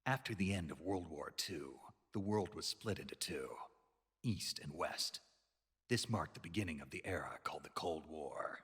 After the end of World War II, the world was split into two, East and West. This marked the beginning of the era called the Cold War.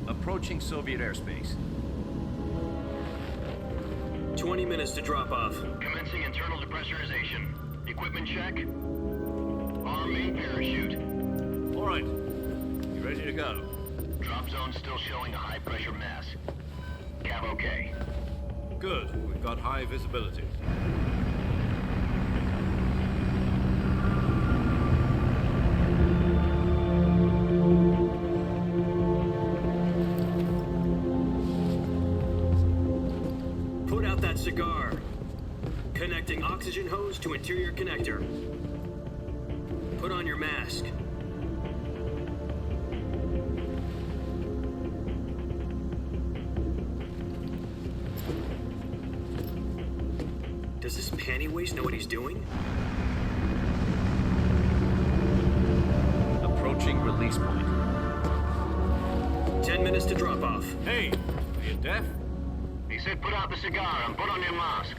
Approaching Soviet airspace. 20 minutes to drop off. Commencing internal depressurization. Equipment check. Arm main parachute. All right. You ready to go? Drop zone still showing a high pressure mass. Cav okay. Good. We've got high visibility. Cigar. Connecting oxygen hose to interior connector. Put on your mask. Does this panty waste know what he's doing? Approaching release point. 10 minutes to drop off. Hey, are you deaf? He said put out the cigar and put on your mask.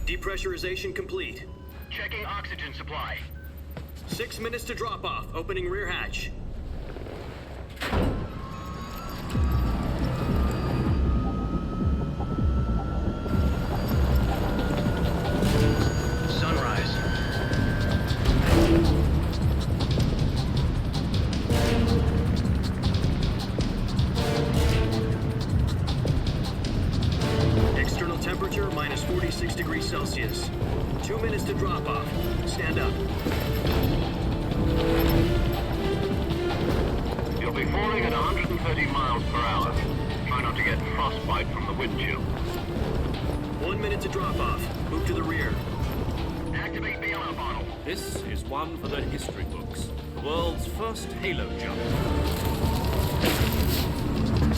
Depressurization complete. Checking oxygen supply. 6 minutes to drop off. Opening rear hatch. Temperature minus 46 degrees Celsius. 2 minutes to drop off. Stand up. You'll be falling at 130 miles per hour. Try not to get frostbite from the wind chill. 1 minute to drop off. Move to the rear. Activate bailout bottle. This is one for the history books. The world's first halo jump.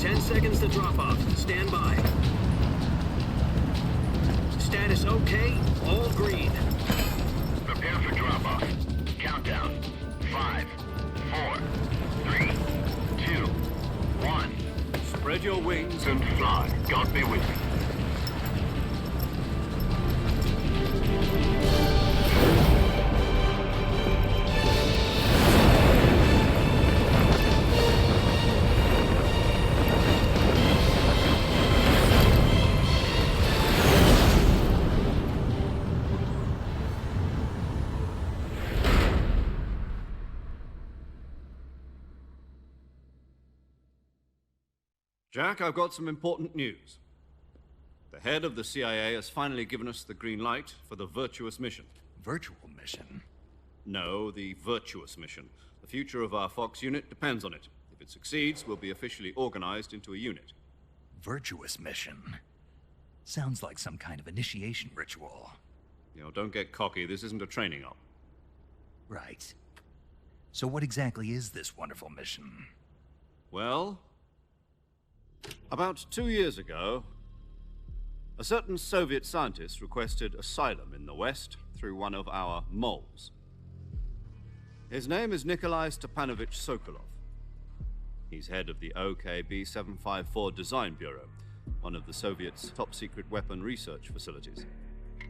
10 seconds to drop off. Stand by. Status okay, all green. Prepare for drop-off. Countdown. 5, 4, 3, 2, 1. Spread your wings And fly. God be with you. Jack, I've got some important news. The head of the CIA has finally given us the green light for the virtuous mission. Virtual mission? No, the virtuous mission. The future of our Fox unit depends on it. If it succeeds, we'll be officially organized into a unit. Virtuous mission? Sounds like some kind of initiation ritual. You know, don't get cocky. This isn't a training op. Right. So what exactly is this wonderful mission? Well, about 2 years ago, a certain Soviet scientist requested asylum in the West through one of our moles. His name is Nikolai Stepanovich Sokolov. He's head of the OKB-754 Design Bureau, one of the Soviets' top-secret weapon research facilities,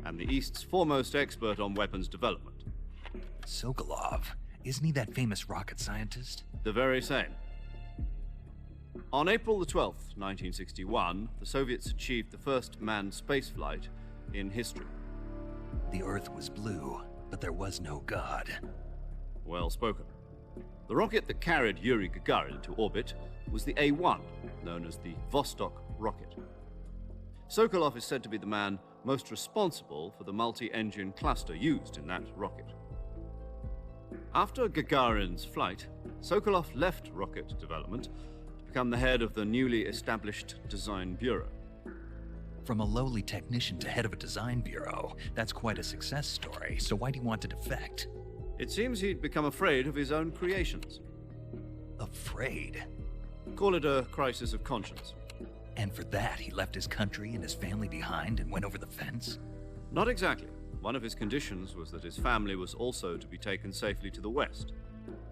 and the East's foremost expert on weapons development. Sokolov? Isn't he that famous rocket scientist? The very same. On April the 12th, 1961, the Soviets achieved the first manned spaceflight in history. The Earth was blue, but there was no God. Well spoken. The rocket that carried Yuri Gagarin to orbit was the A-1, known as the Vostok rocket. Sokolov is said to be the man most responsible for the multi-engine cluster used in that rocket. After Gagarin's flight, Sokolov left rocket development to become the head of the newly established Design Bureau. From a lowly technician to head of a design bureau, that's quite a success story, so why do you want to defect? It seems he'd become afraid of his own creations. Afraid? Call it a crisis of conscience. And for that, he left his country and his family behind and went over the fence? Not exactly. One of his conditions was that his family was also to be taken safely to the west.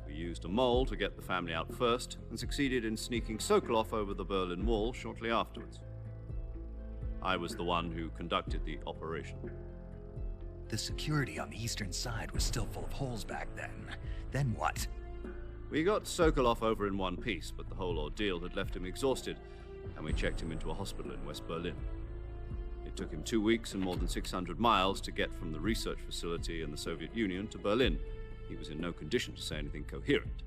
We used a mole to get the family out first and succeeded in sneaking Sokolov over the Berlin Wall shortly afterwards. I was the one who conducted the operation. The security on the eastern side was still full of holes back then. Then what? We got Sokolov over in one piece, but the whole ordeal had left him exhausted, and we checked him into a hospital in West Berlin. It took him 2 weeks and more than 600 miles to get from the research facility in the Soviet Union to Berlin. He was in no condition to say anything coherent.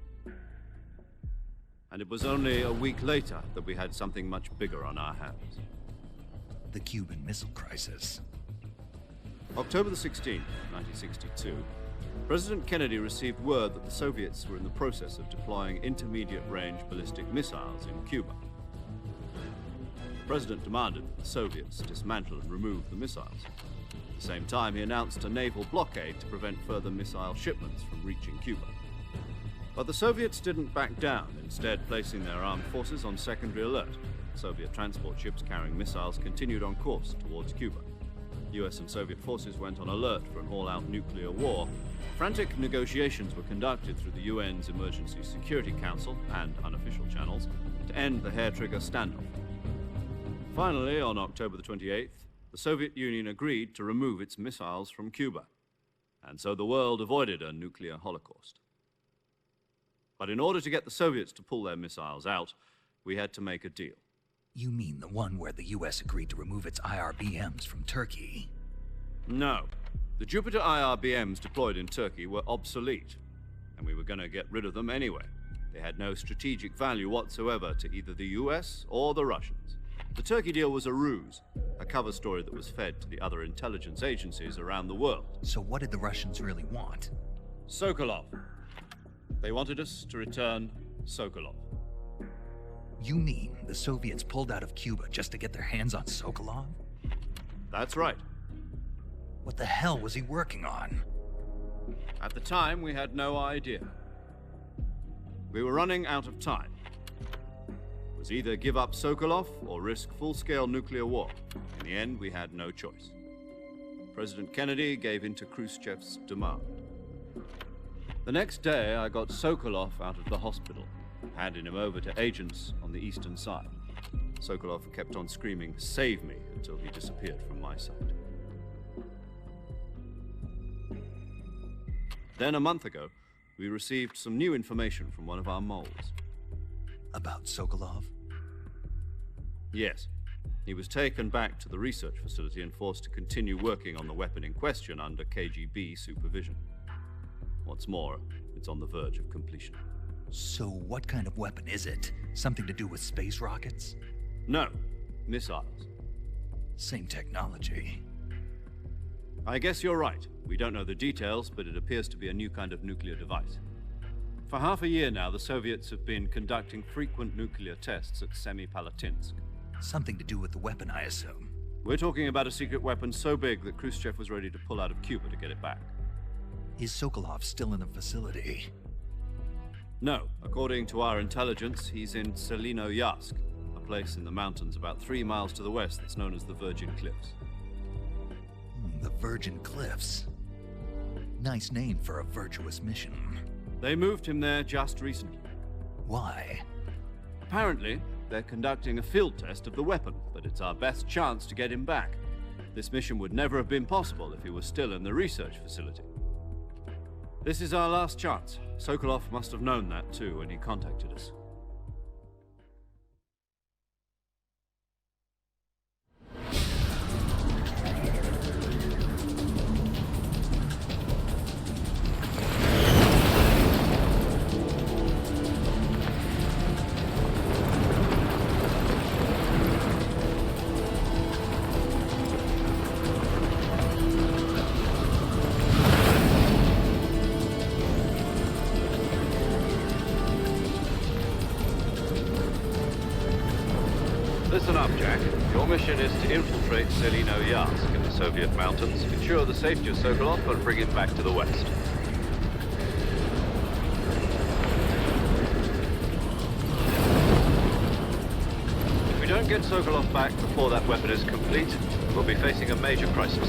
And it was only a week later that we had something much bigger on our hands. The Cuban Missile Crisis. October the 16th, 1962, President Kennedy received word that the Soviets were in the process of deploying intermediate-range ballistic missiles in Cuba. The President demanded that the Soviets dismantle and remove the missiles. At the same time, he announced a naval blockade to prevent further missile shipments from reaching Cuba. But the Soviets didn't back down, instead placing their armed forces on secondary alert. Soviet transport ships carrying missiles continued on course towards Cuba. US and Soviet forces went on alert for an all-out nuclear war. Frantic negotiations were conducted through the UN's Emergency Security Council and unofficial channels to end the hair-trigger standoff. Finally, on October the 28th, the Soviet Union agreed to remove its missiles from Cuba, and so the world avoided a nuclear holocaust. But in order to get the Soviets to pull their missiles out, we had to make a deal. You mean the one where the US agreed to remove its IRBMs from Turkey? No. The Jupiter IRBMs deployed in Turkey were obsolete, and we were going to get rid of them anyway. They had no strategic value whatsoever to either the US or the Russians. The Turkey deal was a ruse, a cover story that was fed to the other intelligence agencies around the world. So what did the Russians really want? Sokolov. They wanted us to return Sokolov. You mean the Soviets pulled out of Cuba just to get their hands on Sokolov? That's right. What the hell was he working on? At the time, we had no idea. We were running out of time. It was either give up Sokolov or risk full-scale nuclear war. In the end, we had no choice. President Kennedy gave in to Khrushchev's demand. The next day, I got Sokolov out of the hospital, handing him over to agents on the eastern side. Sokolov kept on screaming, "Save me," until he disappeared from my sight. Then, a month ago, we received some new information from one of our moles. About Sokolov? Yes. He was taken back to the research facility and forced to continue working on the weapon in question under KGB supervision. What's more, it's on the verge of completion. So what kind of weapon is it? Something to do with space rockets? No, missiles. Same technology. I guess you're right. We don't know the details, but it appears to be a new kind of nuclear device. For half a year now, the Soviets have been conducting frequent nuclear tests at Semipalatinsk. Something to do with the weapon, I assume. We're talking about a secret weapon so big that Khrushchev was ready to pull out of Cuba to get it back. Is Sokolov still in the facility? No. According to our intelligence, he's in Selinoyarsk, a place in the mountains about 3 miles to the west that's known as the Virgin Cliffs. The Virgin Cliffs. Nice name for a virtuous mission. They moved him there just recently. Why? Apparently, they're conducting a field test of the weapon, but it's our best chance to get him back. This mission would never have been possible if he was still in the research facility. This is our last chance. Sokolov must have known that too when he contacted us. Listen up, Jack. Your mission is to infiltrate Selino Yask in the Soviet mountains, ensure the safety of Sokolov, and bring him back to the west. If we don't get Sokolov back before that weapon is complete, we'll be facing a major crisis.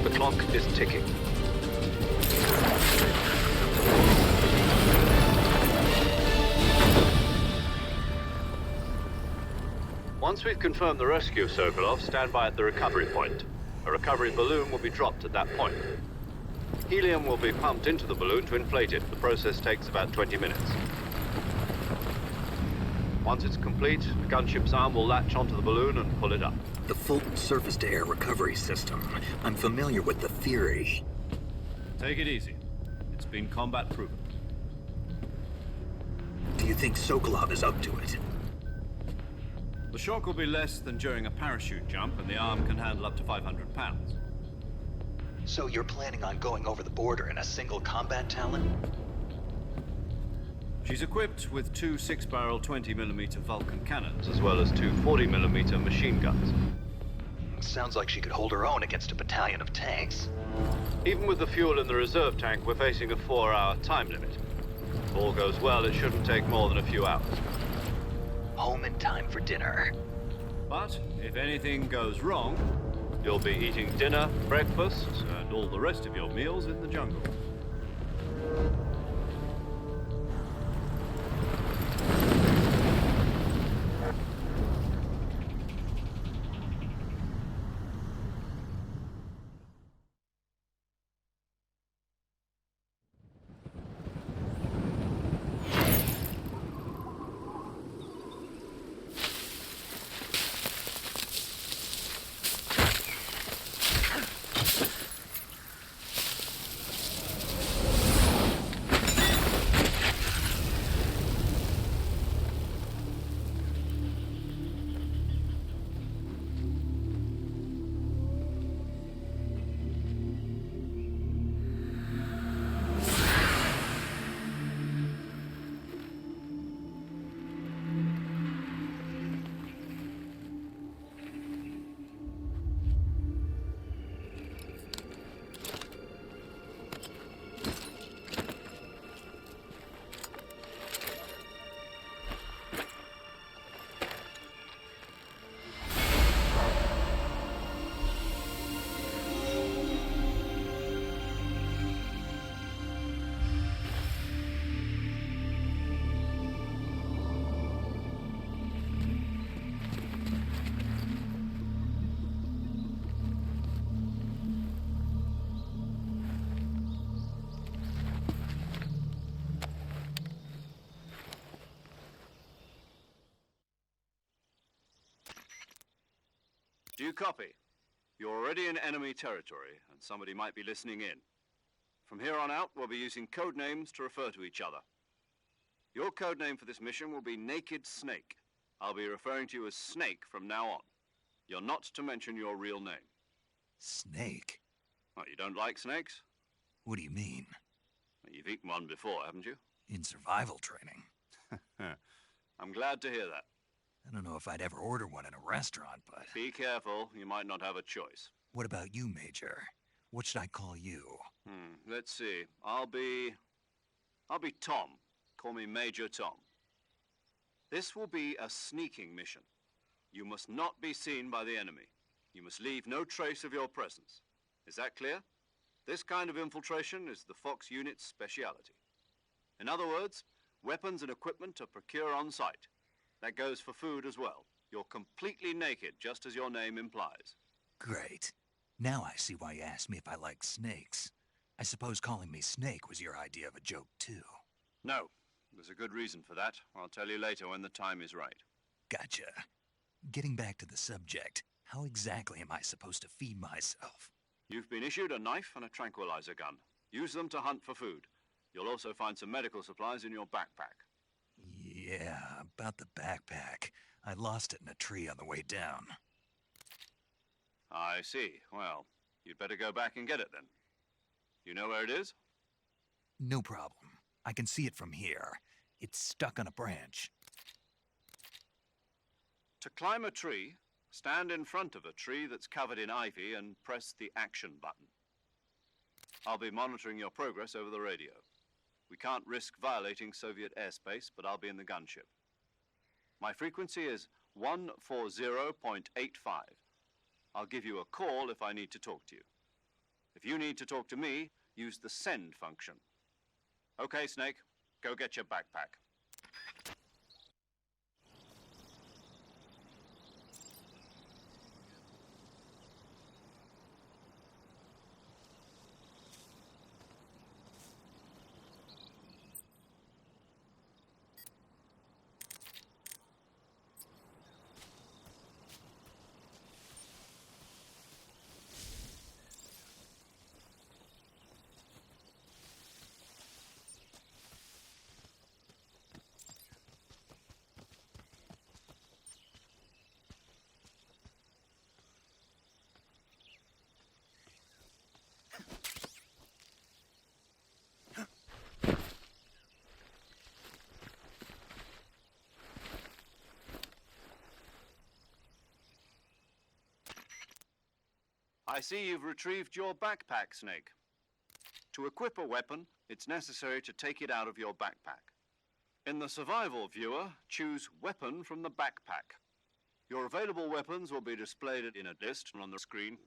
The clock is ticking. Once we've confirmed the rescue of Sokolov, stand by at the recovery point. A recovery balloon will be dropped at that point. Helium will be pumped into the balloon to inflate it. The process takes about 20 minutes. Once it's complete, the gunship's arm will latch onto the balloon and pull it up. The Fulton surface-to-air recovery system. I'm familiar with the theory. Take it easy. It's been combat proven. Do you think Sokolov is up to it? The shock will be less than during a parachute jump, and the arm can handle up to 500 pounds. So you're planning on going over the border in a single combat Talon? She's equipped with two 6-barrel 20mm Vulcan cannons, as well as two 40mm machine guns. Sounds like she could hold her own against a battalion of tanks. Even with the fuel in the reserve tank, we're facing a 4-hour time limit. If all goes well, it shouldn't take more than a few hours. Home in time for dinner. But if anything goes wrong, you'll be eating dinner, breakfast, and all the rest of your meals in the jungle. Do you copy? You're already in enemy territory, and somebody might be listening in. From here on out, we'll be using code names to refer to each other. Your code name for this mission will be Naked Snake. I'll be referring to you as Snake from now on. You're not to mention your real name. Snake? What, you don't like snakes? What do you mean? Well, you've eaten one before, haven't you? In survival training. I'm glad to hear that. I don't know if I'd ever order one in a restaurant, but... Be careful, you might not have a choice. What about you, Major? What should I call you? Let's see. I'll be Tom. Call me Major Tom. This will be a sneaking mission. You must not be seen by the enemy. You must leave no trace of your presence. Is that clear? This kind of infiltration is the Fox unit's speciality. In other words, weapons and equipment are procured on site. That goes for food as well. You're completely naked, just as your name implies. Great. Now I see why you asked me if I like snakes. I suppose calling me Snake was your idea of a joke, too. No. There's a good reason for that. I'll tell you later when the time is right. Gotcha. Getting back to the subject, how exactly am I supposed to feed myself? You've been issued a knife and a tranquilizer gun. Use them to hunt for food. You'll also find some medical supplies in your backpack. Yeah, about the backpack. I lost it in a tree on the way down. I see. Well, you'd better go back and get it then. You know where it is? No problem. I can see it from here. It's stuck on a branch. To climb a tree, stand in front of a tree that's covered in ivy and press the action button. I'll be monitoring your progress over the radio. We can't risk violating Soviet airspace, but I'll be in the gunship. My frequency is 140.85. I'll give you a call if I need to talk to you. If you need to talk to me, use the send function. Okay, Snake, go get your backpack. I see you've retrieved your backpack, Snake. To equip a weapon, it's necessary to take it out of your backpack. In the survival viewer, choose Weapon from the backpack. Your available weapons will be displayed in a list on the screen.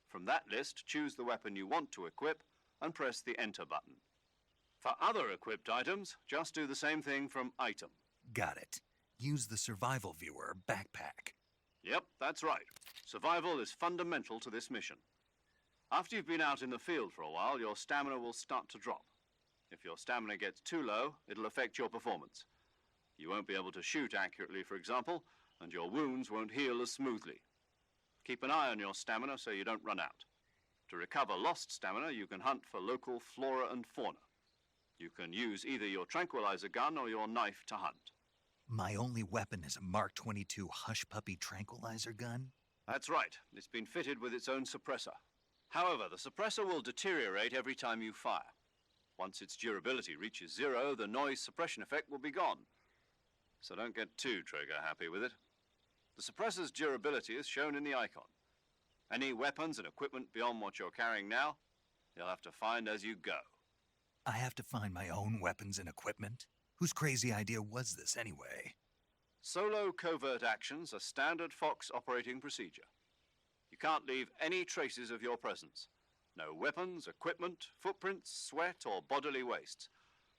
From that list, choose the weapon you want to equip and press the Enter button. For other equipped items, just do the same thing from Item. Got it. Use the survival viewer backpack. Yep, that's right. Survival is fundamental to this mission. After you've been out in the field for a while, your stamina will start to drop. If your stamina gets too low, it'll affect your performance. You won't be able to shoot accurately, for example, and your wounds won't heal as smoothly. Keep an eye on your stamina so you don't run out. To recover lost stamina, you can hunt for local flora and fauna. You can use either your tranquilizer gun or your knife to hunt. My only weapon is a Mark 22 Hush Puppy tranquilizer gun? That's right. It's been fitted with its own suppressor. However, the suppressor will deteriorate every time you fire. Once its durability reaches 0, the noise suppression effect will be gone. So don't get too trigger happy with it. The suppressor's durability is shown in the icon. Any weapons and equipment beyond what you're carrying now, you'll have to find as you go. I have to find my own weapons and equipment? Whose crazy idea was this anyway? Solo covert actions are standard Fox operating procedure. You can't leave any traces of your presence. No weapons, equipment, footprints, sweat, or bodily wastes.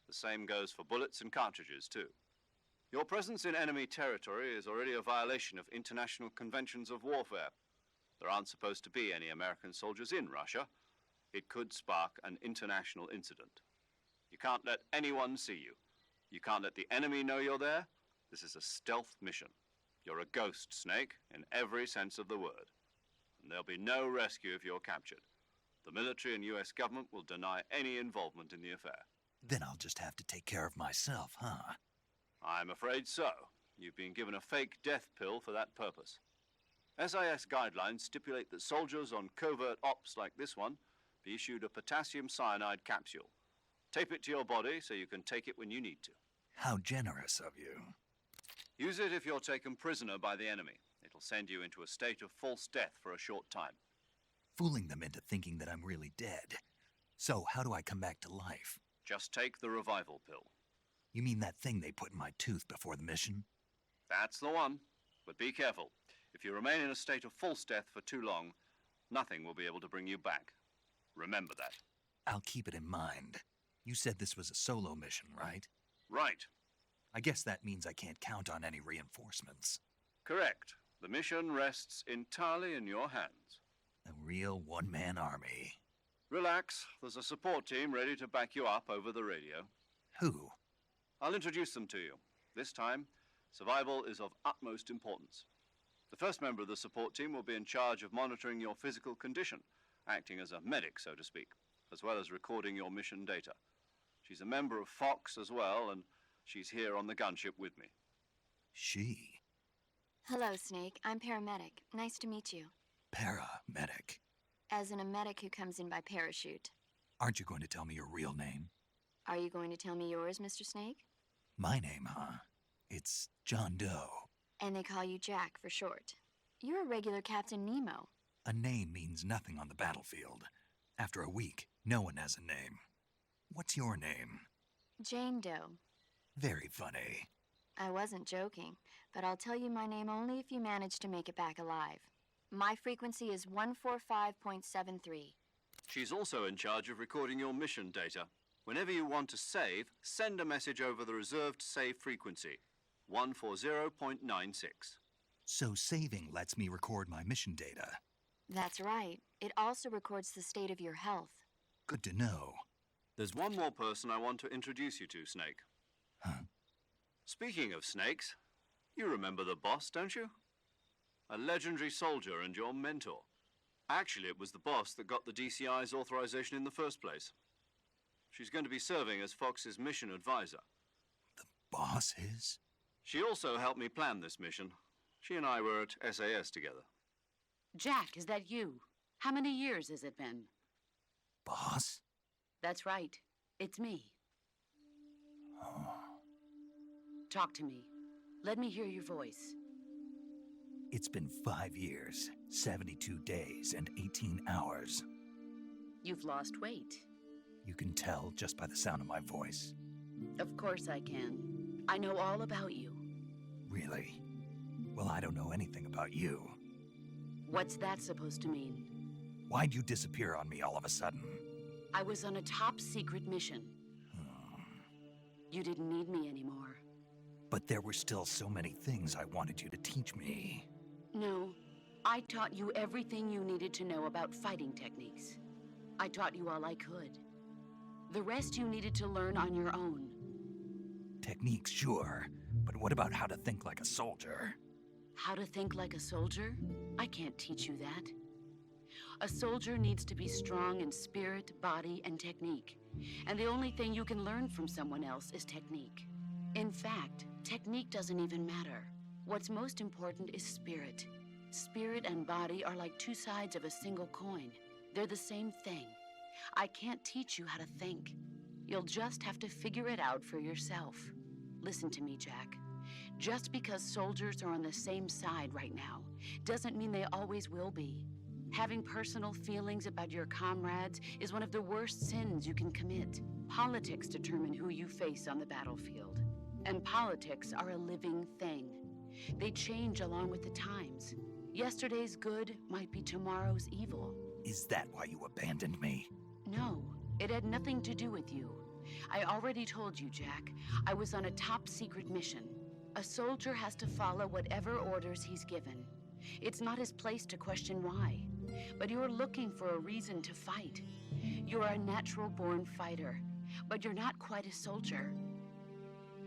The same goes for bullets and cartridges, too. Your presence in enemy territory is already a violation of international conventions of warfare. There aren't supposed to be any American soldiers in Russia. It could spark an international incident. You can't let anyone see you. You can't let the enemy know you're there. This is a stealth mission. You're a ghost, Snake, in every sense of the word. And there'll be no rescue if you're captured. The military and US government will deny any involvement in the affair. Then I'll just have to take care of myself, huh? I'm afraid so. You've been given a fake death pill for that purpose. SIS guidelines stipulate that soldiers on covert ops like this one be issued a potassium cyanide capsule. Tape it to your body so you can take it when you need to. How generous of you. Use it if you're taken prisoner by the enemy. It'll send you into a state of false death for a short time. Fooling them into thinking that I'm really dead. So how do I come back to life? Just take the revival pill. You mean that thing they put in my tooth before the mission? That's the one. But be careful. If you remain in a state of false death for too long, nothing will be able to bring you back. Remember that. I'll keep it in mind. You said this was a solo mission, right? Right. I guess that means I can't count on any reinforcements. Correct. The mission rests entirely in your hands. A real one-man army. Relax. There's a support team ready to back you up over the radio. Who? I'll introduce them to you. This time, survival is of utmost importance. The first member of the support team will be in charge of monitoring your physical condition, acting as a medic, so to speak, as well as recording your mission data. She's a member of Fox as well, and she's here on the gunship with me. She? Hello, Snake. I'm paramedic. Nice to meet you. Paramedic. As in a medic who comes in by parachute. Aren't you going to tell me your real name? Are you going to tell me yours, Mr. Snake? My name, huh? It's John Doe. And they call you Jack for short. You're a regular Captain Nemo. A name means nothing on the battlefield. After a week, no one has a name. What's your name? Jane Doe. Very funny. I wasn't joking, but I'll tell you my name only if you manage to make it back alive. My frequency is 145.73. She's also in charge of recording your mission data. Whenever you want to save, send a message over the reserved save frequency, 140.96. So saving lets me record my mission data. That's right. It also records the state of your health. Good to know. There's one more person I want to introduce you to, Snake. Huh? Speaking of snakes, you remember the boss, don't you? A legendary soldier and your mentor. Actually, it was the boss that got the DCI's authorization in the first place. She's going to be serving as Fox's mission advisor. The boss is? She also helped me plan this mission. She and I were at SAS together. Jack, is that you? How many years has it been? Boss? That's right. It's me. Oh. Talk to me. Let me hear your voice. It's been 5 years, 72 days, and 18 hours. You've lost weight. You can tell just by the sound of my voice. Of course I can. I know all about you. Really? Well, I don't know anything about you. What's that supposed to mean? Why'd you disappear on me all of a sudden? I was on a top-secret mission. You didn't need me anymore. But there were still so many things I wanted you to teach me. No, I taught you everything you needed to know about fighting techniques. I taught you all I could. The rest you needed to learn on your own. Techniques, sure. But what about how to think like a soldier? How to think like a soldier? I can't teach you that. A soldier needs to be strong in spirit, body, and technique. And the only thing you can learn from someone else is technique. In fact, technique doesn't even matter. What's most important is spirit. Spirit and body are like two sides of a single coin. They're the same thing. I can't teach you how to think. You'll just have to figure it out for yourself. Listen to me, Jack. Just because soldiers are on the same side right now doesn't mean they always will be. Having personal feelings about your comrades is one of the worst sins you can commit. Politics determine who you face on the battlefield. And politics are a living thing. They change along with the times. Yesterday's good might be tomorrow's evil. Is that why you abandoned me? No, it had nothing to do with you. I already told you, Jack. I was on a top-secret mission. A soldier has to follow whatever orders he's given. It's not his place to question why. But you're looking for a reason to fight. You're a natural-born fighter, but you're not quite a soldier.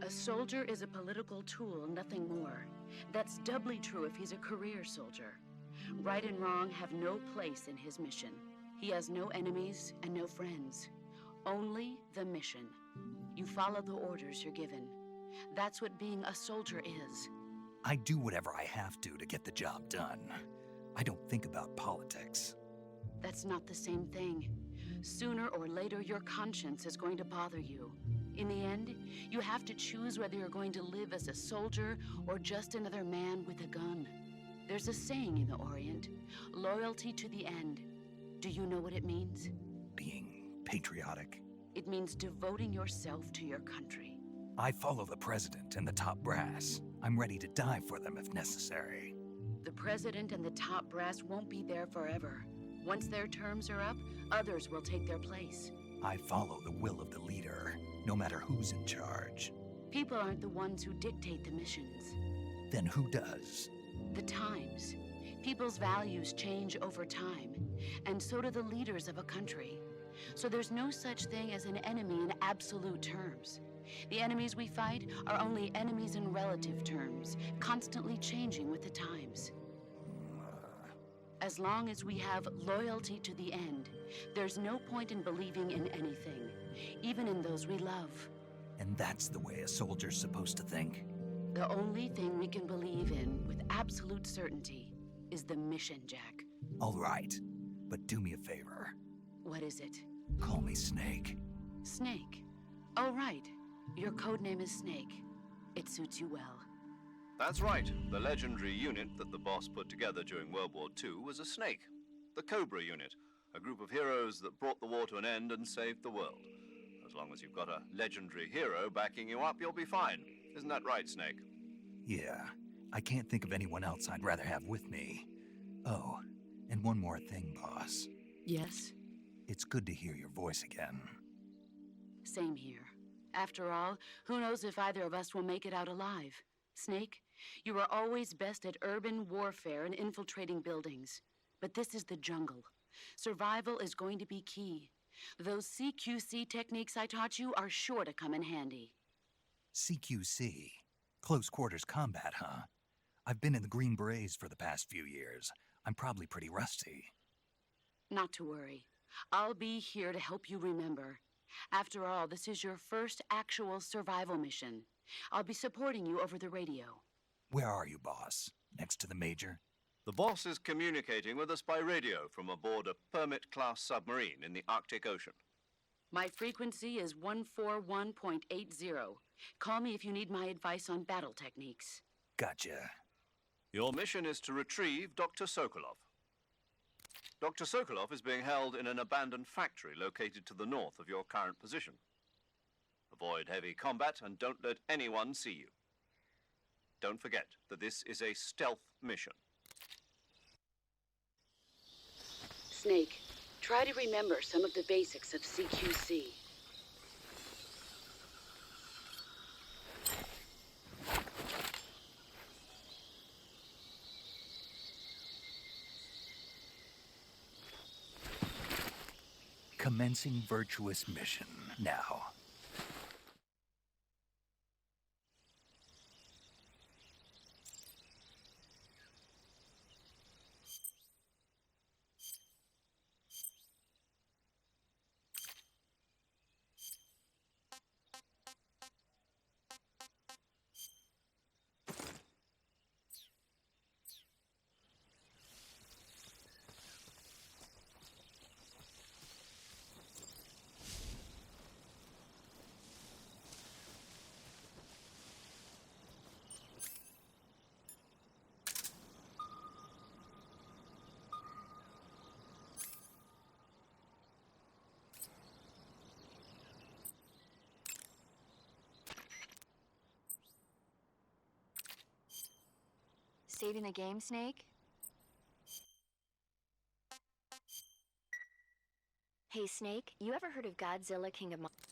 A soldier is a political tool, nothing more. That's doubly true if he's a career soldier. Right and wrong have no place in his mission. He has no enemies and no friends. Only the mission. You follow the orders you're given. That's what being a soldier is. I do whatever I have to get the job done. I don't think about politics. That's not the same thing. Sooner or later, your conscience is going to bother you. In the end, you have to choose whether you're going to live as a soldier or just another man with a gun. There's a saying in the Orient, loyalty to the end. Do you know what it means? Being patriotic. It means devoting yourself to your country. I follow the president and the top brass. I'm ready to die for them if necessary. The president and the top brass won't be there forever. Once their terms are up, others will take their place. I follow the will of the leader, no matter who's in charge. People aren't the ones who dictate the missions. Then who does? The times. People's values change over time, and so do the leaders of a country. So there's no such thing as an enemy in absolute terms. The enemies we fight are only enemies in relative terms, constantly changing with the times. As long as we have loyalty to the end, there's no point in believing in anything, even in those we love. And that's the way a soldier's supposed to think? The only thing we can believe in with absolute certainty is the mission, Jack. All right, but do me a favor. What is it? Call me Snake. Snake. Oh, right. Your codename is Snake. It suits you well. That's right. The legendary unit that the boss put together during World War II was a snake. The Cobra unit, a group of heroes that brought the war to an end and saved the world. As long as you've got a legendary hero backing you up, you'll be fine. Isn't that right, Snake? Yeah, I can't think of anyone else I'd rather have with me. Oh, and one more thing, boss. Yes? It's good to hear your voice again. Same here. After all, who knows if either of us will make it out alive? Snake, you are always best at urban warfare and infiltrating buildings. But this is the jungle. Survival is going to be key. Those CQC techniques I taught you are sure to come in handy. CQC? Close quarters combat, huh? I've been in the Green Berets for the past few years. I'm probably pretty rusty. Not to worry. I'll be here to help you remember. After all, this is your first actual survival mission. I'll be supporting you over the radio. Where are you, boss? Next to the Major? The boss is communicating with us by radio from aboard a Permit-class submarine in the Arctic Ocean. My frequency is 141.80. Call me if you need my advice on battle techniques. Gotcha. Your mission is to retrieve Dr. Sokolov. Dr. Sokolov is being held in an abandoned factory located to the north of your current position. Avoid heavy combat and don't let anyone see you. Don't forget that this is a stealth mission. Snake, try to remember some of the basics of CQC. Commencing virtuous mission now. Saving the game, Snake? Hey, Snake, you ever heard of Godzilla, King of Monsters?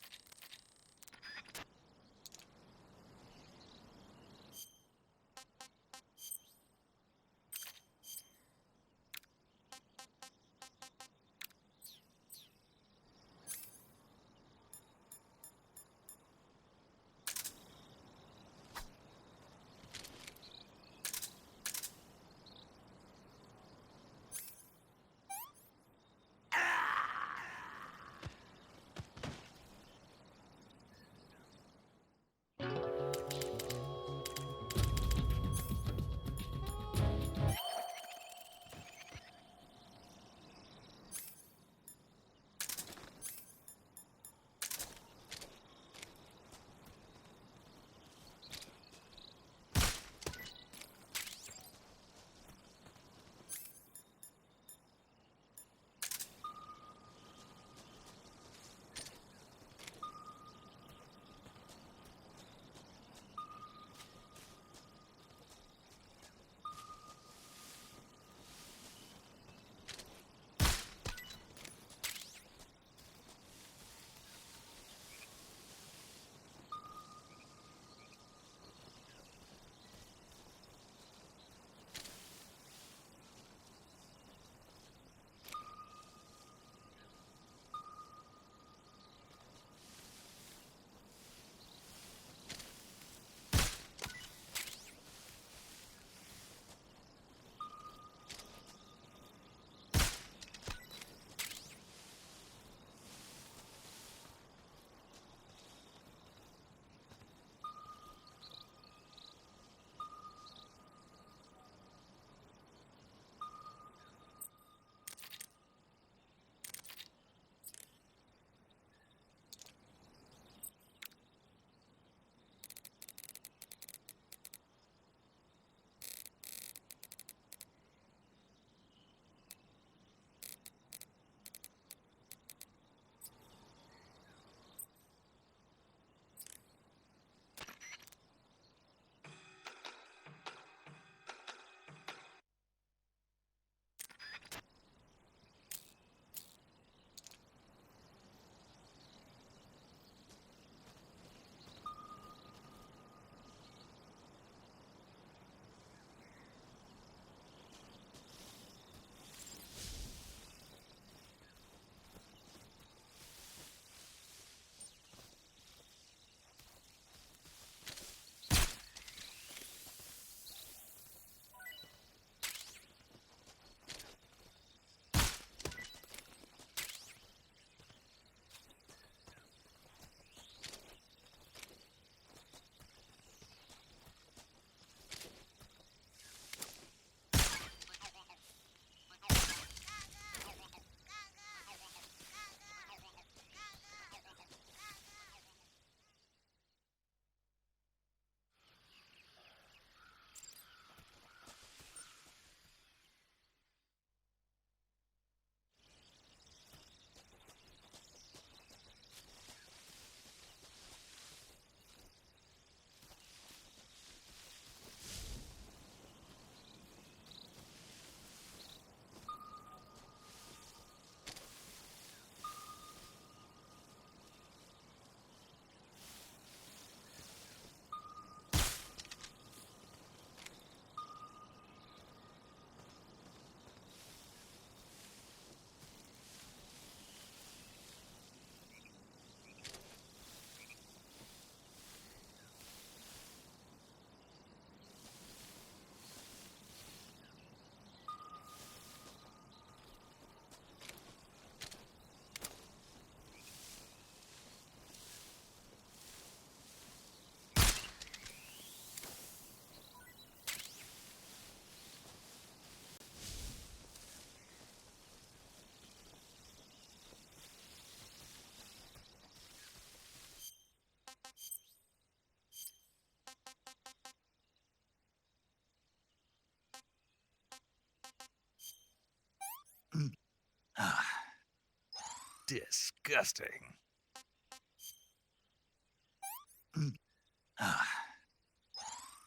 Disgusting.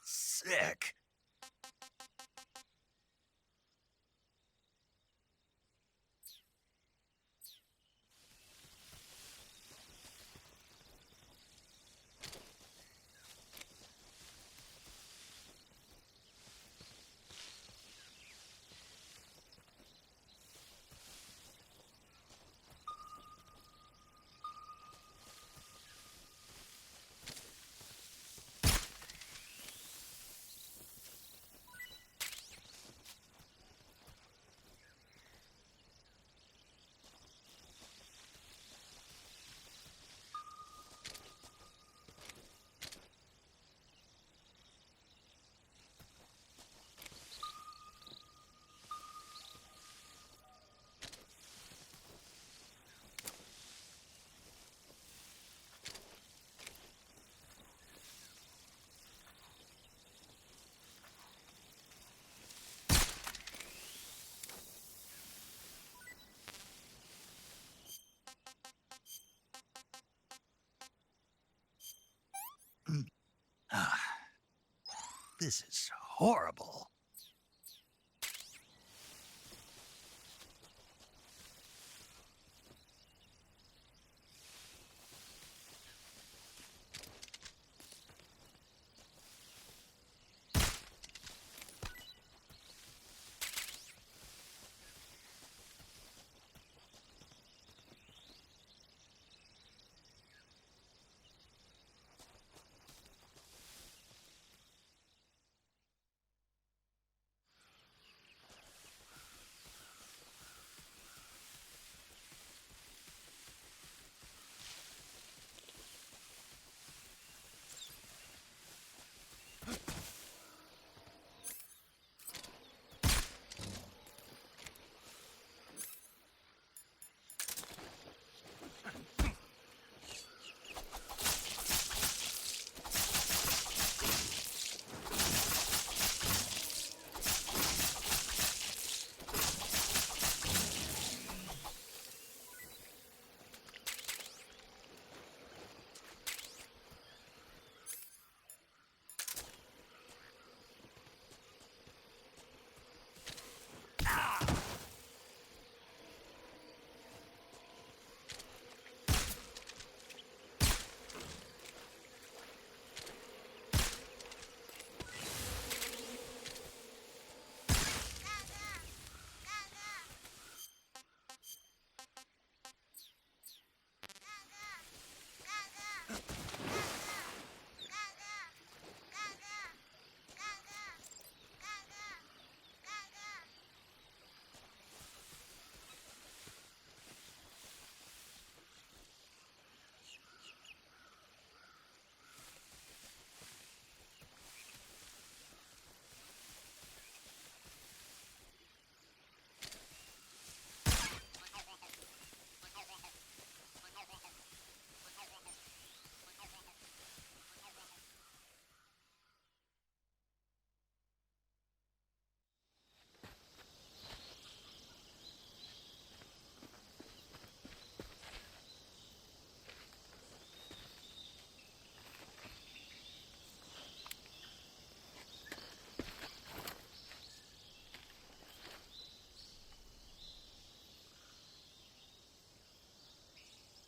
Sick. This is horrible.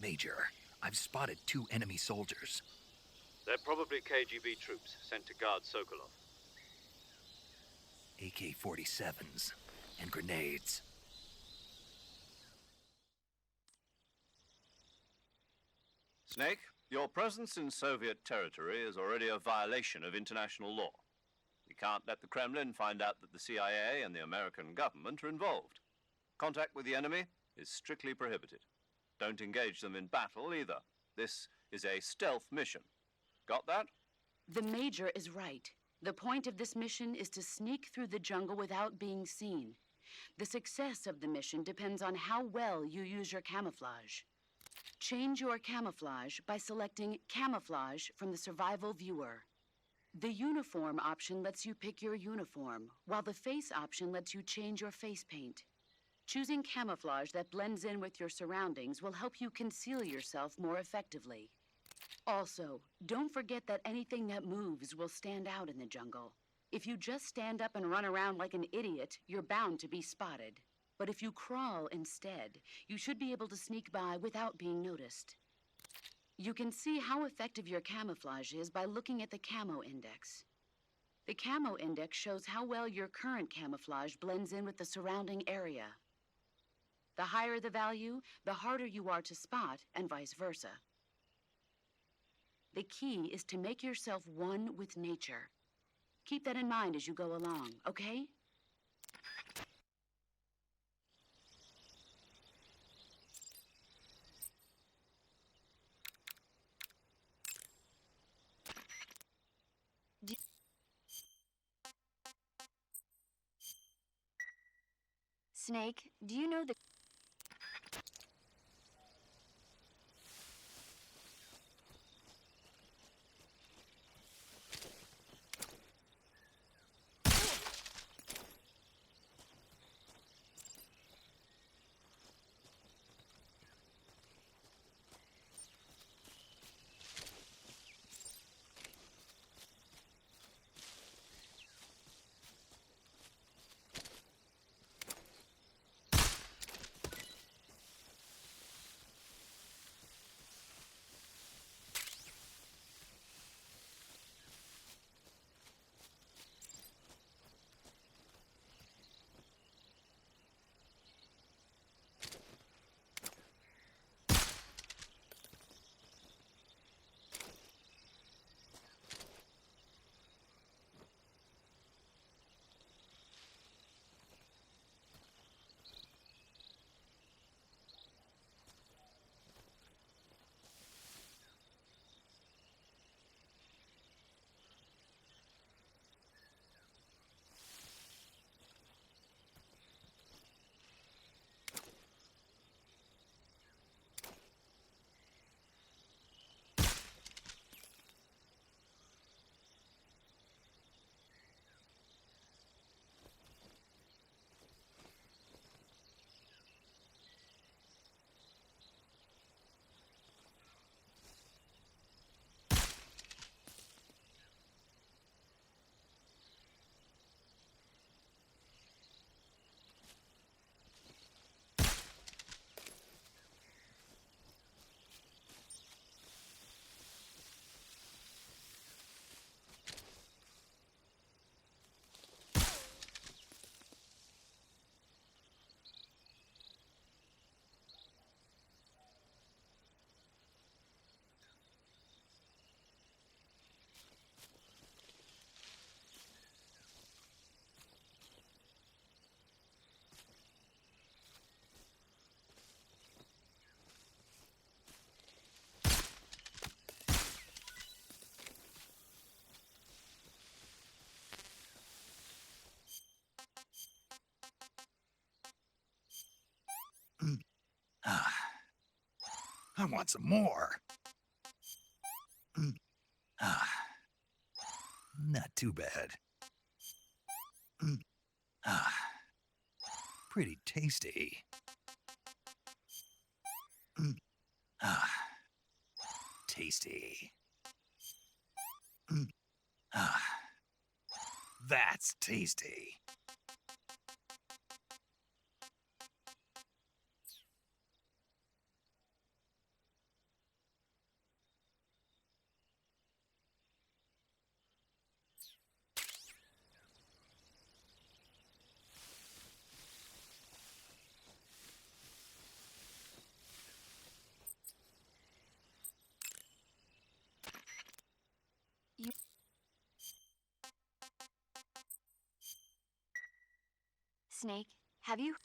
Major, I've spotted 2 enemy soldiers. They're probably KGB troops sent to guard Sokolov. AK-47s and grenades. Snake, your presence in Soviet territory is already a violation of international law. We can't let the Kremlin find out that the CIA and the American government are involved. Contact with the enemy is strictly prohibited. Don't engage them in battle either. This is a stealth mission. Got that? The Major is right. The point of this mission is to sneak through the jungle without being seen. The success of the mission depends on how well you use your camouflage. Change your camouflage by selecting Camouflage from the Survival Viewer. The Uniform option lets you pick your uniform, while the Face option lets you change your face paint. Choosing camouflage that blends in with your surroundings will help you conceal yourself more effectively. Also, don't forget that anything that moves will stand out in the jungle. If you just stand up and run around like an idiot, you're bound to be spotted. But if you crawl instead, you should be able to sneak by without being noticed. You can see how effective your camouflage is by looking at the camo index. The camo index shows how well your current camouflage blends in with the surrounding area. The higher the value, the harder you are to spot, and vice versa. The key is to make yourself one with nature. Keep that in mind as you go along, okay? Snake, do you know the... I want some more. Not too bad. Pretty tasty. Tasty. That's tasty. Snake, have you...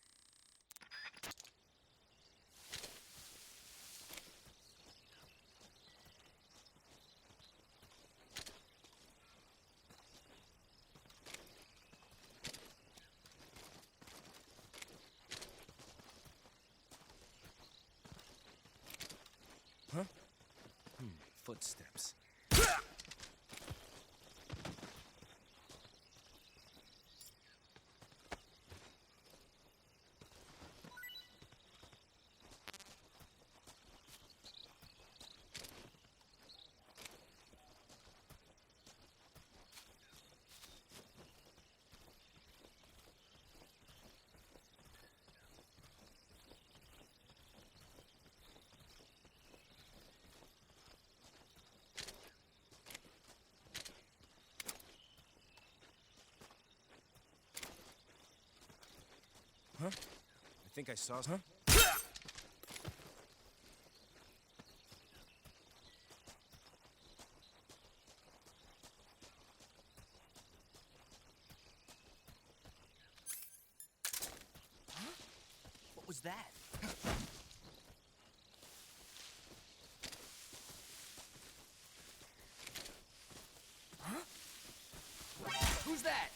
Huh? Footsteps. Huh? I think I saw... Huh? What was that? Huh? Who's that?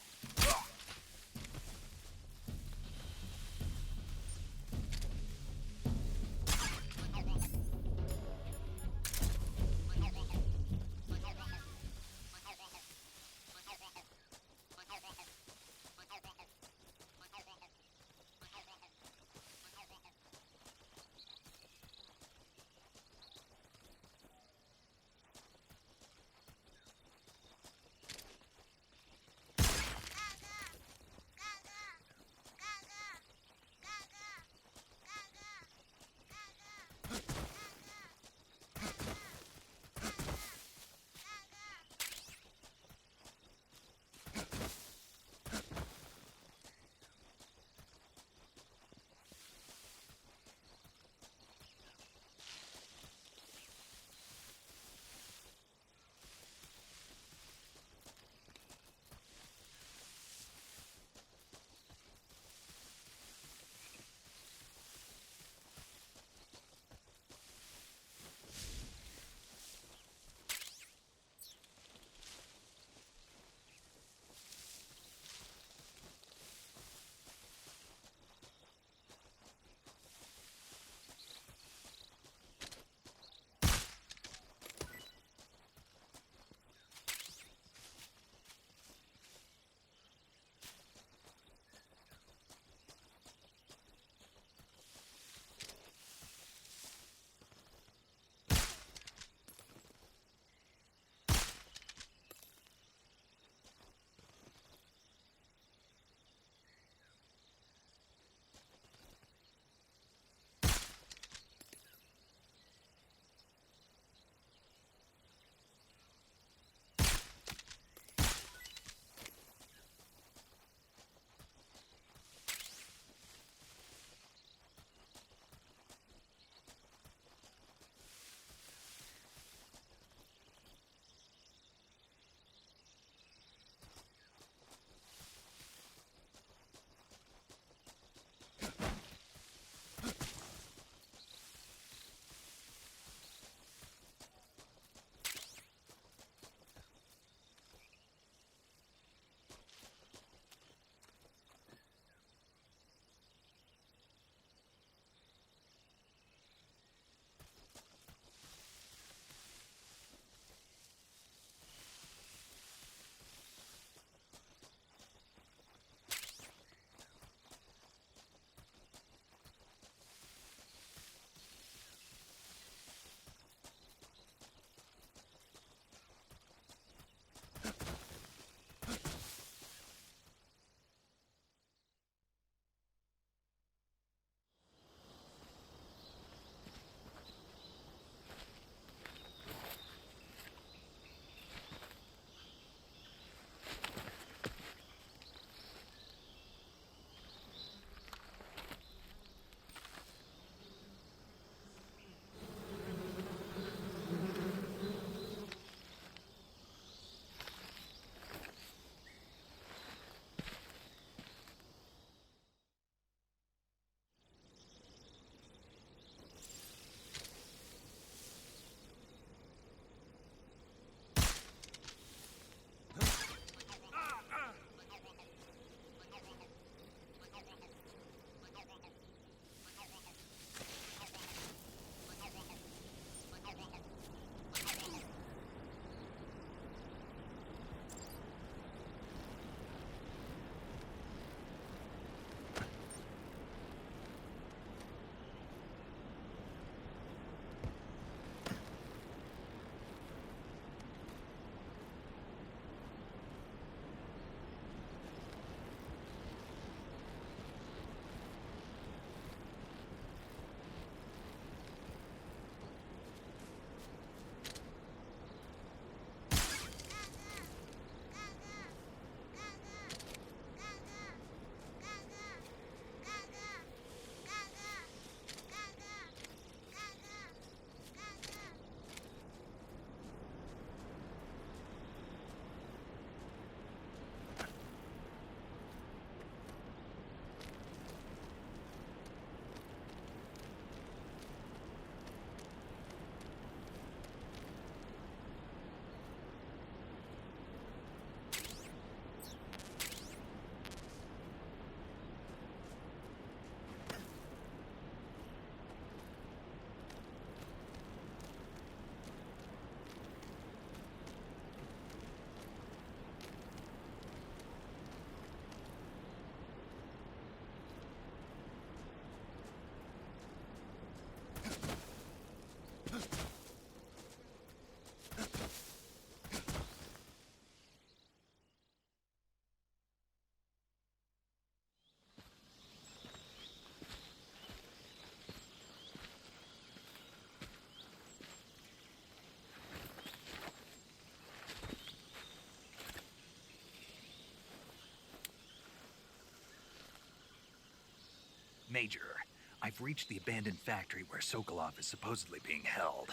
Major, I've reached the abandoned factory where Sokolov is supposedly being held.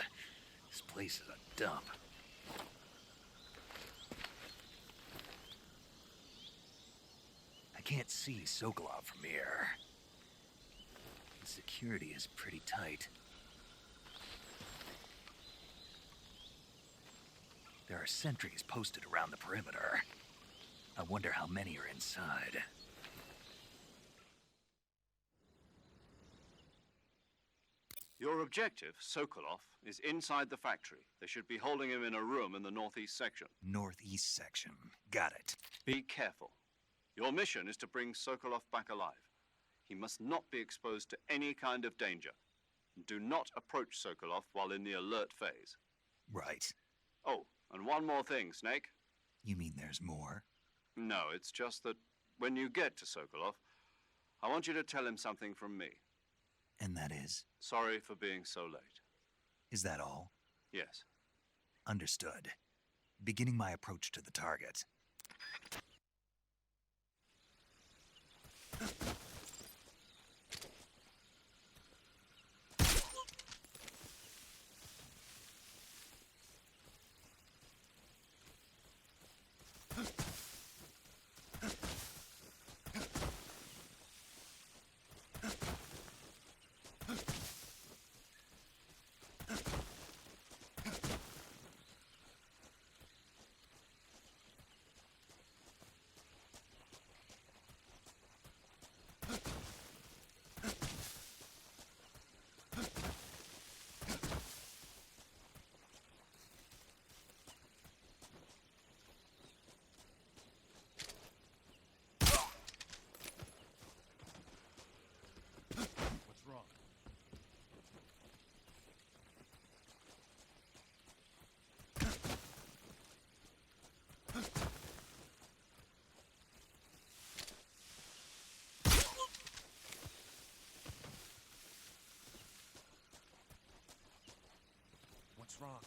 This place is a dump. I can't see Sokolov from here. The security is pretty tight. There are sentries posted around the perimeter. I wonder how many are inside. Your objective, Sokolov, is inside the factory. They should be holding him in a room in the northeast section. Northeast section. Got it. Be careful. Your mission is to bring Sokolov back alive. He must not be exposed to any kind of danger. Do not approach Sokolov while in the alert phase. Right. Oh, and one more thing, Snake. You mean there's more? No, it's just that when you get to Sokolov, I want you to tell him something from me. And that is? Sorry for being so late. Is that all? Yes. Understood. Beginning my approach to the target. What's wrong? What's wrong?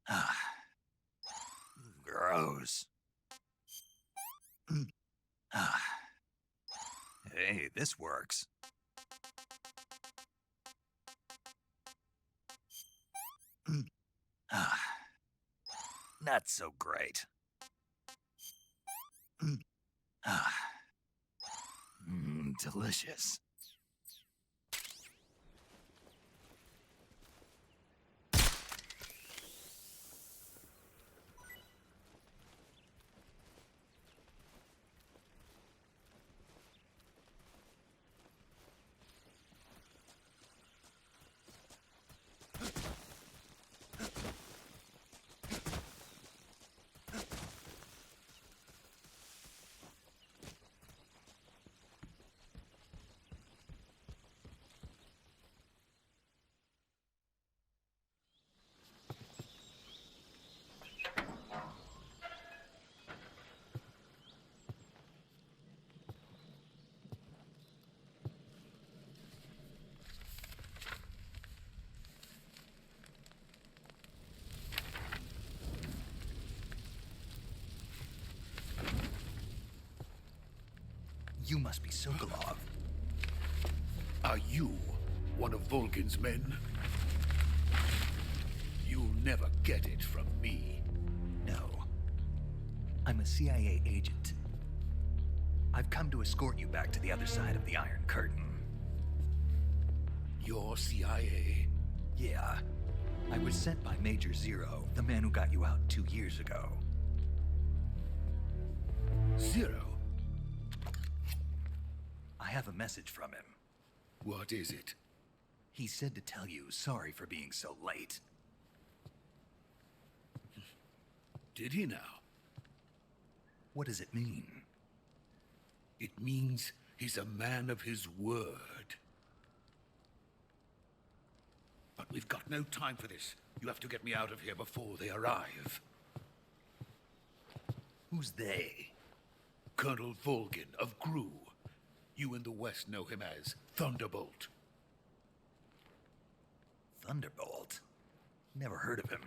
Ah, gross. Ah. Hey, this works. Ah, not so great. Ah, delicious. You must be Sokolov. Are you one of Volgin's men? You'll never get it from me. No. I'm a CIA agent. I've come to escort you back to the other side of the Iron Curtain. You're CIA? Yeah. I was sent by Major Zero, the man who got you out 2 years ago. Zero? I have a message from him. What is it? He said to tell you sorry for being so late. Did he now? What does it mean? It means he's a man of his word. But we've got no time for this. You have to get me out of here before they arrive. Who's they? Colonel Volgin of GRU. You in the West know him as Thunderbolt. Thunderbolt? Never heard of him.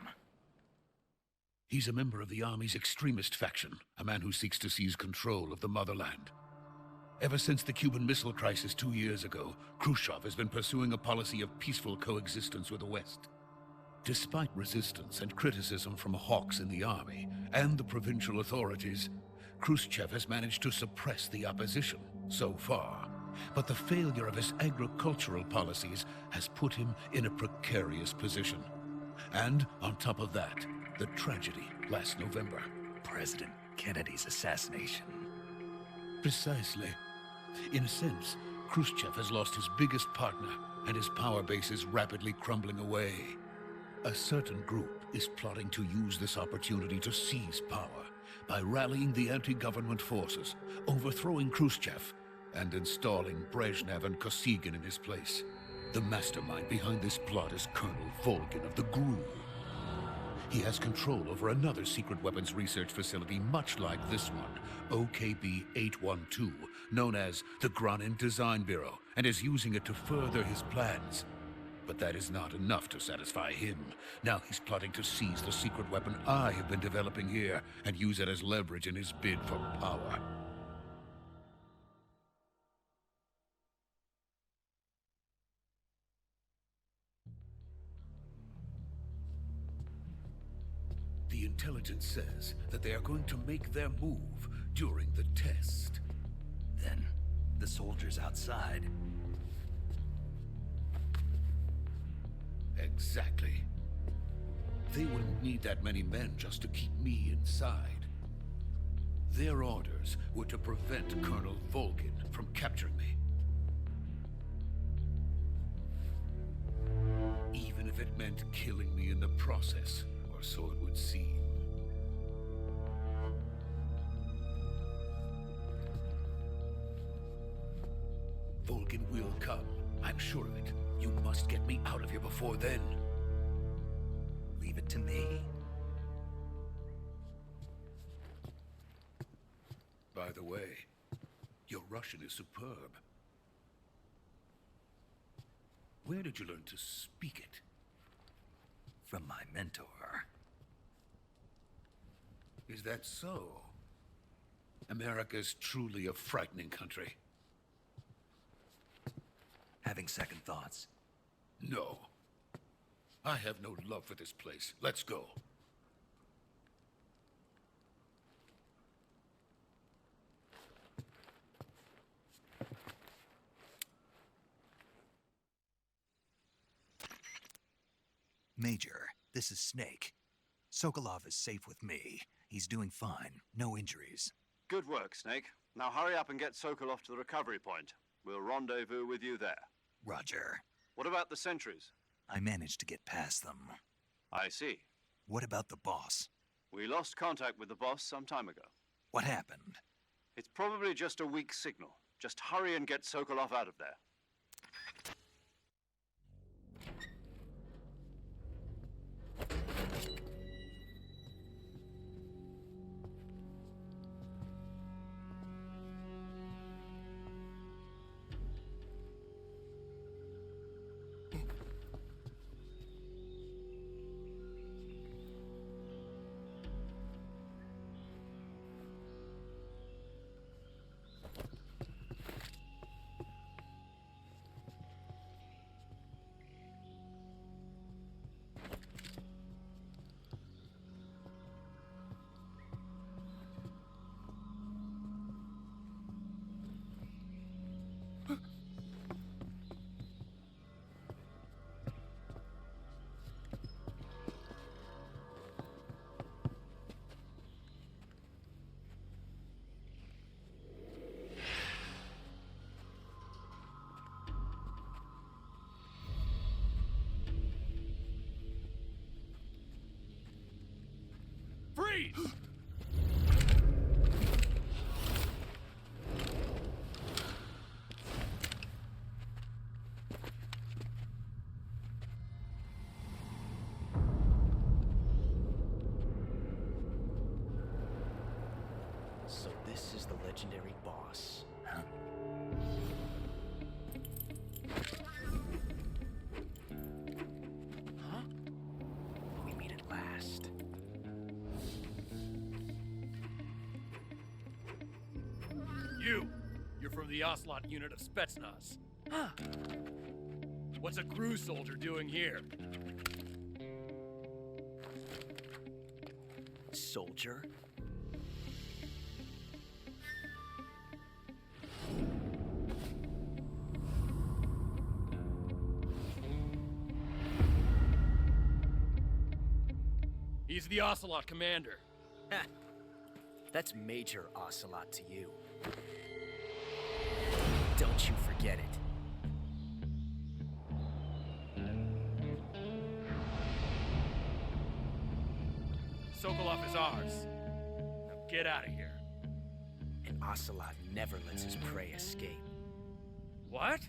He's a member of the Army's extremist faction, a man who seeks to seize control of the motherland. Ever since the Cuban Missile Crisis 2 years ago, Khrushchev has been pursuing a policy of peaceful coexistence with the West. Despite resistance and criticism from hawks in the Army and the provincial authorities, Khrushchev has managed to suppress the opposition so far. But the failure of his agricultural policies has put him in a precarious position. And on top of that, the tragedy last November. President Kennedy's assassination. Precisely. In a sense, Khrushchev has lost his biggest partner, and his power base is rapidly crumbling away. A certain group is plotting to use this opportunity to seize power by rallying the anti-government forces, overthrowing Khrushchev, and installing Brezhnev and Kosygin in his place. The mastermind behind this plot is Colonel Volgin of the GRU. He has control over another secret weapons research facility much like this one, OKB-812, known as the Granin Design Bureau, and is using it to further his plans. But that is not enough to satisfy him. Now he's plotting to seize the secret weapon I have been developing here and use it as leverage in his bid for power. The intelligence says that they are going to make their move during the test. Then, the soldiers outside. Exactly. They wouldn't need that many men just to keep me inside. Their orders were to prevent Colonel Volgin from capturing me. Even if it meant killing me in the process, or so it would seem. Volgin will come. I'm sure of it. You must get me out of here before then. Leave it to me. By the way, your Russian is superb. Where did you learn to speak it? From my mentor. Is that so? America's truly a frightening country. Having second thoughts? No. I have no love for this place. Let's go. Major, this is Snake. Sokolov is safe with me. He's doing fine. No injuries. Good work, Snake. Now hurry up and get Sokolov to the recovery point. We'll rendezvous with you there. Roger. What about the sentries? I managed to get past them. I see. What about the boss? We lost contact with the boss some time ago. What happened? It's probably just a weak signal. Just hurry and get Sokolov out of there. Freeze! So this is the legendary boss. Huh? Huh? We meet at last. You're from the Ocelot unit of Spetsnaz. Huh. What's a crew soldier doing here? Soldier? He's the Ocelot commander. Ha! That's Major Ocelot to you. Don't you forget it. Sokolov is ours. Now get out of here. And Ocelot never lets his prey escape. What?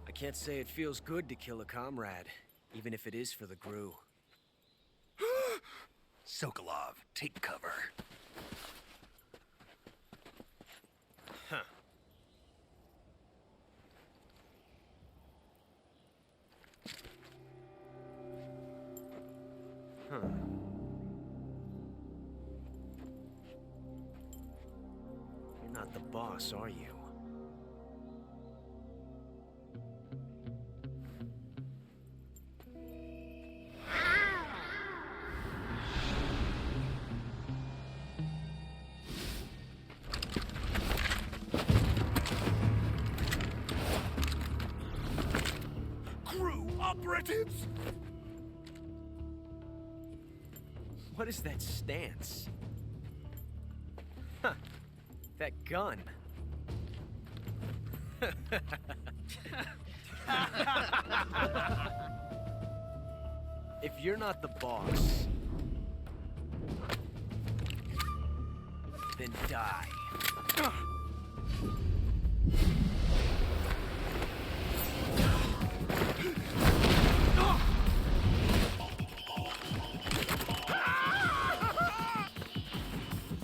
I can't say it feels good to kill a comrade, even if it is for the GRU. Sokolov, take cover. Huh. Huh. You're not the boss, are you? operatives! What is that stance? Huh. That gun. If you're not the boss, then die.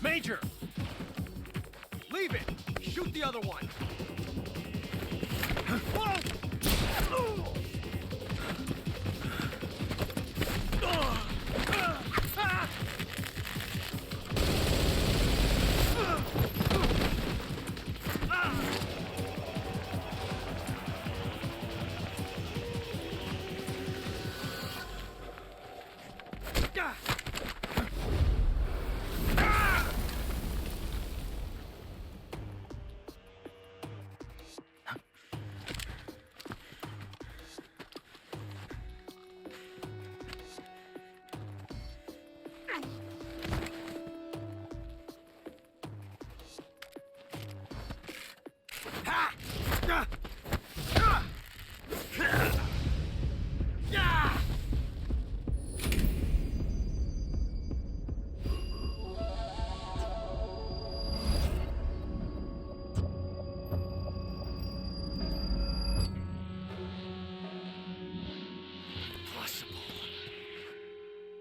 Major! Leave it! Shoot the other one!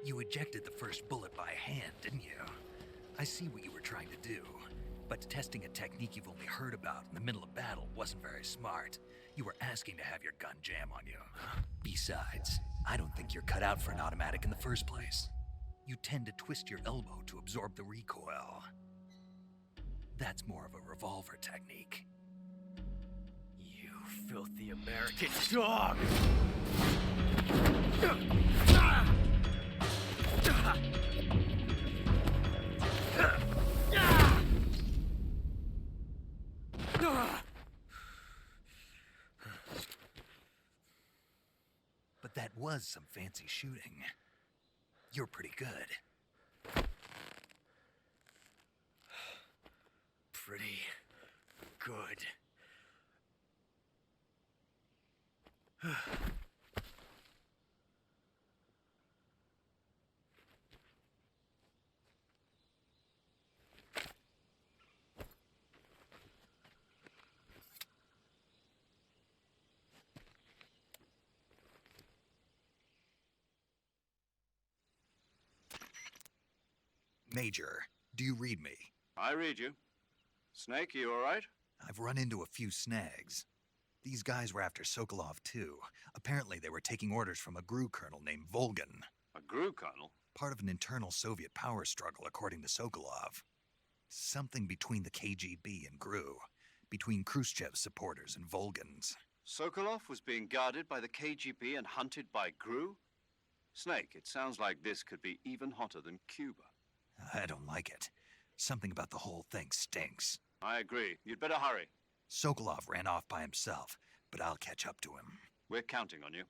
You ejected the first bullet by hand, didn't you? I see what you were trying to do, but testing a technique you've only heard about in the middle of battle wasn't very smart. You were asking to have your gun jam on you. Besides, I don't think you're cut out for an automatic in the first place. You tend to twist your elbow to absorb the recoil. That's more of a revolver technique. You filthy American dog! But that was some fancy shooting. You're pretty good. Pretty good. Major, do you read me? I read you. Snake, you all right? I've run into a few snags. These guys were after Sokolov too. Apparently they were taking orders from a GRU colonel named Volgan. A GRU colonel? Part of an internal Soviet power struggle, according to Sokolov. Something between the KGB and GRU. Between Khrushchev's supporters and Volgan's. Sokolov was being guarded by the KGB and hunted by GRU? Snake, it sounds like this could be even hotter than Cuba. I don't like it. Something about the whole thing stinks. I agree. You'd better hurry. Sokolov ran off by himself, but I'll catch up to him. We're counting on you.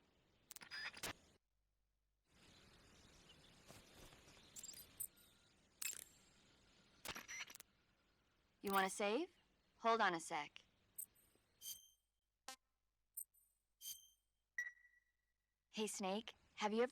You want to save? Hold on a sec. Hey, Snake, have you ever...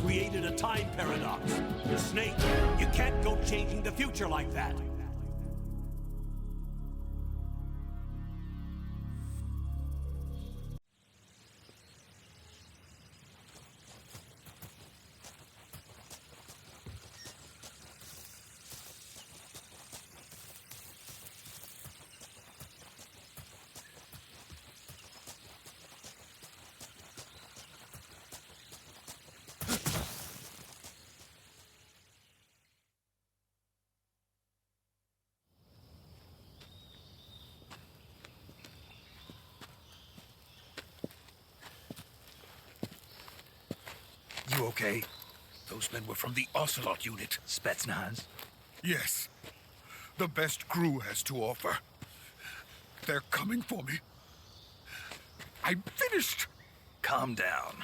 Created a time paradox. Snake, you can't go changing the future like that. you okay? Those men were from the Ocelot unit. Spetsnaz? Yes. The best crew has to offer. They're coming for me. I'm finished. Calm down.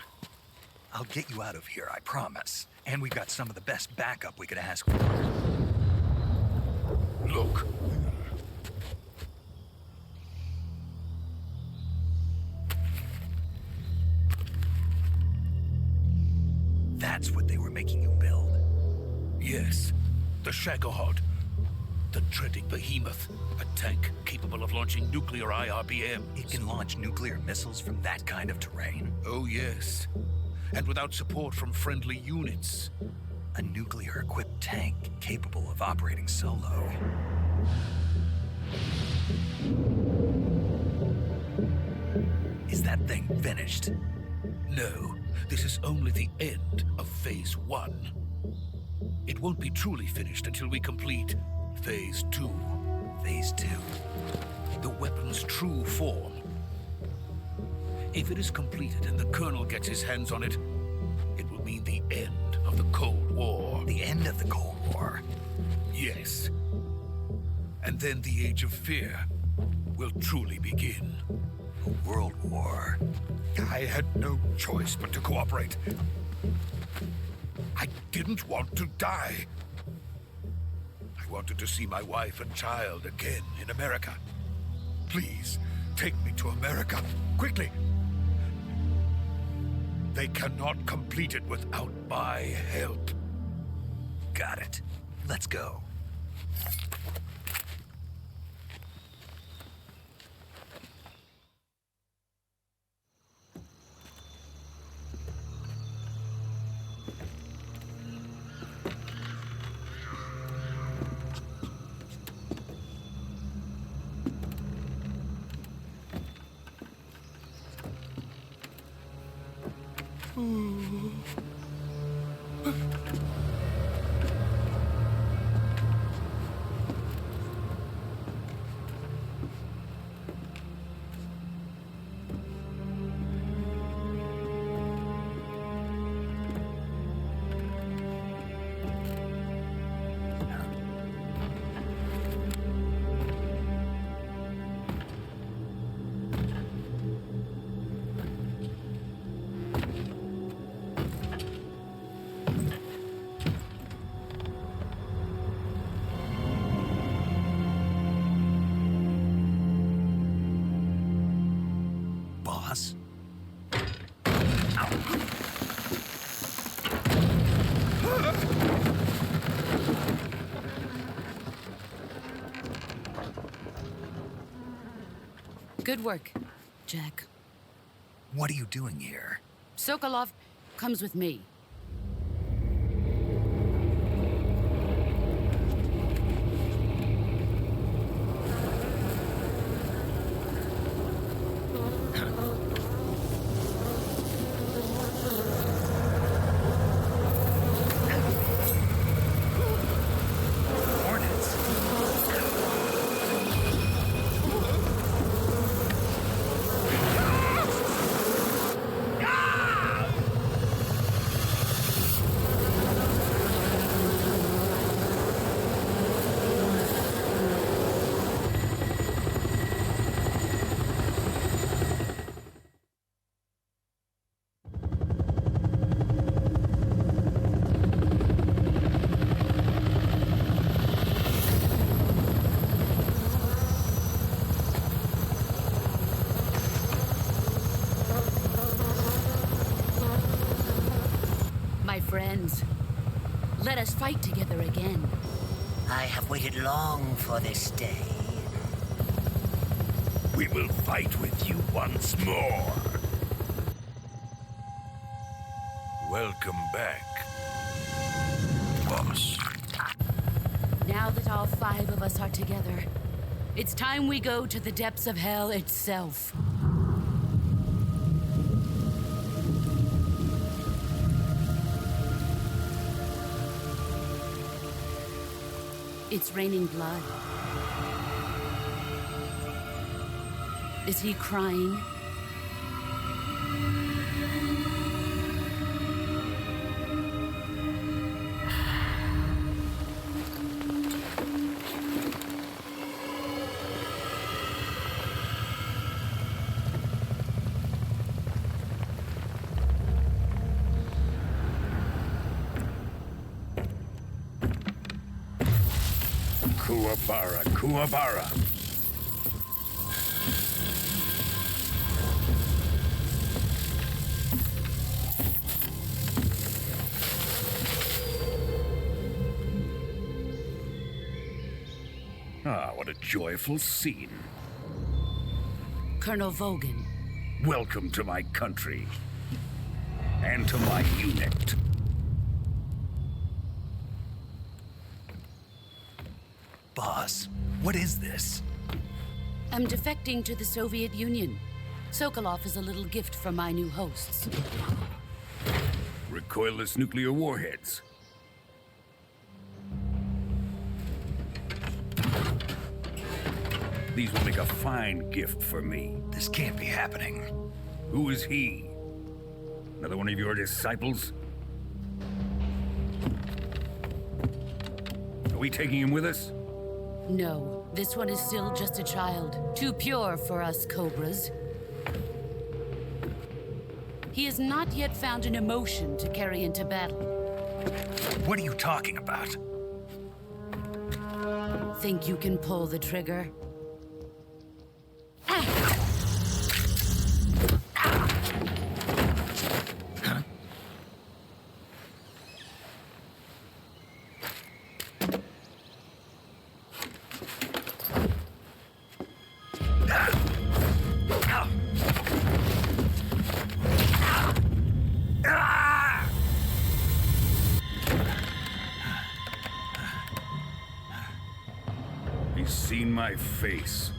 I'll get you out of here, I promise. And we've got some of the best backup we could ask for. Look. That's what they were making you build? Yes. The Shagohod. The dreaded behemoth. A tank capable of launching nuclear IRBMs. It can launch nuclear missiles from that kind of terrain? Oh, yes. And without support from friendly units. A nuclear-equipped tank capable of operating solo. Is that thing finished? No, this is only the end of Phase 1. It won't be truly finished until we complete Phase 2. Phase 2? The weapon's true form. If it is completed and the Colonel gets his hands on it, it will mean the end of the Cold War. The end of the Cold War? Yes. And then the Age of Fear will truly begin. A world war? I had no choice but to cooperate. I didn't want to die. I wanted to see my wife and child again in America. Please, take me to America, quickly. They cannot complete it without my help. Got it. Let's go. Boss? Good work, Jack. What are you doing here? Sokolov comes with me. Friends, let us fight together again. I have waited long for this day. We will fight with you once more. Welcome back, boss. Now that all 5 of us are together, it's time we go to the depths of hell itself. It's raining blood. Is he crying? Kuwabara, Kuwabara. Ah, what a joyful scene. Colonel Vogan. Welcome to my country. And to my unit. Boss, what is this? I'm defecting to the Soviet Union. Sokolov is a little gift for my new hosts. Recoilless nuclear warheads. These will make a fine gift for me. This can't be happening. Who is he? Another one of your disciples? Are we taking him with us? No, this one is still just a child. Too pure for us Cobras. He has not yet found an emotion to carry into battle. What are you talking about? Think you can pull the trigger? He's seen my face.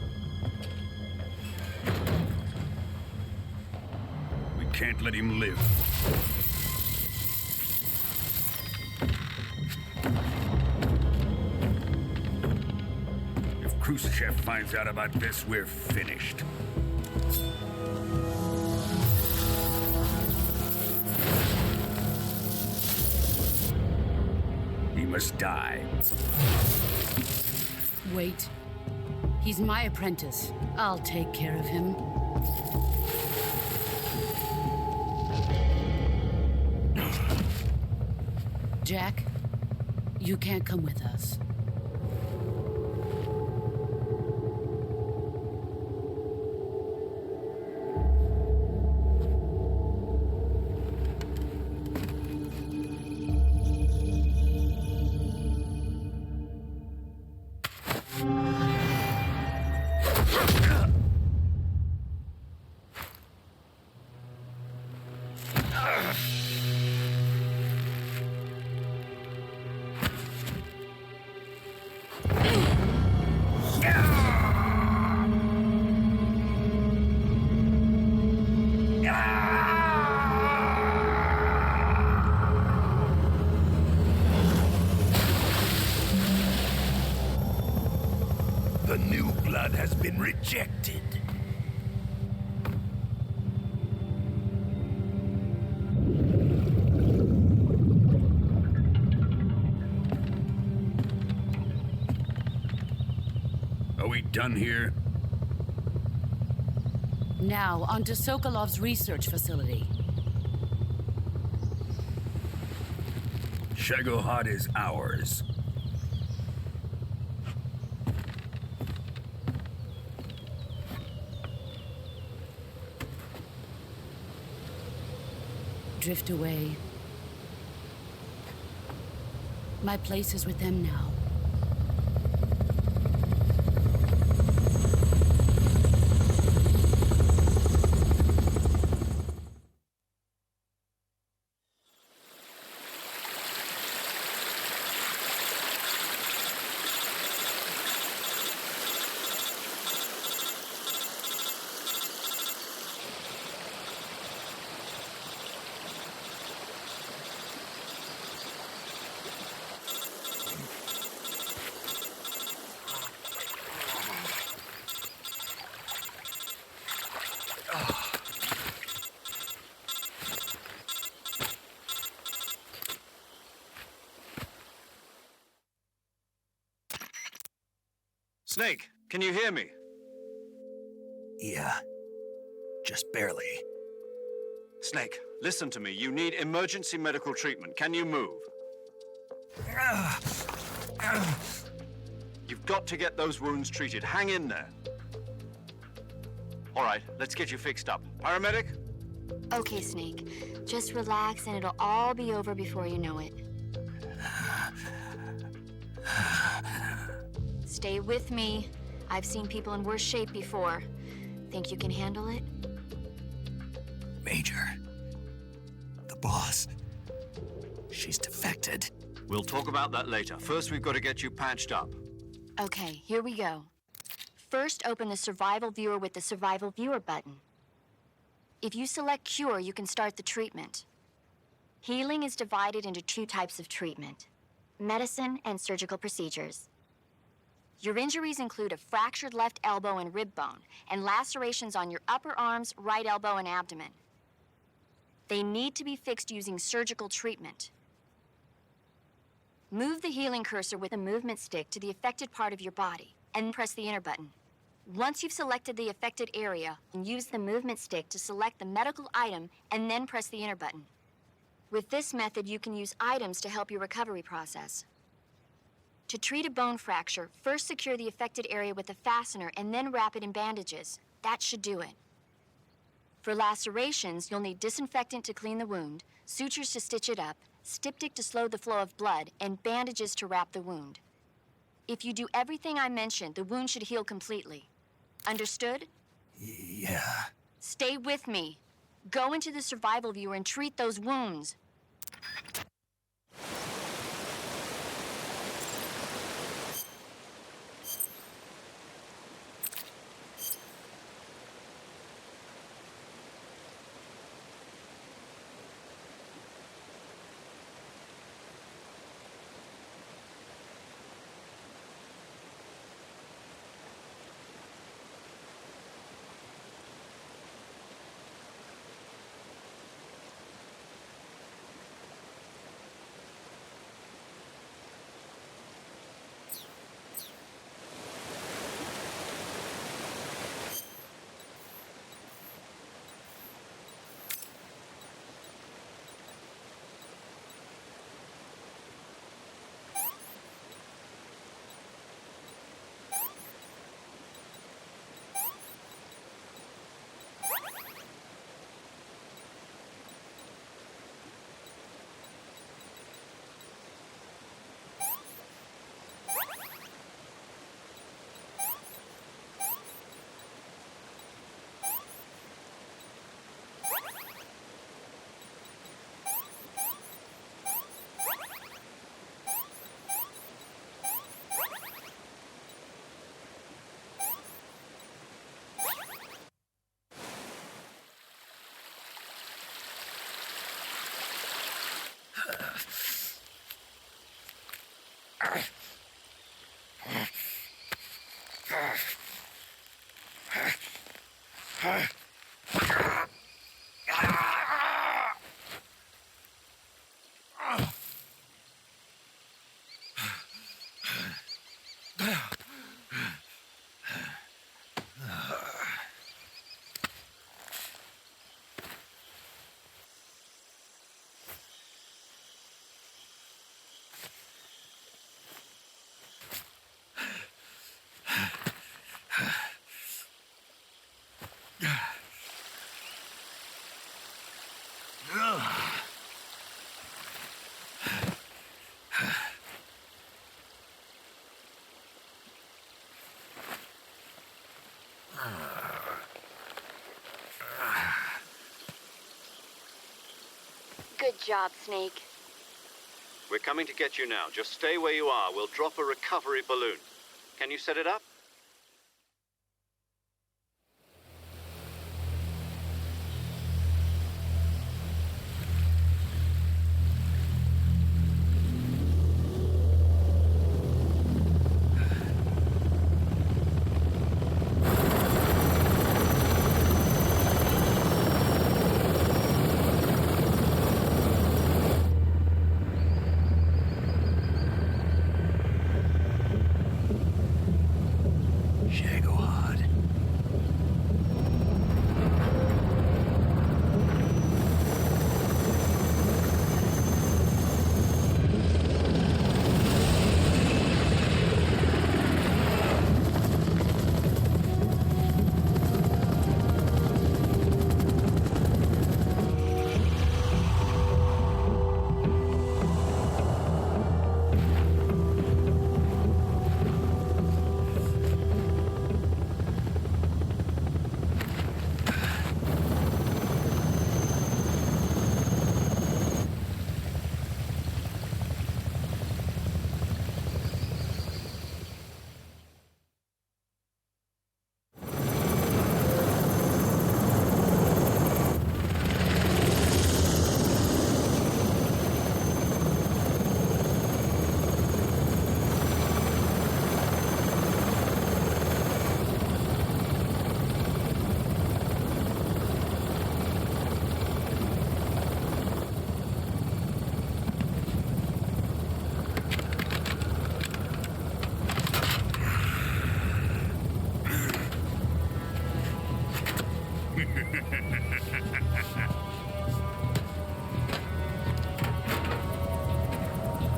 We can't let him live. If Khrushchev finds out about this, we're finished. He must die. Wait. He's my apprentice. I'll take care of him. Jack, you can't come with us. The new blood has been rejected. Are we done here? Now, onto Sokolov's research facility. Shagohod is ours. Drift away. My place is with them now. Snake, can you hear me? Yeah. Just barely. Snake, listen to me. You need emergency medical treatment. Can you move? You've got to get those wounds treated. Hang in there. All right, let's get you fixed up. Paramedic? Okay, Snake. Just relax and it'll all be over before you know it. Stay with me. I've seen people in worse shape before. Think you can handle it? Major. The boss. She's defected. We'll talk about that later. First, we've got to get you patched up. Okay, here we go. First, open the Survival Viewer with the Survival Viewer button. If you select Cure, you can start the treatment. Healing is divided into 2 types of treatment: medicine and surgical procedures. Your injuries include a fractured left elbow and rib bone, and lacerations on your upper arms, right elbow, and abdomen. They need to be fixed using surgical treatment. Move the healing cursor with a movement stick to the affected part of your body, and press the enter button. Once you've selected the affected area, use the movement stick to select the medical item, and then press the enter button. With this method, you can use items to help your recovery process. To treat a bone fracture, first secure the affected area with a fastener and then wrap it in bandages. That should do it. For lacerations, you'll need disinfectant to clean the wound, sutures to stitch it up, styptic to slow the flow of blood, and bandages to wrap the wound. If you do everything I mentioned, the wound should heal completely. Understood? Yeah. Stay with me. Go into the Survival Viewer and treat those wounds. Good job, Snake. We're coming to get you now. Just stay where you are. We'll drop a recovery balloon. Can you set it up?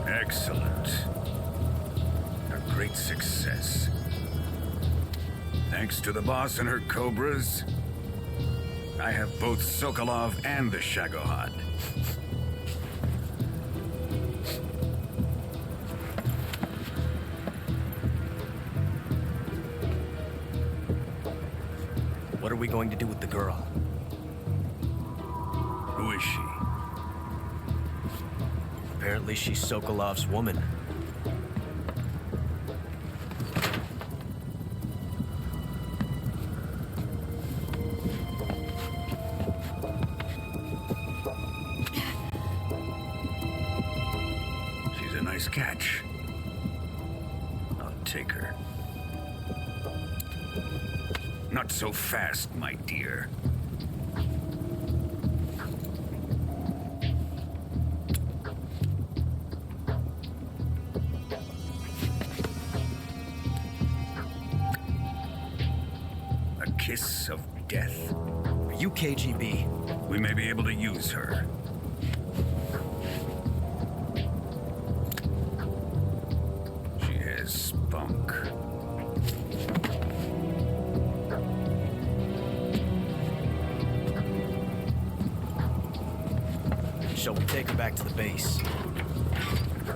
Excellent. A great success. Thanks to the boss and her cobras, I have both Sokolov and the Shagohod. What are we going to do with the girl? Who is she? Apparently she's Sokolov's woman. She's a nice catch. I'll take her. Not so fast, my dear. A kiss of death? Are you KGB? We may be able to use her. She has spunk. Shall we take her back to the base?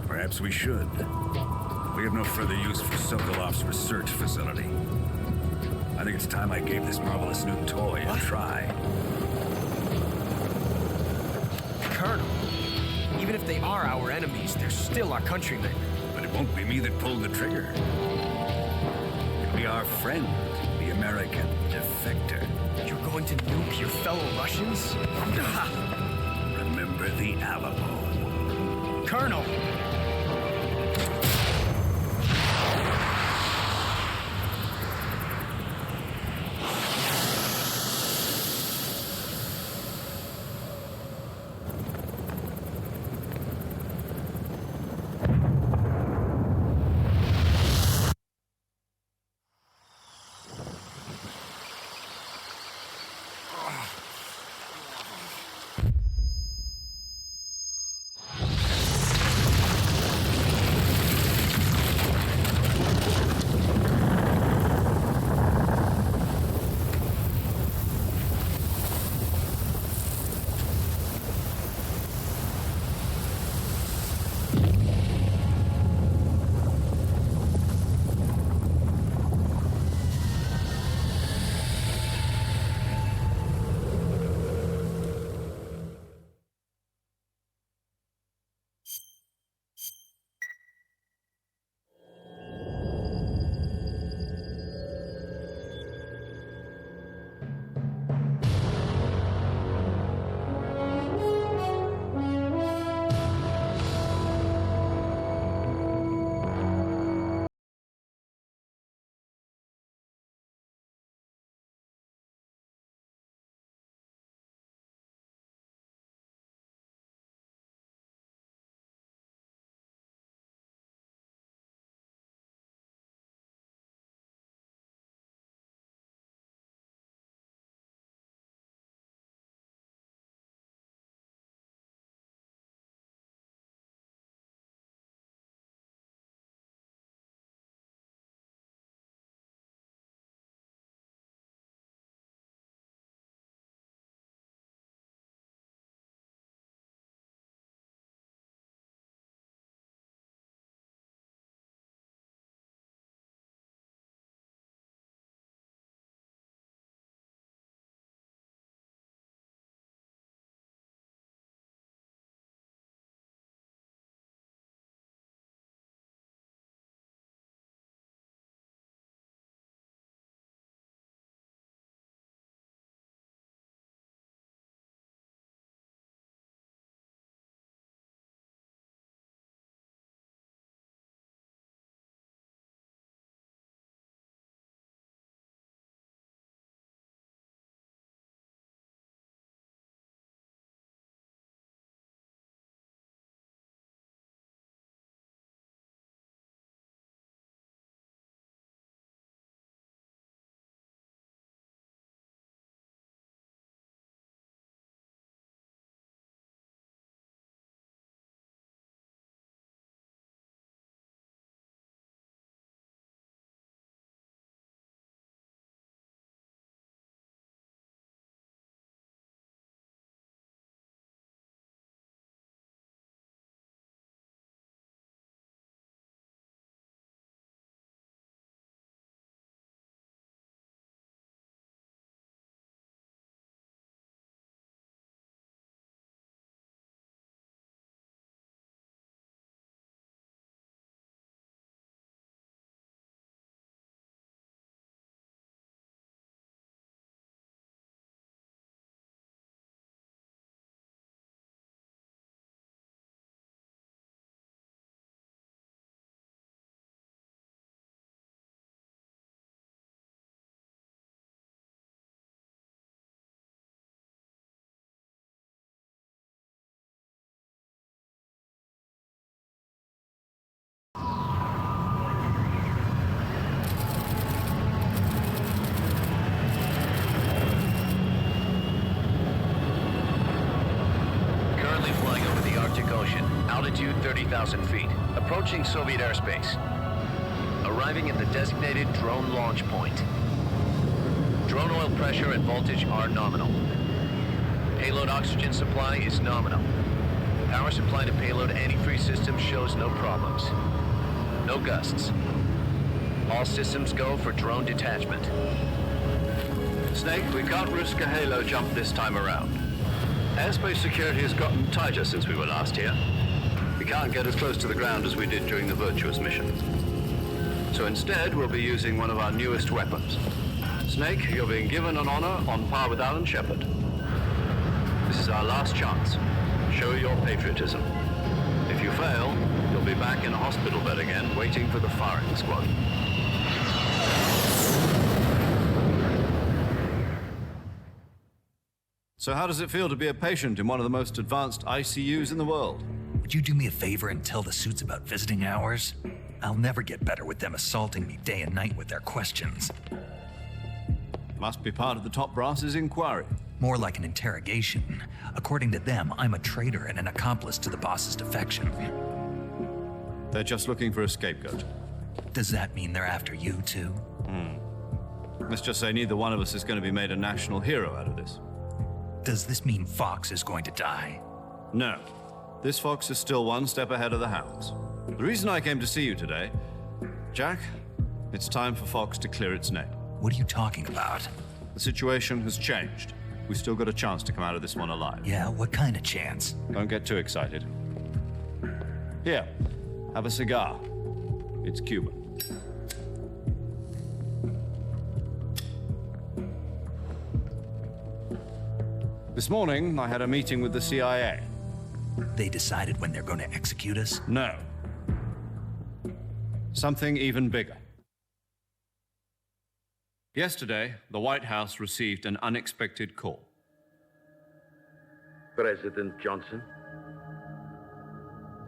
Perhaps we should. We have no further use for Sokolov's research facility. I think it's time I gave this marvelous new toy a try. Colonel, even if they are our enemies, they're still our countrymen. But it won't be me that pulled the trigger. It'll be our friend, the American defector. You're going to nuke your fellow Russians? Remember the Alamo. Colonel! Altitude 30,000 feet. Approaching Soviet airspace. Arriving at the designated drone launch point. Drone oil pressure and voltage are nominal. Payload oxygen supply is nominal. Power supply to payload antifreeze system shows no problems. No gusts. All systems go for drone detachment. Snake, we can't risk a halo jump this time around. Airspace security has gotten tighter since we were last here. We can't get as close to the ground as we did during the Virtuous mission. So instead, we'll be using one of our newest weapons. Snake, you're being given an honor on par with Alan Shepard. This is our last chance. Show your patriotism. If you fail, you'll be back in a hospital bed again, waiting for the firing squad. So how does it feel to be a patient in one of the most advanced ICUs in the world? Would you do me a favor and tell the suits about visiting hours? I'll never get better with them assaulting me day and night with their questions. Must be part of the top brass's inquiry. More like an interrogation. According to them, I'm a traitor and an accomplice to the boss's defection. They're just looking for a scapegoat. Does that mean they're after you, too? Let's just say neither one of us is going to be made a national hero out of this. Does this mean Fox is going to die? No. This Fox is still one step ahead of the Hounds. The reason I came to see you today, Jack, it's time for Fox to clear its name. What are you talking about? The situation has changed. We've still got a chance to come out of this one alive. Yeah, what kind of chance? Don't get too excited. Here, have a cigar. It's Cuban. This morning, I had a meeting with the CIA. They decided when they're going to execute us? No. Something even bigger. Yesterday, the White House received an unexpected call. President Johnson?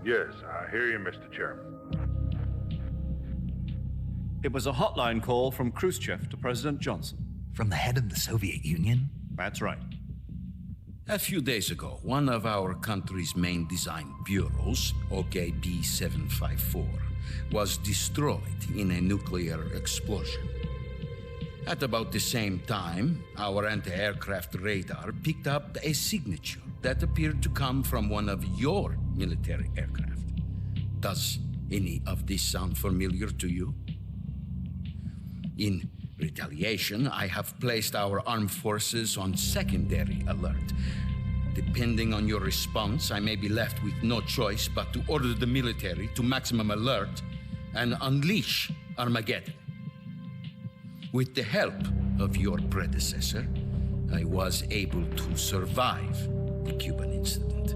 Yes, I hear you, Mr. Chairman. It was a hotline call from Khrushchev to President Johnson. From the head of the Soviet Union? That's right. A few days ago, one of our country's main design bureaus, OKB 754, was destroyed in a nuclear explosion. At about the same time, our anti-aircraft radar picked up a signature that appeared to come from one of your military aircraft. Does any of this sound familiar to you? In retaliation, I have placed our armed forces on secondary alert. Depending on your response, I may be left with no choice but to order the military to maximum alert and unleash Armageddon. With the help of your predecessor, I was able to survive the Cuban incident.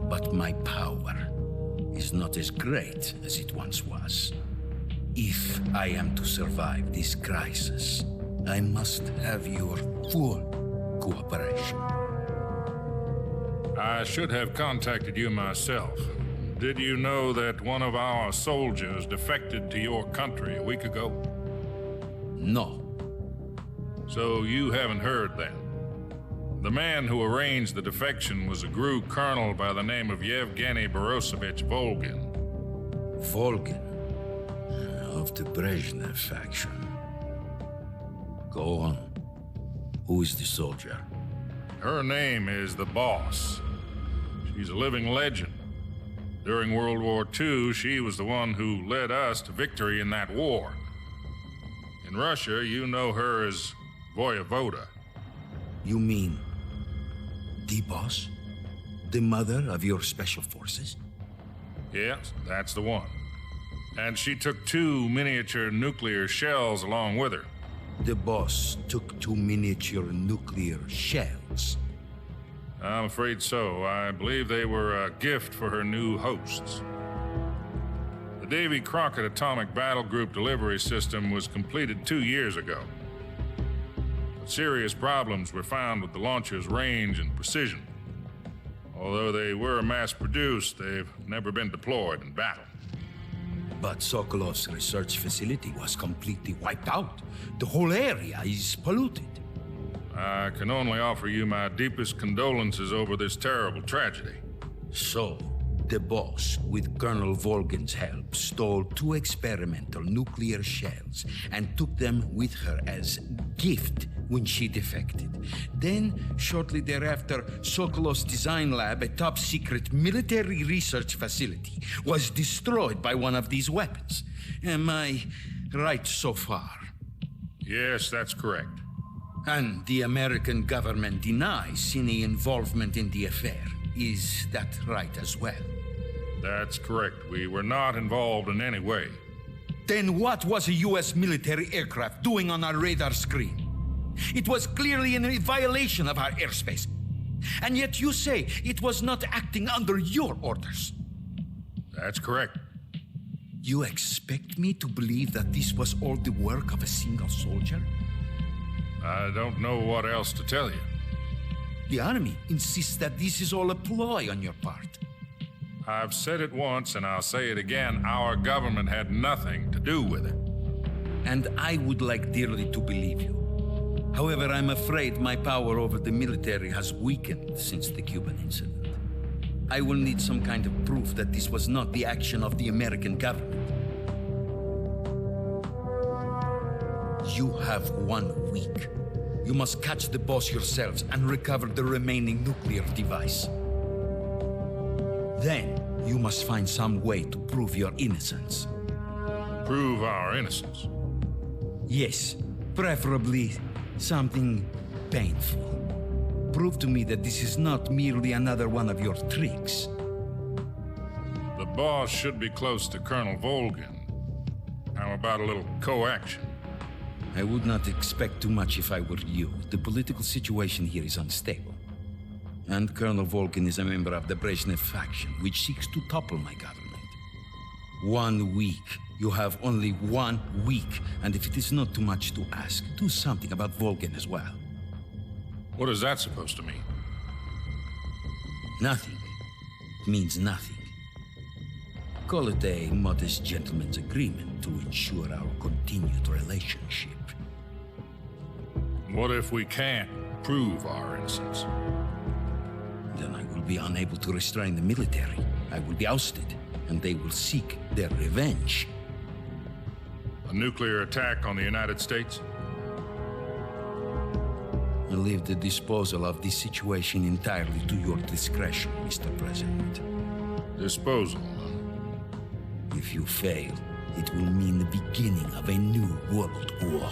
But my power is not as great as it once was. If I am to survive this crisis, I must have your full cooperation. I should have contacted you myself. Did you know that one of our soldiers defected to your country a week ago? No. So you haven't heard then? The man who arranged the defection was a GRU colonel by the name of Yevgeny Borosovich Volgin. Volgin? Of the Brezhnev faction. Go on. Who is the soldier? Her name is the Boss. She's a living legend. During World War II, she was the one who led us to victory in that war. In Russia, you know her as Voyevoda. You mean the Boss? The mother of your special forces? Yes, that's the one. And she took 2 miniature nuclear shells along with her. The Boss took 2 miniature nuclear shells? I'm afraid so. I believe they were a gift for her new hosts. The Davy Crockett Atomic Battle Group delivery system was completed 2 years ago. But serious problems were found with the launcher's range and precision. Although they were mass-produced, they've never been deployed in battle. But Sokolov's research facility was completely wiped out. The whole area is polluted. I can only offer you my deepest condolences over this terrible tragedy. So, The boss, with Colonel Volgin's help, stole 2 experimental nuclear shells and took them with her as gift when she defected. Then, shortly thereafter, Sokolov's design lab, a top-secret military research facility, was destroyed by one of these weapons. Am I right so far? Yes, that's correct. And the American government denies any involvement in the affair. Is that right as well? That's correct. We were not involved in any way. Then what was a U.S. military aircraft doing on our radar screen? It was clearly in a violation of our airspace. And yet you say it was not acting under your orders. That's correct. You expect me to believe that this was all the work of a single soldier? I don't know what else to tell you. The Army insists that this is all a ploy on your part. I've said it once, and I'll say it again. Our government had nothing to do with it. And I would like dearly to believe you. However, I'm afraid my power over the military has weakened since the Cuban incident. I will need some kind of proof that this was not the action of the American government. You have 1 week. You must catch the boss yourselves and recover the remaining nuclear device. Then, you must find some way to prove your innocence. Prove our innocence? Yes, preferably something painful. Prove to me that this is not merely another one of your tricks. The boss should be close to Colonel Volgin. How about a little coaction? I would not expect too much if I were you. The political situation here is unstable. And Colonel Volgin is a member of the Brezhnev faction, which seeks to topple my government. 1 week. You have only 1 week. And if it is not too much to ask, do something about Volgin as well. What is that supposed to mean? Nothing. It means nothing. Call it a modest gentleman's agreement to ensure our continued relationship. What if we can't prove our innocence? Then I will be unable to restrain the military. I will be ousted, and they will seek their revenge. A nuclear attack on the United States? I leave the disposal of this situation entirely to your discretion, Mr. President. Disposal? If you fail, it will mean the beginning of a new world war.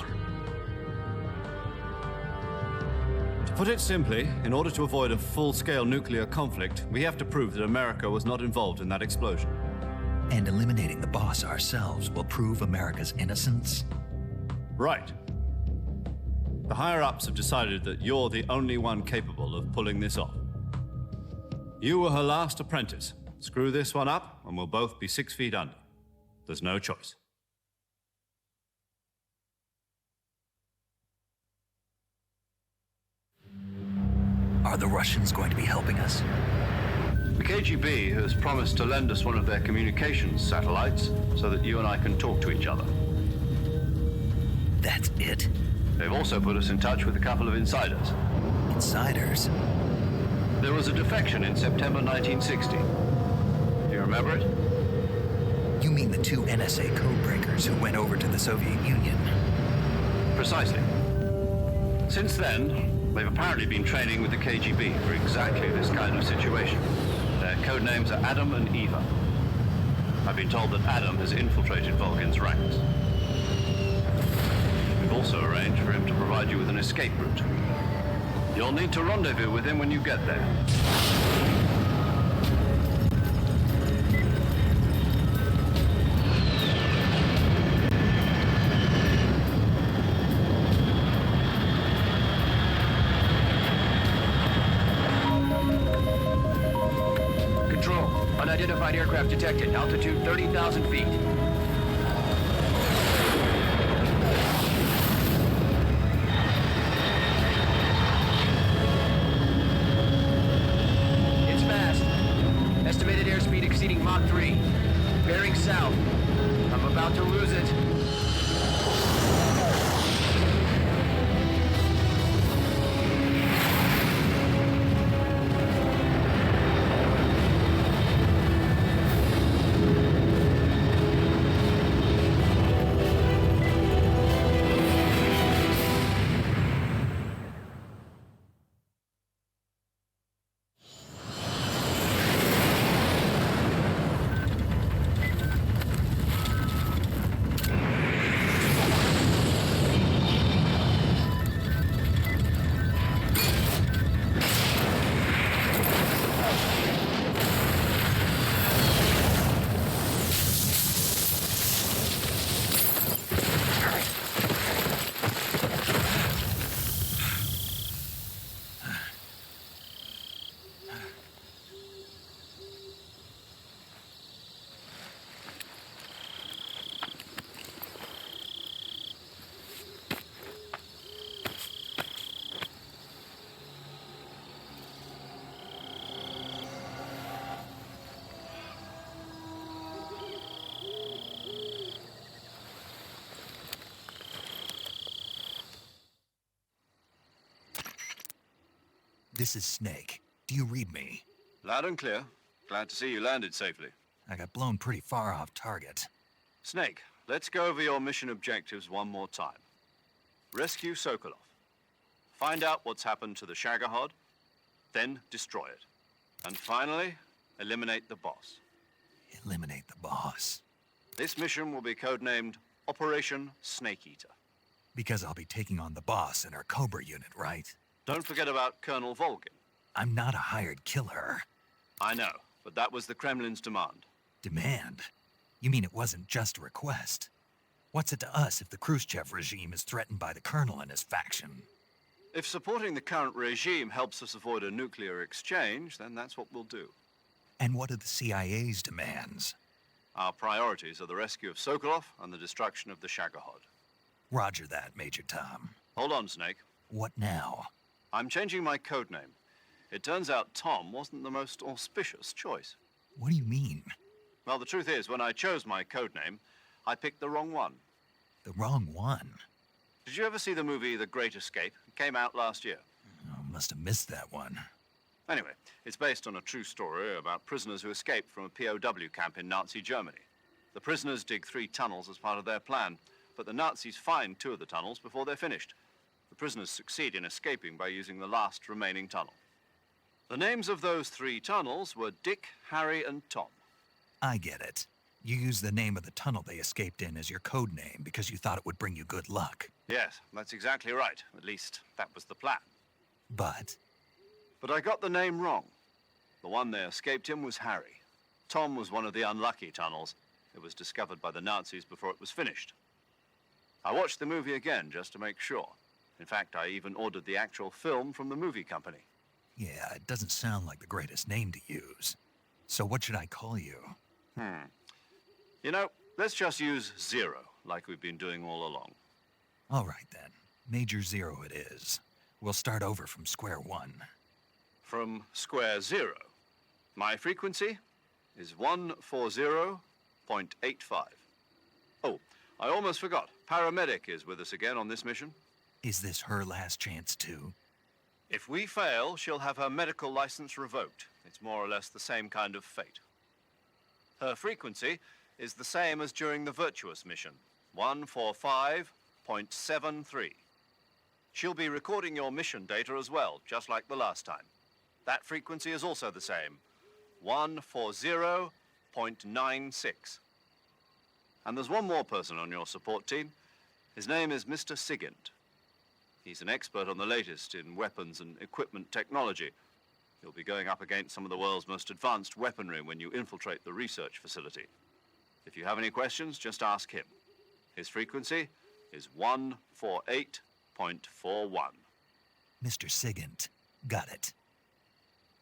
To put it simply, in order to avoid a full-scale nuclear conflict, we have to prove that America was not involved in that explosion. And eliminating the boss ourselves will prove America's innocence? Right. The higher-ups have decided that you're the only one capable of pulling this off. You were her last apprentice. Screw this one up, and we'll both be 6 feet under. There's no choice. Are the Russians going to be helping us? The KGB has promised to lend us one of their communications satellites so that you and I can talk to each other. That's it? They've also put us in touch with a couple of insiders. Insiders? There was a defection in September 1960. Do you remember it? You mean the 2 NSA codebreakers who went over to the Soviet Union? Precisely. Since then, they've apparently been training with the KGB for exactly this kind of situation. Their code names are Adam and Eva. I've been told that Adam has infiltrated Volgin's ranks. We've also arranged for him to provide you with an escape route. You'll need to rendezvous with him when you get there. Control, unidentified aircraft detected. Altitude 30,000 feet. It's fast. Estimated airspeed exceeding Mach 3. Bearing south. I'm about to lose it. This is Snake. Do you read me? Loud and clear. Glad to see you landed safely. I got blown pretty far off target. Snake, let's go over your mission objectives one more time. Rescue Sokolov. Find out what's happened to the Shagohod, then destroy it. And finally, eliminate the boss. Eliminate the boss. This mission will be codenamed Operation Snake Eater. Because I'll be taking on the boss in our Cobra unit, right? Don't forget about Colonel Volgin. I'm not a hired killer. I know, but that was the Kremlin's demand. Demand? You mean it wasn't just a request? What's it to us if the Khrushchev regime is threatened by the Colonel and his faction? If supporting the current regime helps us avoid a nuclear exchange, then that's what we'll do. And what are the CIA's demands? Our priorities are the rescue of Sokolov and the destruction of the Shagohod. Roger that, Major Tom. Hold on, Snake. What now? I'm changing my codename. It turns out Tom wasn't the most auspicious choice. What do you mean? Well, the truth is, when I chose my codename, I picked the wrong one. The wrong one? Did you ever see the movie The Great Escape? It came out last year. Oh, must have missed that one. Anyway, it's based on a true story about prisoners who escaped from a POW camp in Nazi Germany. The prisoners dig 3 tunnels as part of their plan, but the Nazis find 2 of the tunnels before they're finished. The prisoners succeed in escaping by using the last remaining tunnel. The names of those 3 tunnels were Dick, Harry, and Tom. I get it. You used the name of the tunnel they escaped in as your code name because you thought it would bring you good luck. Yes, that's exactly right. At least, that was the plan. But I got the name wrong. The one they escaped in was Harry. Tom was one of the unlucky tunnels. It was discovered by the Nazis before it was finished. I watched the movie again just to make sure. In fact, I even ordered the actual film from the movie company. Yeah, it doesn't sound like the greatest name to use. So what should I call you? You know, let's just use Zero, like we've been doing all along. All right, then. Major Zero it is. We'll start over from square one. From square 0. My frequency is 140.85. Oh, I almost forgot. Paramedic is with us again on this mission. Is this her last chance, too? If we fail, she'll have her medical license revoked. It's more or less the same kind of fate. Her frequency is the same as during the Virtuous mission, 145.73. She'll be recording your mission data as well, just like the last time. That frequency is also the same, 140.96. And there's one more person on your support team. His name is Mr. Sigint. He's an expert on the latest in weapons and equipment technology. You'll be going up against some of the world's most advanced weaponry when you infiltrate the research facility. If you have any questions, just ask him. His frequency is 148.41. Mr. Sigint. Got it.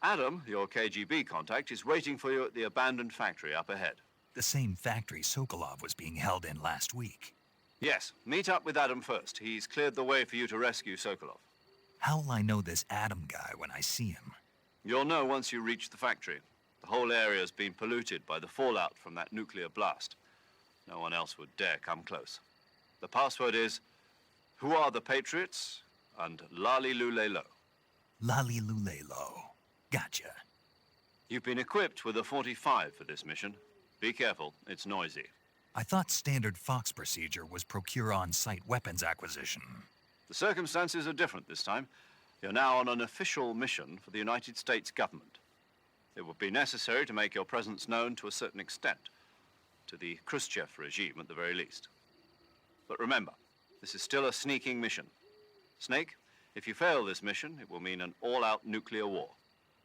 Adam, your KGB contact, is waiting for you at the abandoned factory up ahead. The same factory Sokolov was being held in last week. Yes, meet up with Adam first. He's cleared the way for you to rescue Sokolov. How'll I know this Adam guy when I see him? You'll know once you reach the factory. The whole area's been polluted by the fallout from that nuclear blast. No one else would dare come close. The password is, "Who are the Patriots?" and Lali Lulelo. Lali Lulelo. Gotcha. You've been equipped with a 45 for this mission. Be careful, it's noisy. I thought standard Fox procedure was procure on-site weapons acquisition. The circumstances are different this time. You're now on an official mission for the United States government. It would be necessary to make your presence known to a certain extent, to the Khrushchev regime at the very least. But remember, this is still a sneaking mission. Snake, if you fail this mission, it will mean an all-out nuclear war.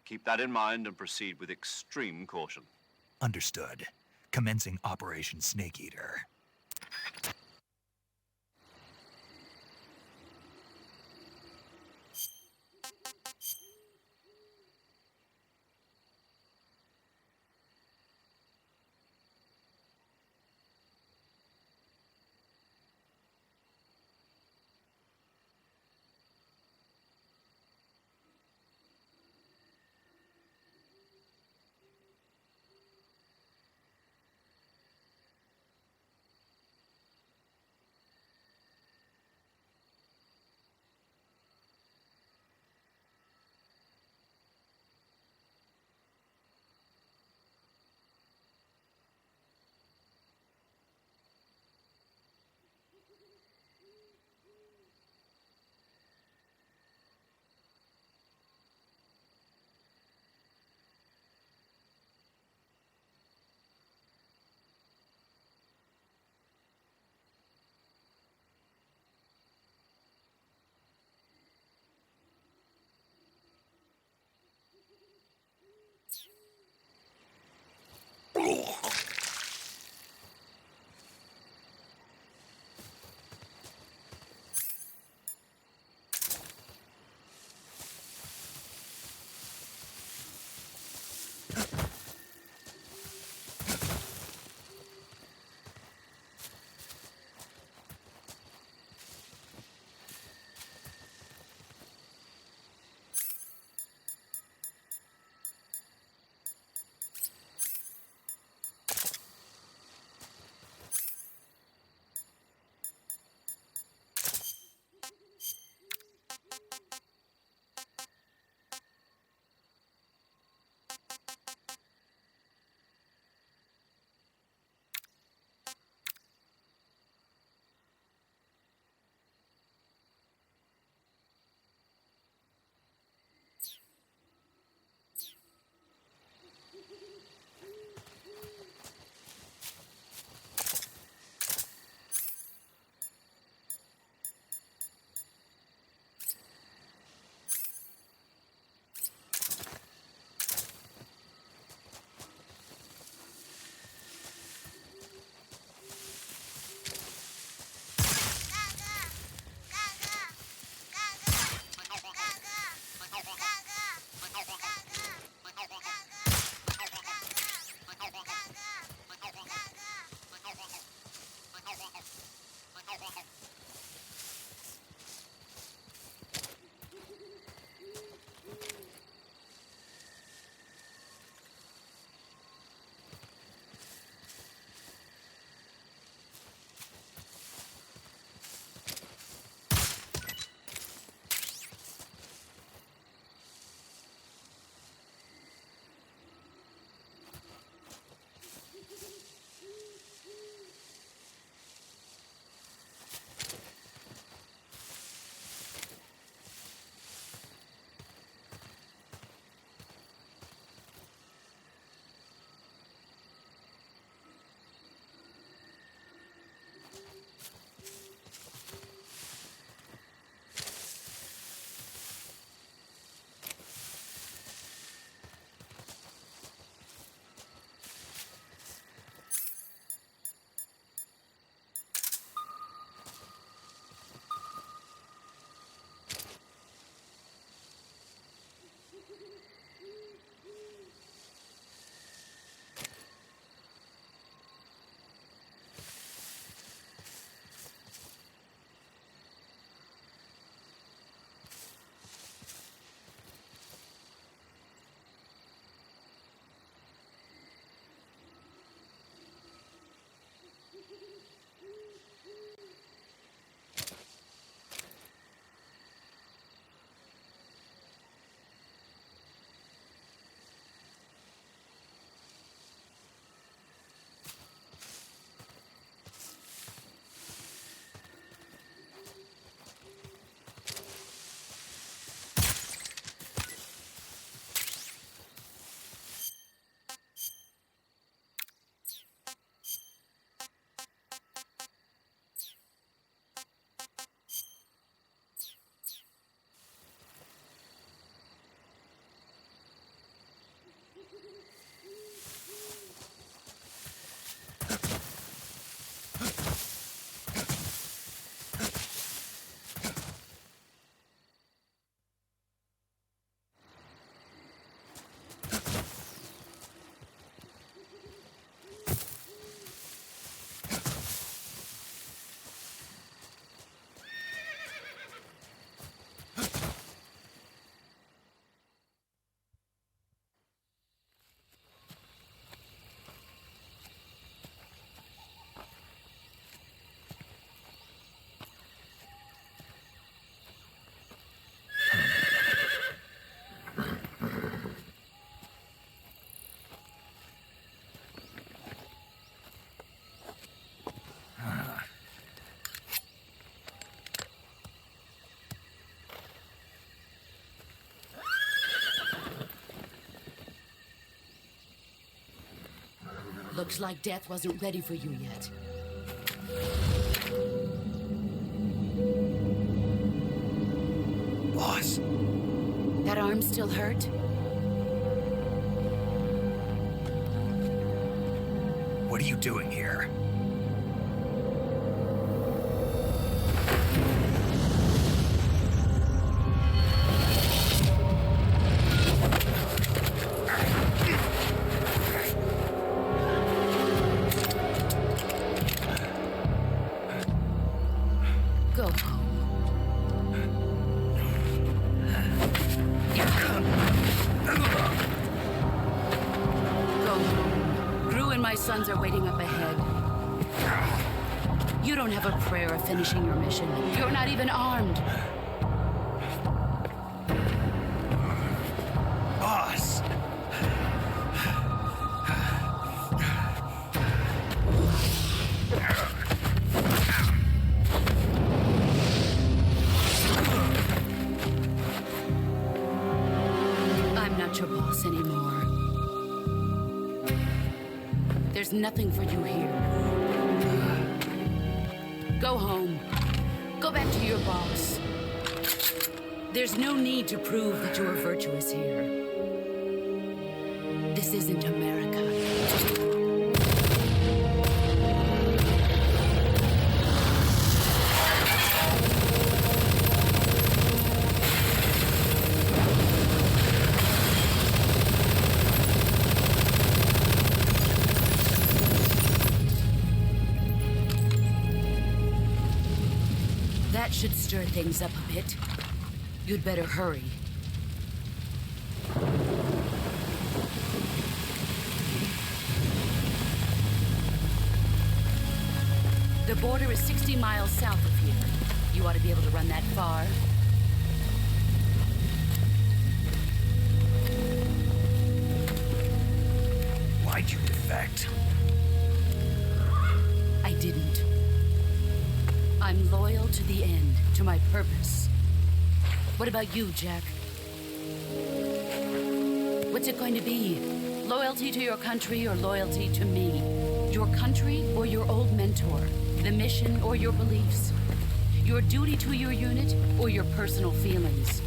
Keep that in mind and proceed with extreme caution. Understood. Commencing Operation Snake Eater. Looks like death wasn't ready for you yet. Boss. That arm still hurt? What are you doing here? Go home. Go home. Gru and my sons are waiting up ahead. You don't have a prayer of finishing your mission. You're not even armed. Boss! I'm not your boss anymore. There's nothing for you here. Go home. Go back to your boss. There's no need to prove that you are virtuous here. This isn't America. That should stir things up a bit. You'd better hurry. The border is 60 miles south of here. You ought to be able to run that far. Why'd you defect? I didn't. I'm loyal to the end, to my purpose. What about you, Jack? What's it going to be? Loyalty to your country or loyalty to me? Your country or your old mentor? The mission or your beliefs? Your duty to your unit or your personal feelings?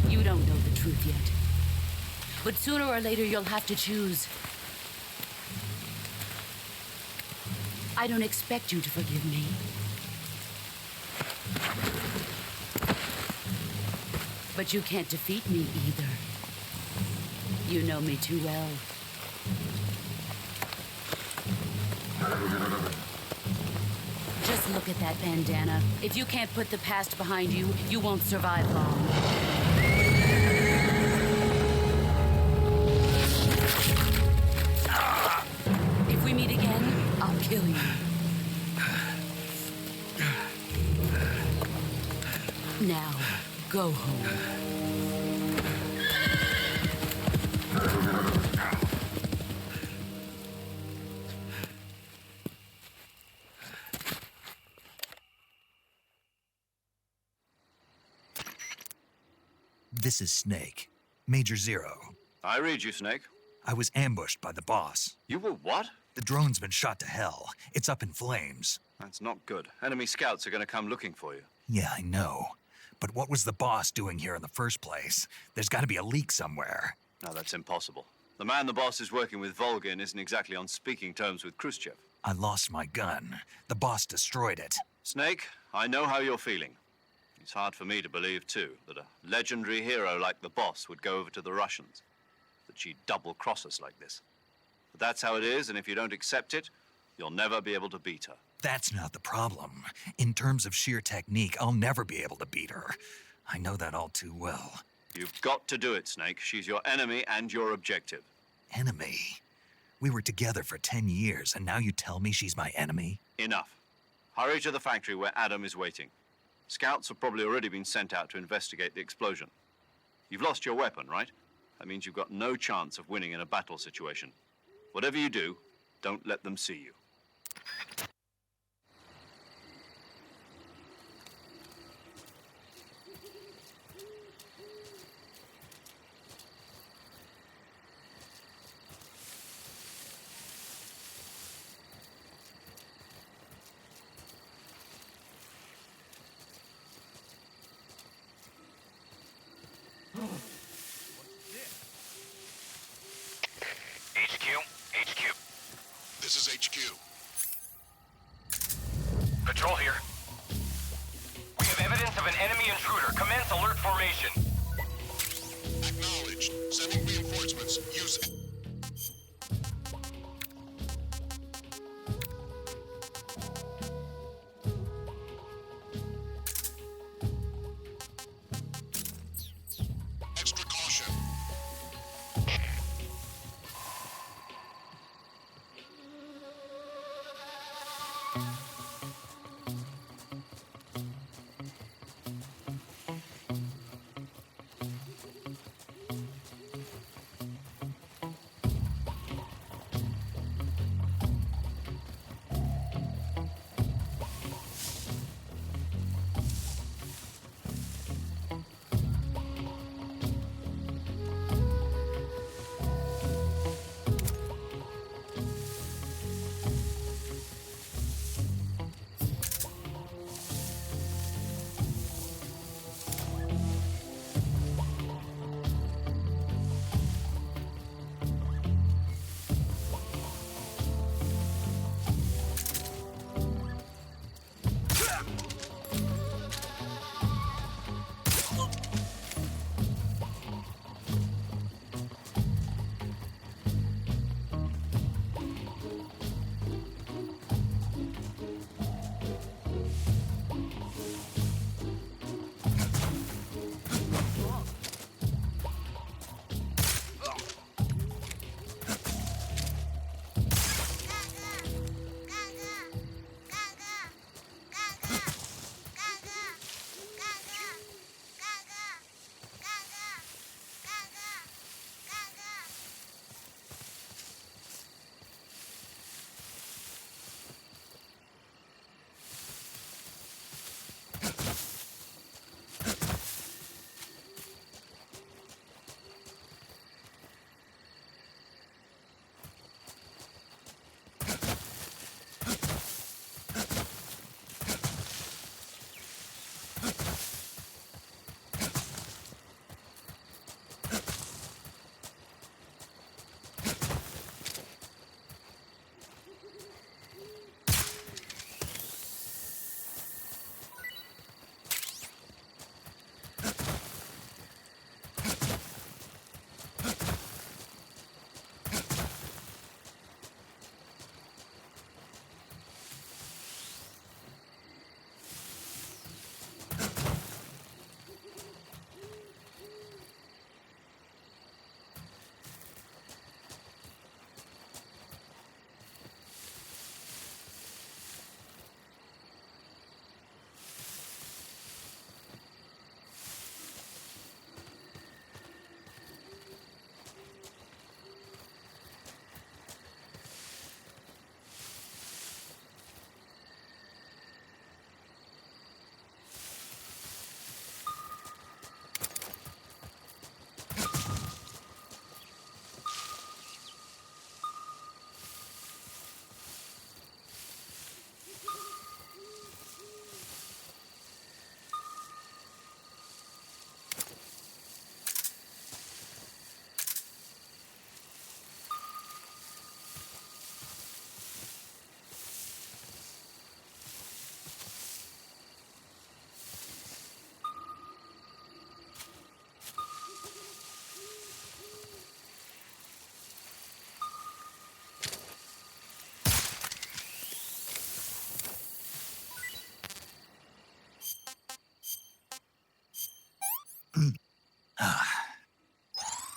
You don't know the truth yet. But sooner or later, you'll have to choose. I don't expect you to forgive me. But you can't defeat me either. You know me too well. Just look at that bandana. If you can't put the past behind you, you won't survive long. If we meet again, I'll kill you. Now, go home. This is Snake. Major Zero. I read you, Snake. I was ambushed by the boss. You were what? The drone's been shot to hell. It's up in flames. That's not good. Enemy scouts are going to come looking for you. Yeah, I know. But what was the boss doing here in the first place? There's got to be a leak somewhere. No, that's impossible. The man the boss is working with, Volgin, isn't exactly on speaking terms with Khrushchev. I lost my gun. The boss destroyed it. Snake, I know how you're feeling. It's hard for me to believe, too, that a legendary hero like the boss would go over to the Russians. That she'd double-cross us like this. But that's how it is, and if you don't accept it, you'll never be able to beat her. That's not the problem. In terms of sheer technique, I'll never be able to beat her. I know that all too well. You've got to do it, Snake. She's your enemy and your objective. Enemy? We were together for 10 years, and now you tell me she's my enemy? Enough. Hurry to the factory where Adam is waiting. Scouts have probably already been sent out to investigate the explosion. You've lost your weapon, right? That means you've got no chance of winning in a battle situation. Whatever you do, don't let them see you. HQ. This is HQ. Patrol here. We have evidence of an enemy intruder. Commence alert formation. Acknowledged. Sending reinforcements. Use... Extra caution.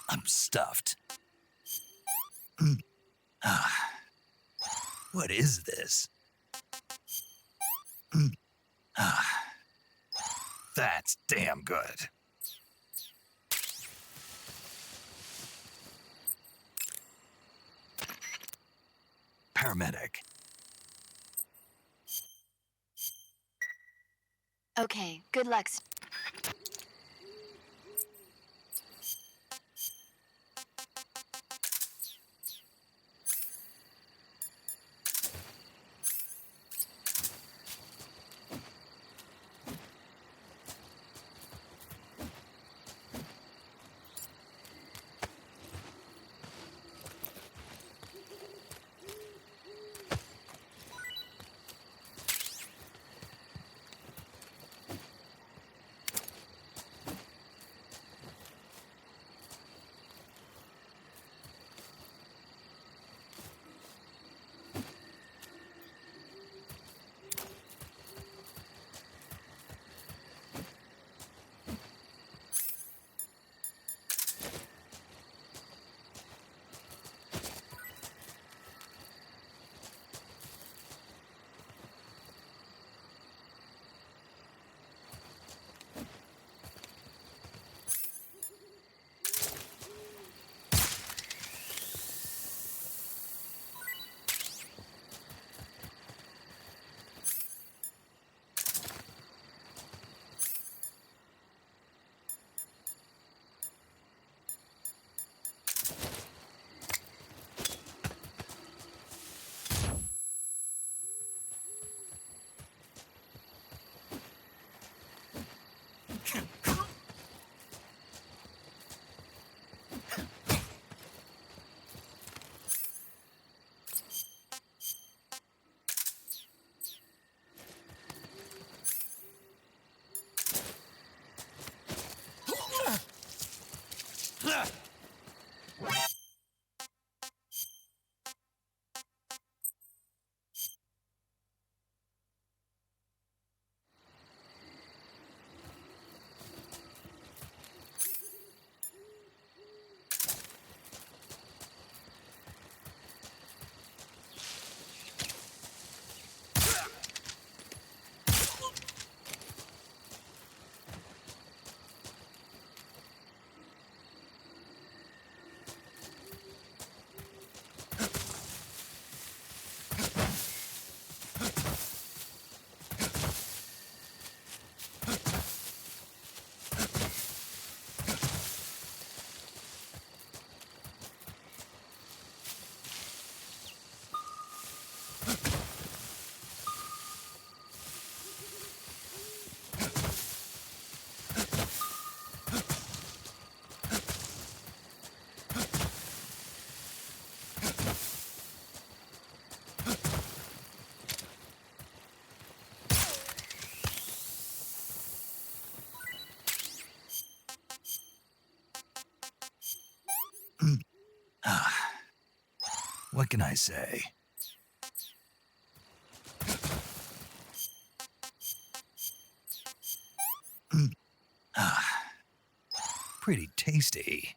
I'm stuffed. What is this? That's damn good. Paramedic. Okay, good luck. What can I say? Pretty tasty.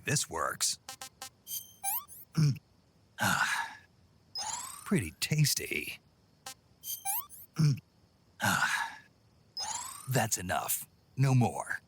this works. Pretty tasty. That's enough. No more.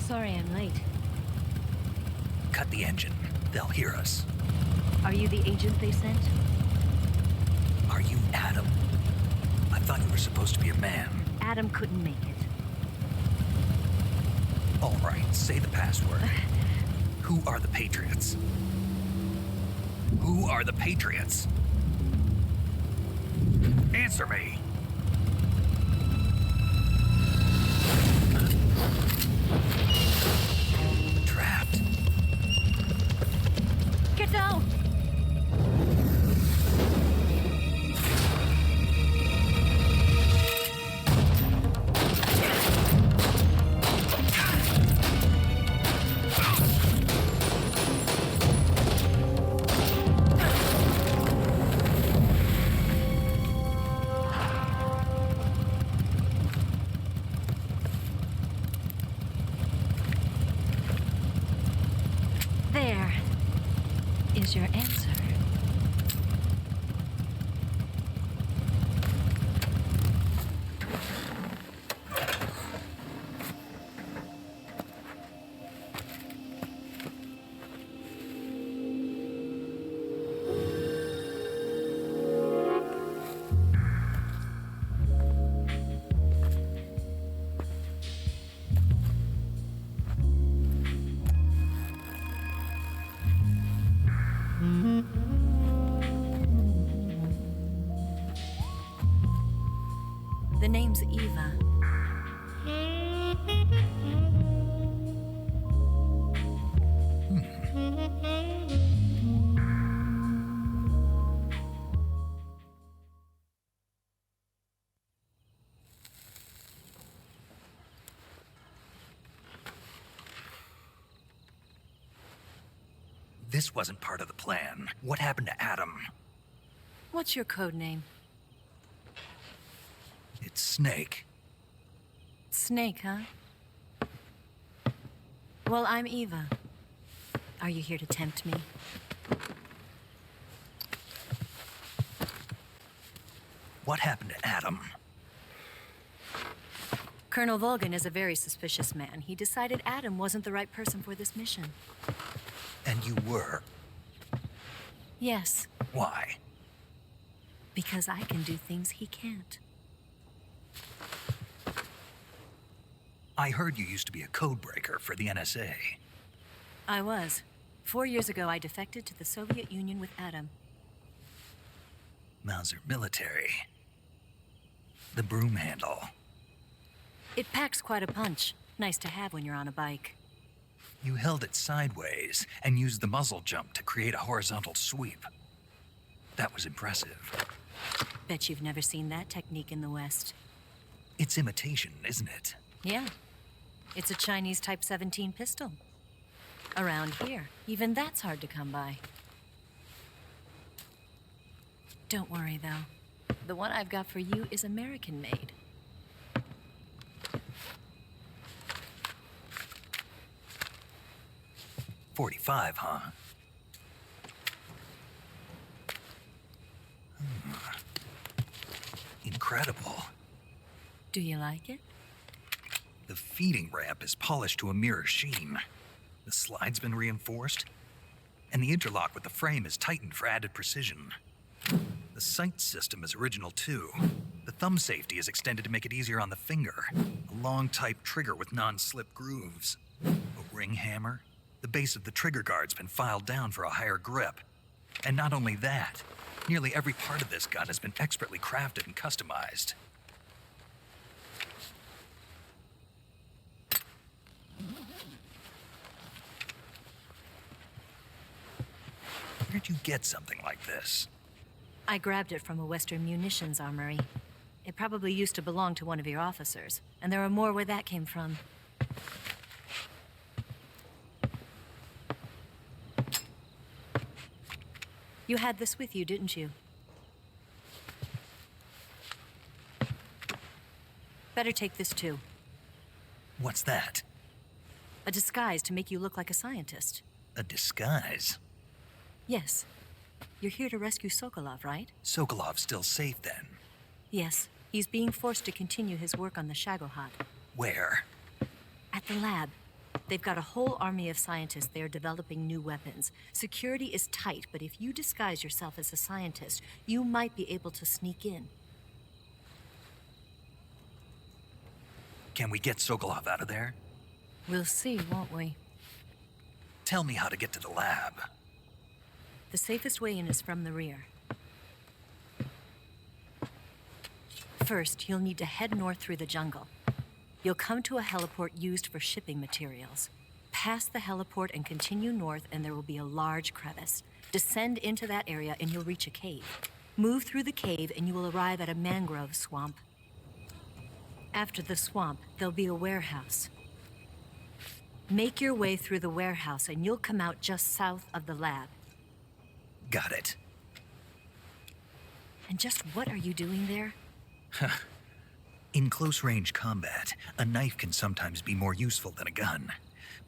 Sorry I'm late. Cut the engine. They'll hear us. Are you the agent they sent? Are you Adam? I thought you were supposed to be a man. Adam couldn't make it. All right, say the password. Who are the Patriots? Who are the Patriots? Answer me. Trapped. Get down! There is your answer. The name's Eva. this wasn't part of the plan. What happened to Adam? What's your code name? It's Snake. Snake, huh? Well, I'm Eva. Are you here to tempt me? What happened to Adam? Colonel Volgan is a very suspicious man. He decided Adam wasn't the right person for this mission. And you were? Yes. Why? Because I can do things he can't. I heard you used to be a codebreaker for the NSA. I was. 4 years ago, I defected to the Soviet Union with Adam. Mauser military. The broom handle. It packs quite a punch. Nice to have when you're on a bike. You held it sideways and used the muzzle jump to create a horizontal sweep. That was impressive. Bet you've never seen that technique in the West. It's imitation, isn't it? Yeah. It's a Chinese Type 17 pistol. Around here, even that's hard to come by. Don't worry, though. The one I've got for you is American-made. .45, huh? Incredible. Do you like it? The feeding ramp is polished to a mirror sheen. The slide's been reinforced, and the interlock with the frame is tightened for added precision. The sight system is original too. The thumb safety is extended to make it easier on the finger. A long type trigger with non-slip grooves. A ring hammer. The base of the trigger guard's been filed down for a higher grip. And not only that, nearly every part of this gun has been expertly crafted and customized. Where'd you get something like this? I grabbed it from a Western munitions armory. It probably used to belong to one of your officers, and there are more where that came from. You had this with you, didn't you? Better take this too. What's that? A disguise to make you look like a scientist. A disguise? Yes. You're here to rescue Sokolov, right? Sokolov's still safe then? Yes. He's being forced to continue his work on the Shagohod. Where? At the lab. They've got a whole army of scientists there developing new weapons. Security is tight, but if you disguise yourself as a scientist, you might be able to sneak in. Can we get Sokolov out of there? We'll see, won't we? Tell me how to get to the lab. The safest way in is from the rear. First, you'll need to head north through the jungle. You'll come to a heliport used for shipping materials. Pass the heliport and continue north, and there will be a large crevice. Descend into that area and you'll reach a cave. Move through the cave and you will arrive at a mangrove swamp. After the swamp, there'll be a warehouse. Make your way through the warehouse and you'll come out just south of the lab. Got it. And just what are you doing there? In close-range combat, a knife can sometimes be more useful than a gun.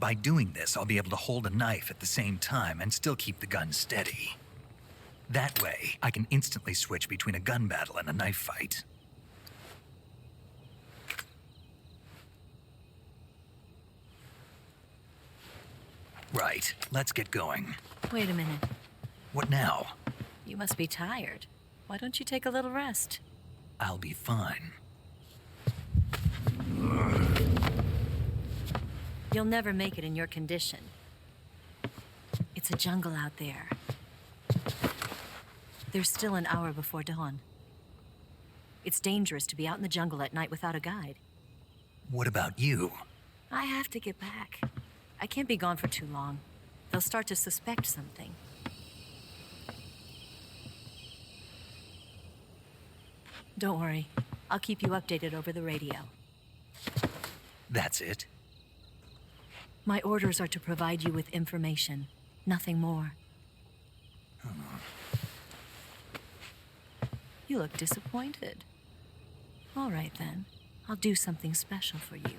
By doing this, I'll be able to hold a knife at the same time and still keep the gun steady. That way, I can instantly switch between a gun battle and a knife fight. Right, let's get going. Wait a minute. What now? You must be tired. Why don't you take a little rest? I'll be fine. You'll never make it in your condition. It's a jungle out there. There's still an hour before dawn. It's dangerous to be out in the jungle at night without a guide. What about you? I have to get back. I can't be gone for too long. They'll start to suspect something. Don't worry. I'll keep you updated over the radio. That's it? My orders are to provide you with information. Nothing more. You look disappointed. All right, then. I'll do something special for you.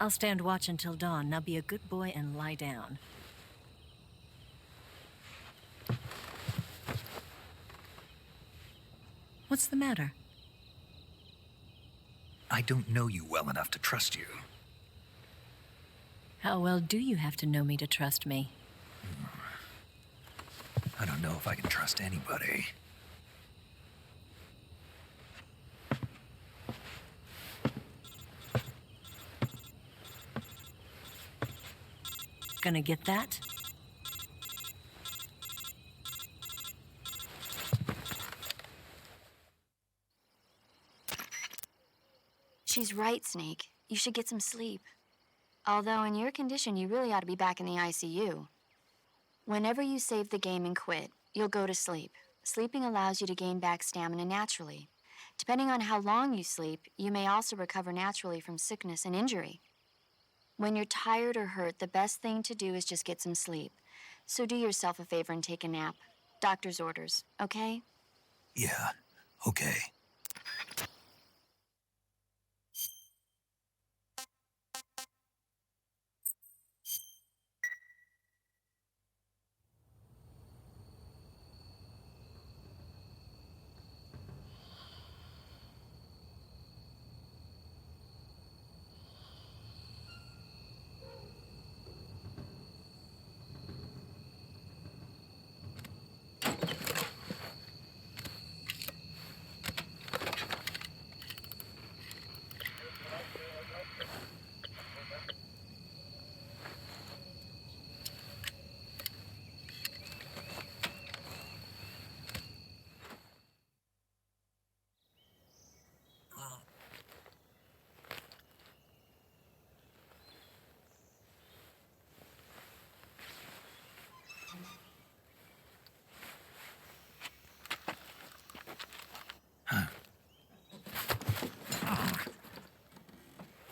I'll stand watch until dawn. Now be a good boy and lie down. What's the matter? I don't know you well enough to trust you. How well do you have to know me to trust me? I don't know if I can trust anybody. Gonna get that? She's right, Snake. You should get some sleep. Although in your condition, you really ought to be back in the ICU. Whenever you save the game and quit, you'll go to sleep. Sleeping allows you to gain back stamina naturally. Depending on how long you sleep, you may also recover naturally from sickness and injury. When you're tired or hurt, the best thing to do is just get some sleep. So do yourself a favor and take a nap. Doctor's orders, okay? Yeah, okay.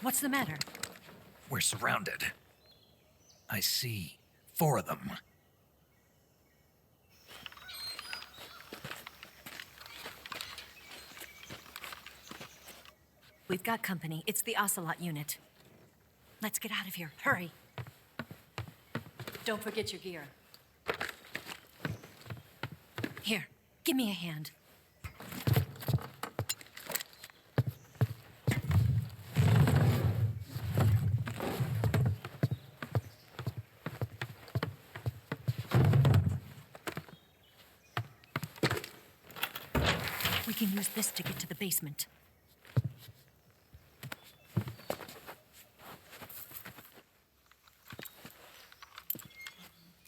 What's the matter? We're surrounded. I see 4 of them. We've got company. It's the Ocelot unit. Let's get out of here. Hurry. Don't forget your gear. Here, give me a hand. We can use this to get to the basement.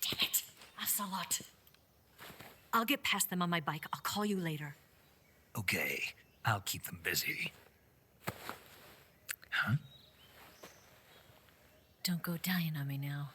Damn it, Ocelot. I'll get past them on my bike. I'll call you later. Okay, I'll keep them busy. Huh? Don't go dying on me now.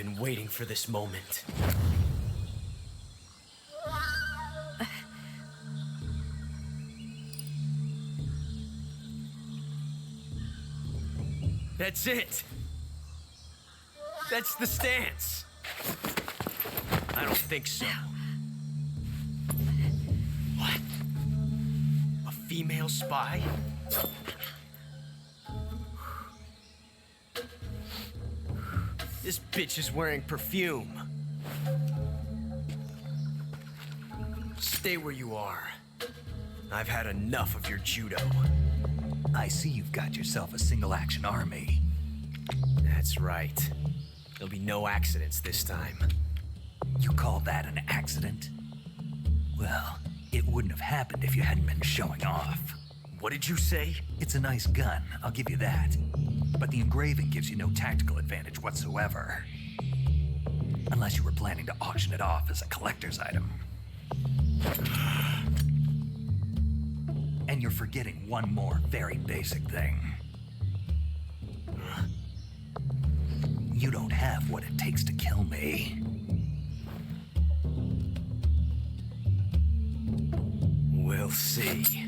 been waiting for this moment. That's it! That's the stance! I don't think so. What? A female spy? This bitch is wearing perfume. Stay where you are. I've had enough of your judo. I see you've got yourself a single-action army. That's right. There'll be no accidents this time. You call that an accident? Well, it wouldn't have happened if you hadn't been showing off. What did you say? It's a nice gun, I'll give you that. But the engraving gives you no tactical advantage whatsoever. Unless you were planning to auction it off as a collector's item. And you're forgetting one more very basic thing. You don't have what it takes to kill me. We'll see.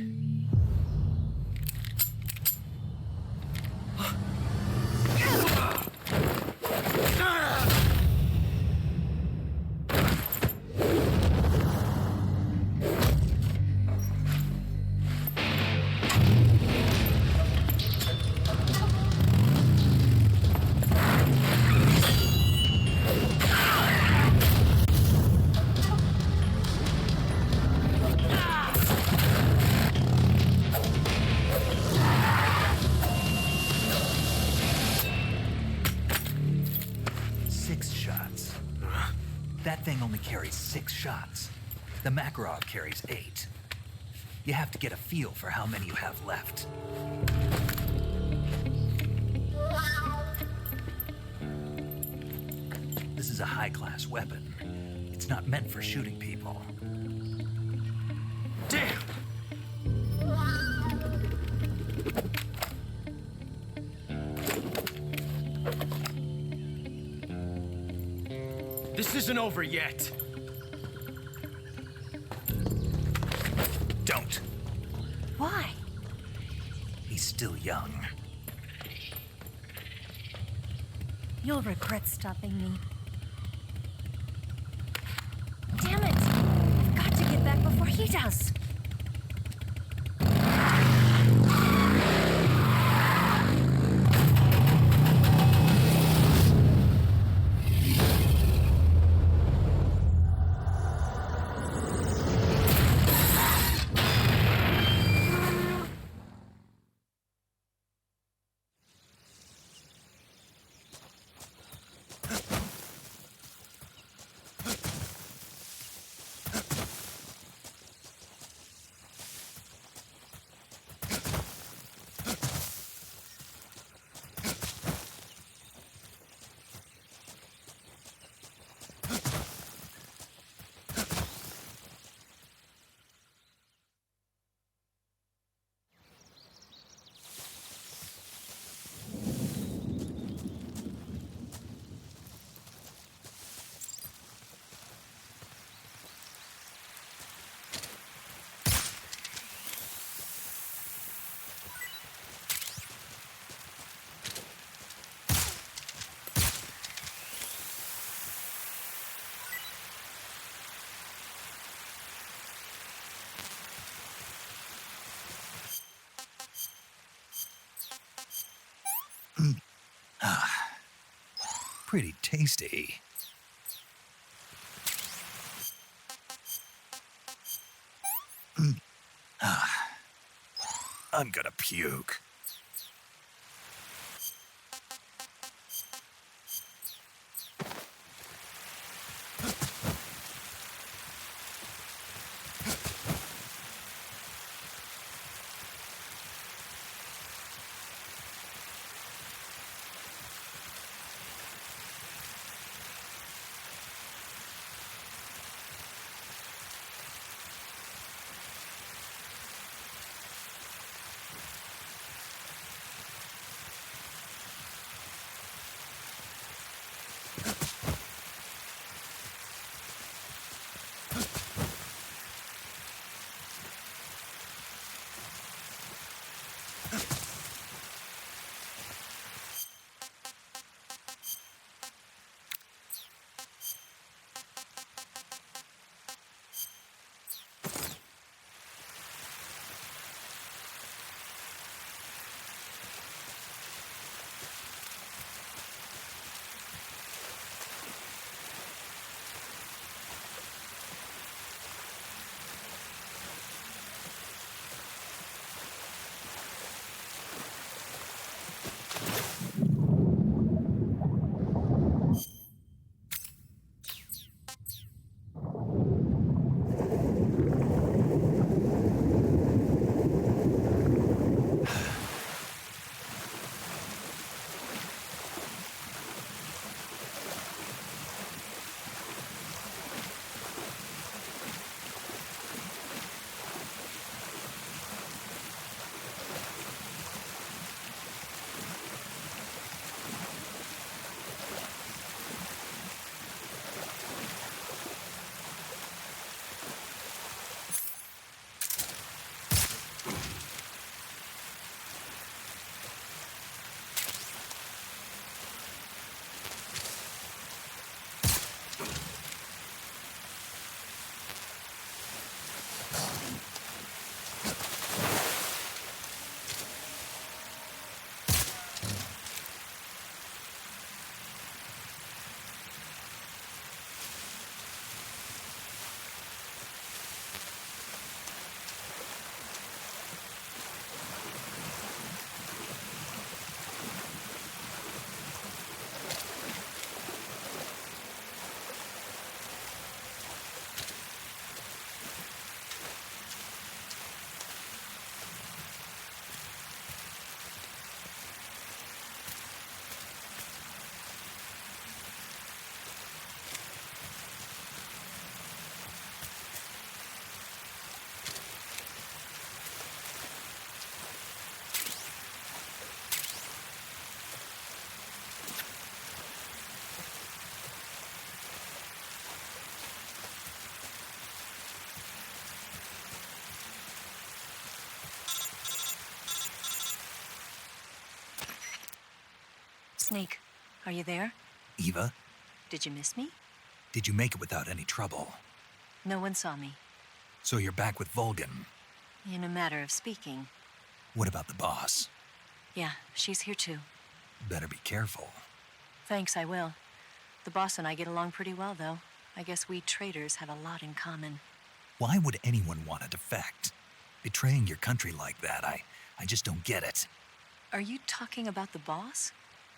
That thing only carries 6 shots. The Makarov carries 8. You have to get a feel for how many you have left. This is a high-class weapon. It's not meant for shooting people. Damn! This isn't over yet. Don't. Why? He's still young. You'll regret stopping me. Damn it! I've got to get back before he does. Pretty tasty. I'm gonna puke. Snake, are you there? Eva, Did you miss me? did you make it without any trouble? No one saw me. So you're back with Vulcan. In a matter of speaking. What about the boss? Yeah, she's here too. Better be careful. Thanks, I will. The boss and I get along pretty well, though. I guess we traitors have a lot in common. Why would anyone want to defect? Betraying your country like that, I just don't get it. Are you talking about the boss?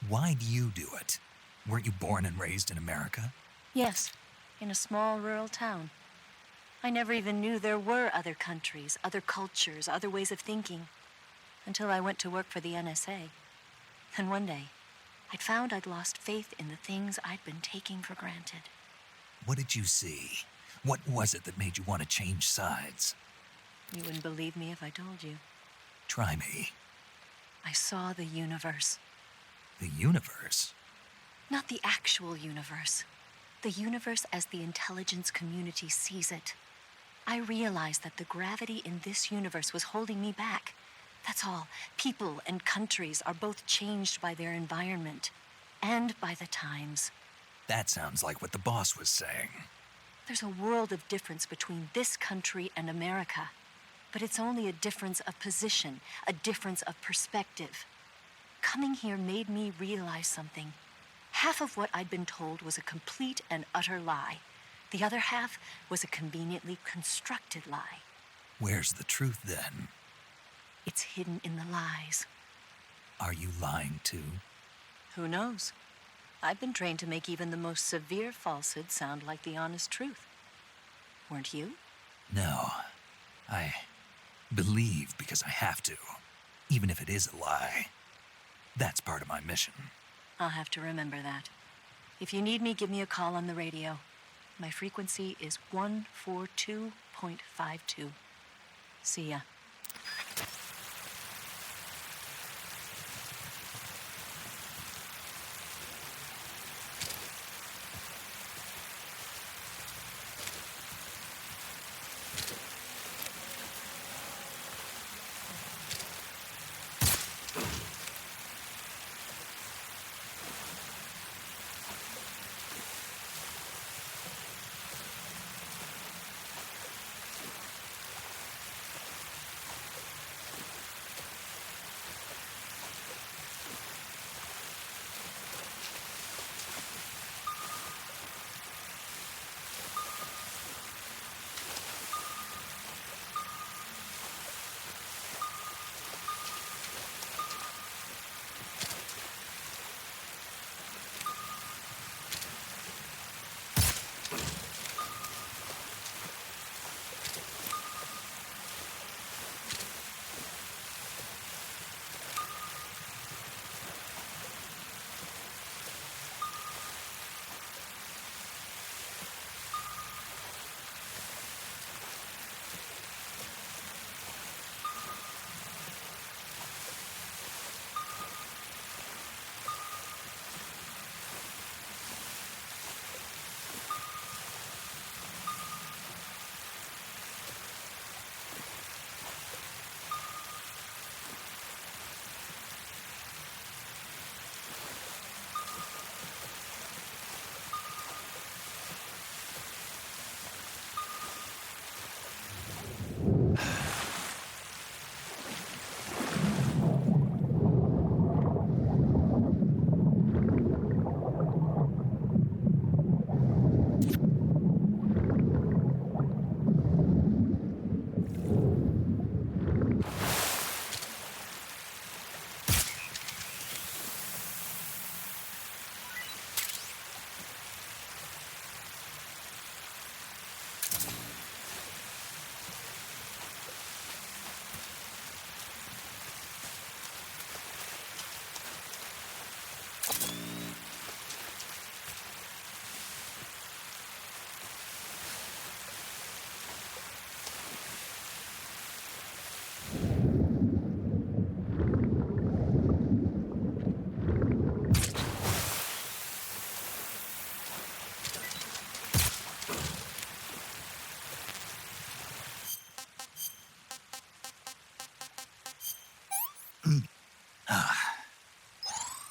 Why do you do it? Weren't you born and raised in America? Yes, in a small rural town. I never even knew there were other countries, other cultures, other ways of thinking. Until I went to work for the NSA. And one day, I'd found I'd lost faith in the things I'd been taking for granted. What did you see? What was it that made you want to change sides? You wouldn't believe me if I told you. Try me. I saw the universe. The universe? Not the actual universe. The universe as the intelligence community sees it. I realized that the gravity in this universe was holding me back. That's all. People and countries are both changed by their environment and by the times. That sounds like what the boss was saying. There's a world of difference between this country and America. But it's only a difference of position, a difference of perspective. Coming here made me realize something. Half of what I'd been told was a complete and utter lie. The other half was a conveniently constructed lie. Where's the truth, then? It's hidden in the lies. Are you lying, too? Who knows? I've been trained to make even the most severe falsehood sound like the honest truth. Weren't you? No. I believe because I have to, even if it is a lie. That's part of my mission. I'll have to remember that. If you need me, give me a call on the radio. My frequency is 142.52. See ya.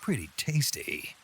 pretty tasty.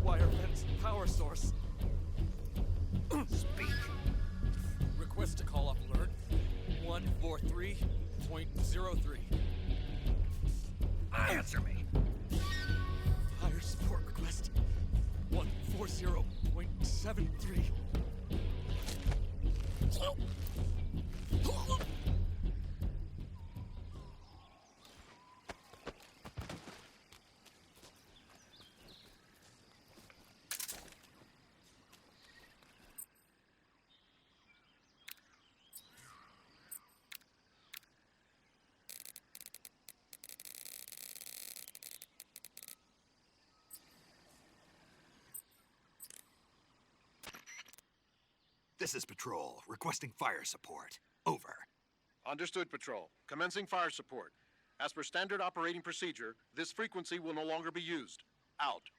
wire fence power source. Speak. Request to call up alert 143.03. Answer me. Fire support request 140.73. This is Patrol, requesting fire support. Over. Understood, Patrol. Commencing fire support. As per standard operating procedure, this frequency will no longer be used. Out.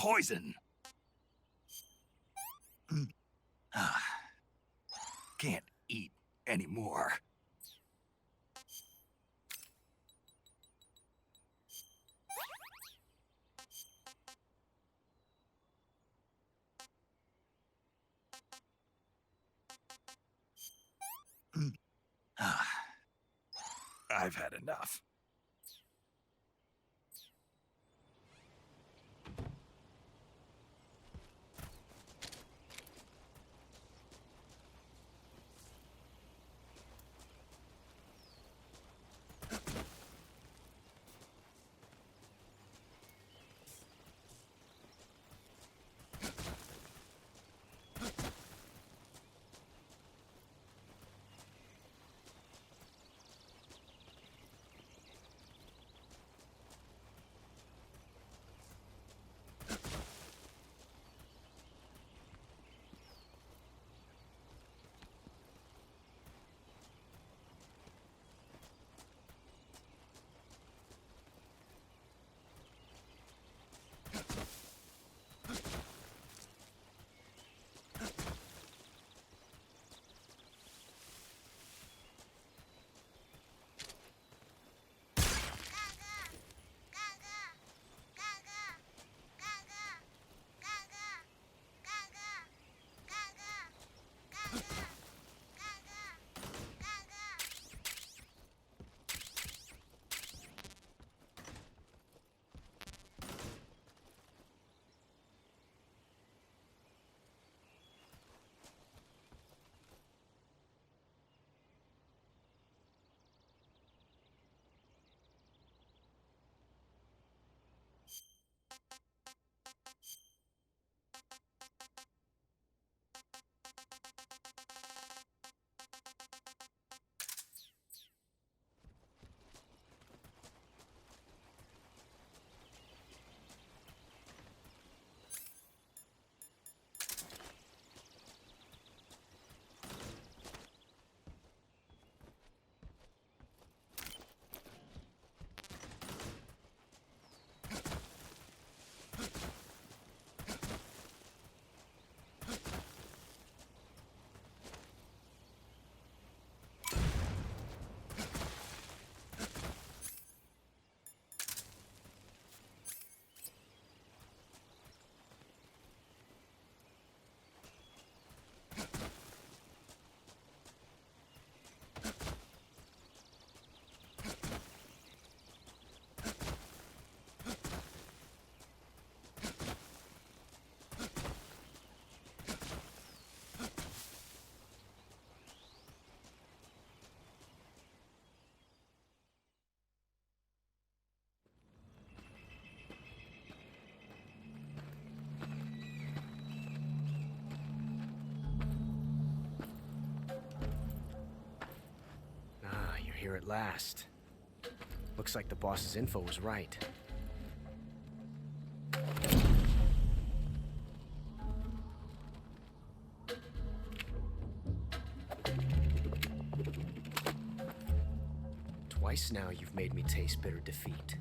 poison. Can't eat anymore. I've had enough. Here at last. Looks like the boss's info was right. Twice now you've made me taste bitter defeat.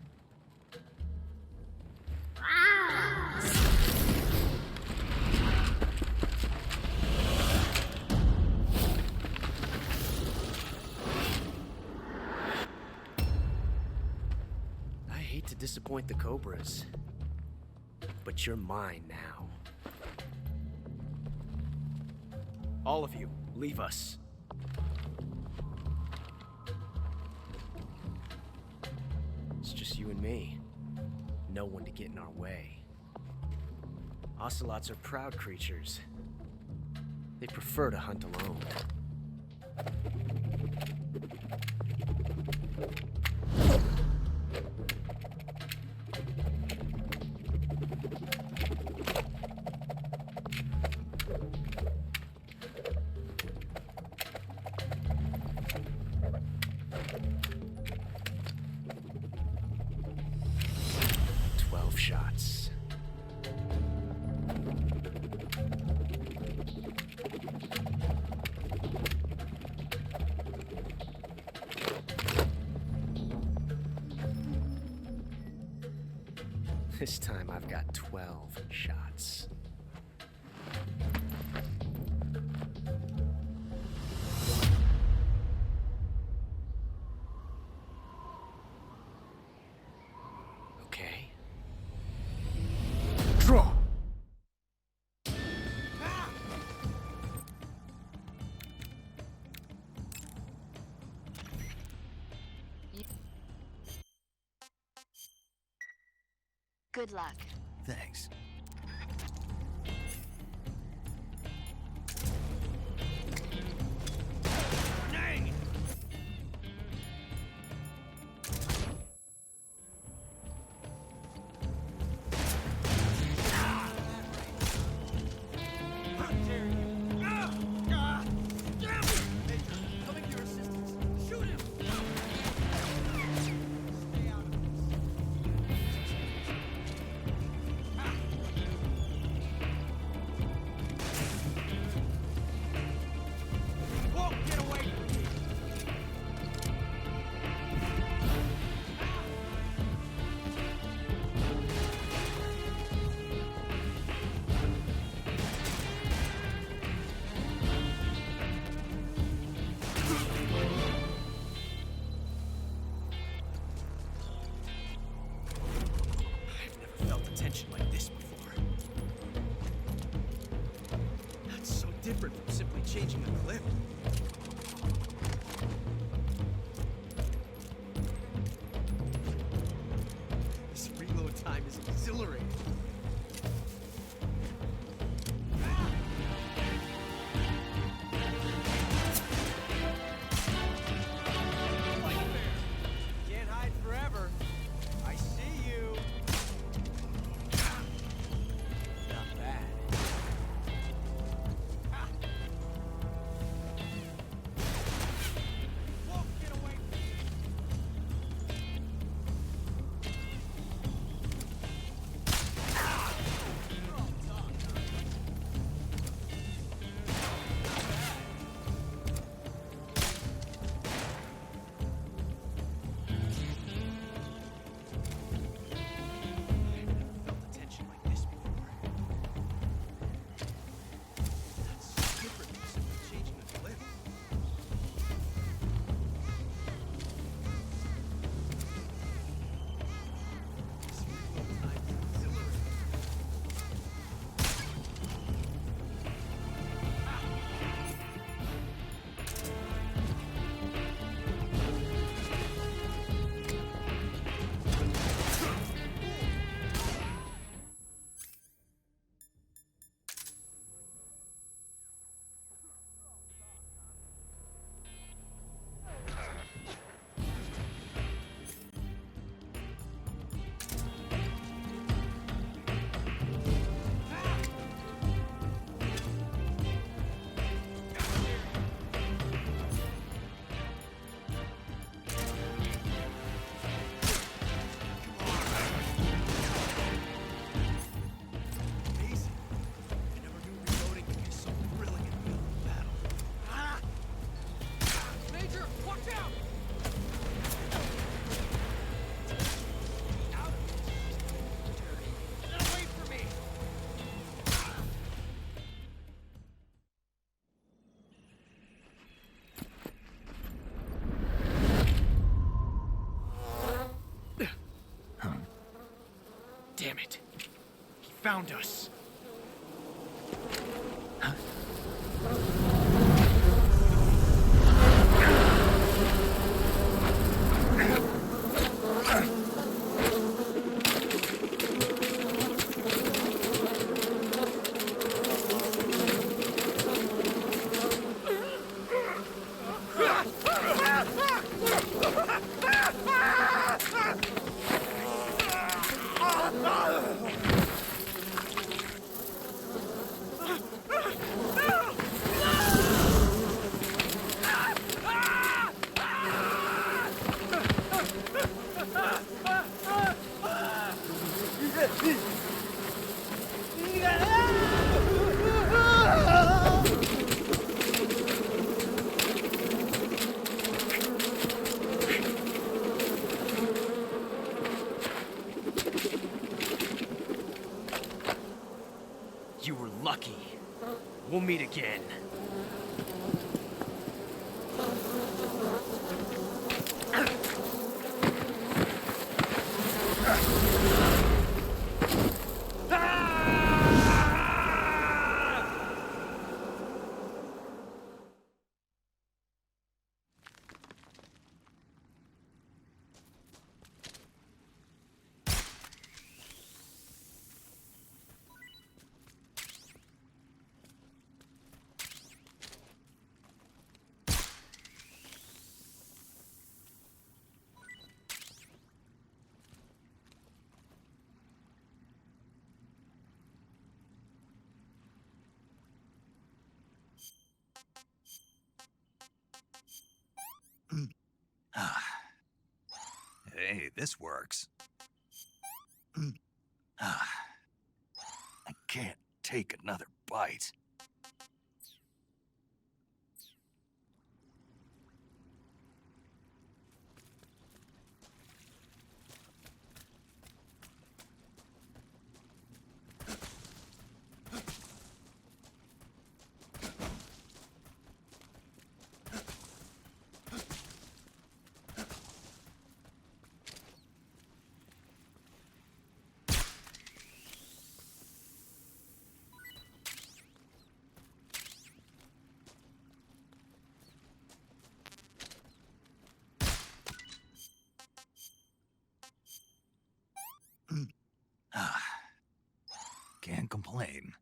To disappoint the Cobras, but you're mine now. All of you, leave us. It's just you and me. No one to get in our way. Ocelots are proud creatures. They prefer to hunt alone. Shots. This time I've got 12 shots. Okay. Draw! Good luck. Thanks. Tension like this before. That's so different from simply changing a clip. This reload time is exhilarating. Can't hide forever. I see you. Not bad. Whoa, get away from me. Damn it. He found us. We'll meet again. Hey, this works. I can't take another bite. Can't complain.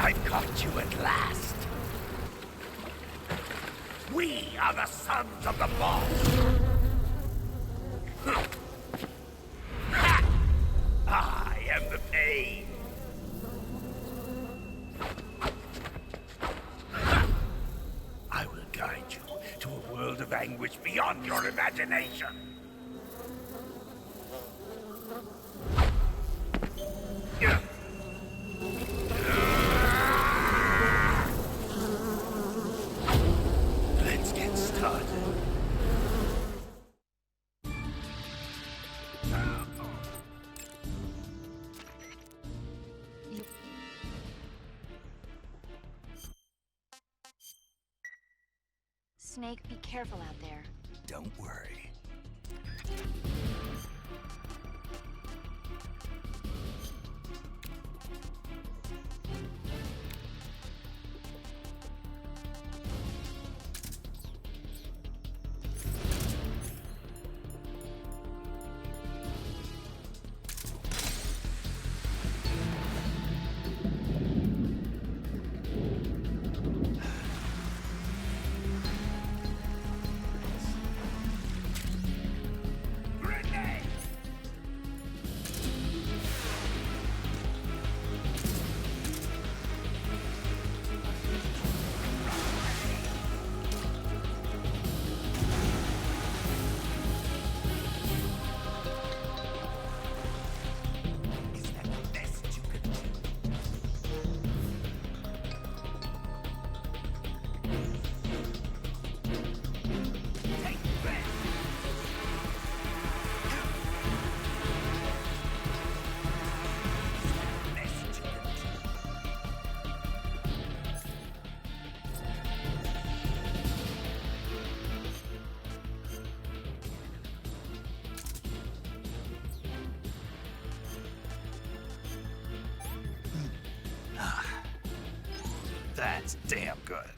I've caught you at last. We are the sons of the boss. I am the pain. I will guide you to a world of anguish beyond your imagination. Let's get started. Snake, be careful out there. Don't worry. It's damn good.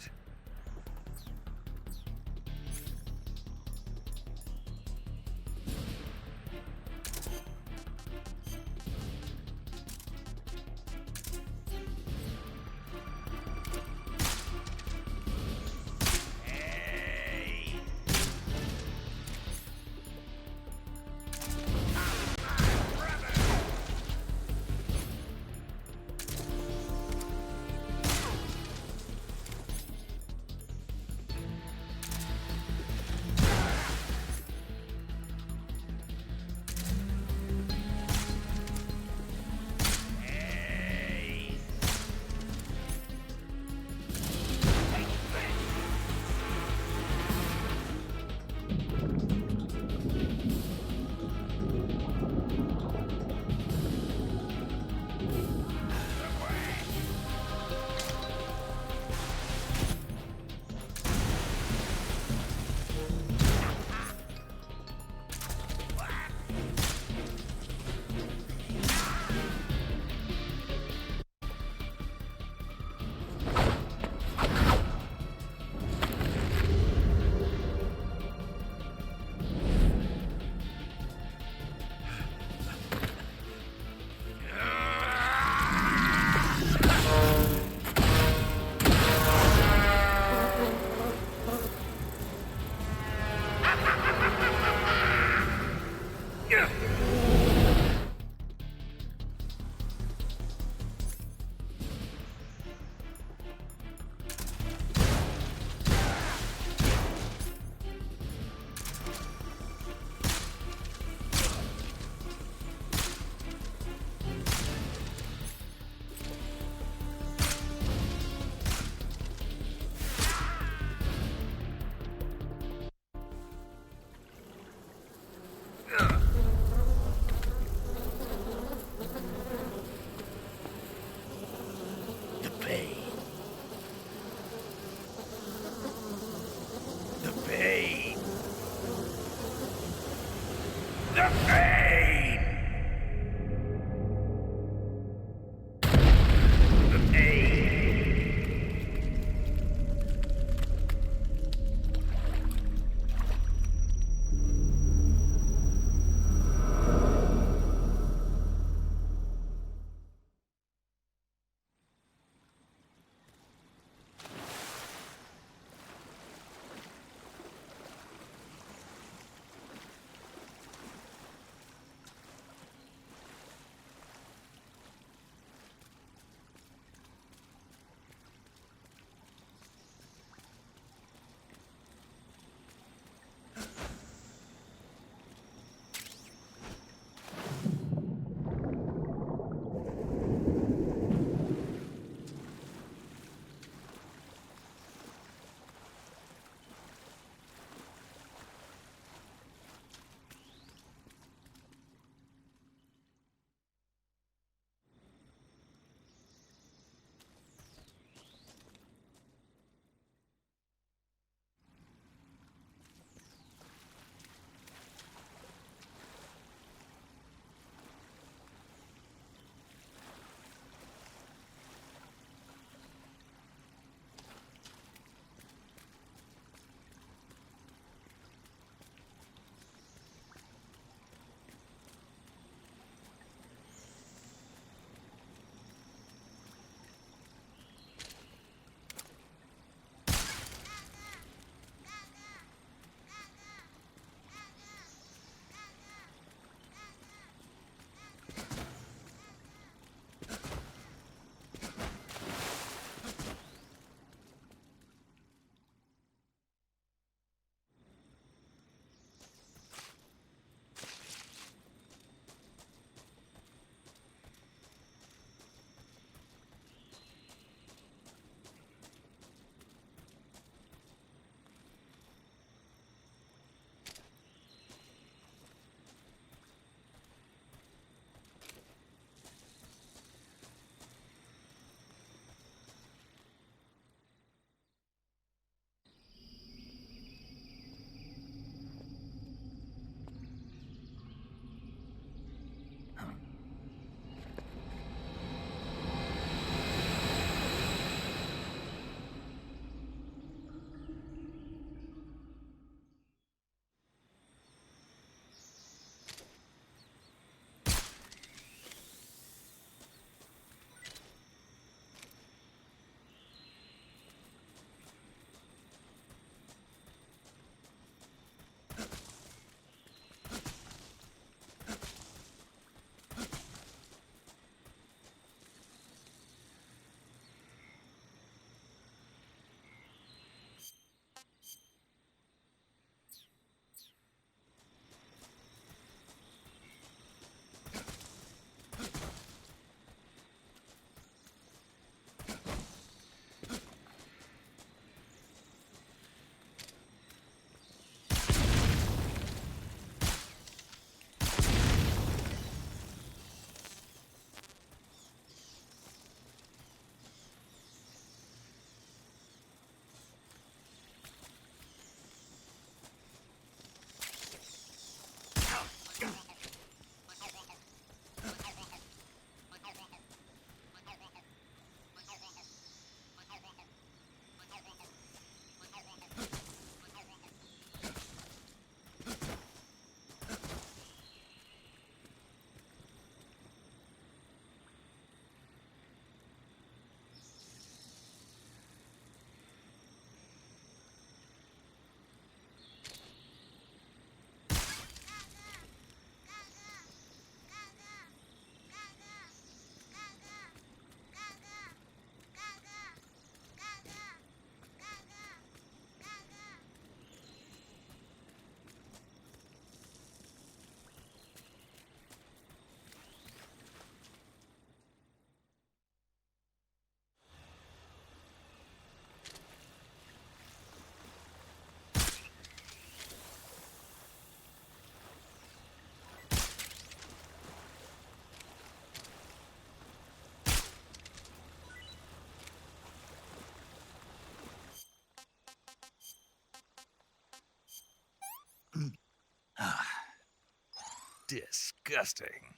Disgusting.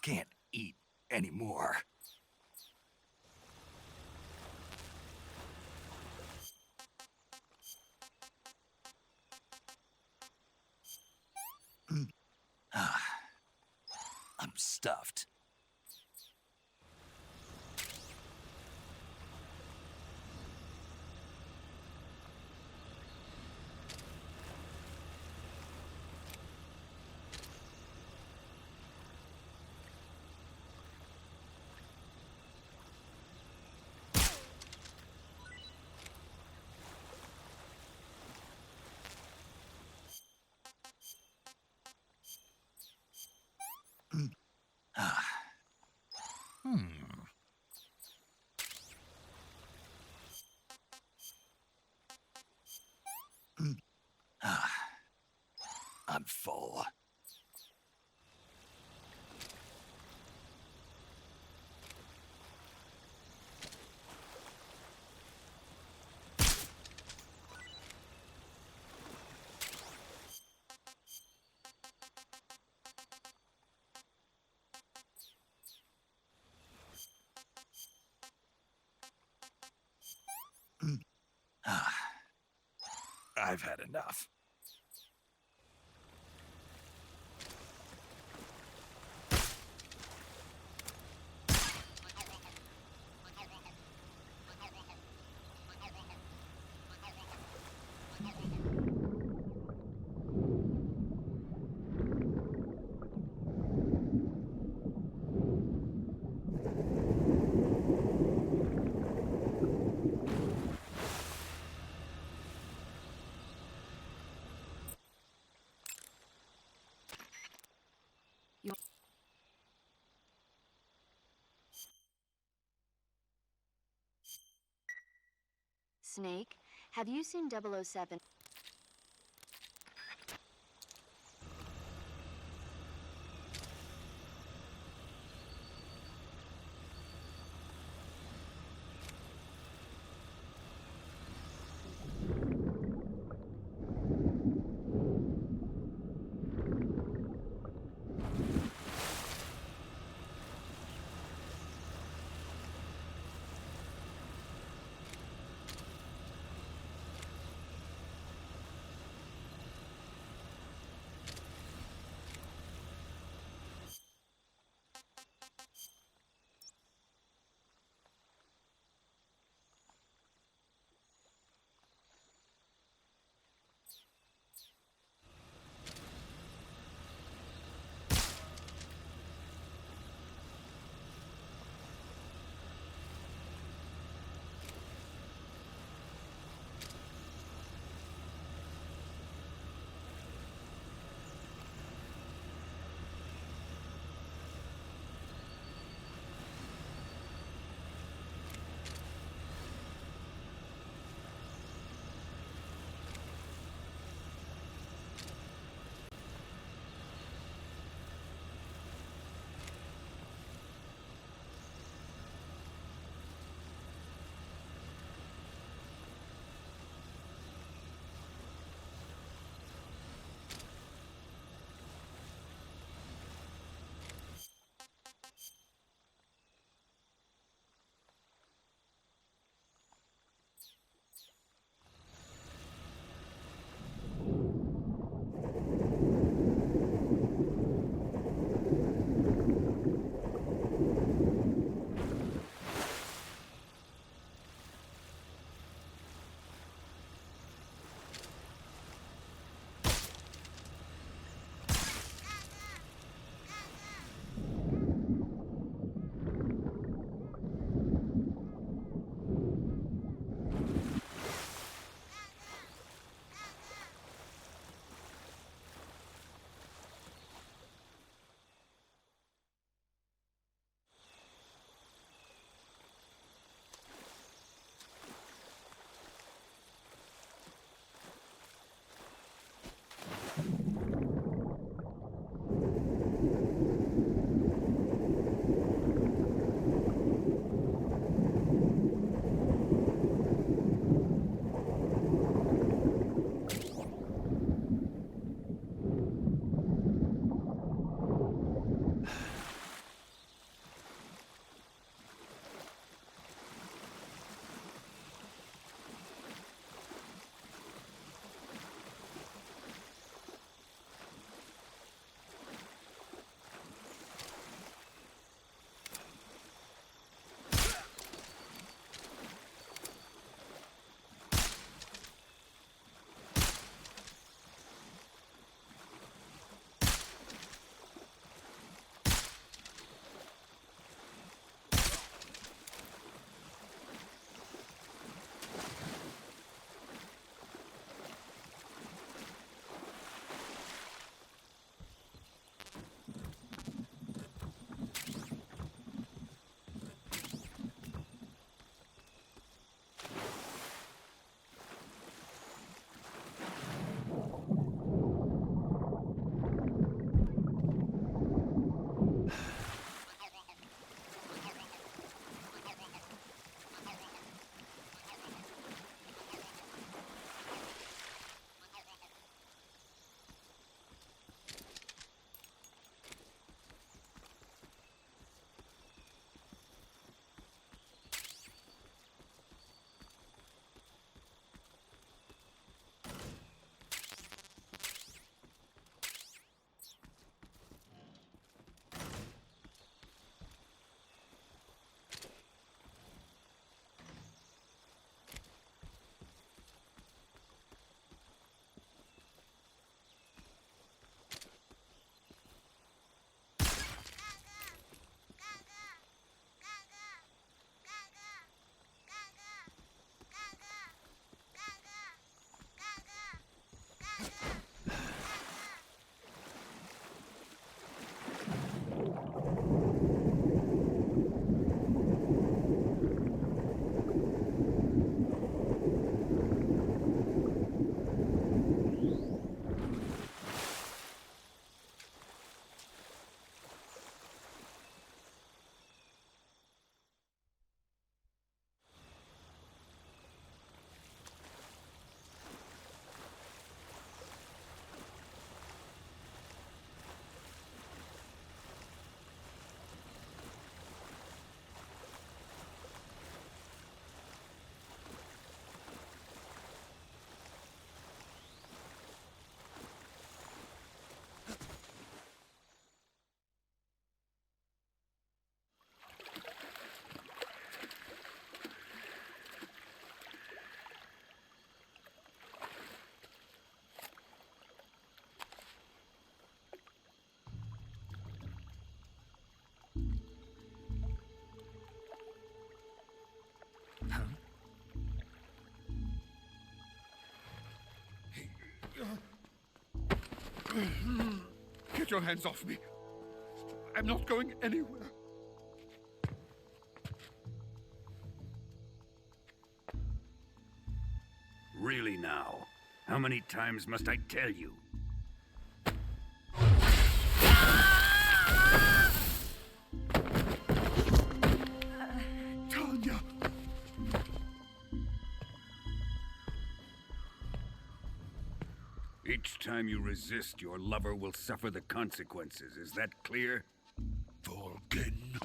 Can't eat anymore. I'm stuffed. I'm full. I've had enough. Snake, have you seen 007? Get your hands off me. I'm not going anywhere. Really now? How many times must I tell you? Tanya! Each time you resist, your lover will suffer the consequences. Is that clear? Volgin.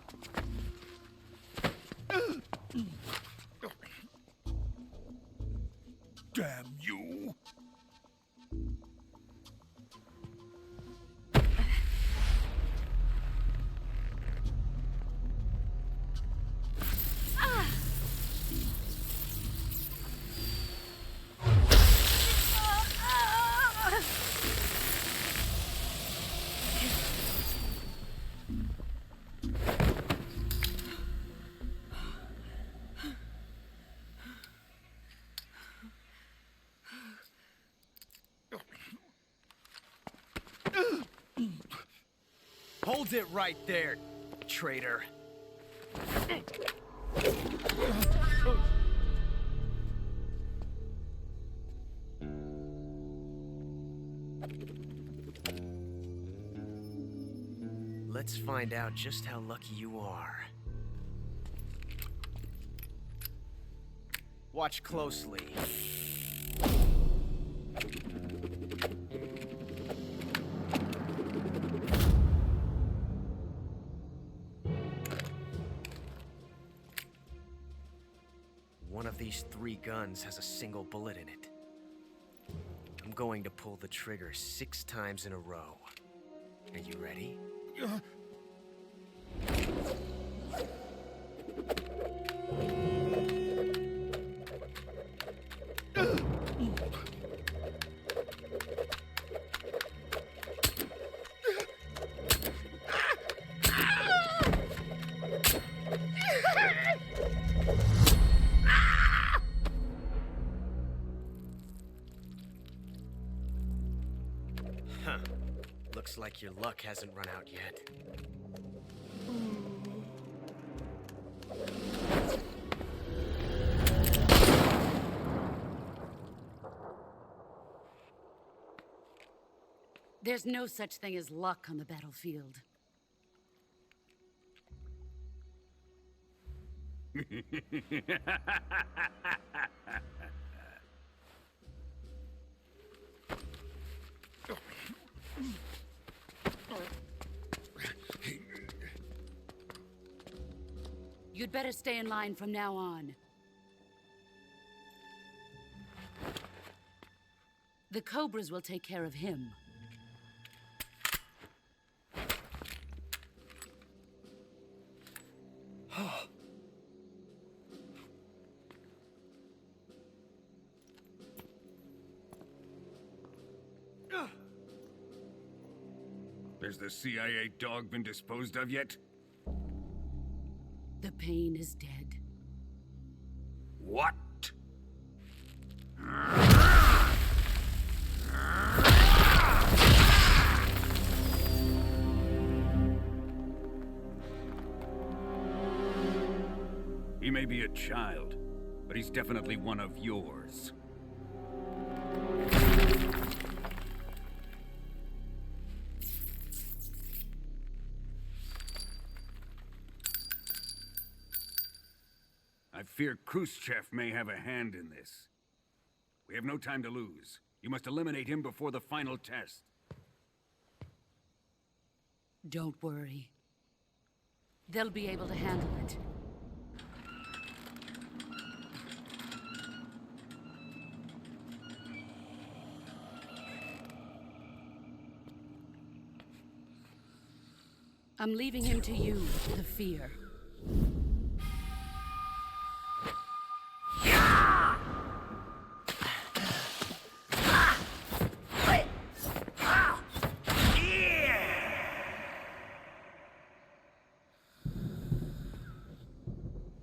Damn you! Hold it right there, traitor. Let's find out just how lucky you are. Watch closely. One of these 3 guns has a single bullet in it. I'm going to pull the trigger 6 times in a row. Are you ready? Huh. Looks like your luck hasn't run out yet. There's no such thing as luck on the battlefield. You'd better stay in line from now on. The Cobras will take care of him. Has the CIA dog been disposed of yet? The pain is dead. What? He may be a child, but he's definitely one of yours. I fear Khrushchev may have a hand in this. We have no time to lose. You must eliminate him before the final test. Don't worry. They'll be able to handle it. I'm leaving him to you, the fear.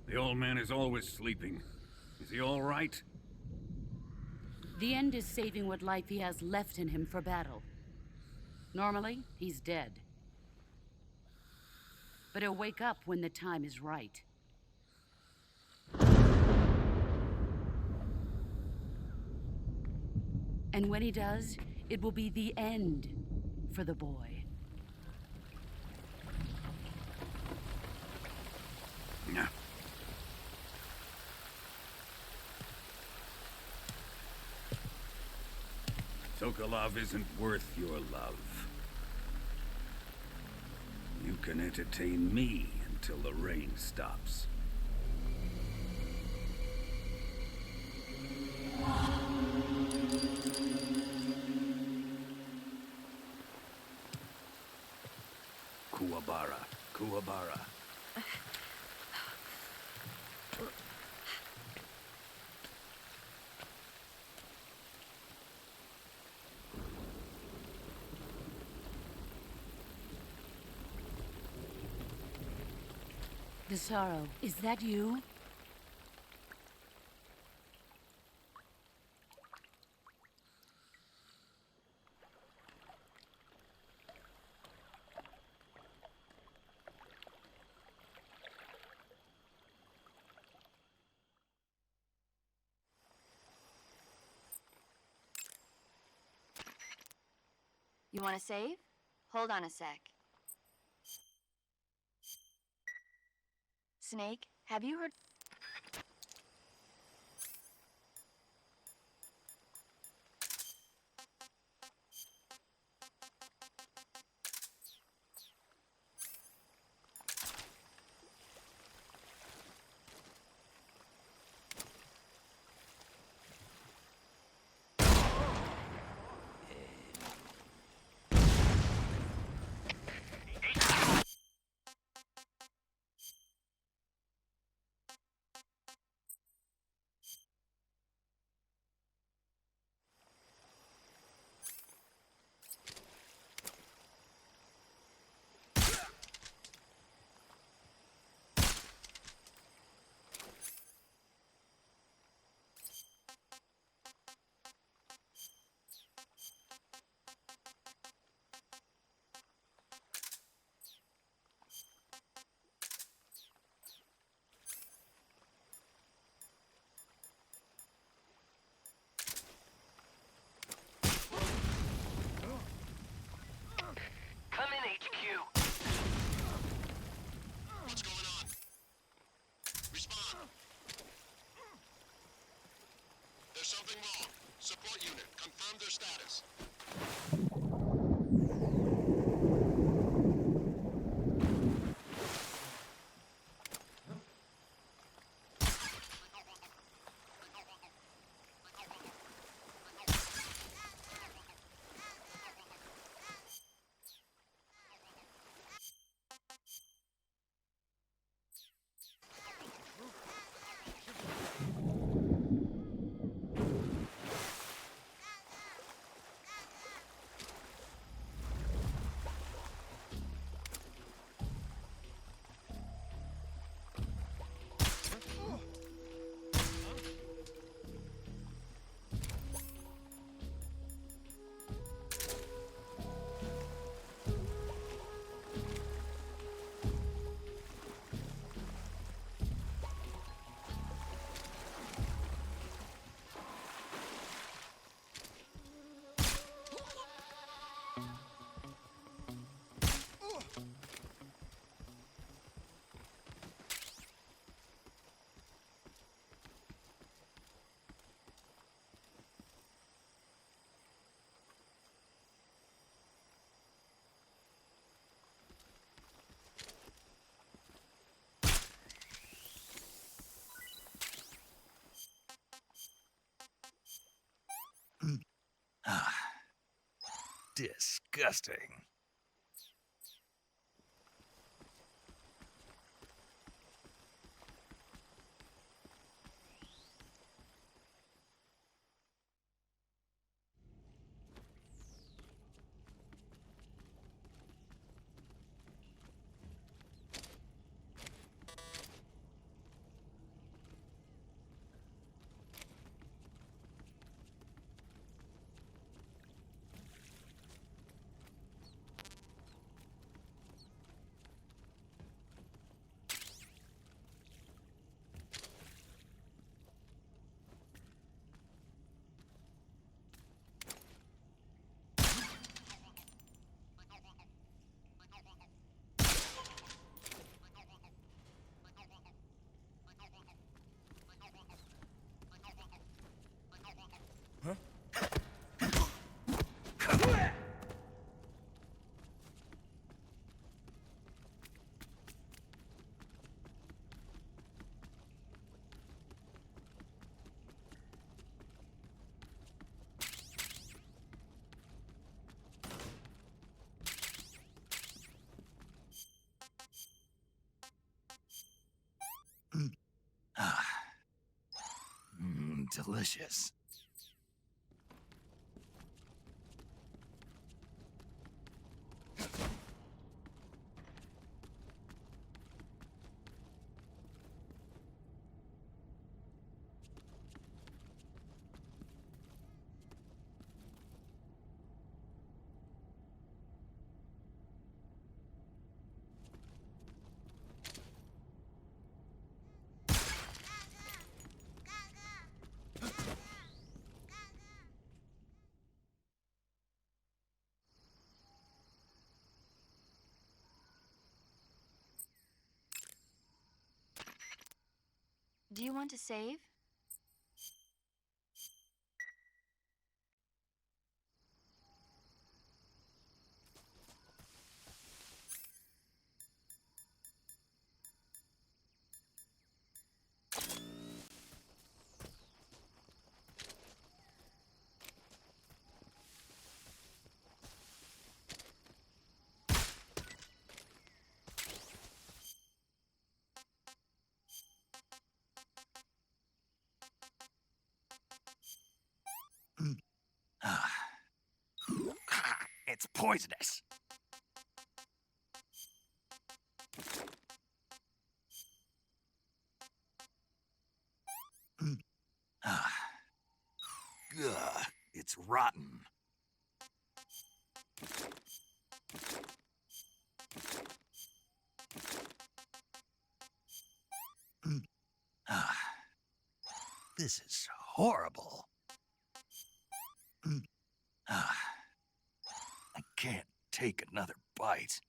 The old man is always sleeping. Is he all right? The end is saving what life he has left in him for battle. Normally, he's dead. But he'll wake up when the time is right. And when he does, it will be the end for the boy. Yeah. Sokolov isn't worth your love. You can entertain me until the rain stops. Kuwabara, Kuwabara. Desaro, is that you? You want to save? Hold on a sec. Snake, have you heard... Come in, HQ. What's going on? Respond. There's something wrong. Support unit, confirm their status. Disgusting. Delicious. Do you want to save? It's poisonous. It's rotten. This is horrible. I can't take another bite.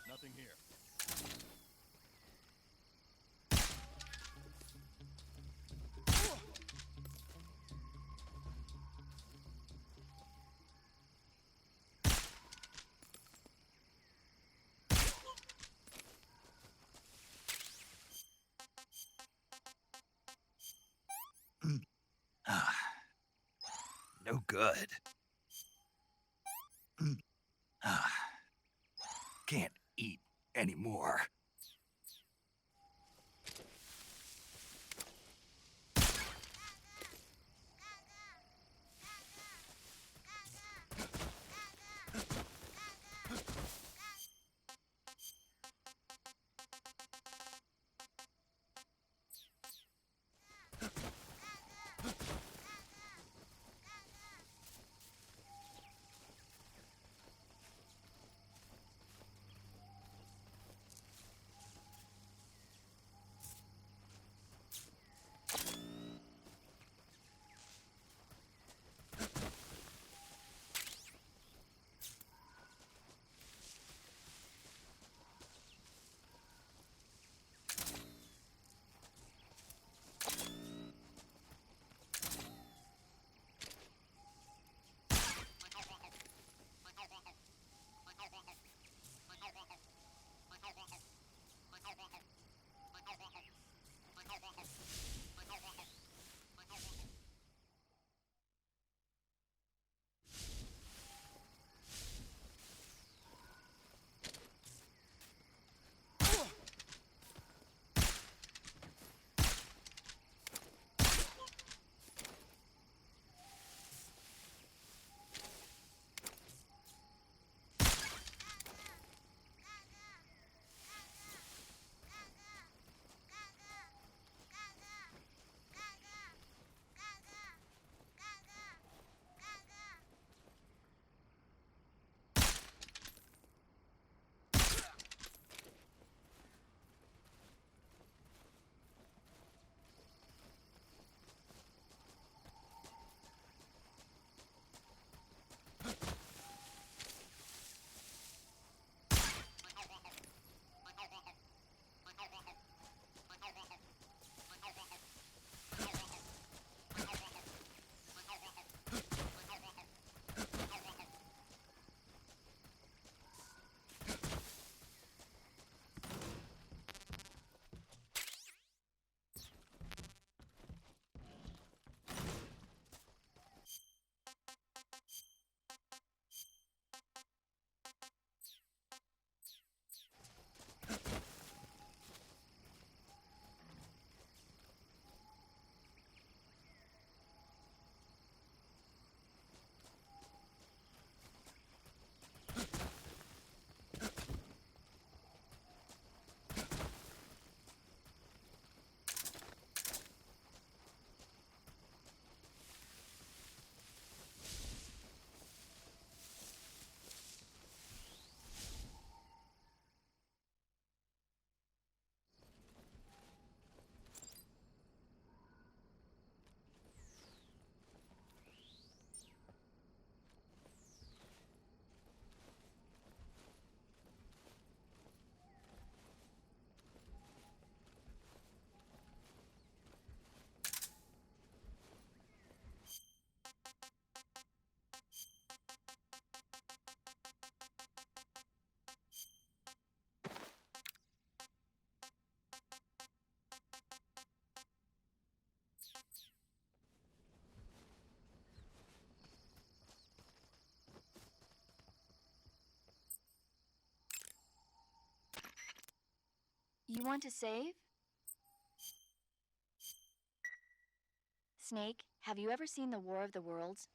Nothing here. No good. Can't eat anymore. You want to save? Snake, have you ever seen the War of the Worlds?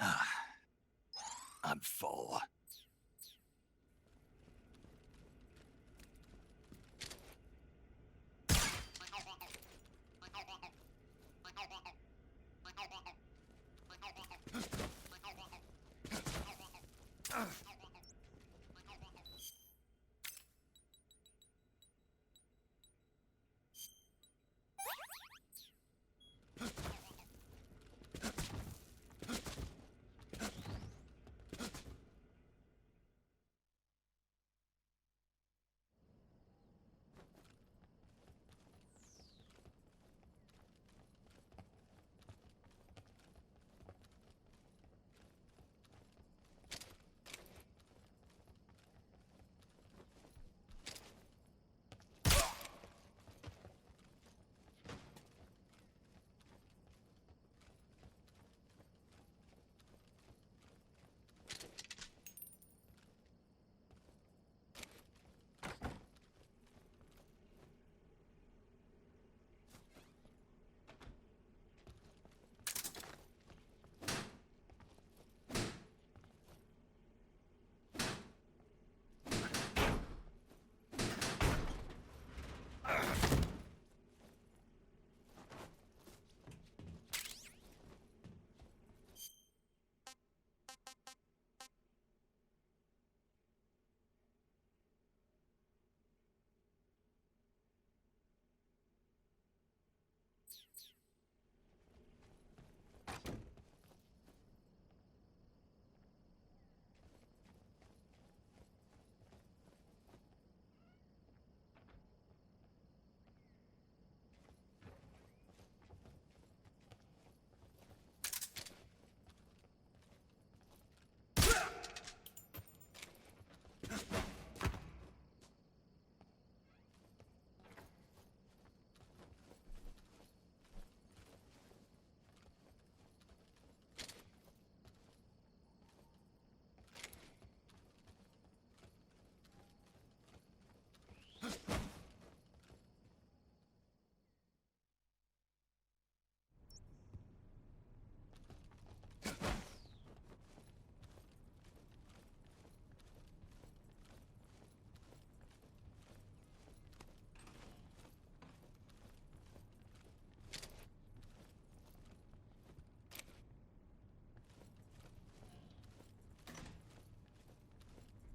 I'm full.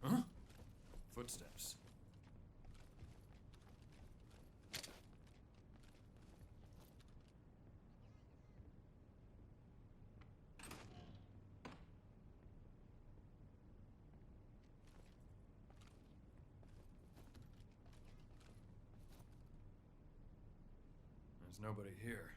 Huh? Footsteps. There's nobody here.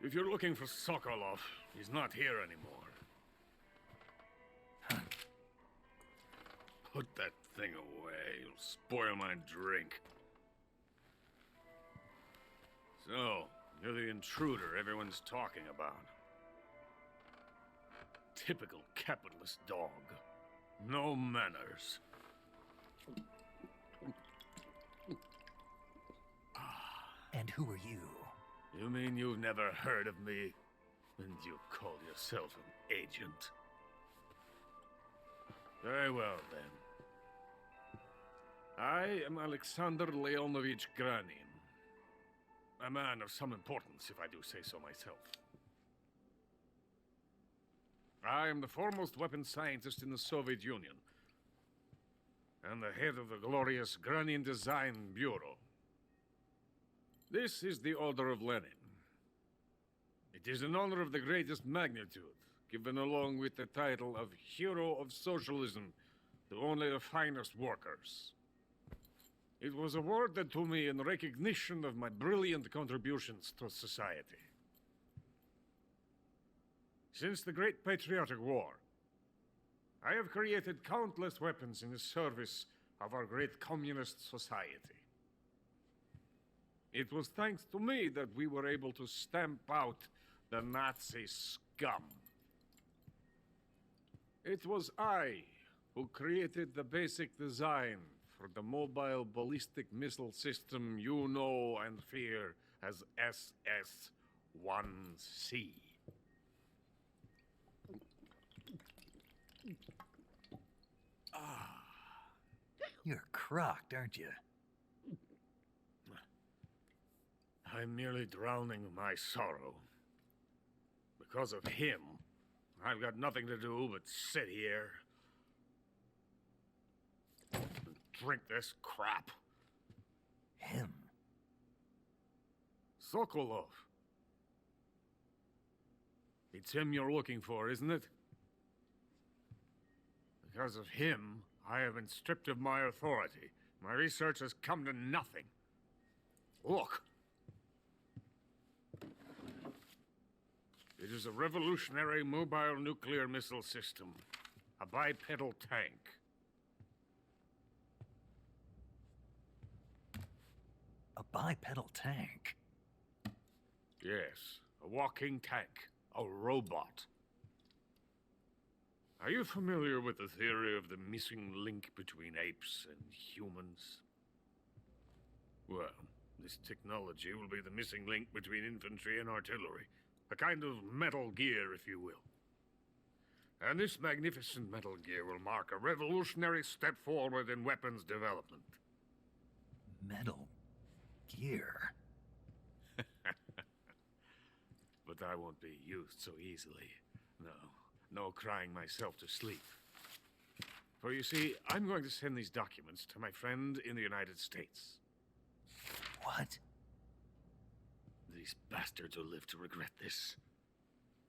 If you're looking for Sokolov, he's not here anymore. Put that thing away. You'll spoil my drink. So, you're the intruder everyone's talking about. Typical capitalist dog. No manners. And who are you? You mean you've never heard of me? And you call yourself an agent? Very well, then. I am Alexander Leonovich Granin. A man of some importance, if I do say so myself. I am the foremost weapons scientist in the Soviet Union, and the head of the glorious Granin Design Bureau. This is the Order of Lenin. It is an honor of the greatest magnitude, given along with the title of Hero of Socialism to only the finest workers. It was awarded to me in recognition of my brilliant contributions to society. Since the Great Patriotic War, I have created countless weapons in the service of our great communist society. It was thanks to me that we were able to stamp out the Nazi scum. It was I who created the basic design for the mobile ballistic missile system you know and fear as SS-1C. You're crocked, aren't you? I'm merely drowning my sorrow. Because of him, I've got nothing to do but sit here and drink this crap. Him? Sokolov. It's him you're looking for, isn't it? Because of him, I have been stripped of my authority. My research has come to nothing. Look. It is a revolutionary mobile nuclear missile system. A bipedal tank. A bipedal tank? Yes, a walking tank. A robot. Are you familiar with the theory of the missing link between apes and humans? Well, this technology will be the missing link between infantry and artillery. A kind of Metal Gear, if you will. And this magnificent Metal Gear will mark a revolutionary step forward in weapons development. Metal Gear? But I won't be used so easily. No crying myself to sleep. For you see, I'm going to send these documents to my friend in the United States. What? These bastards will live to regret this.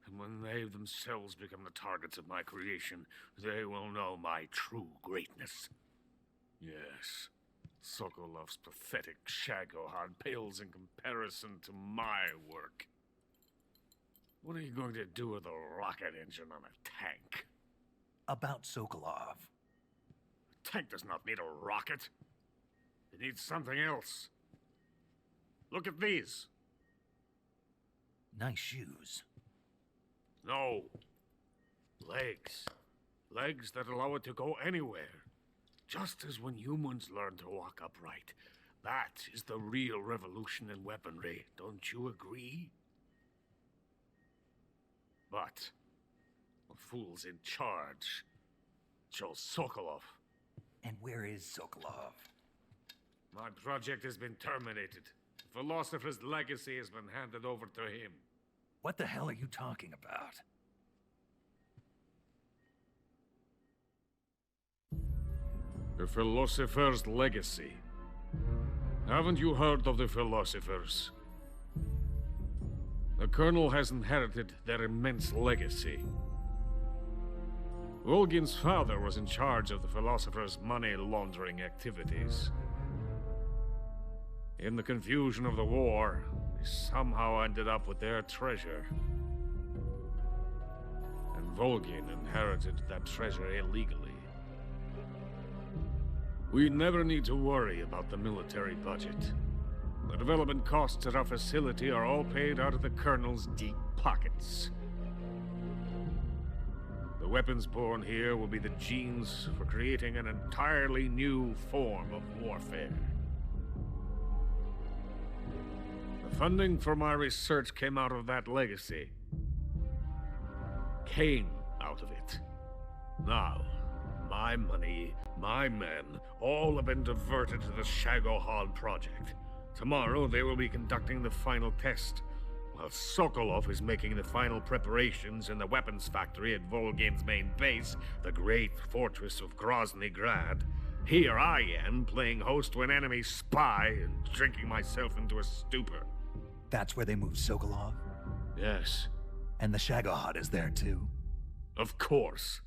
And when they themselves become the targets of my creation, they will know my true greatness. Yes, Sokolov's pathetic Shagohod pales in comparison to my work. What are you going to do with a rocket engine on a tank? About Sokolov. A tank does not need a rocket. It needs something else. Look at these. Nice shoes. No. Legs. Legs that allow it to go anywhere. Just as when humans learn to walk upright. That is the real revolution in weaponry. Don't you agree? But the fool's in charge. Joe Sokolov. And where is Sokolov? My project has been terminated. The philosopher's legacy has been handed over to him. What the hell are you talking about? The philosopher's legacy. Haven't you heard of the philosophers? The Colonel has inherited their immense legacy. Volgin's father was in charge of the philosophers' money laundering activities. In the confusion of the war, we somehow ended up with their treasure. And Volgin inherited that treasure illegally. We never need to worry about the military budget. The development costs at our facility are all paid out of the Colonel's deep pockets. The weapons born here will be the genes for creating an entirely new form of warfare. The funding for my research came out of that legacy. Came out of it. Now, my money, my men, all have been diverted to the Shagohod project. Tomorrow they will be conducting the final test, while Sokolov is making the final preparations in the weapons factory at Volgin's main base, the great fortress of Grozny Grad. Here I am, playing host to an enemy spy and drinking myself into a stupor. That's where they moved Sokolov? Yes. And the Shagohod is there too? Of course.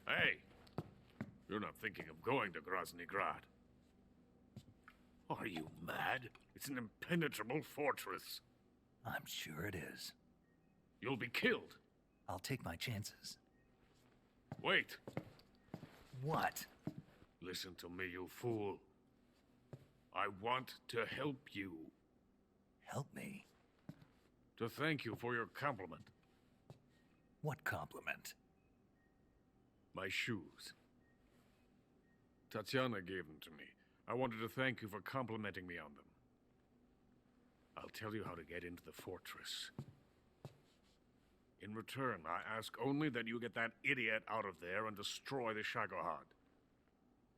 Hey, you're not thinking of going to Grozny Grad. Are you mad? It's an impenetrable fortress. I'm sure it is. You'll be killed. I'll take my chances. Wait. What? Listen to me, you fool. I want to help you. Help me? To thank you for your compliment. What compliment? My shoes. Tatiana gave them to me. I wanted to thank you for complimenting me on them. I'll tell you how to get into the fortress. In return, I ask only that you get that idiot out of there and destroy the Shagohod.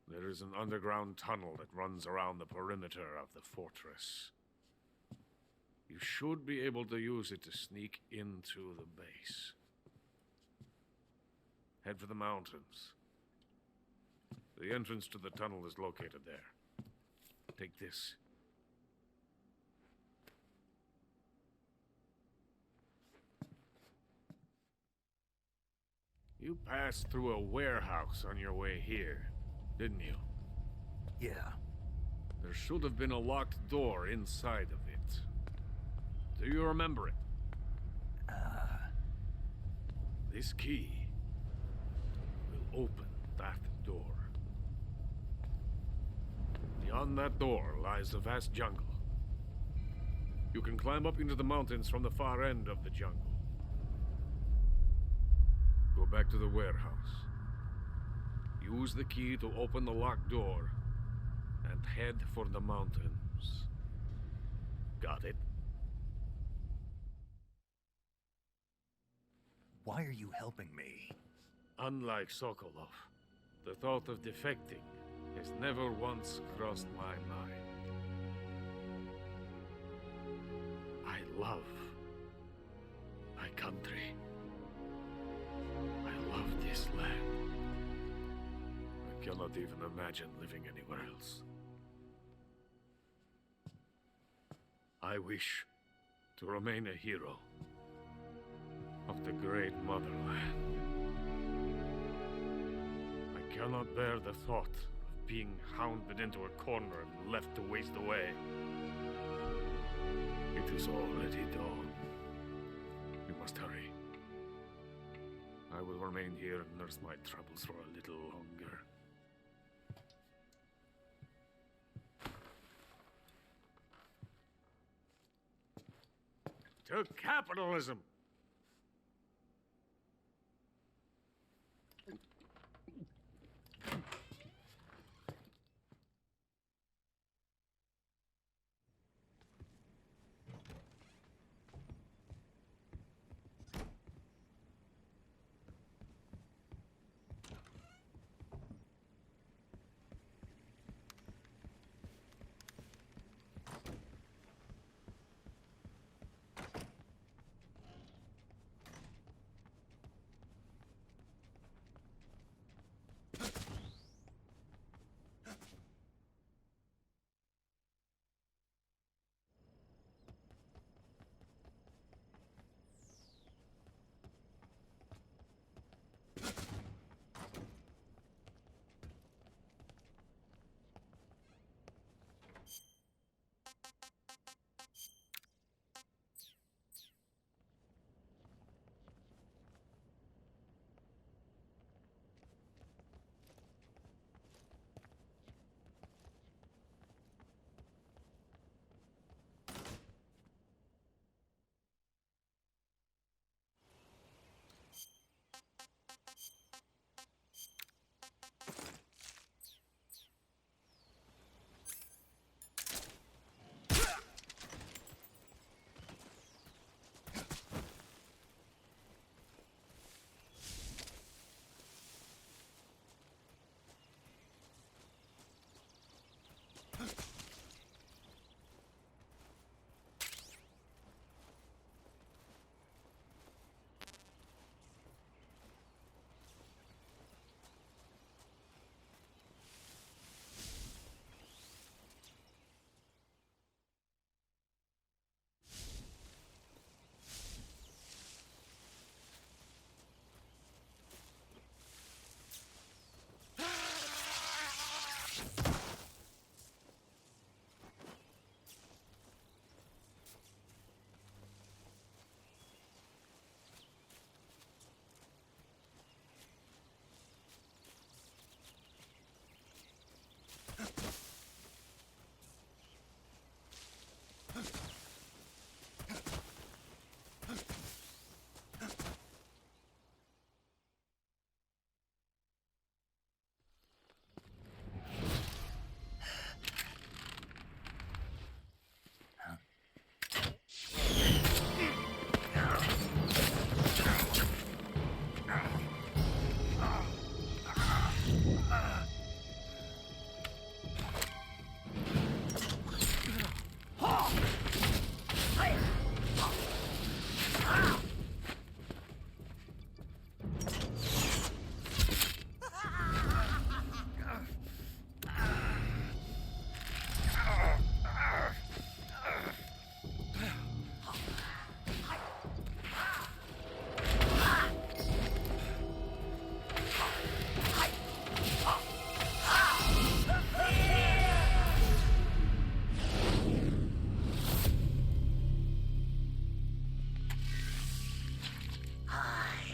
There is an underground tunnel that runs around the perimeter of the fortress. You should be able to use it to sneak into the base. Head for the mountains. The entrance to the tunnel is located there. Take this. You passed through a warehouse on your way here, didn't you? Yeah. There should have been a locked door inside of it. Do you remember it? This key will open that door. Beyond that door lies a vast jungle. You can climb up into the mountains from the far end of the jungle. Go back to the warehouse. Use the key to open the locked door and head for the mountains. Got it? Why are you helping me? Unlike Sokolov, the thought of defecting has never once crossed my mind. I love my country. I love this land. I cannot even imagine living anywhere else. I wish to remain a hero of the great motherland. I cannot bear the thought of being hounded into a corner and left to waste away. It is already dawn. We must hurry. I will remain here and nurse my troubles for a little longer. To capitalism!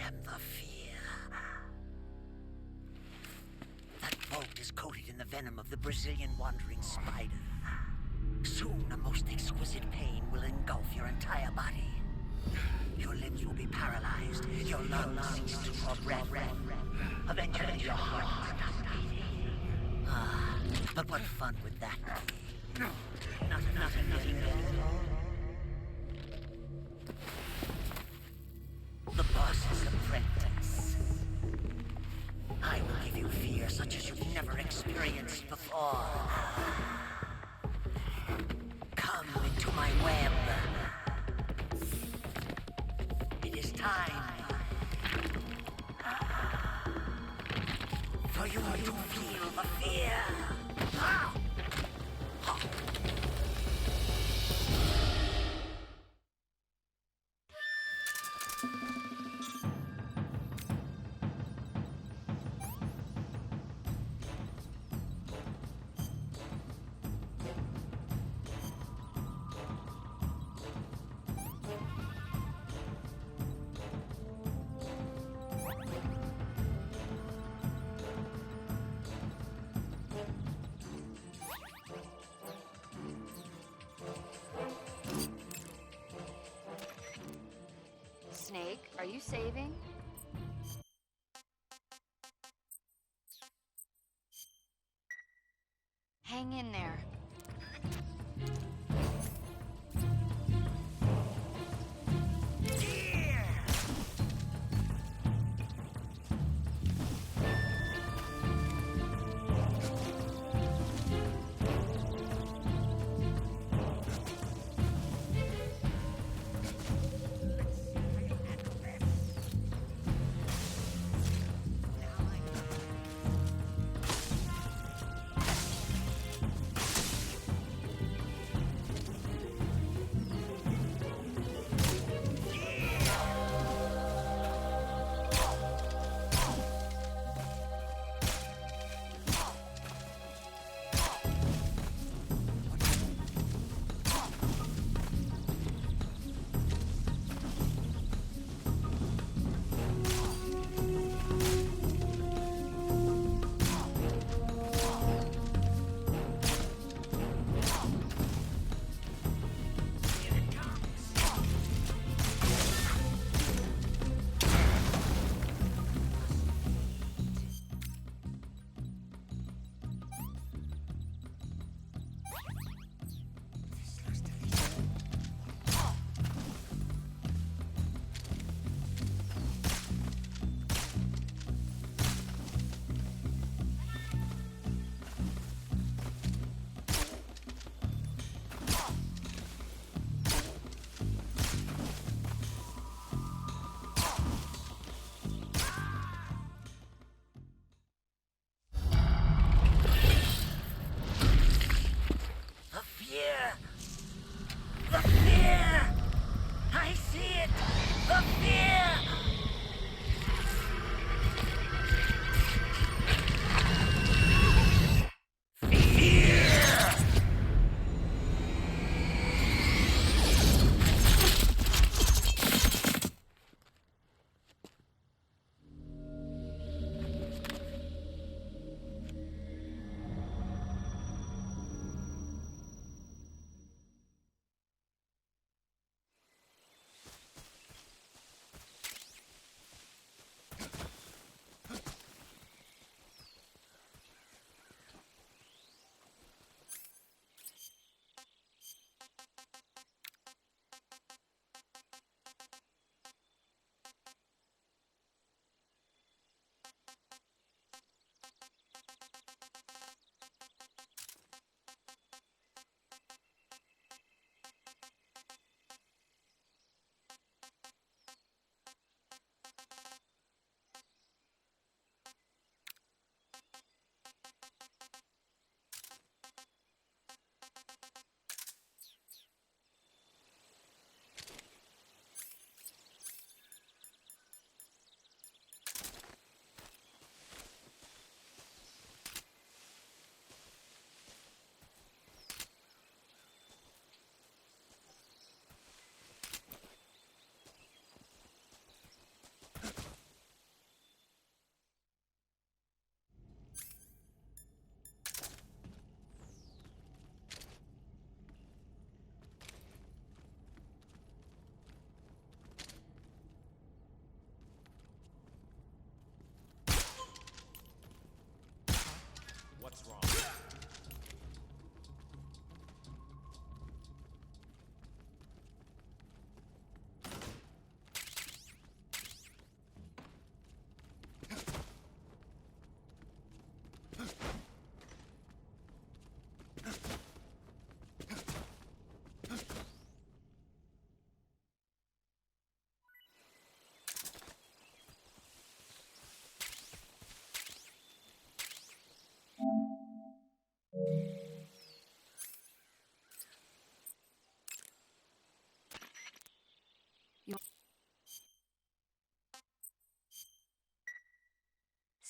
am the fear. That bolt is coated in the venom of the Brazilian wandering spider. Soon, a most exquisite pain will engulf your entire body. Your limbs will be paralyzed, your lungs cease to draw breath. Eventually, your heart will stop beating. Ah, but what fun would that be? Nothing at all. The boss's apprentice. I will give you fear such as you've never experienced before. Come into my web. It is time for you to feel the fear. Snake, are you saving? Hang in there.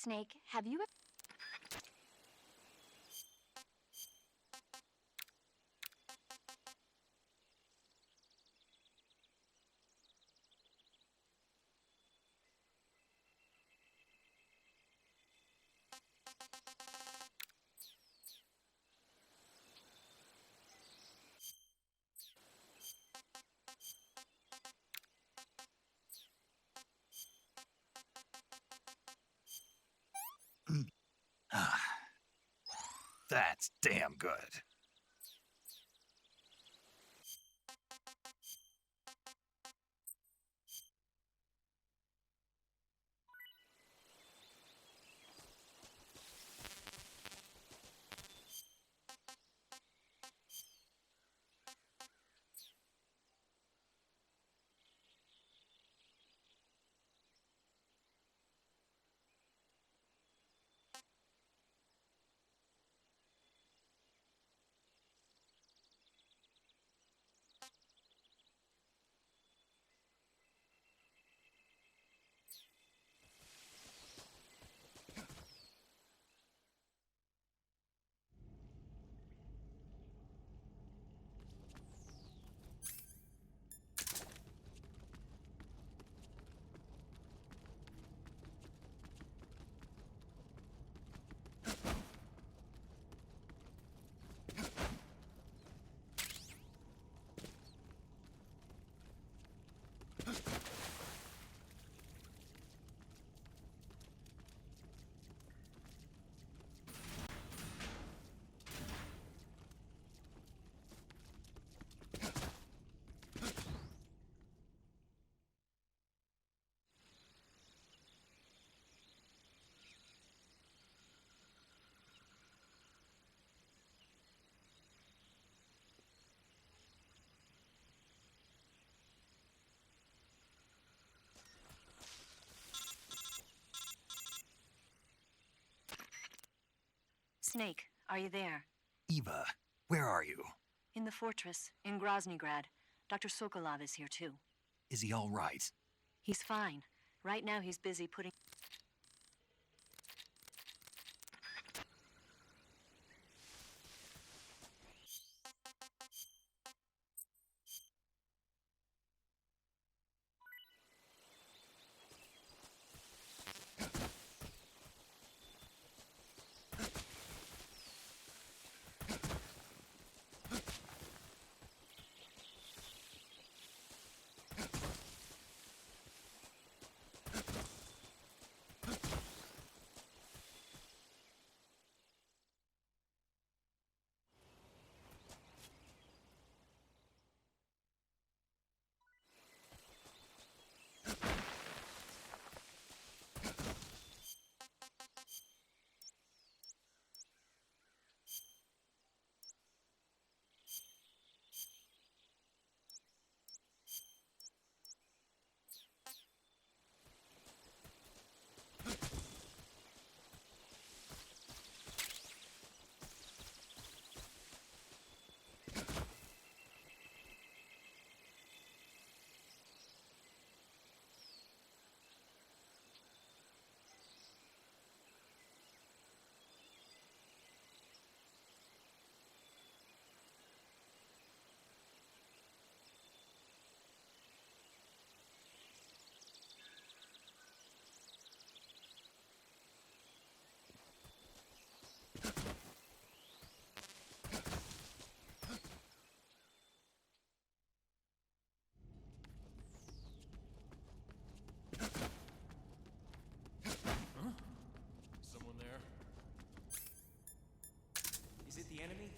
Snake, have you That's damn good. Snake, are you there? Eva, where are you? In the fortress, in Groznygrad. Dr. Sokolov is here too. Is he all right? He's fine. Right now he's busy putting... Someone there? Is it the enemy?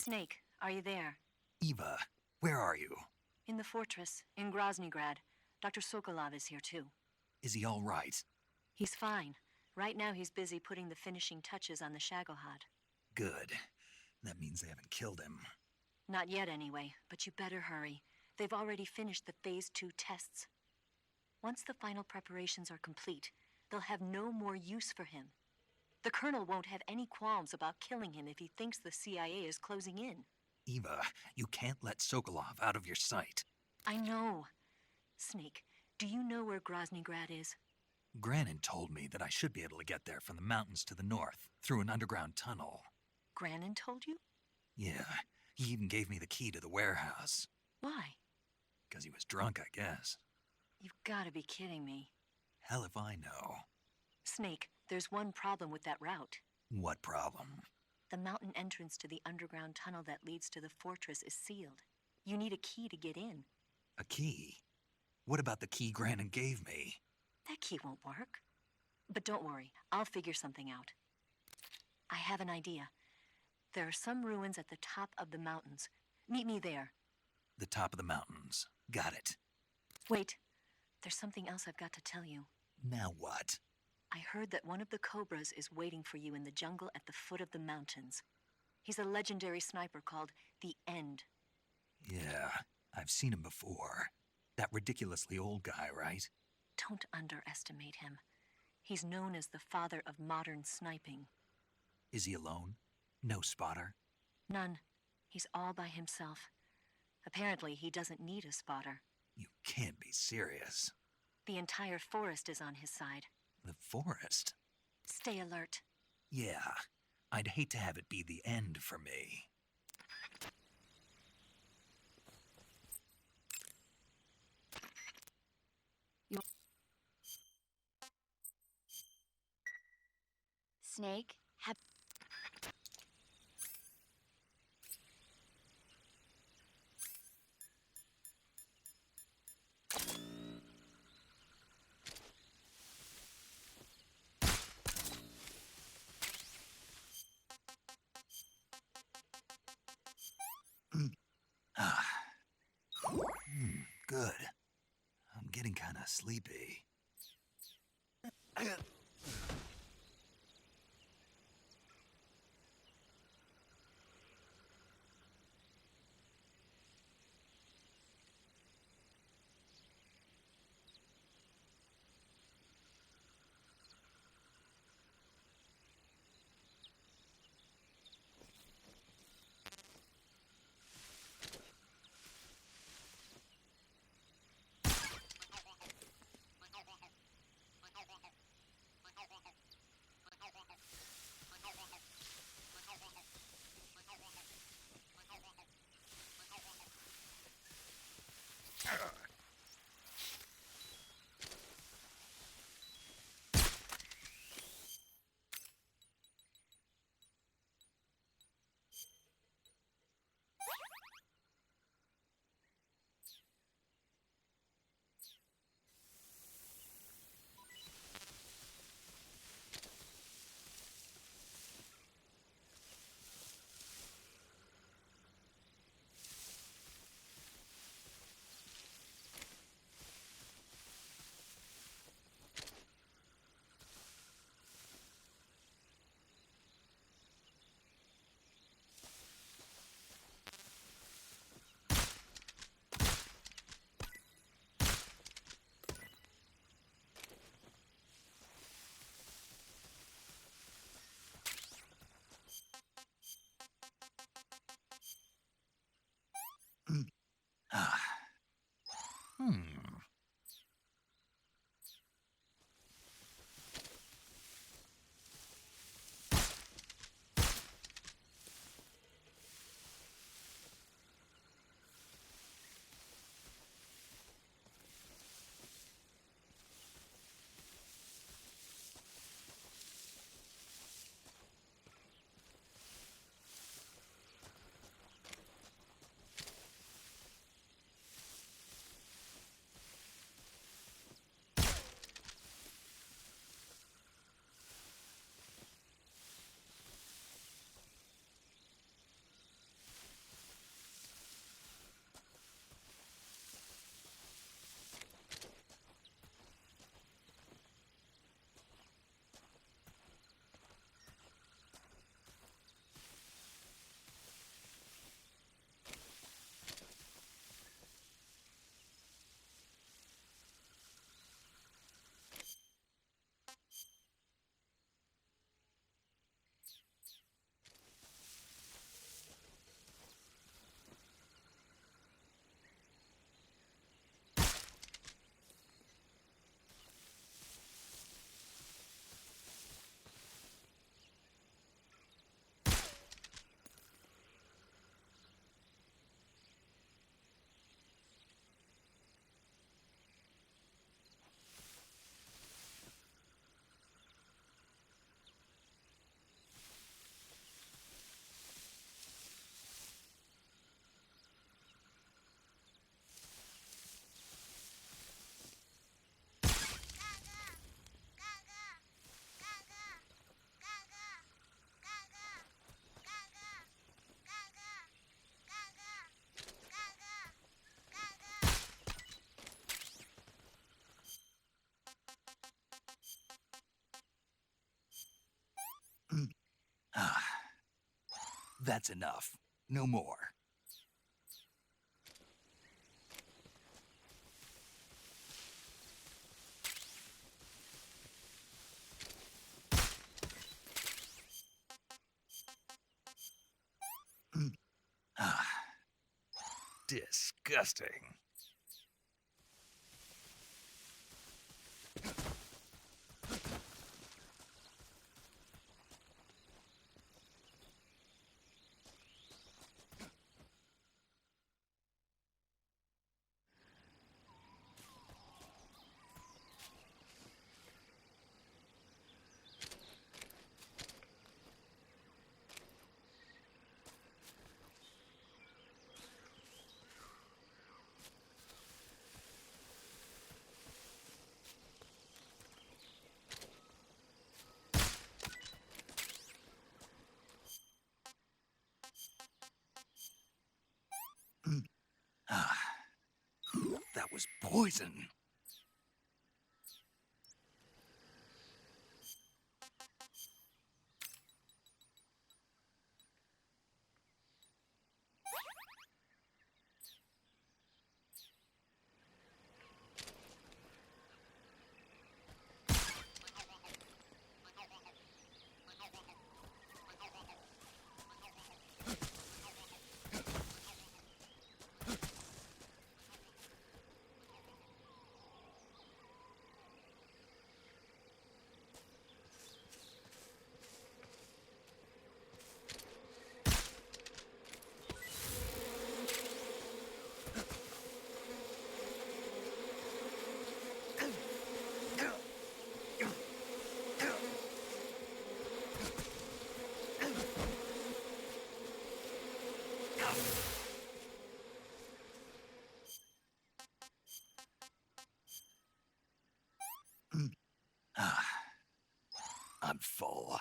Snake, are you there? Eva, where are you? In the fortress, in Groznygrad. Dr. Sokolov is here too. Is he all right? He's fine. Right now he's busy putting the finishing touches on the Shagohod. Good. That means they haven't killed him. Not yet anyway, but you better hurry. They've already finished the Phase 2 tests. Once the final preparations are complete, they'll have no more use for him. The Colonel won't have any qualms about killing him if he thinks the CIA is closing in. Eva, you can't let Sokolov out of your sight. I know. Snake, do you know where Groznygrad is? Granin told me that I should be able to get there from the mountains to the north, through an underground tunnel. Granin told you? Yeah, he even gave me the key to the warehouse. Why? Because he was drunk, I guess. You've got to be kidding me. Hell if I know. Snake, there's one problem with that route. What problem? The mountain entrance to the underground tunnel that leads to the fortress is sealed. You need a key to get in. A key? What about the key Granin gave me? That key won't work. But don't worry, I'll figure something out. I have an idea. There are some ruins at the top of the mountains. Meet me there. The top of the mountains. Got it. Wait, there's something else I've got to tell you. Now what? I heard that one of the Cobras is waiting for you in the jungle at the foot of the mountains. He's a legendary sniper called the End. Yeah, I've seen him before. That ridiculously old guy, right? Don't underestimate him. He's known as the father of modern sniping. Is he alone? No spotter? None. He's all by himself. Apparently, he doesn't need a spotter. You can't be serious. The entire forest is on his side. The forest? Stay alert. Yeah, I'd hate to have it be the end for me. Snake, have... Good. I'm getting kind of sleepy. That's enough. No more. Disgusting. That was poison. I'm full.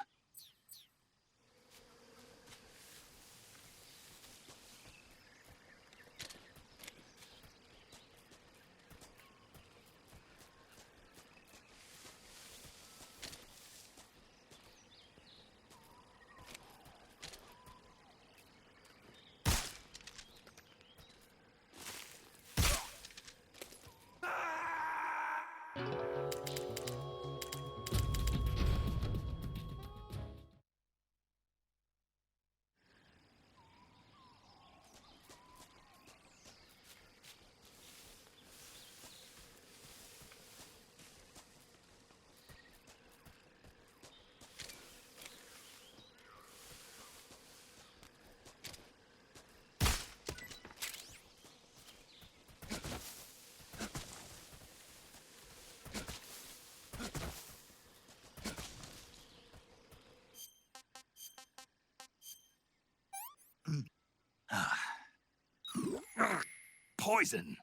Poison.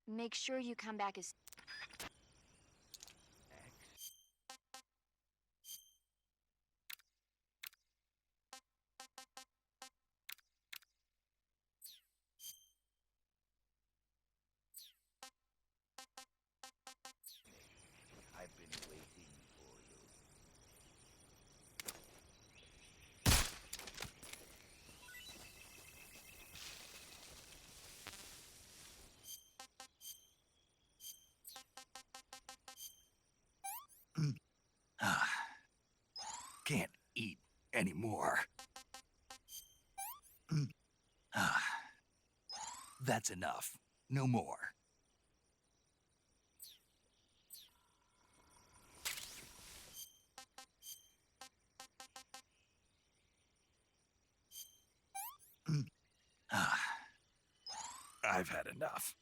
Make sure you come back as... I've been waiting for you. Can't eat anymore. That's enough. No more. I've had enough.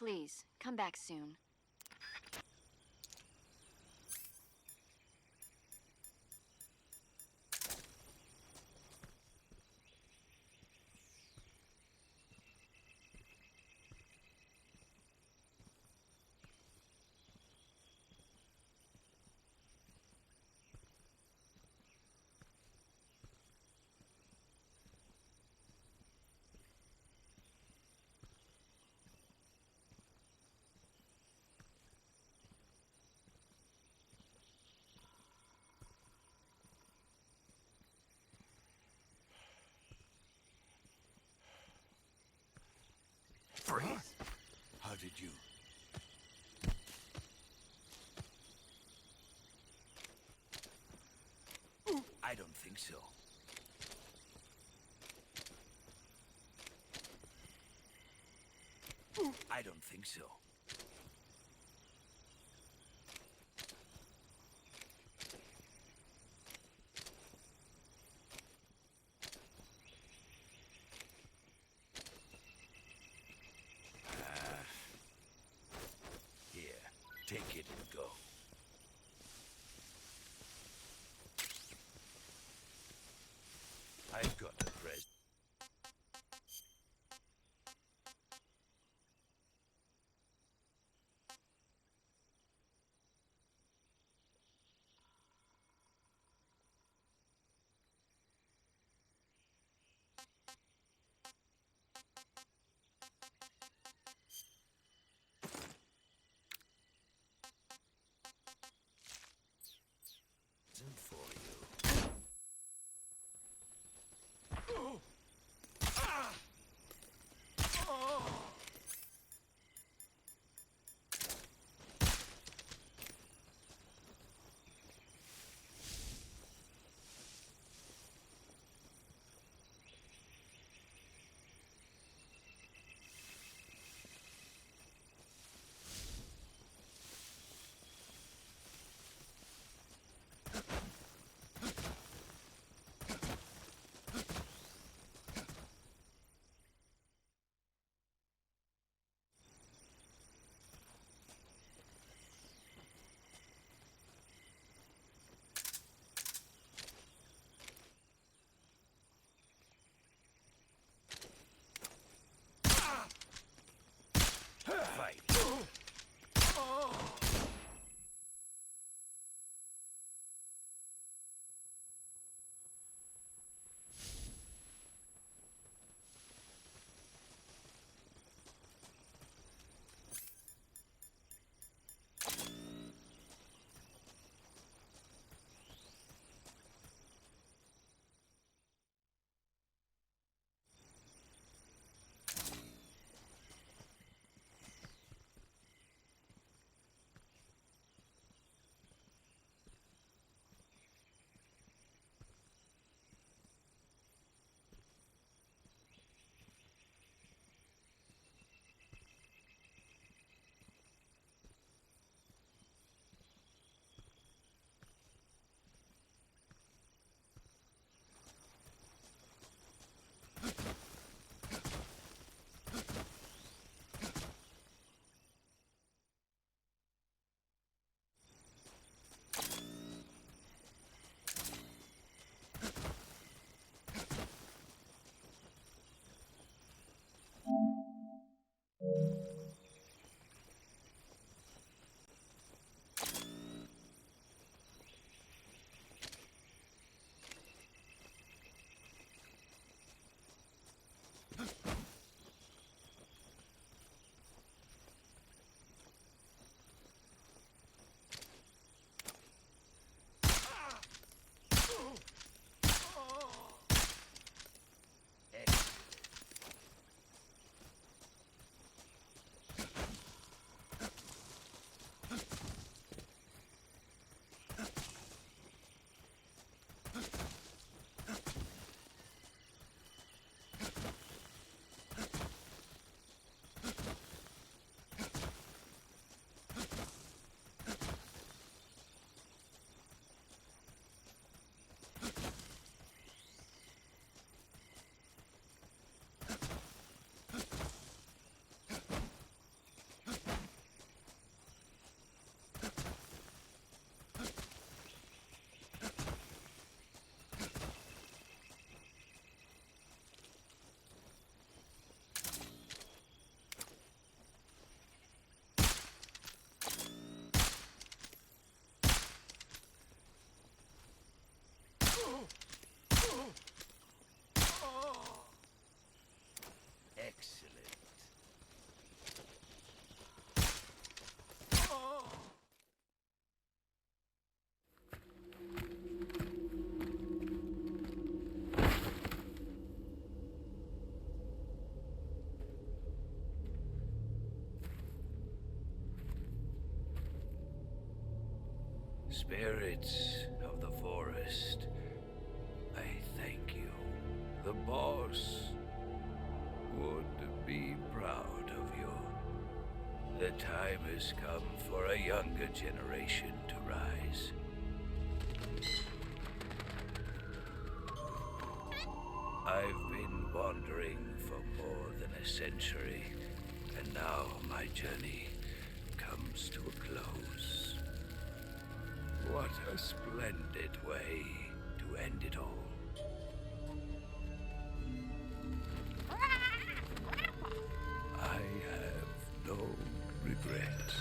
Please, come back soon. Freeze? How did you? I don't think so. I don't think so. Here, take it and go. I've got a present. Spirits of the forest, I thank you. The boss would be proud of you. The time has come for a younger generation to rise. I've been wandering for more than a century, and now my journey comes to a close. What a splendid way to end it all. I have no regrets.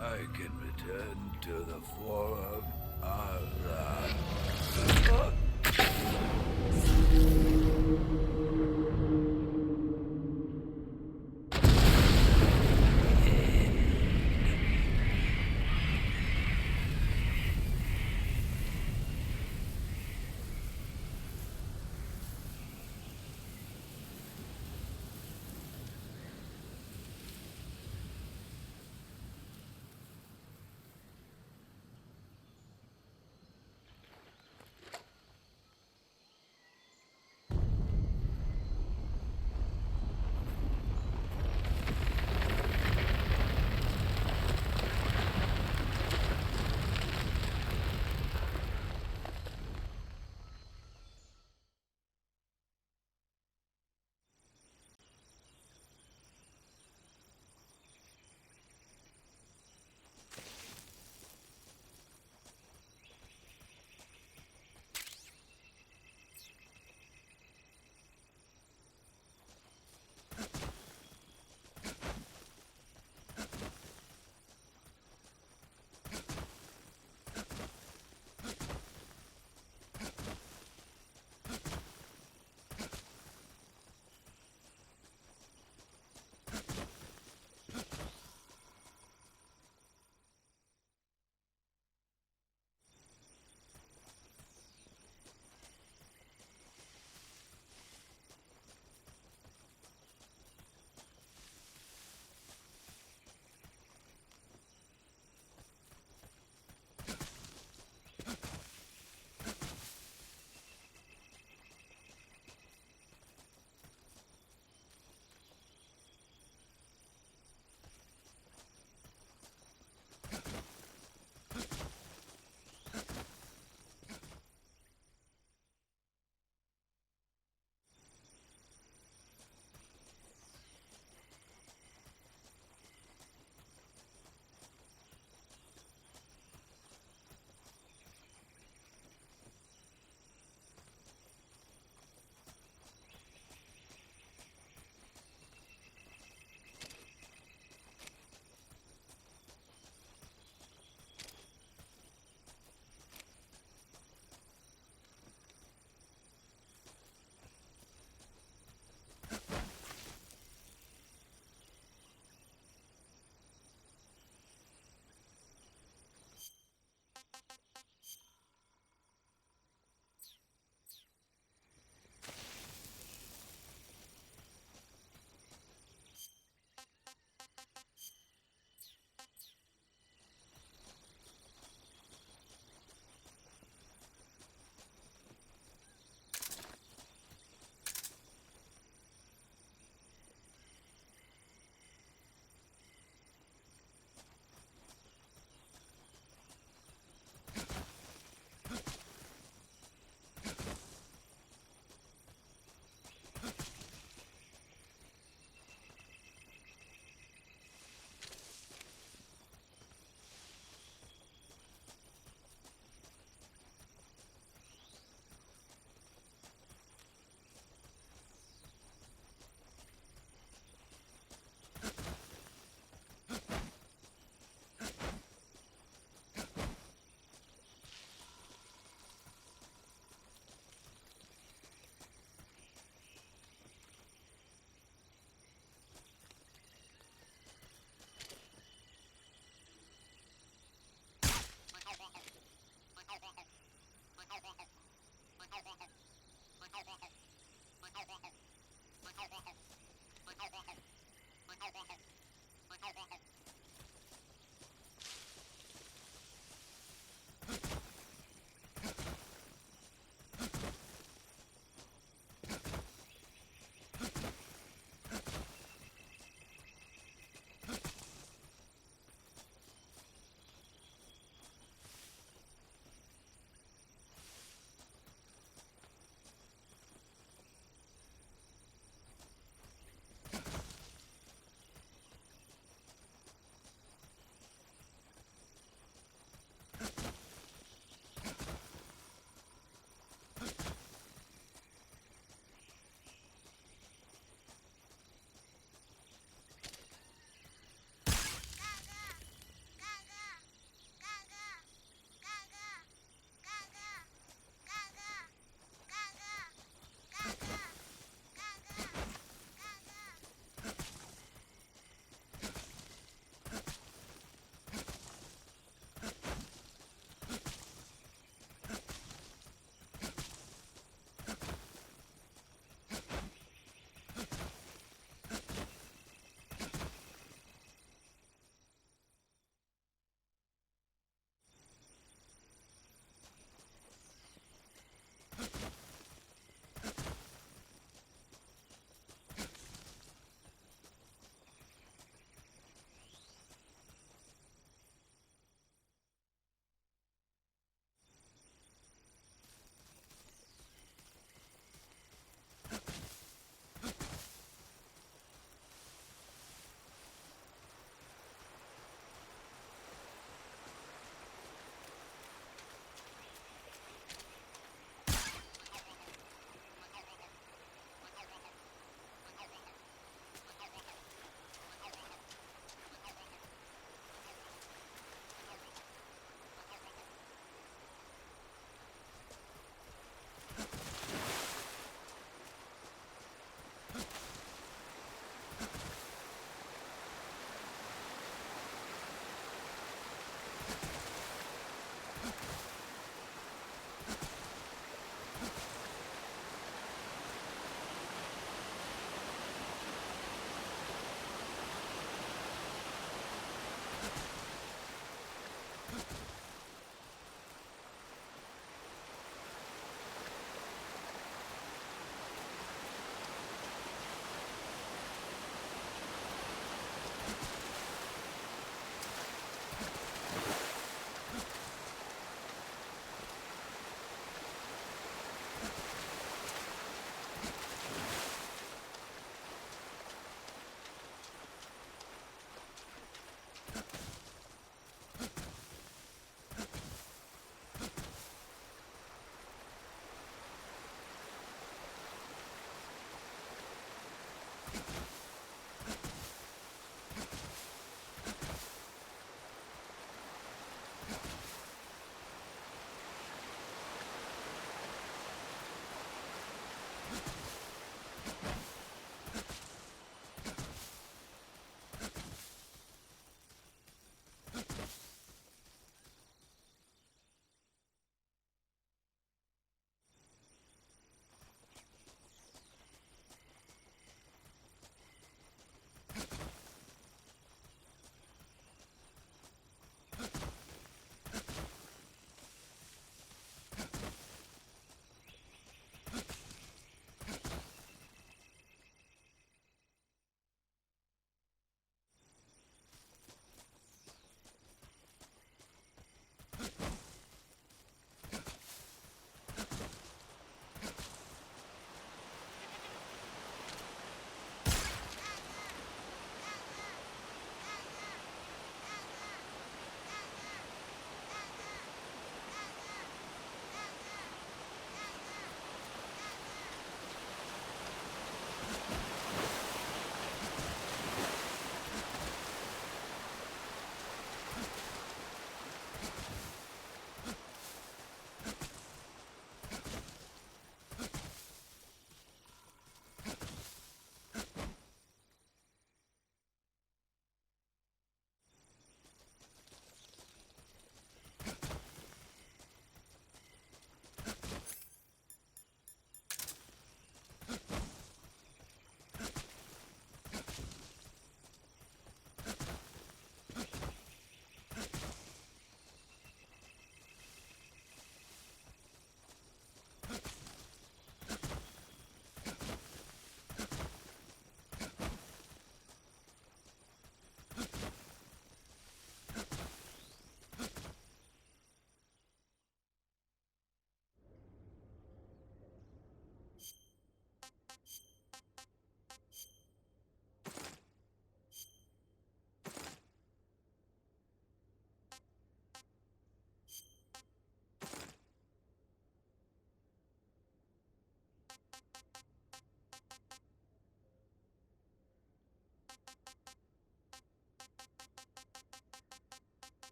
I can return to the Forum Allah.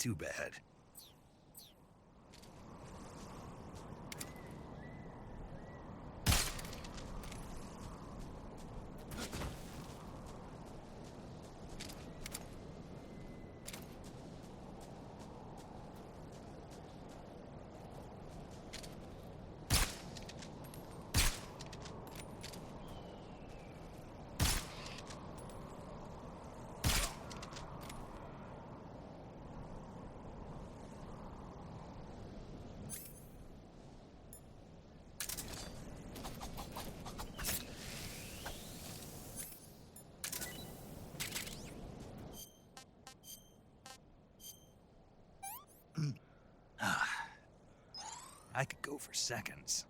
too bad. I could go for seconds.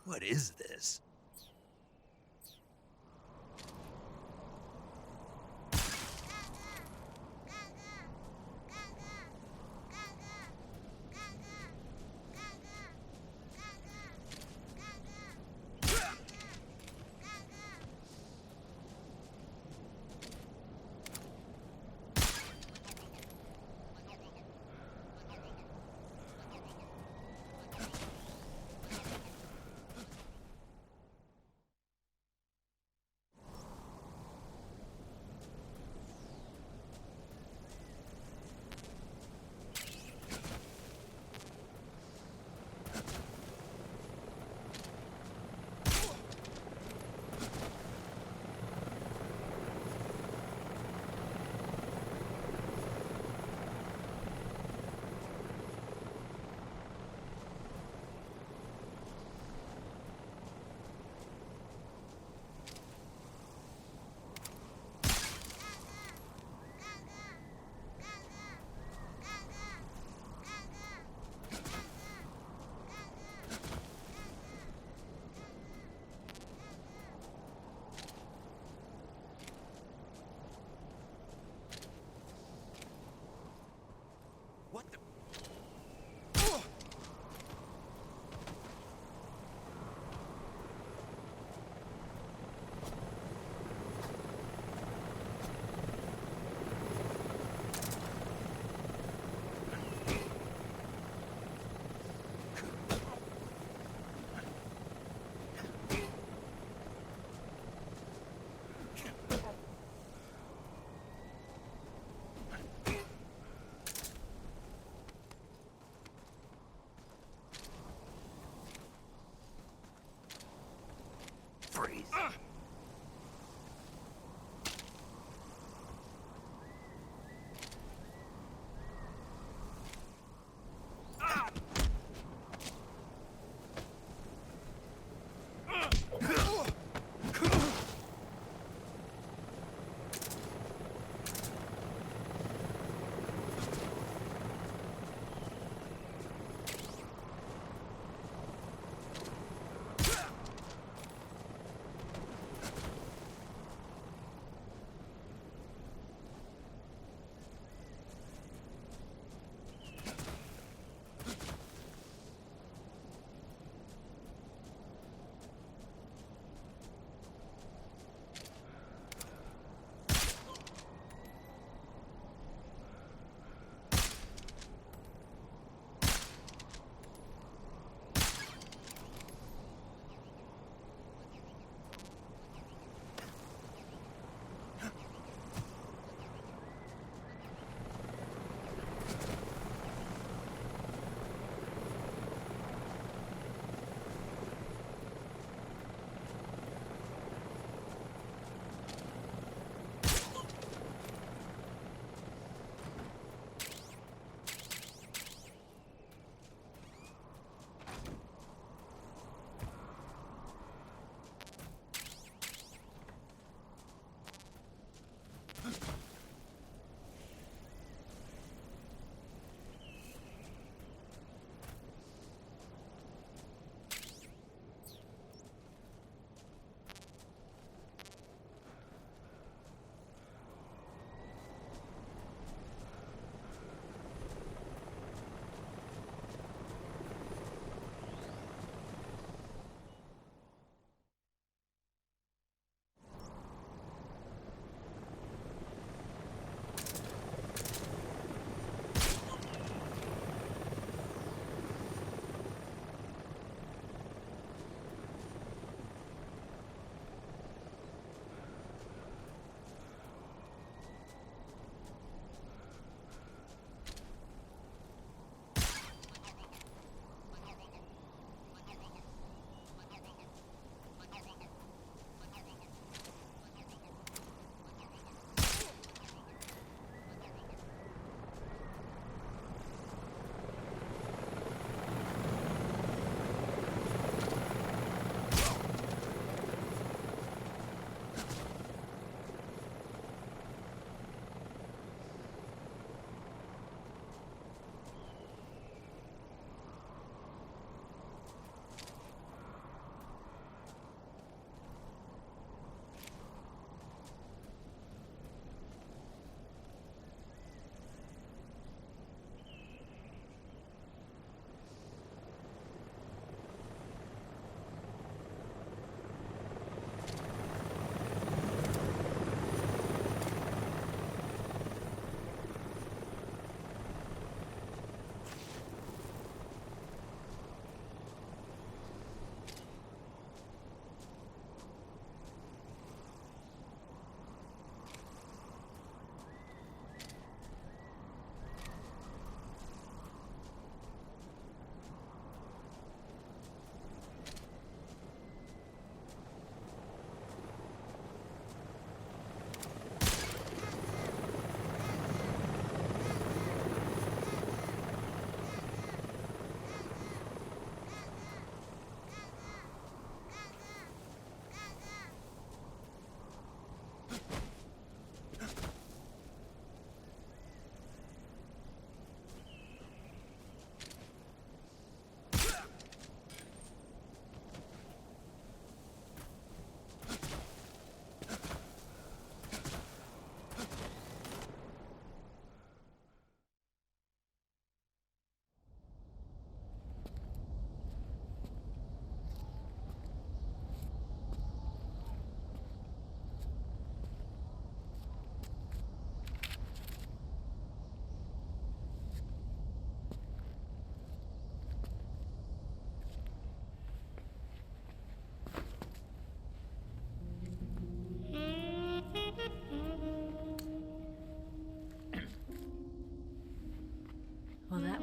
What is this?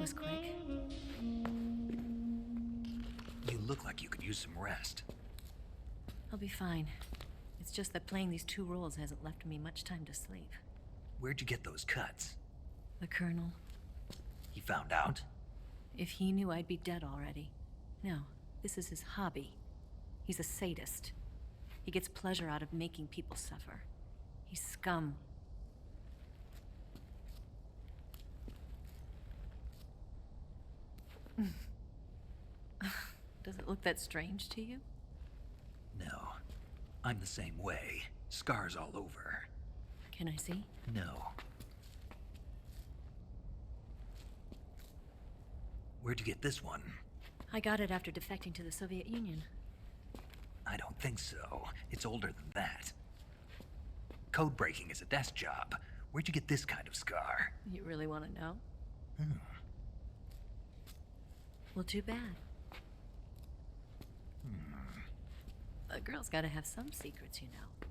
was quick. You look like you could use some rest. I'll be fine. It's just that playing these 2 roles hasn't left me much time to sleep. Where'd you get those cuts? The Colonel. He found out? If he knew, I'd be dead already. No, this is his hobby. He's a sadist. He gets pleasure out of making people suffer. He's scum. Does it look that strange to you? No. I'm the same way. Scars all over. Can I see? No. Where'd you get this one? I got it after defecting to the Soviet Union. I don't think so. It's older than that. Code breaking is a desk job. Where'd you get this kind of scar? You really want to know? Hmm. Well, too bad. A girl's gotta have some secrets, you know.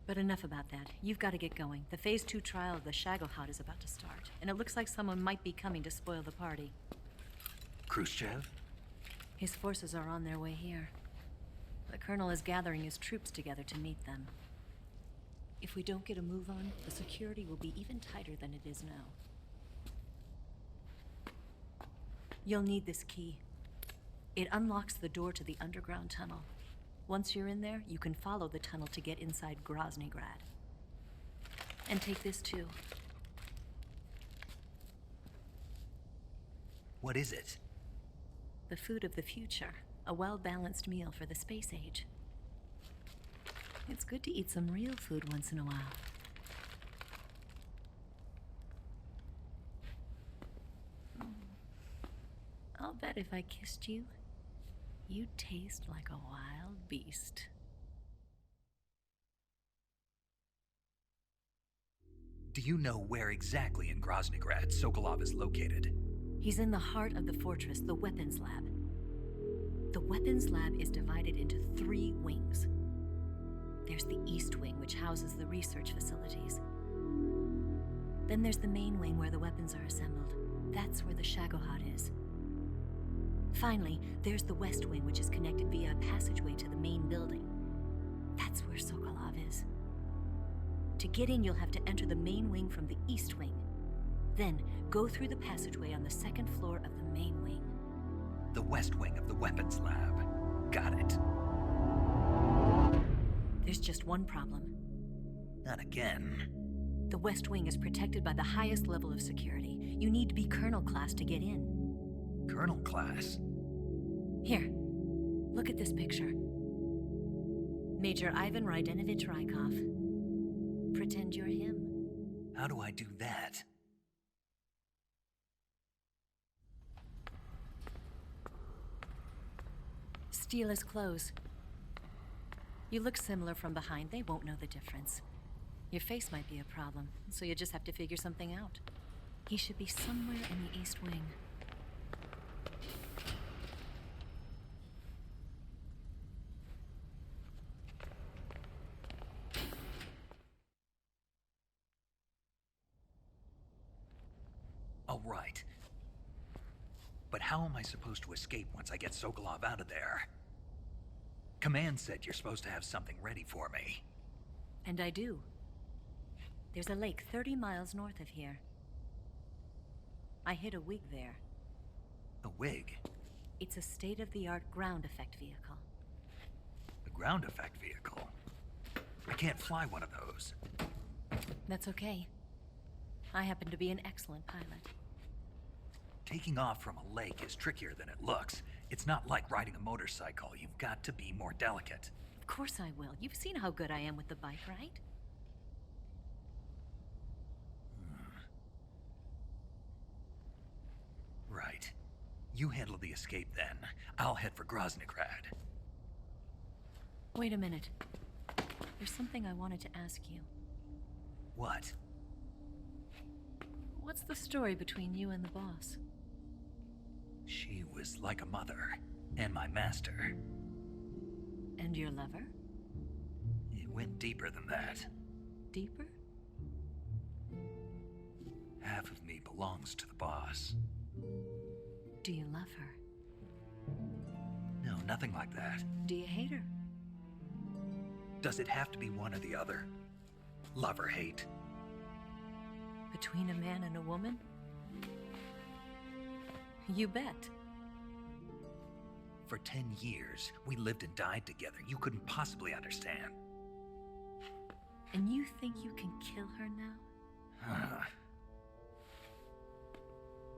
But enough about that. You've got to get going. The Phase 2 trial of the Shagohod is about to start, and it looks like someone might be coming to spoil the party. Khrushchev? His forces are on their way here. The Colonel is gathering his troops together to meet them. If we don't get a move on, the security will be even tighter than it is now. You'll need this key. It unlocks the door to the underground tunnel. Once you're in there, you can follow the tunnel to get inside Groznygrad. And take this too. What is it? The food of the future. A well-balanced meal for the space age. It's good to eat some real food once in a while. I'll bet if I kissed you, you'd taste like a wild beast. Do you know where exactly in Groznygrad Sokolov is located? He's in the heart of the fortress, the weapons lab. The weapons lab is divided into 3 wings. There's the East Wing, which houses the research facilities. Then there's the main wing where the weapons are assembled. That's where the Shagohod is. Finally, there's the West Wing, which is connected via a passageway to the main building. That's where Sokolov is. To get in, you'll have to enter the main wing from the East Wing. Then, go through the passageway on the 2nd floor of the main wing. The West Wing of the weapons lab. Got it. There's just one problem. Not again. The West Wing is protected by the highest level of security. You need to be Colonel class to get in. Colonel class? Here, look at this picture. Major Ivan Rydenovich Rykov. Pretend you're him. How do I do that? Steal his clothes. You look similar from behind. They won't know the difference. Your face might be a problem, so you just have to figure something out. He should be somewhere in the East Wing. All right. But how am I supposed to escape once I get Sokolov out of there? Command said you're supposed to have something ready for me. And I do. There's a lake 30 miles north of here. I hid a wig there. A wig? It's a state-of-the-art ground effect vehicle. A ground effect vehicle? I can't fly one of those. That's okay. I happen to be an excellent pilot. Taking off from a lake is trickier than it looks. It's not like riding a motorcycle. You've got to be more delicate. Of course I will. You've seen how good I am with the bike, right? Right. You handle the escape then. I'll head for Groznygrad. Wait a minute. There's something I wanted to ask you. What? What's the story between you and the boss? She was like a mother, and my master. And your lover? It went deeper than that. Deeper? Half of me belongs to the boss. Do you love her? No, nothing like that. Do you hate her? Does it have to be one or the other? Love or hate? Between a man and a woman? You bet. For 10 years, we lived and died together. You couldn't possibly understand. And you think you can kill her now?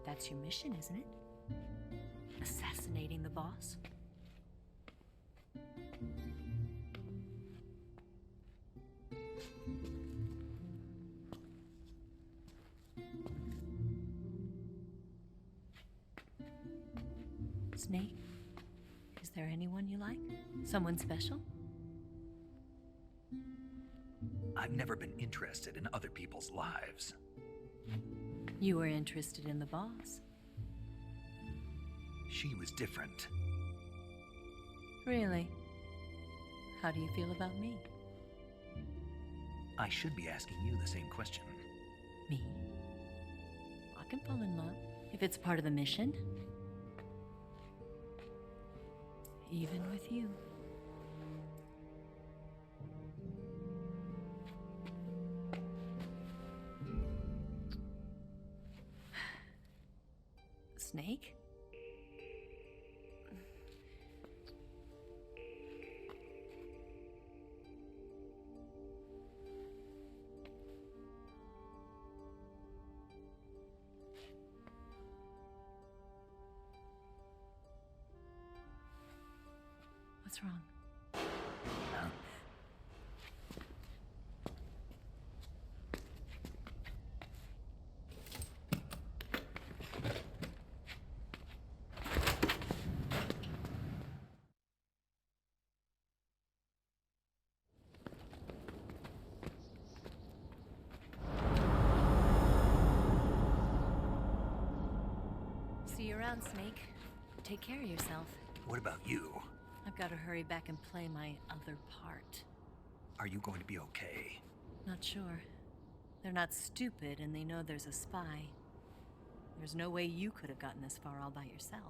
That's your mission, isn't it? Assassinating the boss? Snake, is there anyone you like? Someone special? I've never been interested in other people's lives. You were interested in the boss. She was different. Really? How do you feel about me? I should be asking you the same question. Me? I can fall in love if it's part of the mission. Even with you. Snake? What's wrong? See you around, Snake. Take care of yourself. What about you? I've got to hurry back and play my other part. Are you going to be okay? Not sure. They're not stupid, and they know there's a spy. There's no way you could have gotten this far all by yourself.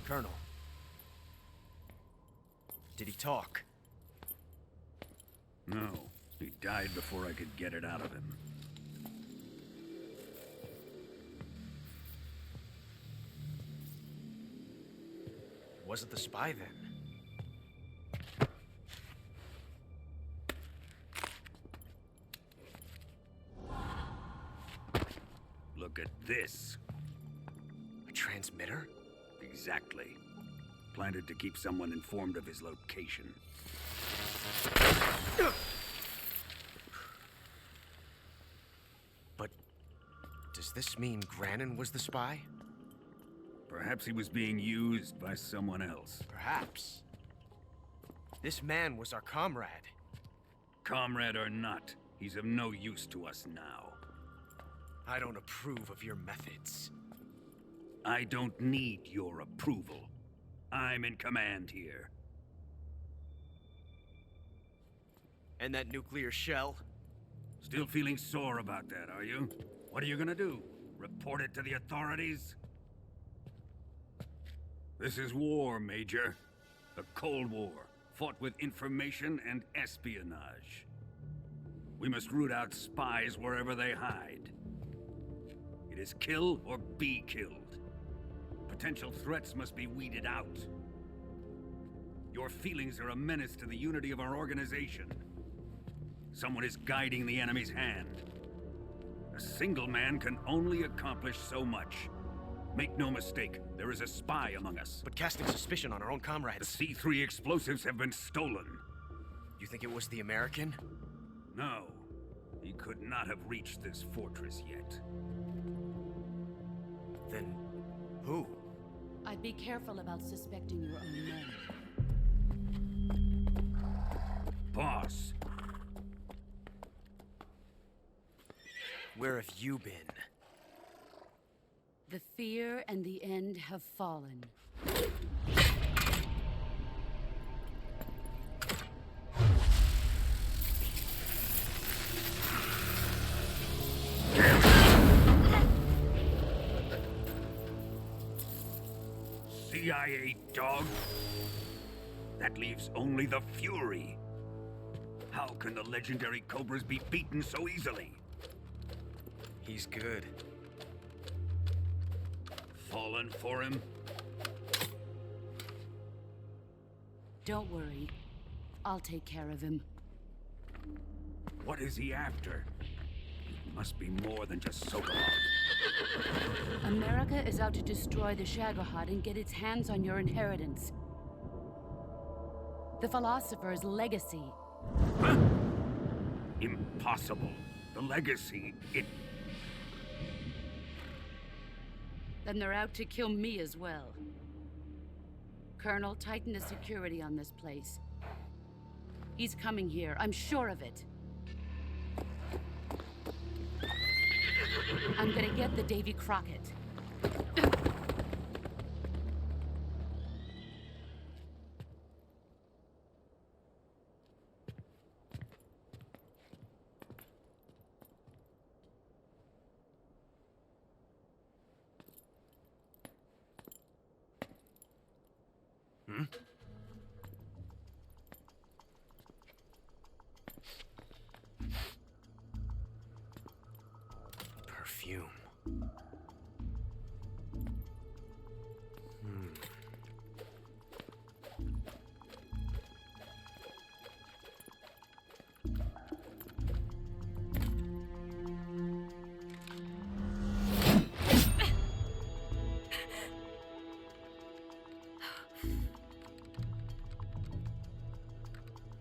Colonel. Did he talk? No. He died before I could get it out of him. Wasn't the spy then? Look at this. A transmitter? Exactly. Planted to keep someone informed of his location. But does this mean Grannon was the spy? Perhaps he was being used by someone else. Perhaps. This man was our comrade. Comrade or not, he's of no use to us now. I don't approve of your methods. I don't need your approval. I'm in command here. And that nuclear shell? Still feeling sore about that, are you? What are you gonna do? Report it to the authorities? This is war, Major. The Cold War, fought with information and espionage. We must root out spies wherever they hide. It is kill or be killed. Potential threats must be weeded out. Your feelings are a menace to the unity of our organization. Someone is guiding the enemy's hand. A single man can only accomplish so much. Make no mistake, there is a spy among us. But casting suspicion on our own comrades. The C3 explosives have been stolen. You think it was the American? No. He could not have reached this fortress yet. Then, who? I'd be careful about suspecting your own men. Boss. Where have you been? The fear and the end have fallen. CIA dog? That leaves only the Fury. How can the legendary Cobras be beaten so easily? He's good. Fallen for him? Don't worry. I'll take care of him. What is he after? It must be more than just Shagohod. America is out to destroy the Shagohod and get its hands on your inheritance. The philosopher's legacy. Huh? Impossible. The legacy, Then they're out to kill me as well. Colonel, tighten the security on this place. He's coming here, I'm sure of it. I'm gonna get the Davy Crockett. Perfume.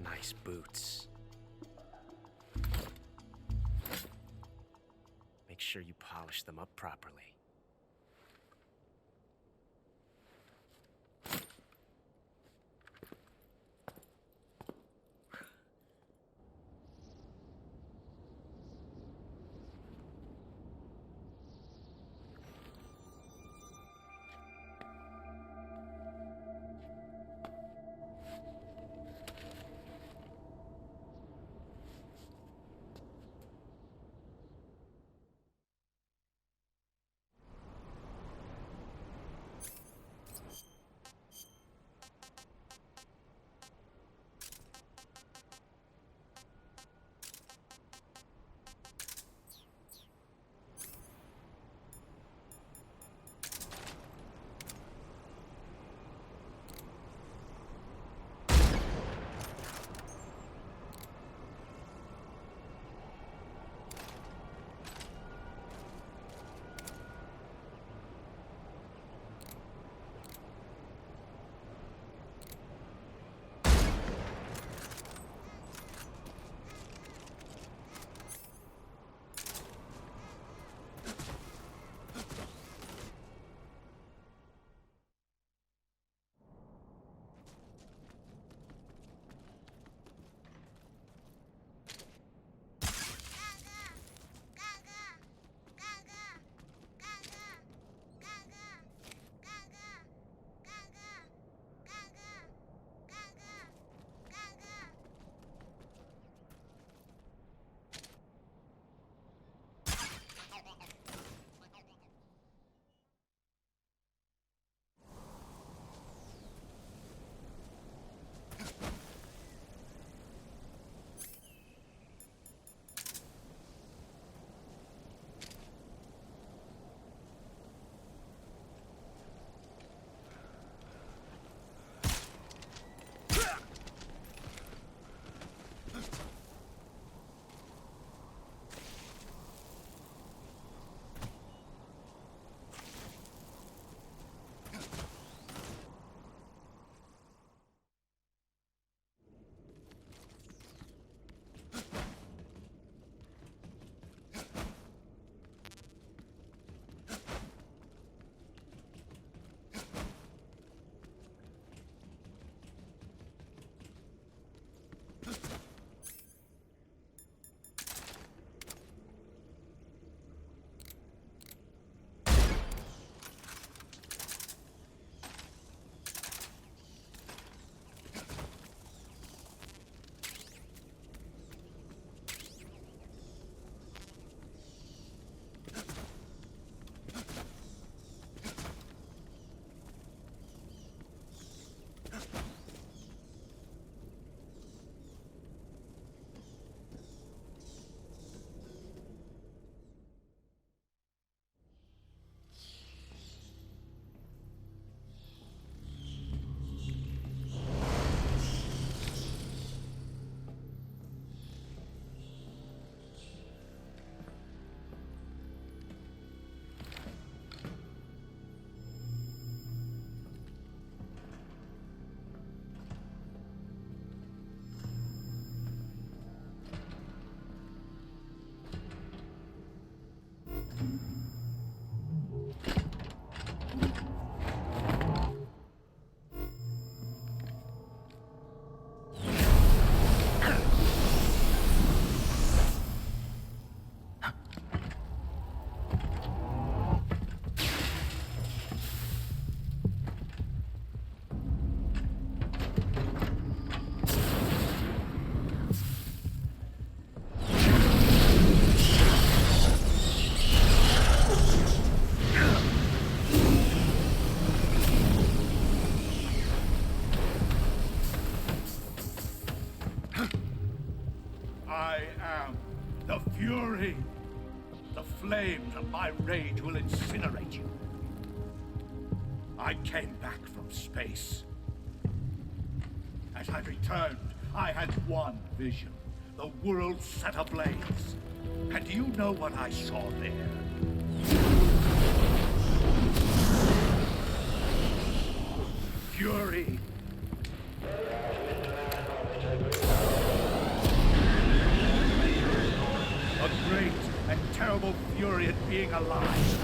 Nice boots. Make sure you polish them up properly. Fury! The flames of my rage will incinerate you. I came back from space. As I returned, I had one vision. The world set ablaze. And do you know what I saw there? Fury. A great and terrible fury at being alive.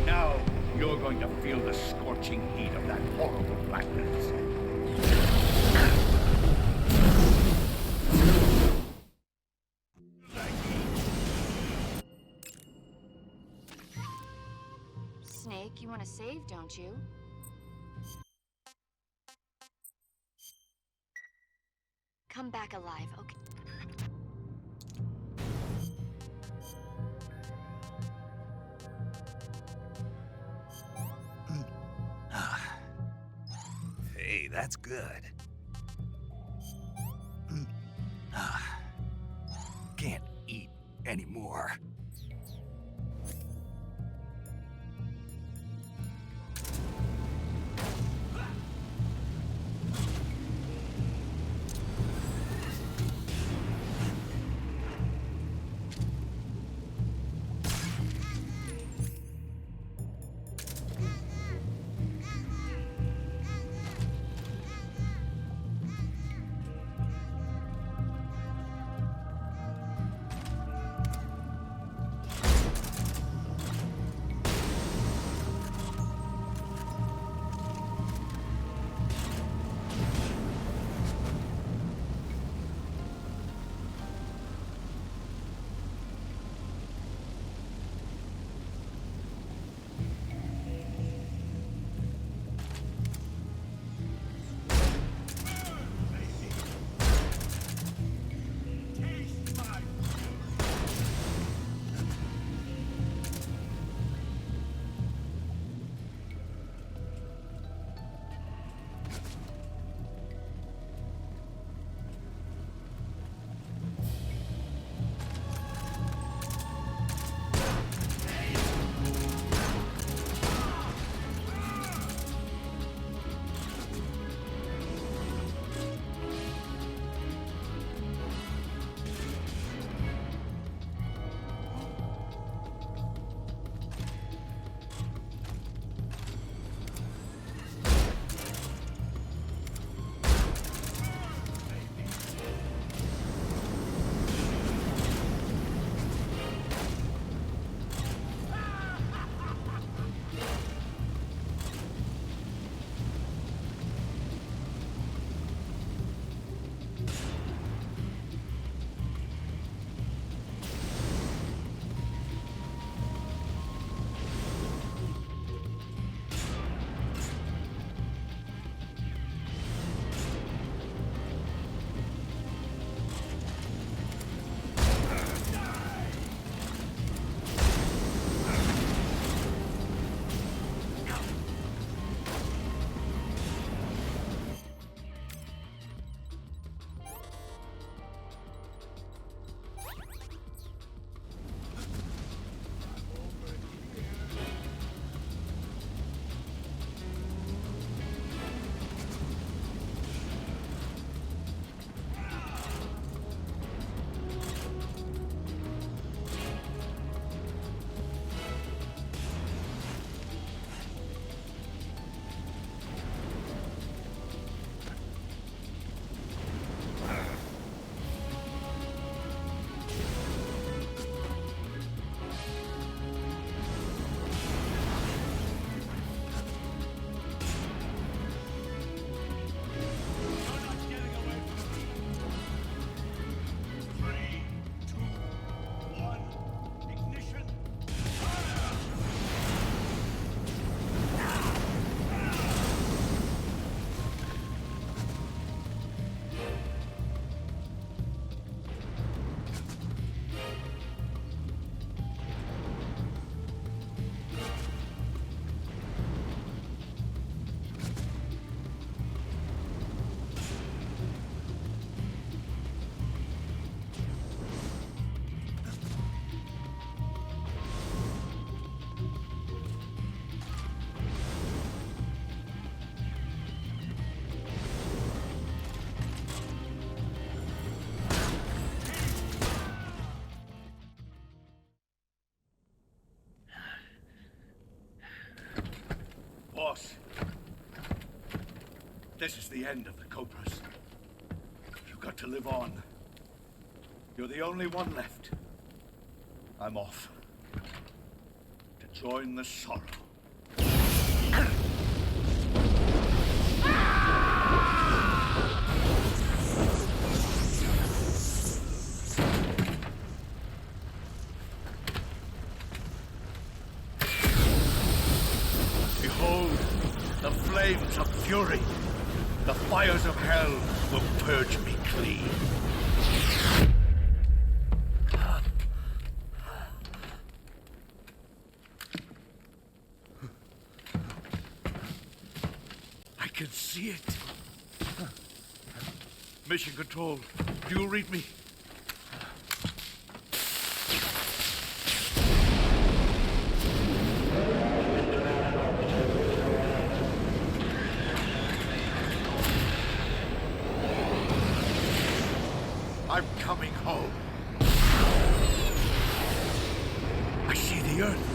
Now, you're going to feel the scorching heat of that horrible blackness. Snake, you want to save, don't you? Come back alive, okay? Hey, that's good. Can't eat anymore. boss. This is the end of the Cobras. You've got to live on. You're the only one left. I'm off. To join the sorrow. Behold, the flames of fury. The fires of hell will purge me clean. I can see it. Mission Control, do you read me? I'm coming home. I see the Earth.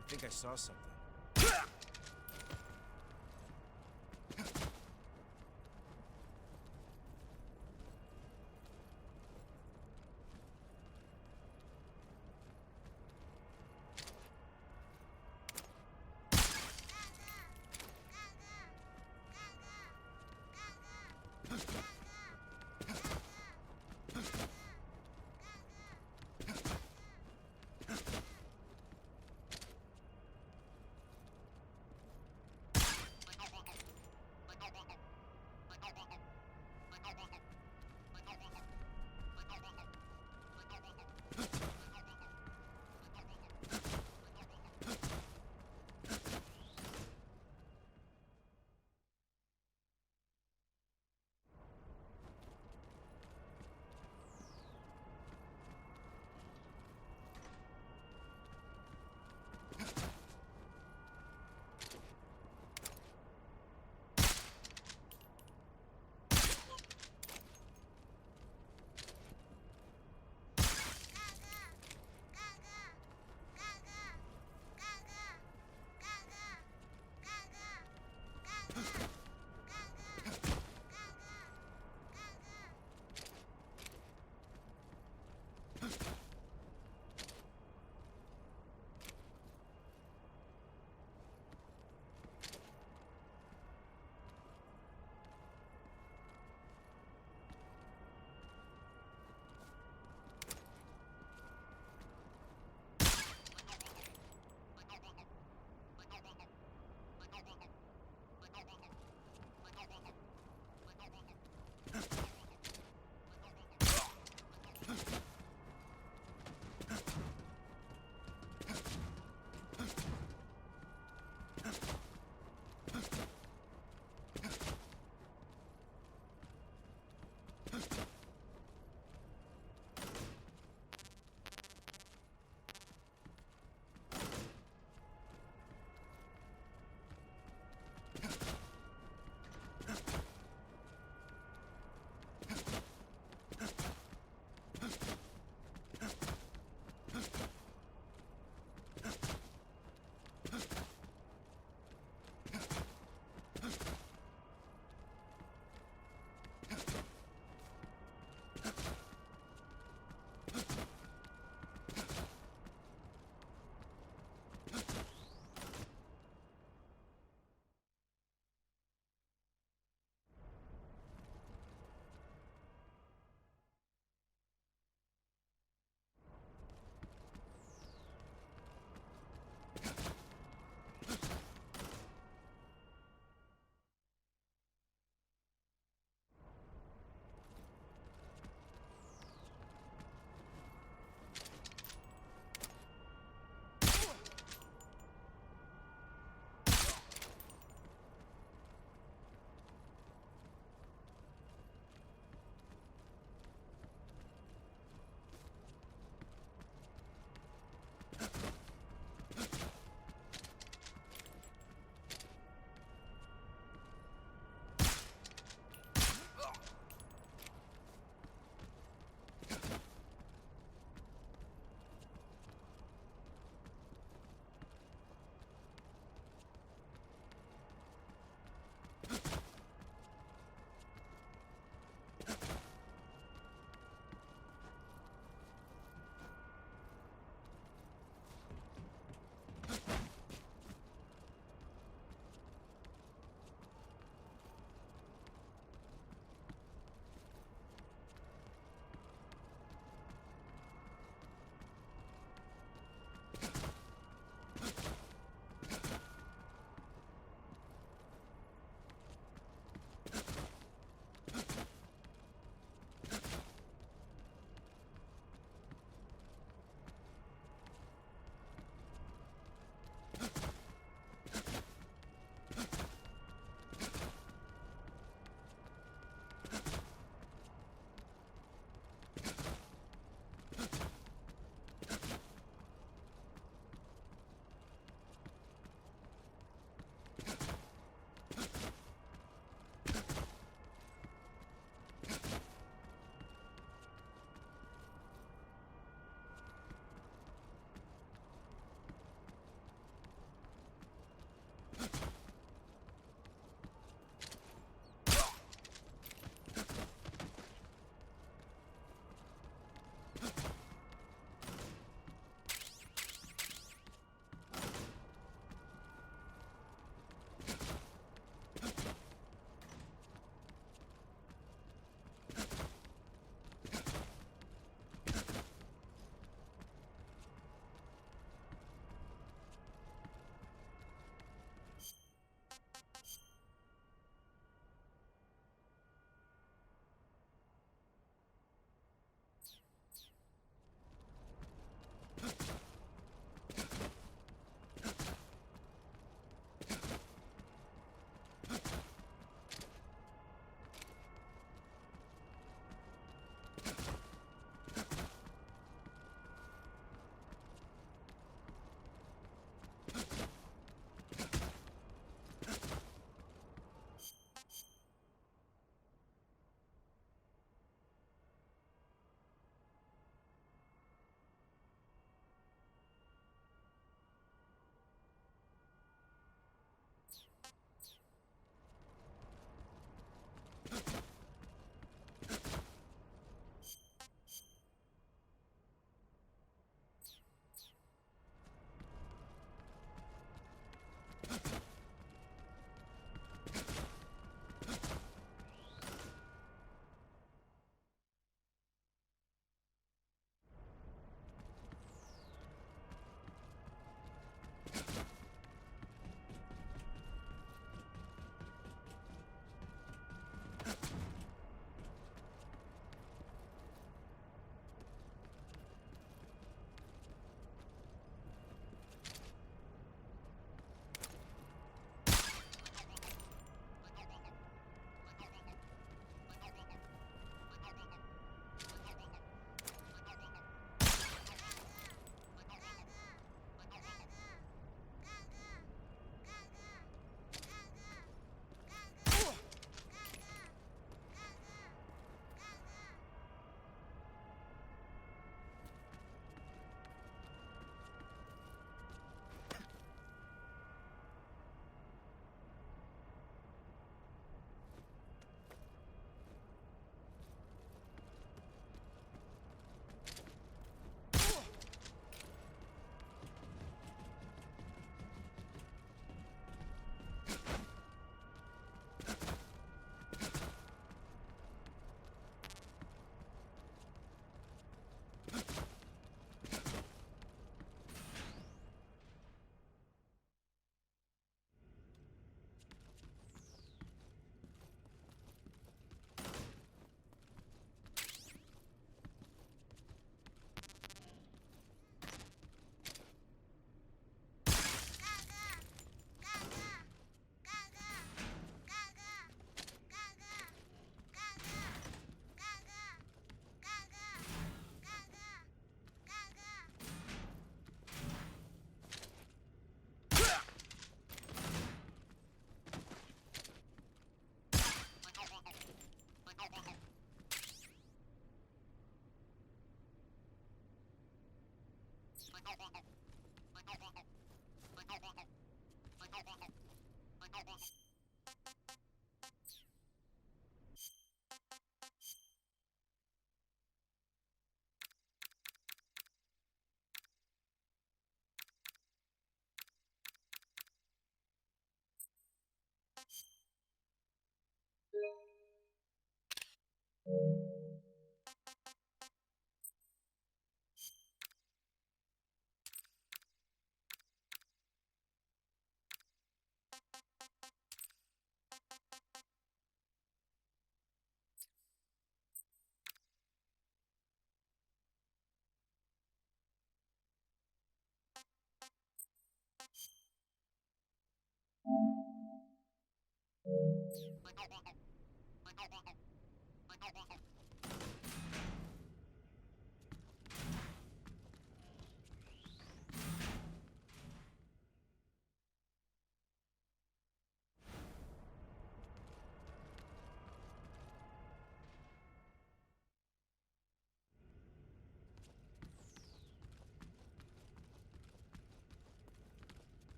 I think I saw something.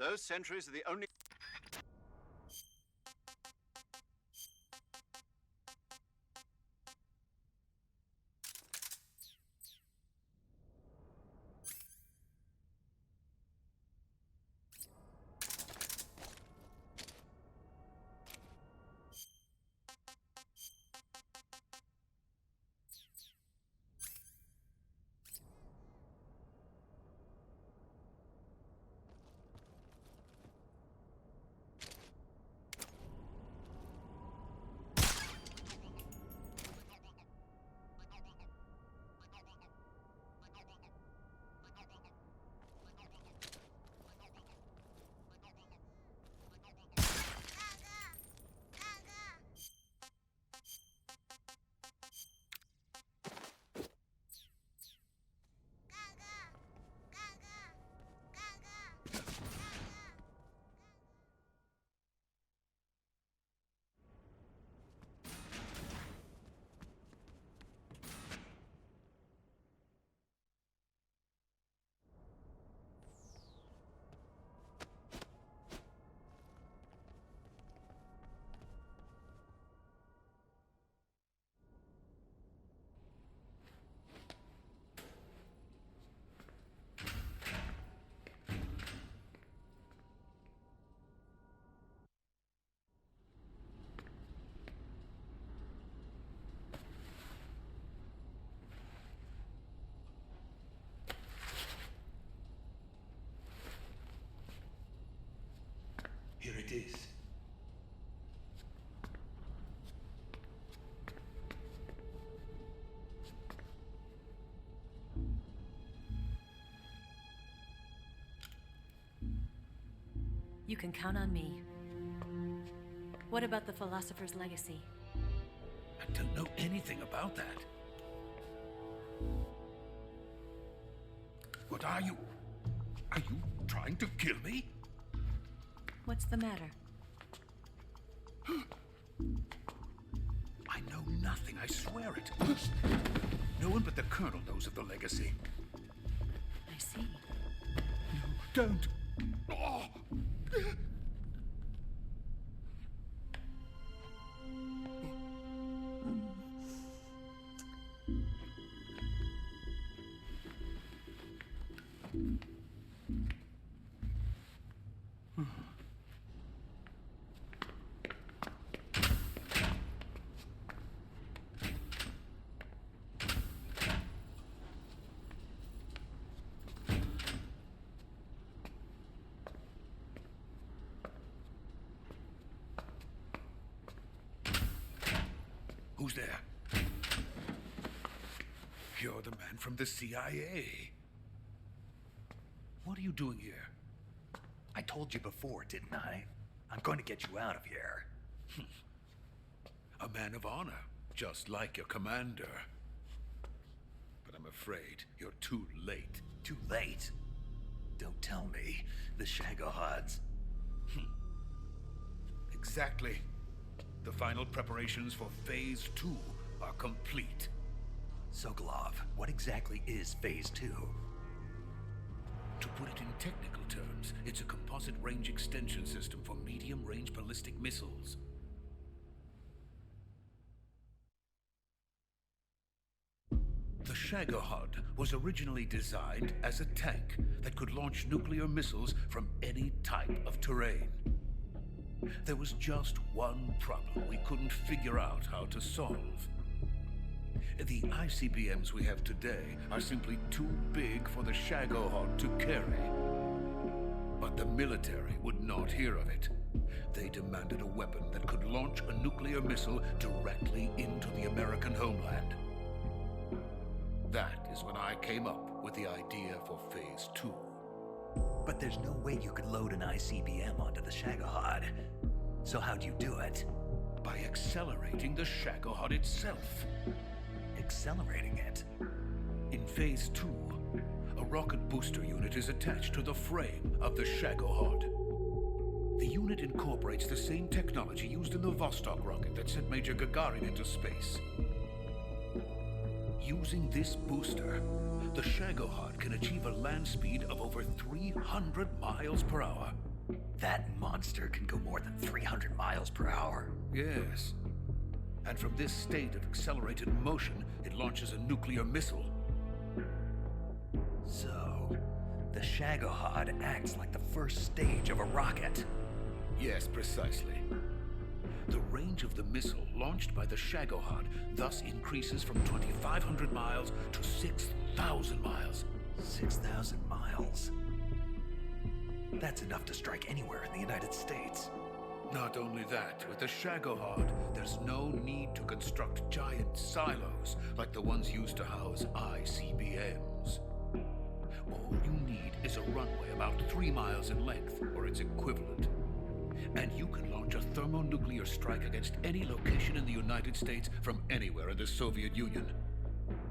Those sentries are the only... Here it is. You can count on me. What about the philosopher's legacy? I don't know anything about that. What are you? Are you trying to kill me? What's the matter? I know nothing, I swear it. No one but the Colonel knows of the legacy. I see. No, don't. Oh. Who's there? You're the man from the CIA. What are you doing here? I told you before, didn't I? I'm going to get you out of here. A man of honor, just like your commander. But I'm afraid you're too late. Too late? Don't tell me. The Shagohods. Exactly. The final preparations for Phase 2 are complete. Sokolov, what exactly is Phase 2? To put it in technical terms, it's a composite range extension system for medium-range ballistic missiles. The Shagohod was originally designed as a tank that could launch nuclear missiles from any type of terrain. There was just one problem we couldn't figure out how to solve. The ICBMs we have today are simply too big for the Shagohod to carry. But the military would not hear of it. They demanded a weapon that could launch a nuclear missile directly into the American homeland. That is when I came up with the idea for Phase 2. But there's no way you could load an ICBM onto the Shagohod. So how'd you do it? By accelerating the Shagohod itself. Accelerating it? In Phase 2, a rocket booster unit is attached to the frame of the Shagohod. The unit incorporates the same technology used in the Vostok rocket that sent Major Gagarin into space. Using this booster, the Shagohod can achieve a land speed of over 300 miles per hour. That monster can go more than 300 miles per hour. Yes. And from this state of accelerated motion, it launches a nuclear missile. So, the Shagohod acts like the first stage of a rocket. Yes, precisely. The range of the missile launched by the Shagohod thus increases from 2,500 miles to 6,000 miles. 6,000 miles? That's enough to strike anywhere in the United States. Not only that, with the Shagohod, there's no need to construct giant silos like the ones used to house ICBMs. All you need is a runway about 3 miles in length, or its equivalent. And you can launch a thermonuclear strike against any location in the United States from anywhere in the Soviet Union.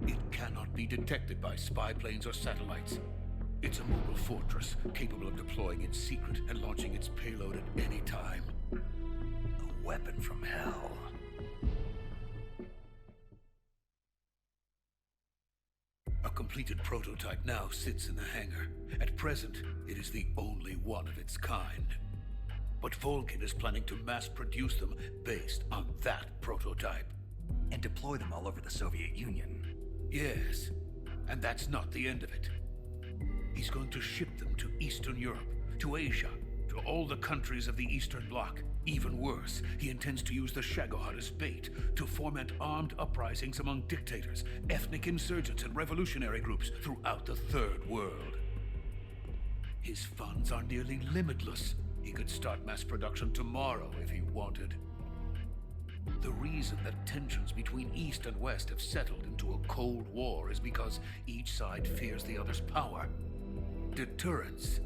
It cannot be detected by spy planes or satellites. It's a mobile fortress, capable of deploying in secret and launching its payload at any time. A weapon from hell. A completed prototype now sits in the hangar. At present, it is the only one of its kind. But Volgin is planning to mass produce them based on that prototype. And deploy them all over the Soviet Union. Yes, and that's not the end of it. He's going to ship them to Eastern Europe, to Asia, to all the countries of the Eastern Bloc. Even worse, he intends to use the Shagohod as bait to foment armed uprisings among dictators, ethnic insurgents, and revolutionary groups throughout the Third World. His funds are nearly limitless. He could start mass production tomorrow if he wanted. The reason that tensions between East and West have settled into a Cold War is because each side fears the other's power. Deterrence.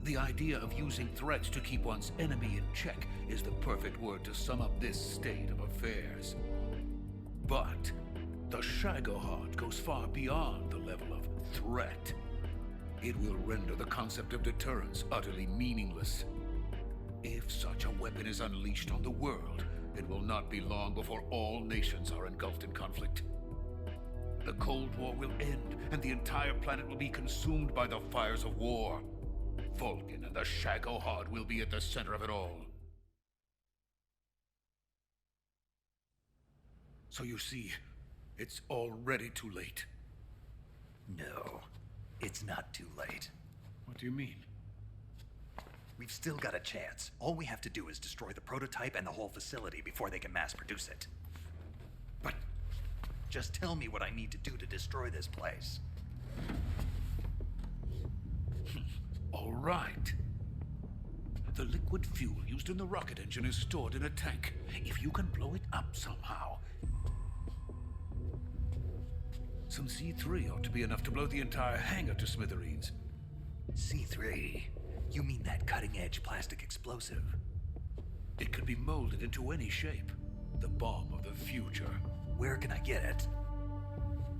The idea of using threats to keep one's enemy in check is the perfect word to sum up this state of affairs. But the Shagohod goes far beyond the level of threat. It will render the concept of deterrence utterly meaningless. If such a weapon is unleashed on the world, it will not be long before all nations are engulfed in conflict. The Cold War will end, and the entire planet will be consumed by the fires of war. Volgin and the Shagohod will be at the center of it all. So you see, it's already too late. No, it's not too late. What do you mean? We've still got a chance. All we have to do is destroy the prototype and the whole facility before they can mass produce it. But just tell me what I need to do to destroy this place. All right. The liquid fuel used in the rocket engine is stored in a tank. If you can blow it up somehow, some C3 ought to be enough to blow the entire hangar to smithereens. C3? You mean that cutting-edge plastic explosive? It could be molded into any shape. The bomb of the future. Where can I get it?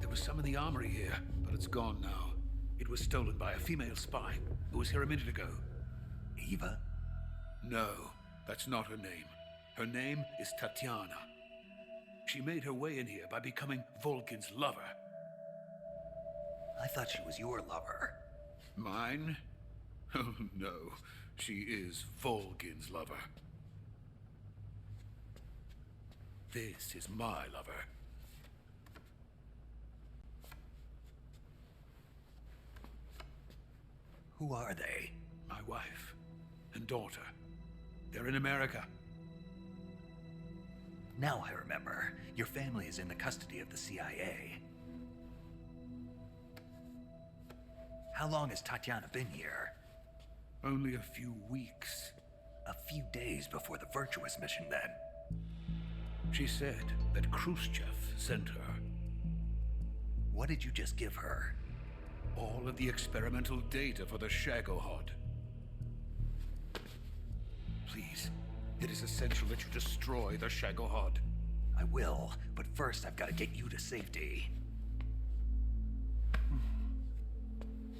There was some in the armory here, but it's gone now. It was stolen by a female spy who was here a minute ago. Eva? No, that's not her name. Her name is Tatiana. She made her way in here by becoming Volgin's lover. I thought she was your lover. Mine? Oh, no. She is Volgin's lover. This is my lover. Who are they? My wife and daughter. They're in America. Now I remember. Your family is in the custody of the CIA. How long has Tatiana been here? Only a few weeks. A few days before the Virtuous mission, then. She said that Khrushchev sent her. What did you just give her? All of the experimental data for the Shagohod. Please, it is essential that you destroy the Shagohod. I will, but first I've got to get you to safety.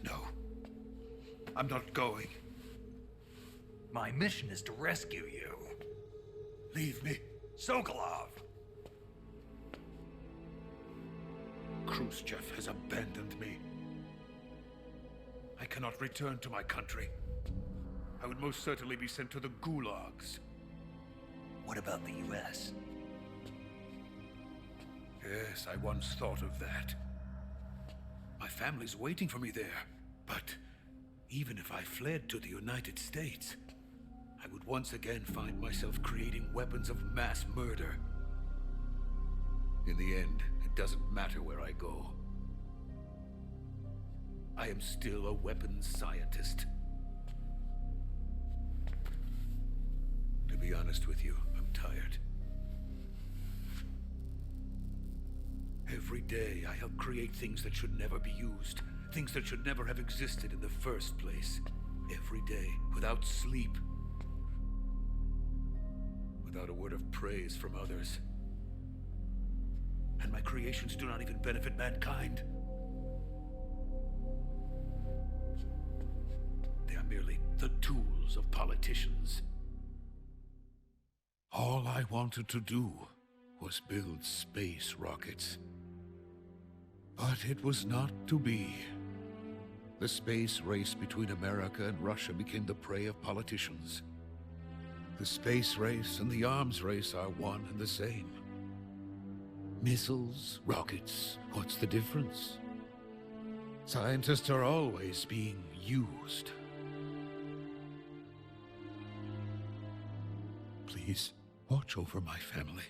No. I'm not going. My mission is to rescue you. Leave me. Sokolov! Khrushchev has abandoned me. I cannot return to my country. I would most certainly be sent to the gulags. What about the US? Yes, I once thought of that. My family's waiting for me there. But even if I fled to the United States, I would once again find myself creating weapons of mass murder. In the end, it doesn't matter where I go. I am still a weapons scientist. To be honest with you, I'm tired. Every day, I help create things that should never be used. Things that should never have existed in the first place. Every day, without sleep. Without a word of praise from others. And my creations do not even benefit mankind. They are merely the tools of politicians. All I wanted to do was build space rockets. But it was not to be. The space race between America and Russia became the prey of politicians. The space race and the arms race are one and the same. Missiles, rockets, what's the difference? Scientists are always being used. Please, watch over my family.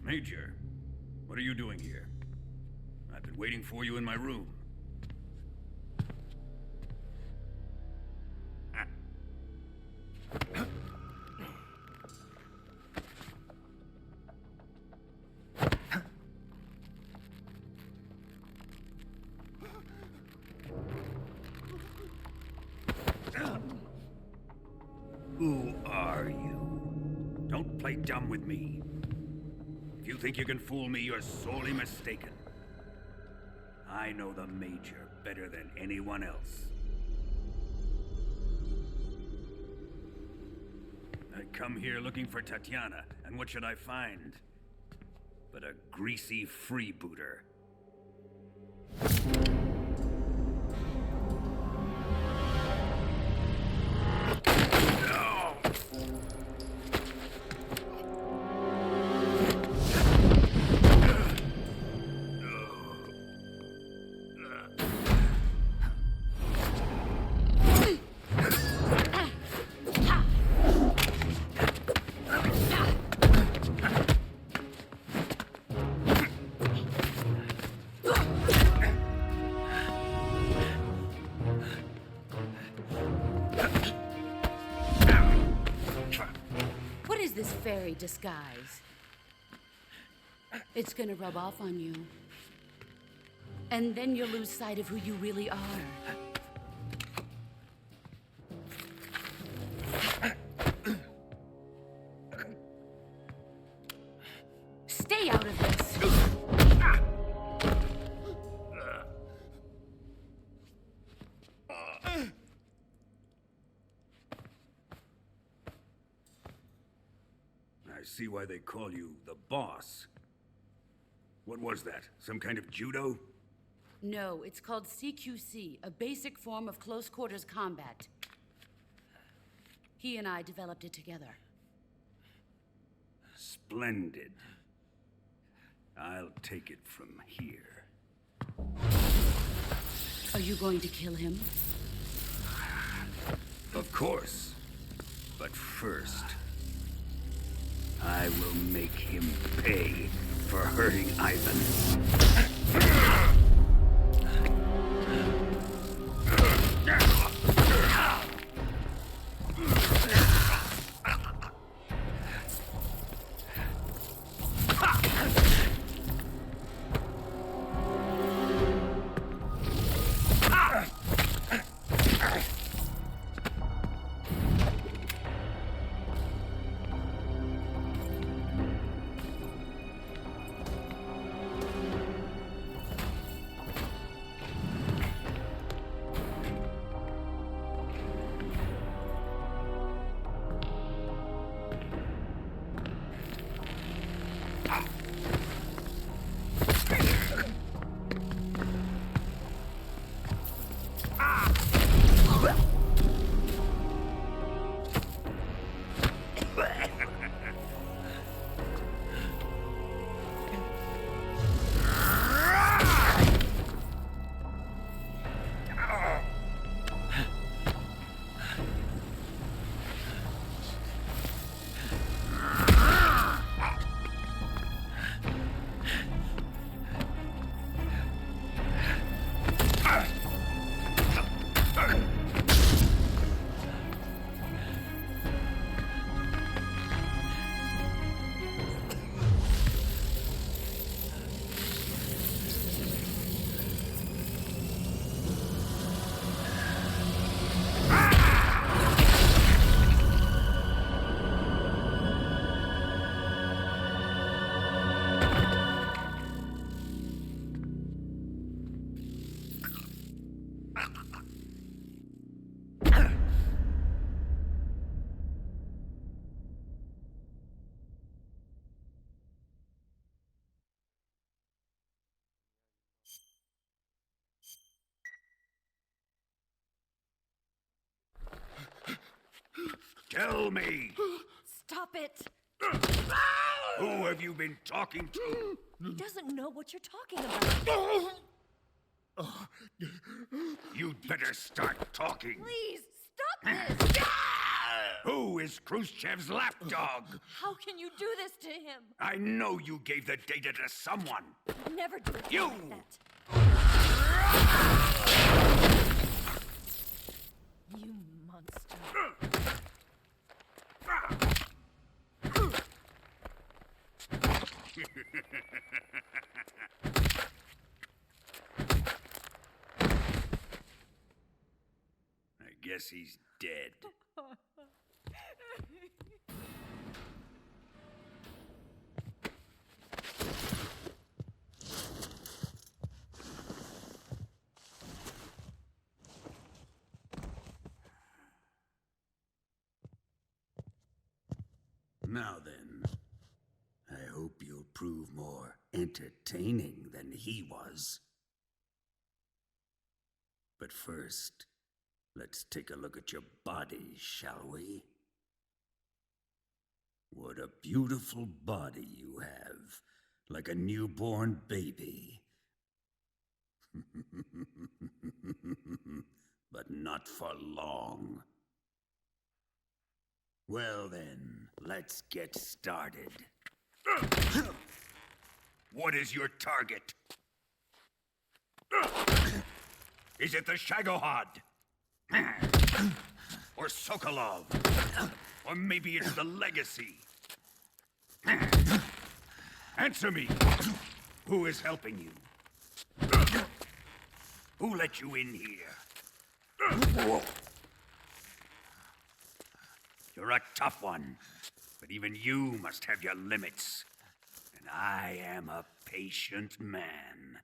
Major, what are you doing here? I've been waiting for you in my room. Who are you? Don't play dumb with me. If you think you can fool me, you're sorely mistaken. I know the Major better than anyone else. I come here looking for Tatiana, and what should I find? But a greasy freebooter. Fairy disguise. It's gonna rub off on you. And then you'll lose sight of who you really are. Stay out of this! I see why they call you the boss. What was that? Some kind of judo? No, it's called CQC, a basic form of close quarters combat. He and I developed it together. Splendid. I'll take it from here. Are you going to kill him? Of course. But first, I will make him pay for hurting Ivan. Tell me! Stop it! Who have you been talking to? He doesn't know what you're talking about. You'd better start talking. Please, stop this! Who is Khrushchev's lapdog? How can you do this to him? I know you gave the data to someone. Never do it You! like that. You monster. I guess he's dead. Now then, I hope you'll prove more entertaining than he was. But first, let's take a look at your body, shall we? What a beautiful body you have, like a newborn baby. But not for long. Well then, let's get started. What is your target? Is it the Shagohod? Or Sokolov? Or maybe it's the Legacy? Answer me! Who is helping you? Who let you in here? You're a tough one, but even you must have your limits. And I am a patient man.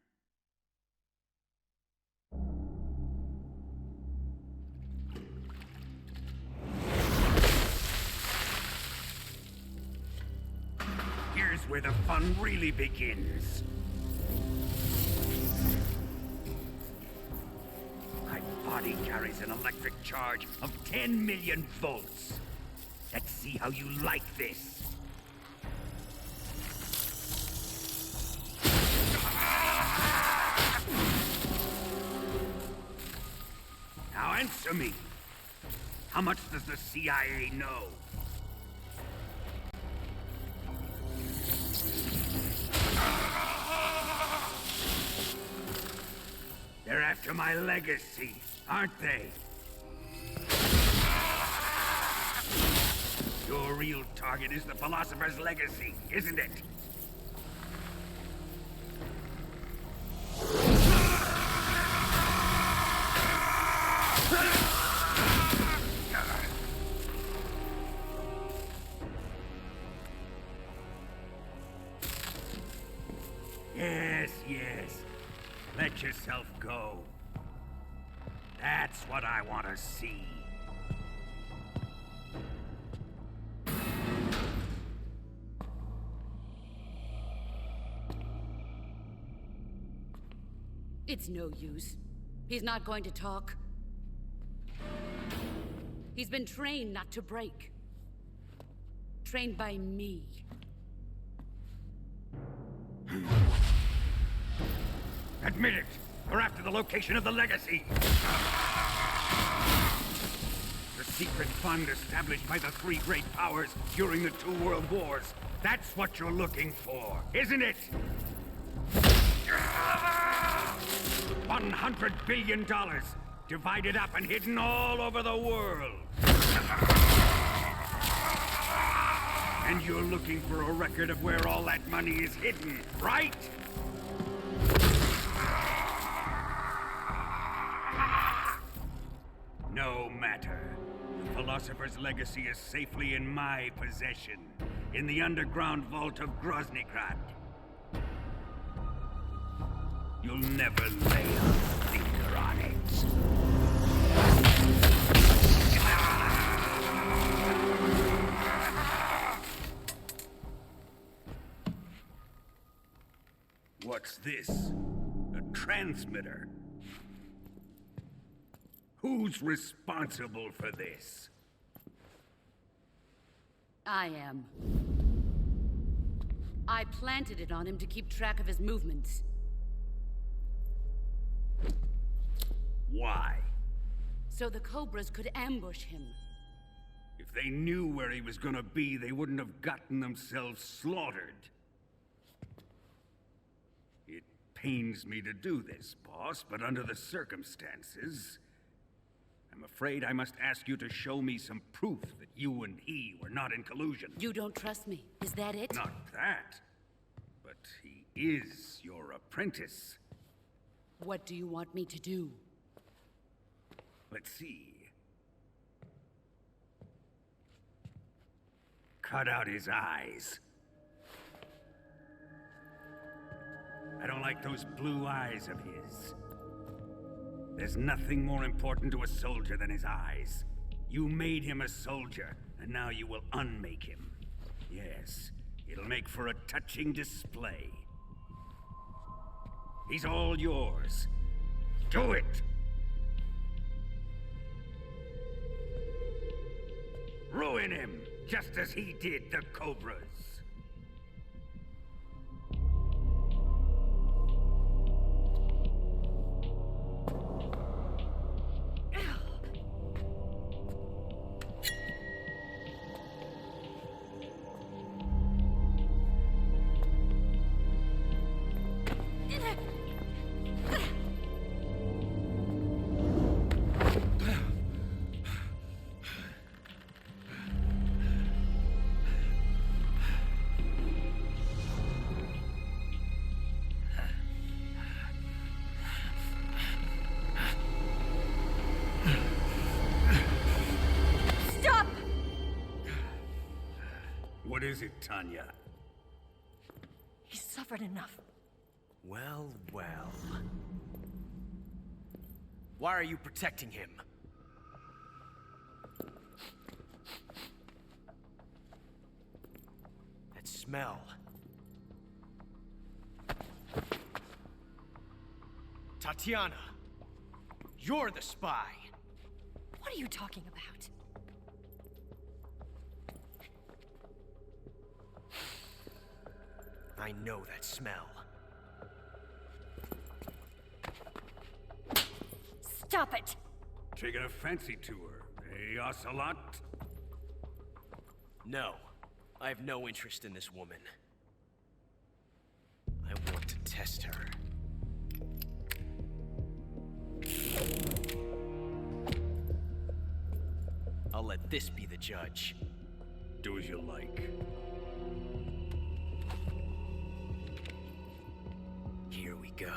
Here's where the fun really begins. My body carries an electric charge of 10 million volts. Let's see how you like this. Now answer me. How much does the CIA know? They're after my legacy, aren't they? Your real target is the Philosopher's Legacy, isn't it? Yes, yes. Let yourself go. That's what I want to see. It's no use. He's not going to talk. He's been trained not to break. Trained by me. Admit it! We're after the location of the Legacy! The secret fund established by the three great powers during the 2 world wars. That's what you're looking for, isn't it? $100 billion, divided up and hidden all over the world. And you're looking for a record of where all that money is hidden, right? No matter. The Philosopher's Legacy is safely in my possession, in the underground vault of Groznygrad. You'll never lay a finger on it. What's this? A transmitter? Who's responsible for this? I am. I planted it on him to keep track of his movements. Why? So the Cobras could ambush him. If they knew where he was gonna be, they wouldn't have gotten themselves slaughtered. It pains me to do this, boss, but under the circumstances, I'm afraid I must ask you to show me some proof that you and he were not in collusion. You don't trust me, is that it? Not that, but he is your apprentice. What do you want me to do? Let's see. Cut out his eyes. I don't like those blue eyes of his. There's nothing more important to a soldier than his eyes. You made him a soldier, and now you will unmake him. Yes, it'll make for a touching display. He's all yours. Do it! Ruin him, just as he did the Cobras. What is it, Tanya? He's suffered enough. Well, well. Why are you protecting him? That smell. Tatiana, you're the spy. What are you talking about? I know that smell. Stop it! Taking a fancy to her, eh, Ocelot? No, I have no interest in this woman. I want to test her. I'll let this be the judge. Do as you like. Here we go.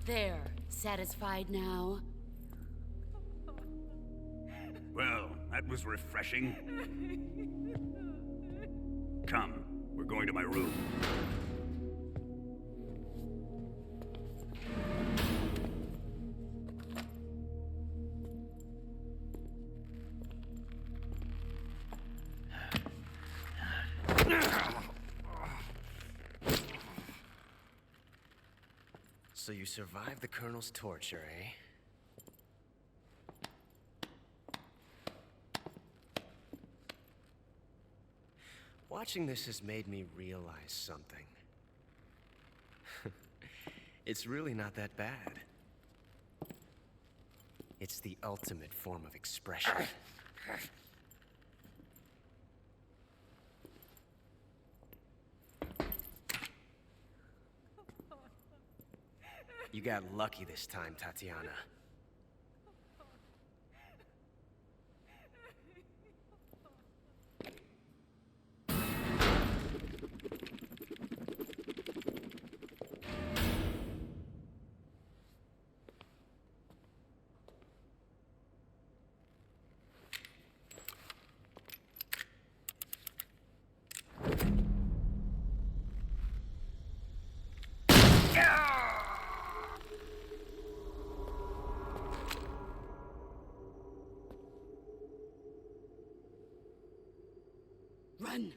There. Satisfied now? Well, that was refreshing. Come, we're going to my room. So you survived the Colonel's torture, eh? Watching this has made me realize something. It's really not that bad. It's the ultimate form of expression. You got lucky this time, Tatiana. Run!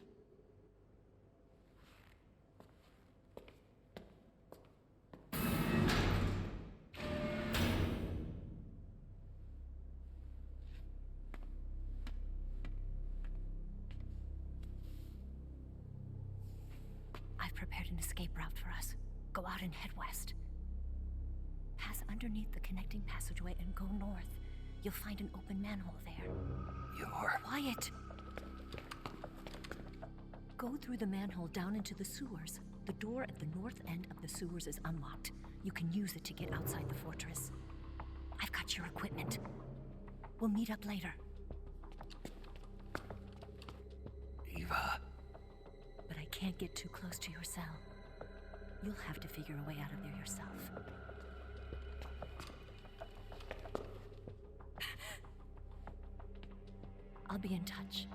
I've prepared an escape route for us. Go out and head west. Pass underneath the connecting passageway and go north. You'll find an open manhole there. You're... Quiet! Go through the manhole down into the sewers. The door at the north end of the sewers is unlocked. You can use it to get outside the fortress. I've got your equipment. We'll meet up later. Eva... But I can't get too close to your cell. You'll have to figure a way out of there yourself. I'll be in touch.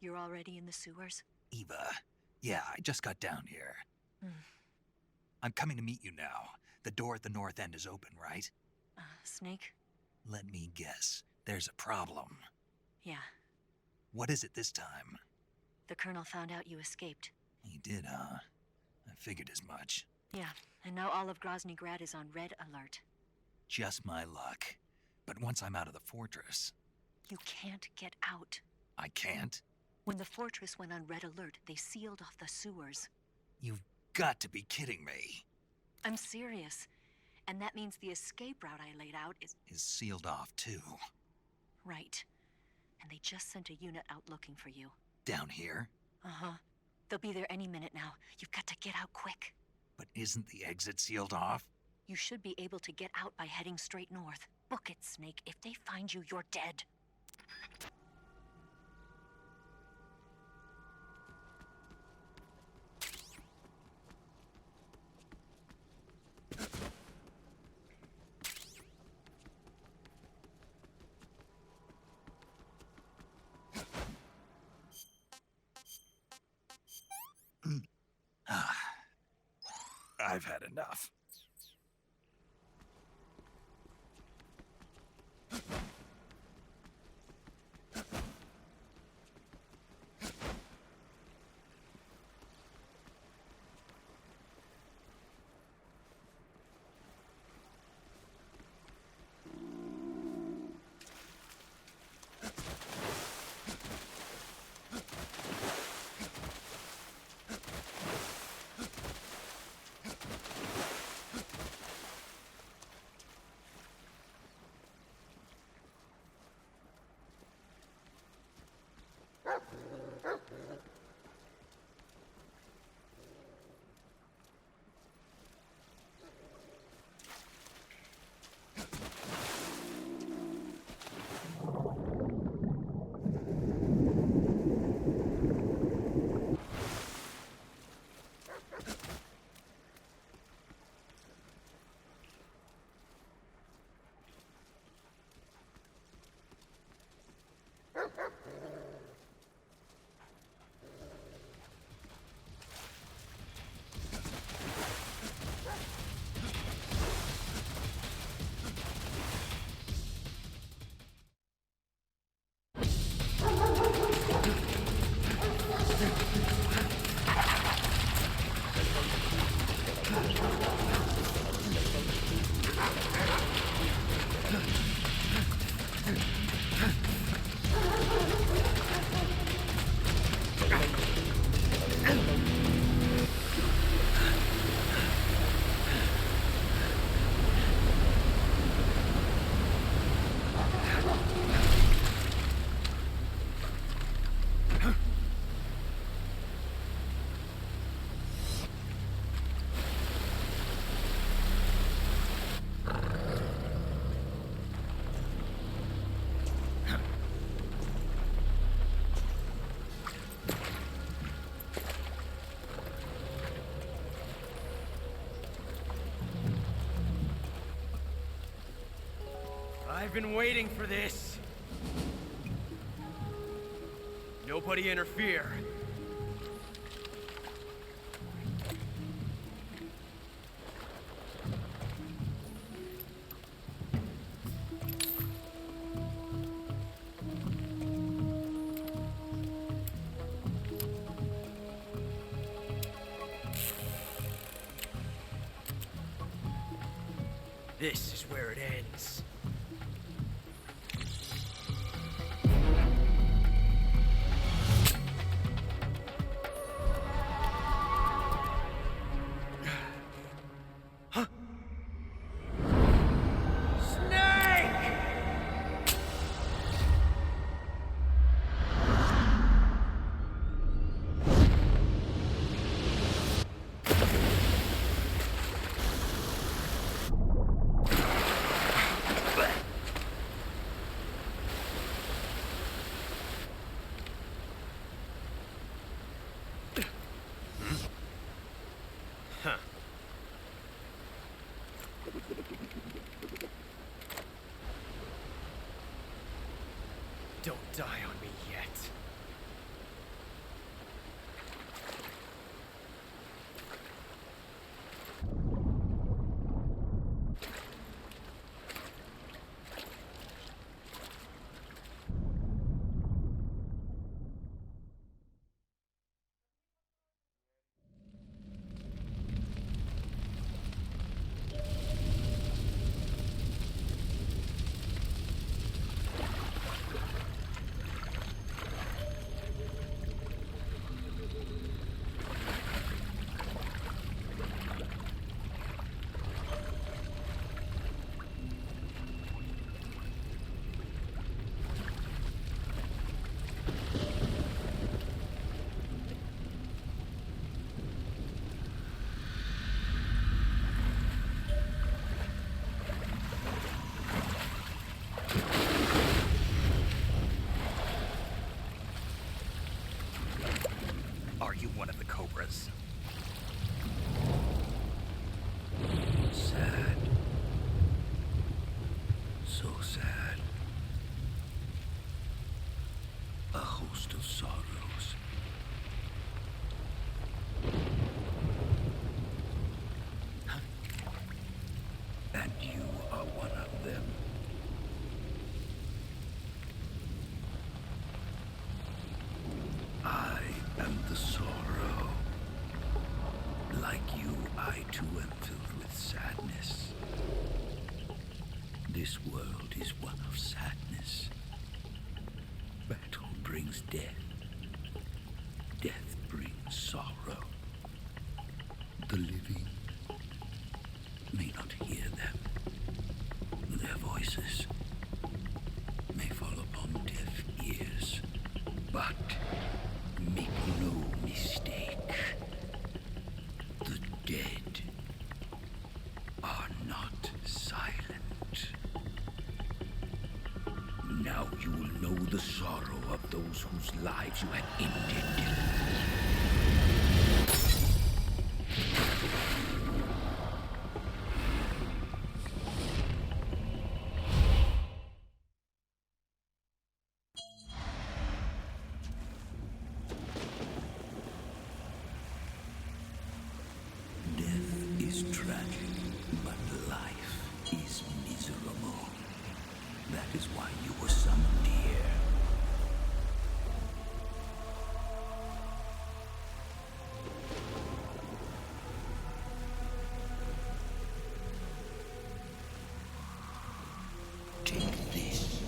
You're already in the sewers? Eva, yeah, I just got down here. I'm coming to meet you now. The door at the north end is open, right? Snake? Let me guess. There's a problem. Yeah. What is it this time? The Colonel found out you escaped. He did, huh? I figured as much. Yeah, and now all of Grozny Grad is on red alert. Just my luck. But once I'm out of the fortress... You can't get out. I can't? When the fortress went on red alert, they sealed off the sewers. You've got to be kidding me. I'm serious. And that means the escape route I laid out is sealed off, too. Right. And they just sent a unit out looking for you. Down here? Uh-huh. They'll be there any minute now. You've got to get out quick. But isn't the exit sealed off? You should be able to get out by heading straight north. Book it, Snake. If they find you, you're dead. I've had enough. I've been waiting for this. Nobody interfere. This is where it ends. Don't die on me yet. chupacabras. Sad. So sad. A host of sorrows. And you are one of them. I am the sorrow. Like you, I too am filled with sadness. This world is one of sadness. Battle brings death. Death brings sorrow. The living may not hear them. Their voices may fall upon deaf ears. But make no mistake, the dead are not silent. Now you will know the sorrow of those whose lives you had ended. Death is tragic, but life is miserable. That is why you were summoned here. Take this.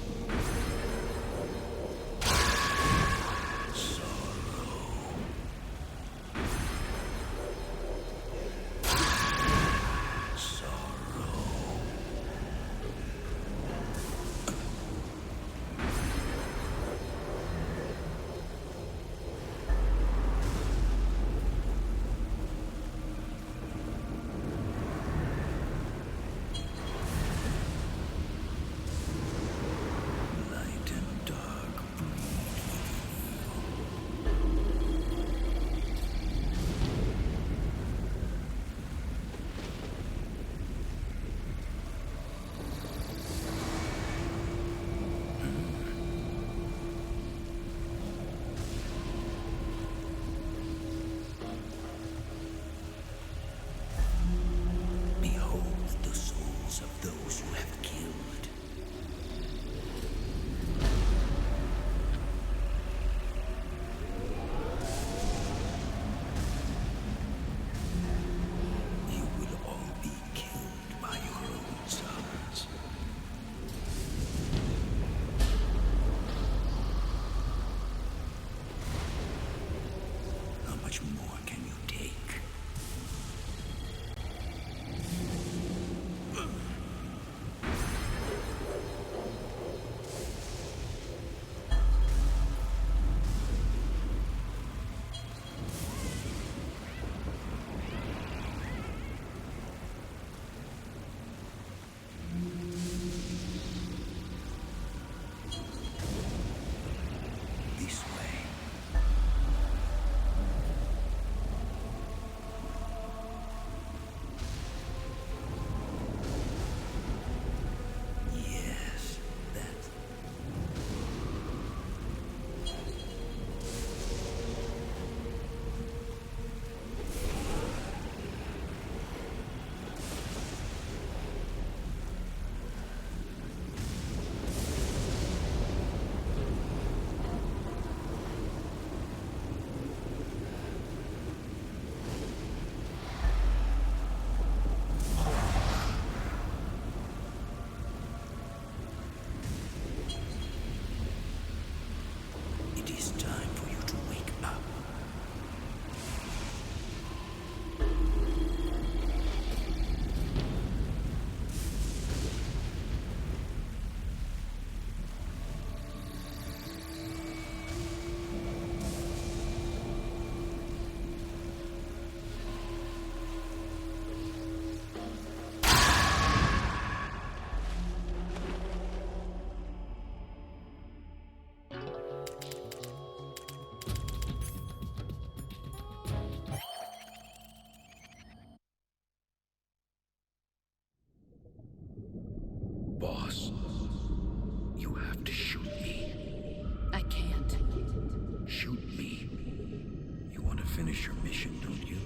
finish your mission, don't you?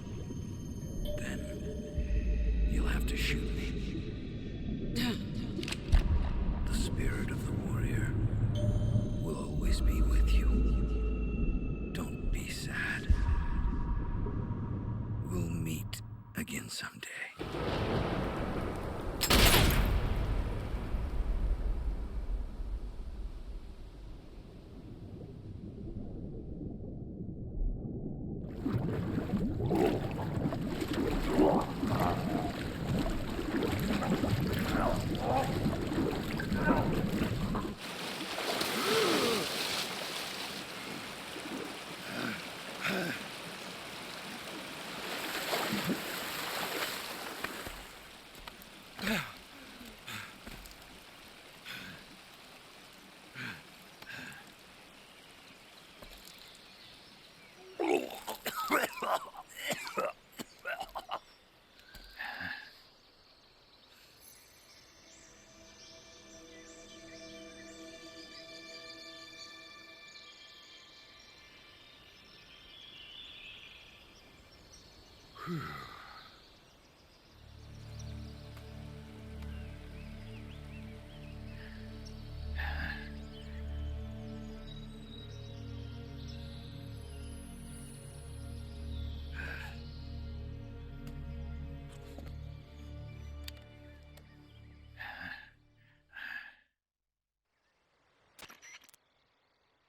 Then you'll have to shoot me. The spirit of the warrior will always be with you. Don't be sad. We'll meet again someday.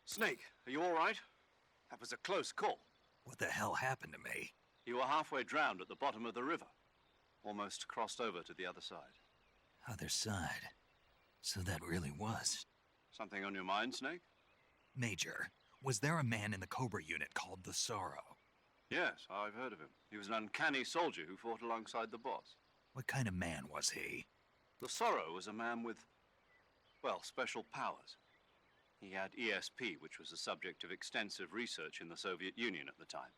Snake, are you all right? That was a close call. What the hell happened to me? You were halfway drowned at the bottom of the river. Almost crossed over to the other side. Other side? So that really was. Something on your mind, Snake? Major, was there a man in the Cobra unit called the Sorrow? Yes, I've heard of him. He was an uncanny soldier who fought alongside the boss. What kind of man was he? The Sorrow was a man with, well, special powers. He had ESP, which was the subject of extensive research in the Soviet Union at the time.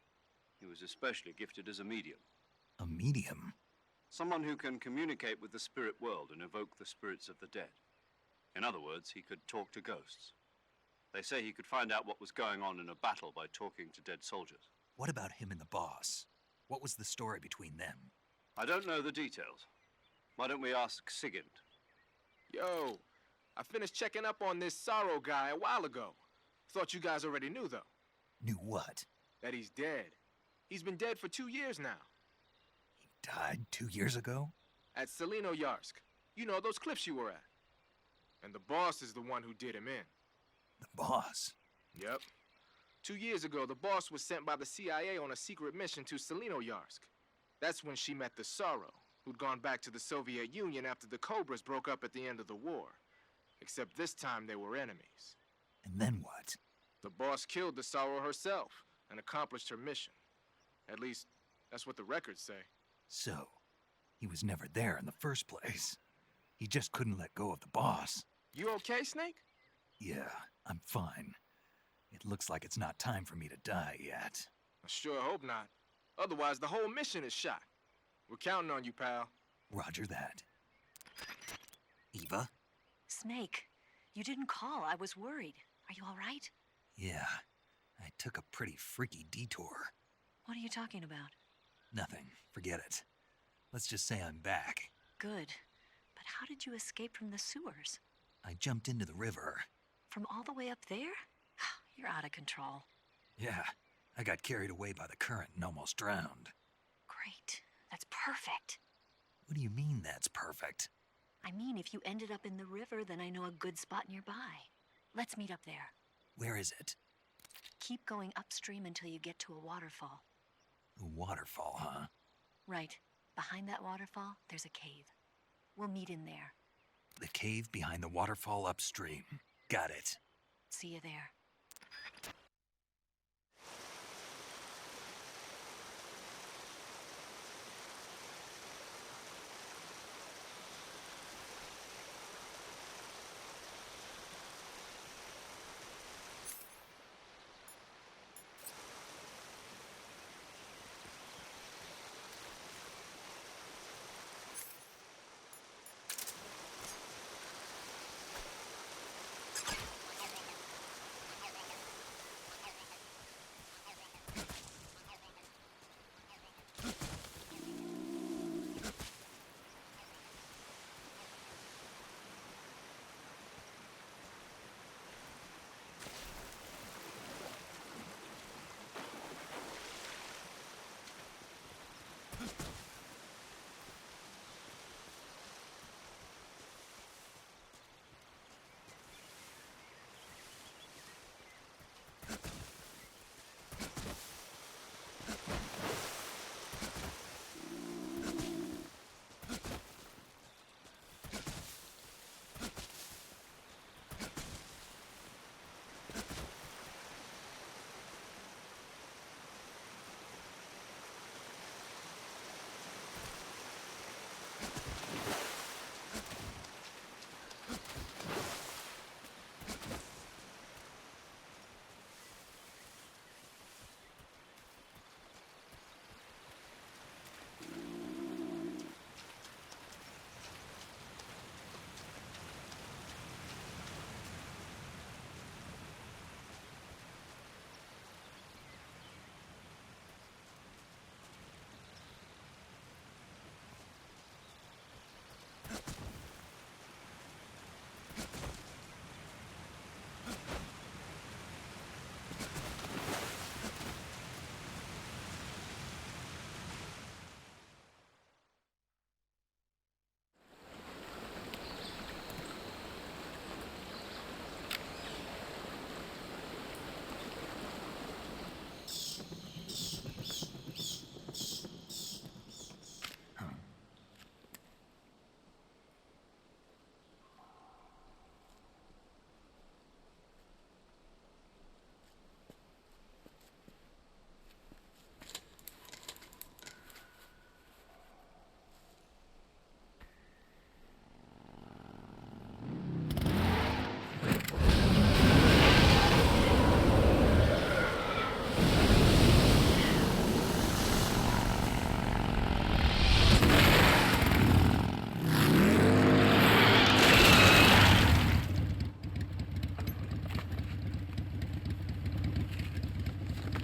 He was especially gifted as a medium. A medium? Someone who can communicate with the spirit world and evoke the spirits of the dead. In other words, he could talk to ghosts. They say he could find out what was going on in a battle by talking to dead soldiers. What about him and the boss? What was the story between them? I don't know the details. Why don't we ask Sigint? Yo, I finished checking up on this Sorrow guy a while ago. Thought you guys already knew, though. Knew what? That he's dead. He's been dead for 2 years now. He died 2 years ago? At Selino-Yarsk. You know, those cliffs you were at. And the boss is the one who did him in. The boss? Yep. 2 years ago, the boss was sent by the CIA on a secret mission to Selino-Yarsk. That's when she met the Sorrow, who'd gone back to the Soviet Union after the Cobras broke up at the end of the war. Except this time they were enemies. And then what? The boss killed the Sorrow herself and accomplished her mission. At least, that's what the records say. So, he was never there in the first place. He just couldn't let go of the boss. You okay, Snake? Yeah, I'm fine. It looks like it's not time for me to die yet. I sure hope not. Otherwise, the whole mission is shot. We're counting on you, pal. Roger that. Eva? Snake, you didn't call. I was worried. Are you all right? Yeah, I took a pretty freaky detour. What are you talking about? Nothing. Forget it. Let's just say I'm back. Good. But how did you escape from the sewers? I jumped into the river. From all the way up there? You're out of control. Yeah, I got carried away by the current and almost drowned. Great. That's perfect. What do you mean that's perfect? I mean, if you ended up in the river, then I know a good spot nearby. Let's meet up there. Where is it? Keep going upstream until you get to a waterfall. A waterfall, huh? Right. Behind that waterfall, there's a cave. We'll meet in there. The cave behind the waterfall upstream. Got it. See you there.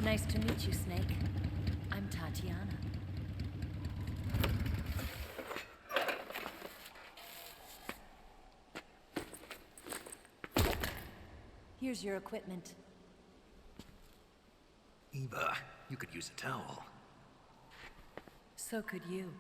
Nice to meet you, Snake. I'm Tatiana. Here's your equipment. Eva, you could use a towel. So could you.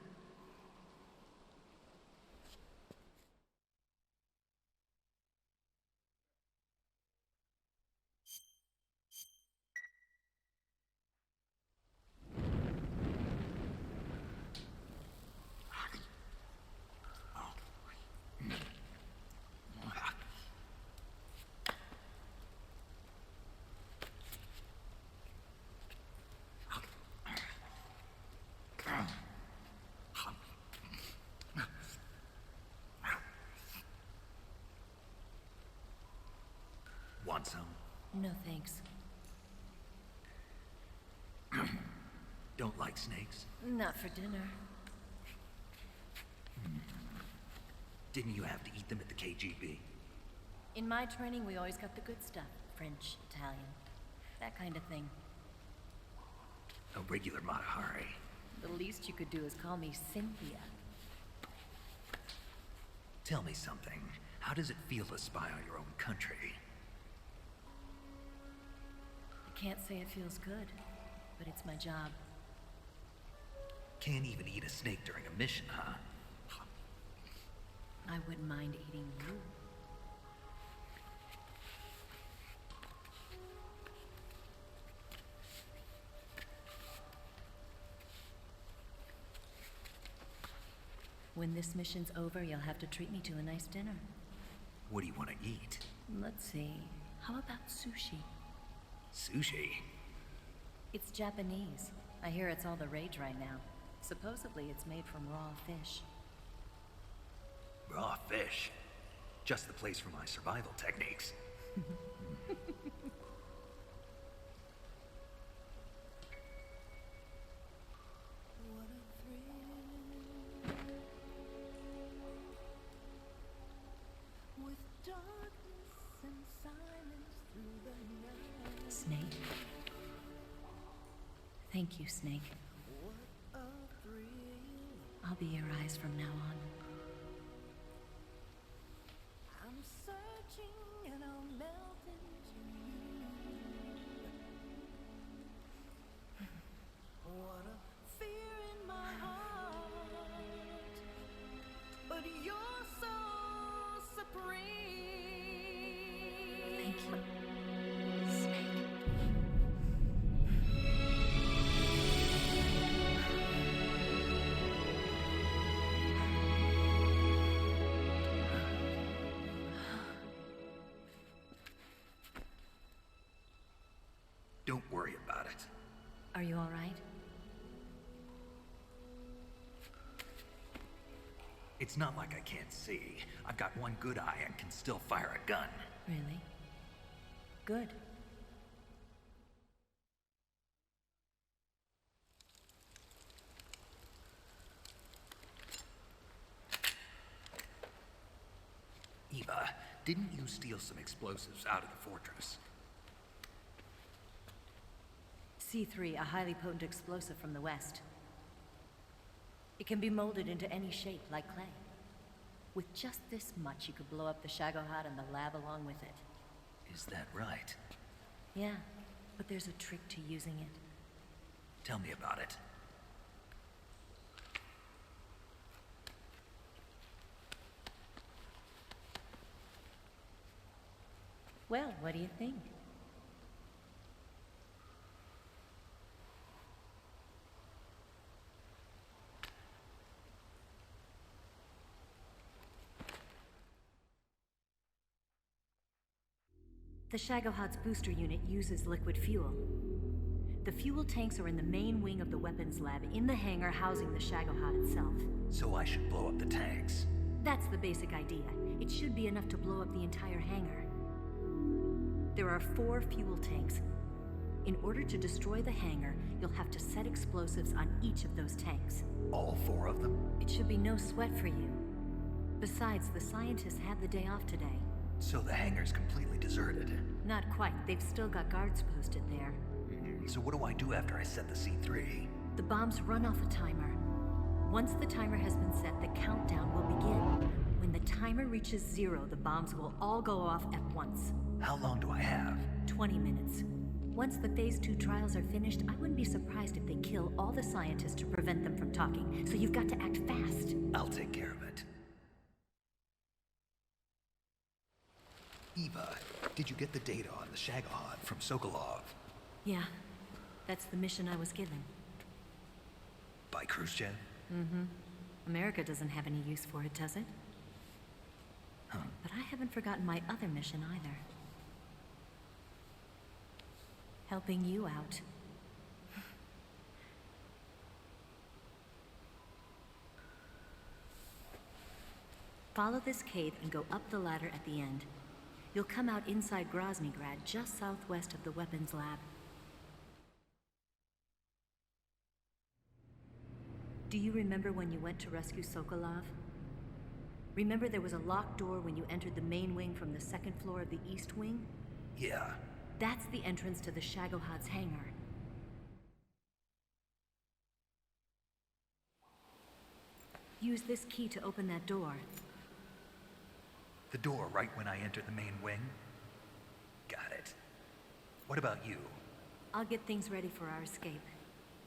Want some? No thanks. Don't like snakes? Not for dinner. Didn't you have to eat them at the KGB? In my training, we always got the good stuff. French, Italian, that kind of thing. A regular Matahari. The least you could do is call me Cynthia. Tell me something. How does it feel to spy on your own country? I can't say it feels good, but it's my job. Can't even eat a snake during a mission, huh? I wouldn't mind eating you. When this mission's over, you'll have to treat me to a nice dinner. What do you want to eat? Let's see. How about sushi? Sushi? It's Japanese. I hear it's all the rage right now. Supposedly it's made from raw fish. Raw fish? Just the place for my survival techniques. Snake. Thank you, Snake. I'll be your eyes from now on. I'm searching and I'll melt into you. What a fear in my heart, but you're so supreme. Thank you. Don't worry about it. Are you all right? It's not like I can't see. I've got one good eye and can still fire a gun. Really? Good. Eva, didn't you steal some explosives out of the fortress? C3, a highly potent explosive from the west. It can be molded into any shape, like clay. With just this much, you could blow up the Shagohod and the lab along with it. Is that right? Yeah, but there's a trick to using it. Tell me about it. Well, what do you think? The Shagohod's booster unit uses liquid fuel. The fuel tanks are in the main wing of the weapons lab in the hangar housing the Shagohod itself. So I should blow up the tanks? That's the basic idea. It should be enough to blow up the entire hangar. There are 4 fuel tanks. In order to destroy the hangar, you'll have to set explosives on each of those tanks. All 4 of them? It should be no sweat for you. Besides, the scientists had the day off today. So the hangar's completely deserted? Not quite. They've still got guards posted there. So what do I do after I set the C3? The bombs run off a timer. Once the timer has been set, the countdown will begin. When the timer reaches 0, the bombs will all go off at once. How long do I have? 20 minutes. Once the Phase 2 trials are finished, I wouldn't be surprised if they kill all the scientists to prevent them from talking, so you've got to act fast. I'll take care of it. Eva, did you get the data on the Shagohod from Sokolov? Yeah, that's the mission I was given. By Khrushchev? Mm-hmm. America doesn't have any use for it, does it? Huh. But I haven't forgotten my other mission either. Helping you out. Follow this cave and go up the ladder at the end. You'll come out inside Groznygrad, just southwest of the weapons lab. Do you remember when you went to rescue Sokolov? Remember there was a locked door when you entered the main wing from the second floor of the east wing? Yeah. That's the entrance to the Shagohod's hangar. Use this key to open that door. The door right when I enter the main wing? Got it. What about you? I'll get things ready for our escape.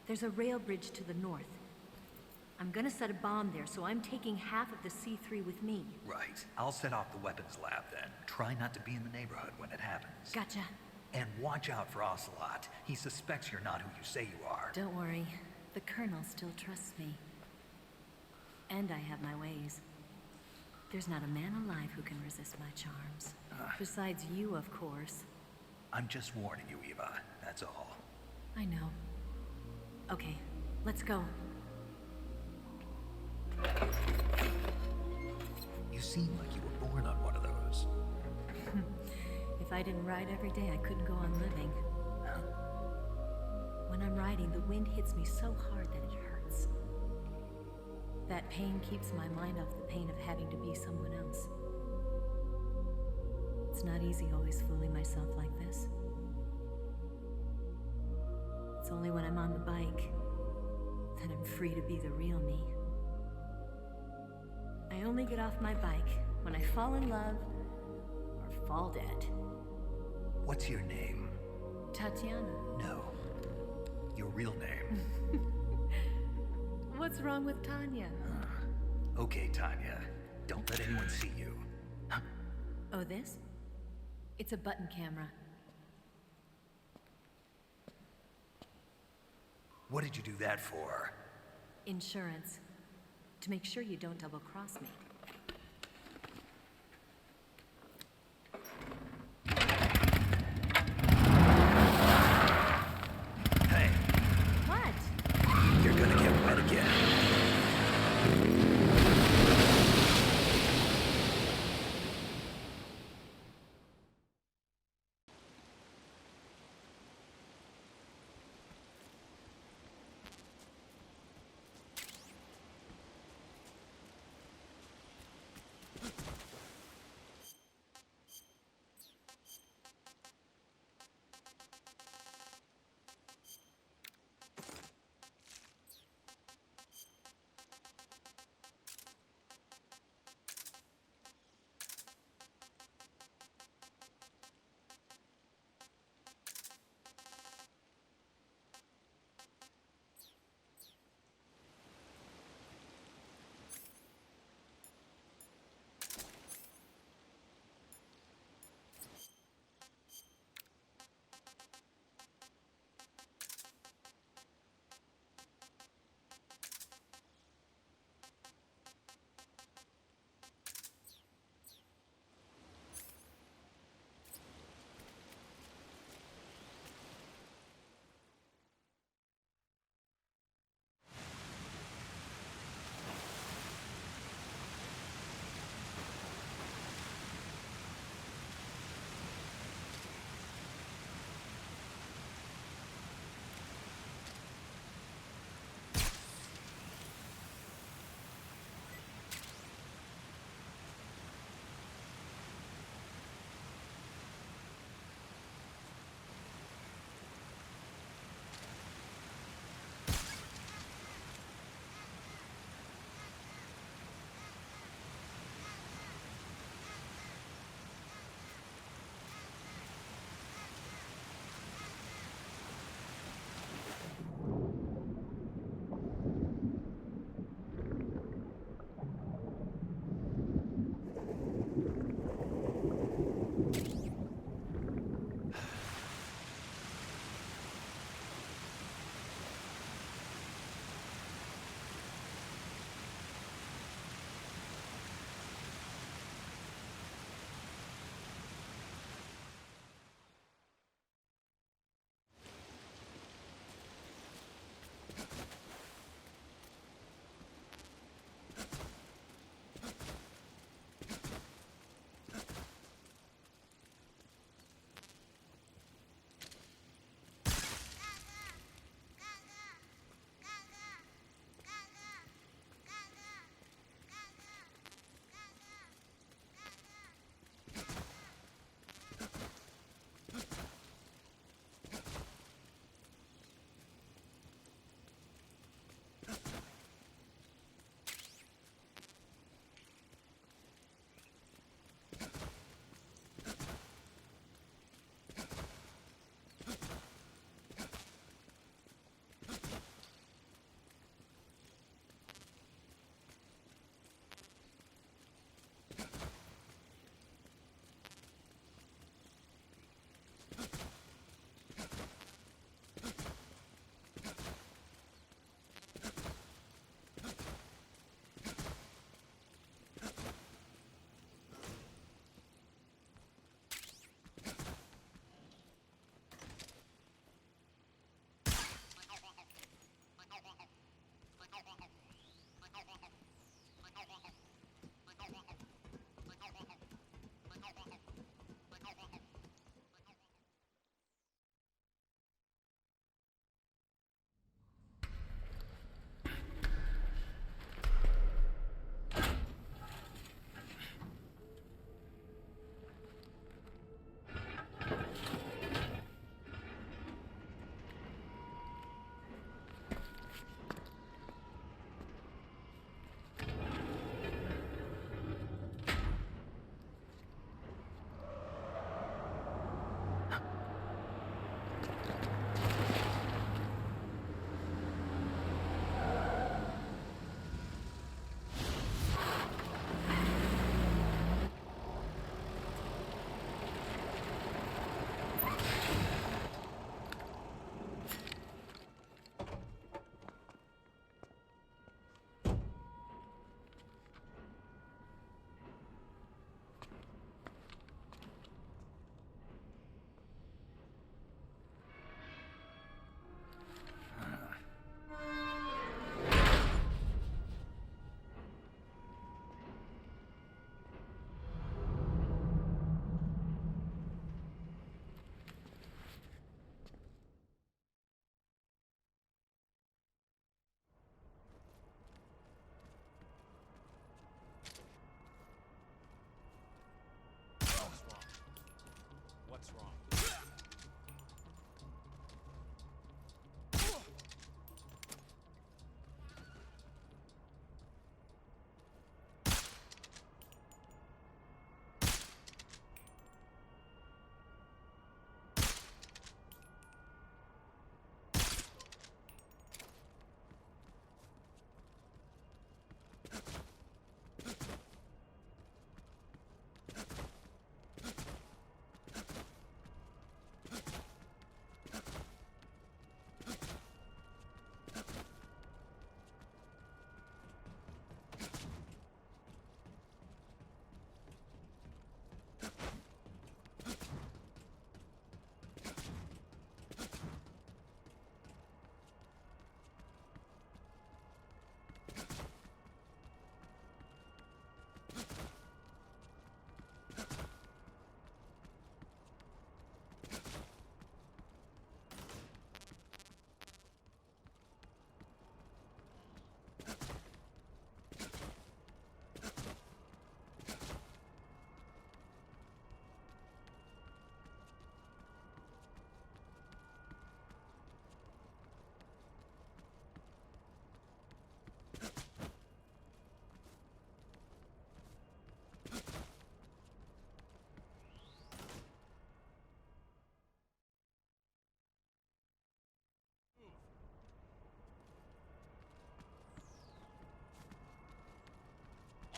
There's a rail bridge to the north. I'm gonna set a bomb there, so I'm taking half of the C3 with me. Right. I'll set off the weapons lab then. Try not to be in the neighborhood when it happens. Gotcha. And watch out for Ocelot. He suspects you're not who you say you are. Don't worry. The Colonel still trusts me. And I have my ways. There's not a man alive who can resist my charms. Besides you, of course. I'm just warning you, Eva. That's all. I know. Okay, let's go. You seem like you were born on one of those. If I didn't ride every day, I couldn't go on living. When I'm riding, the wind hits me so hard that it hurts. That pain keeps my mind off the pain of having to be someone else. It's not easy always fooling myself like this. It's only when I'm on the bike that I'm free to be the real me. I only get off my bike when I fall in love or fall dead. What's your name? Tatiana. No. Your real name. What's wrong with Tanya? Okay, Tanya. Don't let anyone see you. Oh, this? It's a button camera. What did you do that for? Insurance. To make sure you don't double-cross me. Hey. What? You're gonna get wet again.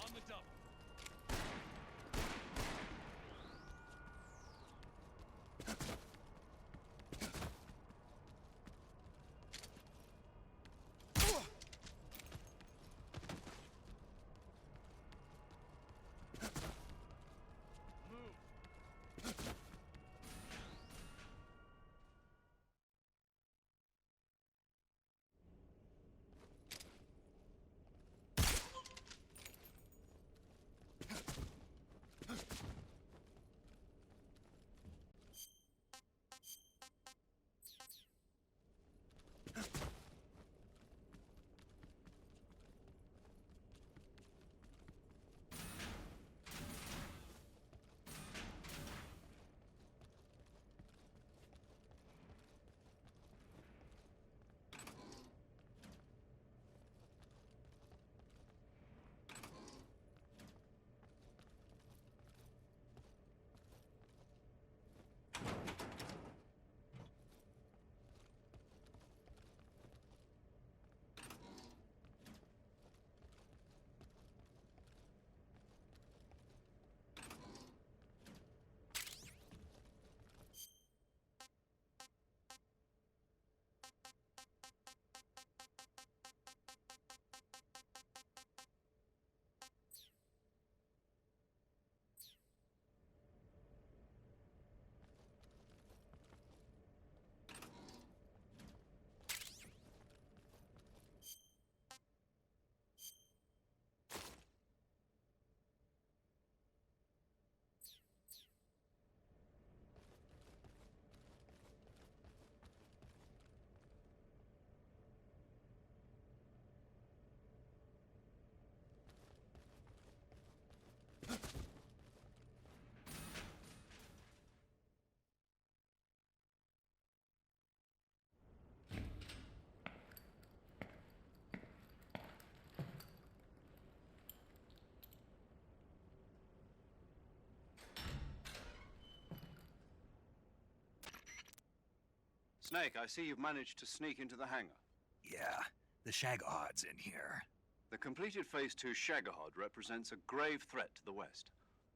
On the double. Snake, I see you've managed to sneak into the hangar. Yeah, the Shagohod's in here. The completed Phase 2 Shagohod represents a grave threat to the West.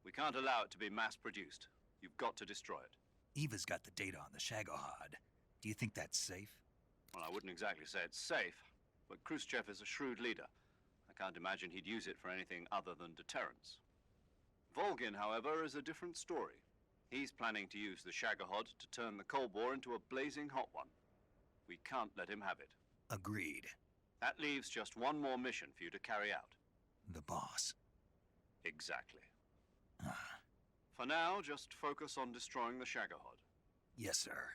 We can't allow it to be mass-produced. You've got to destroy it. Eva's got the data on the Shagohod. Do you think that's safe? Well, I wouldn't exactly say it's safe, but Khrushchev is a shrewd leader. I can't imagine he'd use it for anything other than deterrence. Volgin, however, is a different story. He's planning to use the Shagohod to turn the Cold War into a blazing hot one. We can't let him have it. Agreed. That leaves just one more mission for you to carry out. The boss. Exactly. For now, just focus on destroying the Shagohod. Yes, sir.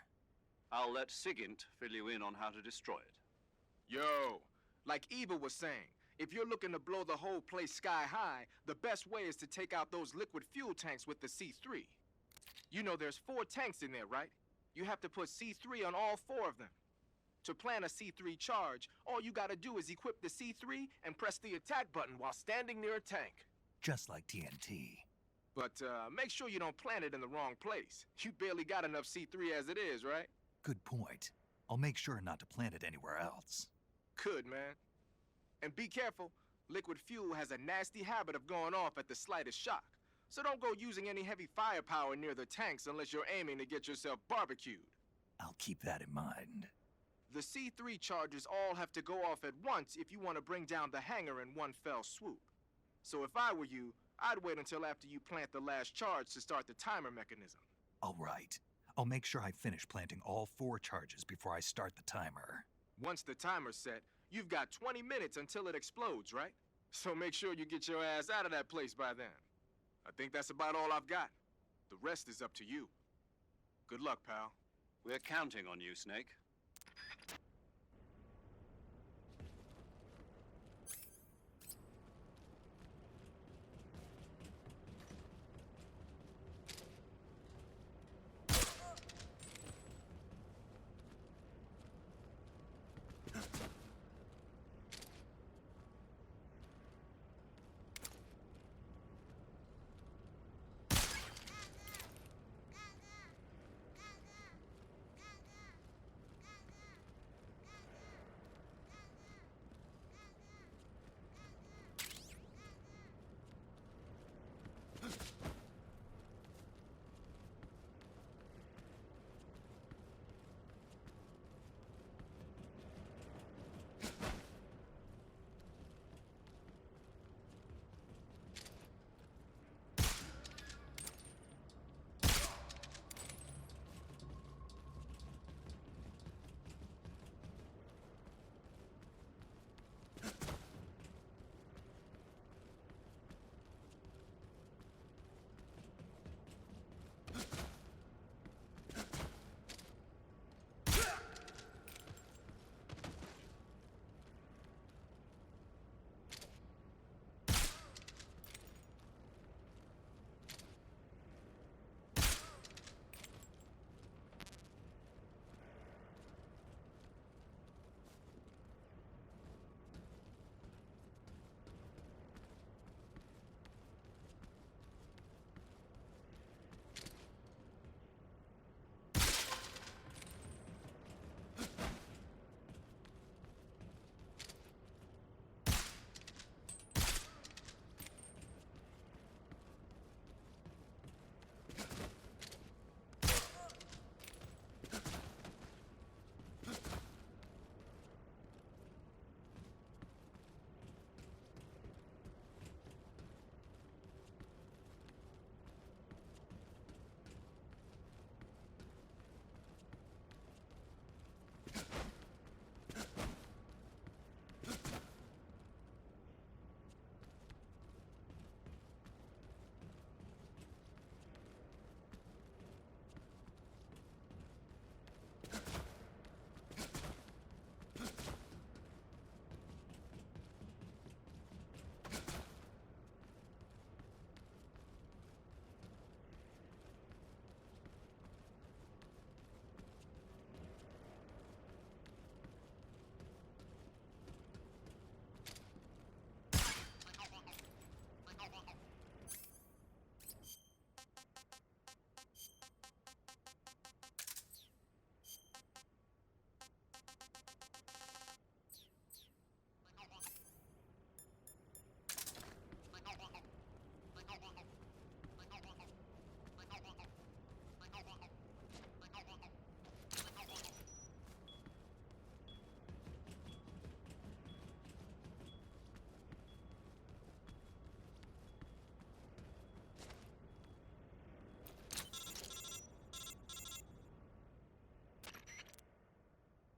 I'll let Sigint fill you in on how to destroy it. Yo, like Eva was saying, if you're looking to blow the whole place sky high, the best way is to take out those liquid fuel tanks with the C3. You know there's 4 tanks in there, right? You have to put C3 on all 4 of them. To plant a C3 charge, all you gotta do is equip the C3 and press the attack button while standing near a tank. Just like TNT. But make sure you don't plant it in the wrong place. You barely got enough C3 as it is, right? Good point. I'll make sure not to plant it anywhere else. Good, man. And be careful. Liquid fuel has a nasty habit of going off at the slightest shock. So don't go using any heavy firepower near the tanks unless you're aiming to get yourself barbecued. I'll keep that in mind. The C3 charges all have to go off at once if you want to bring down the hangar in one fell swoop. So if I were you, I'd wait until after you plant the last charge to start the timer mechanism. All right. I'll make sure I finish planting all 4 charges before I start the timer. Once the timer's set, you've got 20 minutes until it explodes, right? So make sure you get your ass out of that place by then. I think that's about all I've got. The rest is up to you. Good luck, pal. We're counting on you, Snake.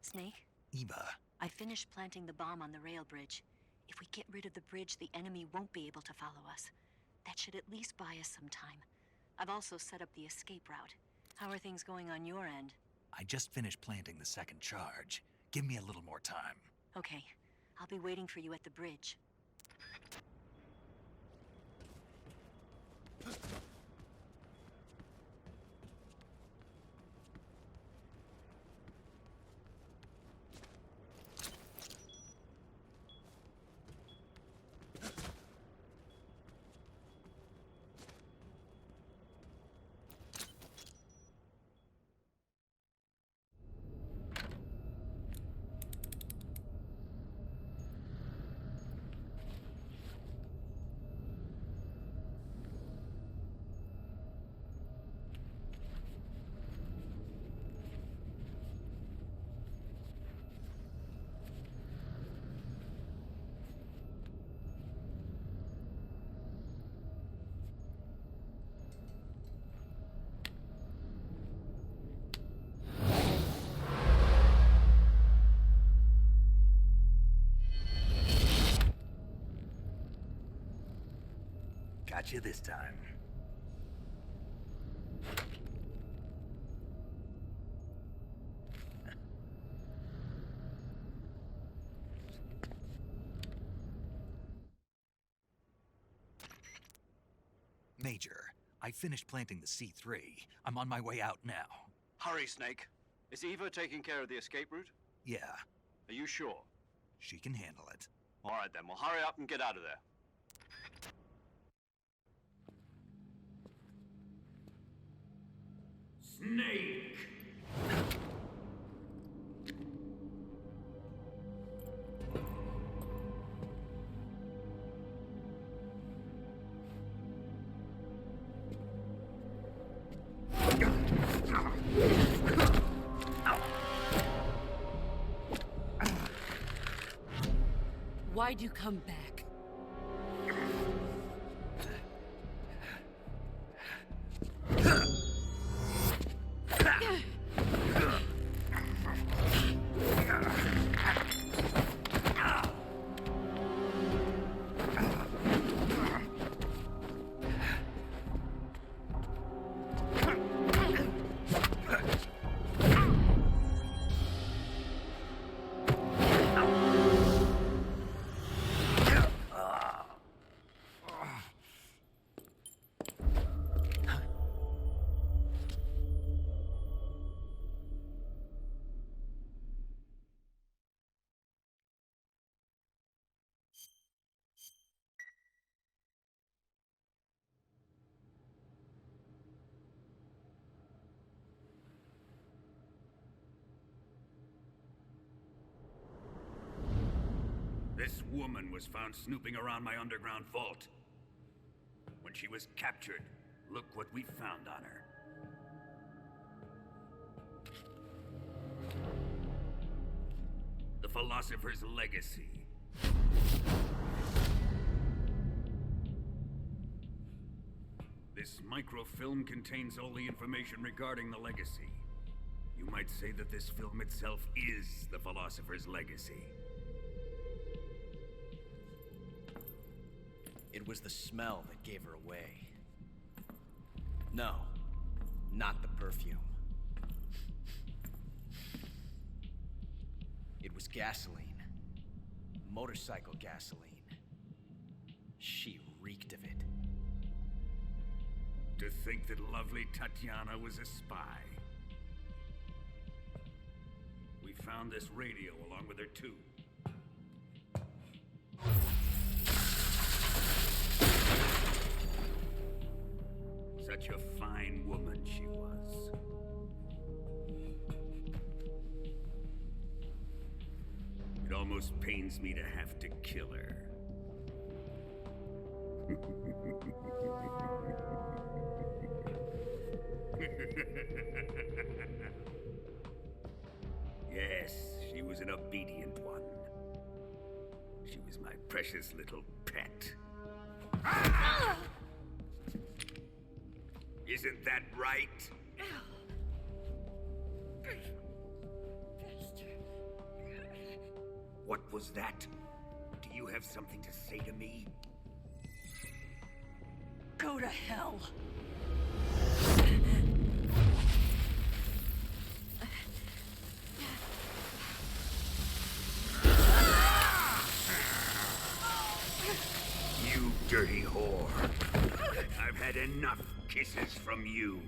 Snake? Eva. I finished planting the bomb on the rail bridge. If we get rid of the bridge, the enemy won't be able to follow us. That should at least buy us some time. I've also set up the escape route. How are things going on your end? I just finished planting the second charge. Give me a little more time. Okay. I'll be waiting for you at the bridge. Got you this time. Major, I finished planting the C3. I'm on my way out now. Hurry, Snake. Is Eva taking care of the escape route? Yeah, Are you sure? she can handle it. All right then, well hurry up and get out of there. Snake! Why'd you come back? This woman was found snooping around my underground vault. When she was captured, look what we found on her. The philosopher's legacy. This microfilm contains all the information regarding the legacy. You might say that this film itself is the Philosopher's legacy. It was the smell that gave her away. No, not the perfume. It was gasoline. Motorcycle gasoline. She reeked of it. To think that lovely Tatiana was a spy. We found this radio along with her too. Such a fine woman she was. It almost pains me to have to kill her. Yes, she was an obedient one. She was my precious little pet. Ah! Isn't that right? What was that? Do you have something to say to me? Go to hell. You dirty whore. I've had enough kisses from you.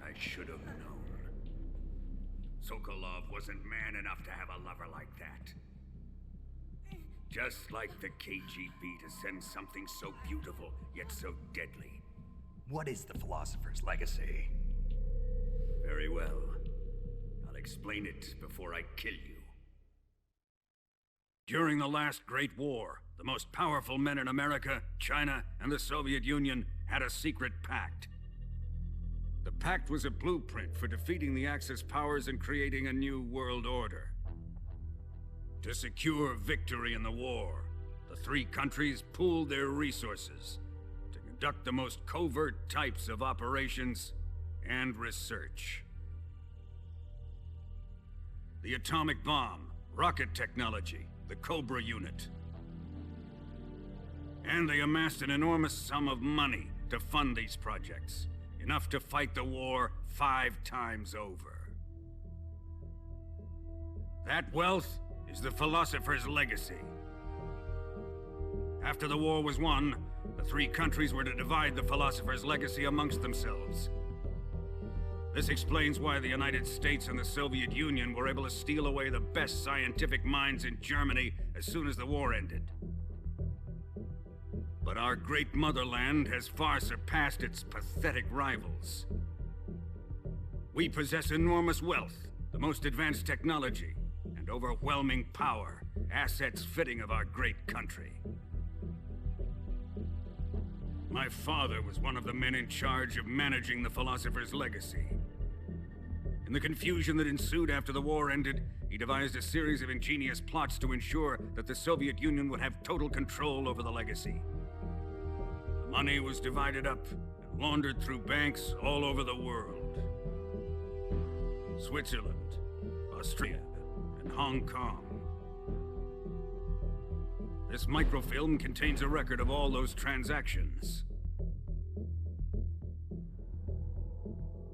I should have known. Sokolov wasn't man enough to have a lover like that. Just like the KGB to send something so beautiful, yet so deadly. What is the Philosopher's legacy? Very well. I'll explain it before I kill you. During the last Great War, the most powerful men in America, China, and the Soviet Union had a secret pact. The pact was a blueprint for defeating the Axis powers and creating a new world order. To secure victory in the war, the three countries pooled their resources to conduct the most covert types of operations and research. The atomic bomb, rocket technology, the Cobra unit. And they amassed an enormous sum of money to fund these projects, enough to fight the war 5 times over. That wealth is the Philosopher's legacy. After the war was won, the three countries were to divide the Philosopher's legacy amongst themselves. This explains why the United States and the Soviet Union were able to steal away the best scientific minds in Germany as soon as the war ended. But our great motherland has far surpassed its pathetic rivals. We possess enormous wealth, the most advanced technology, and overwhelming power, assets fitting of our great country. My father was one of the men in charge of managing the Philosopher's legacy. In the confusion that ensued after the war ended, he devised a series of ingenious plots to ensure that the Soviet Union would have total control over the legacy. The money was divided up and laundered through banks all over the world. Switzerland, Austria, and Hong Kong. This microfilm contains a record of all those transactions.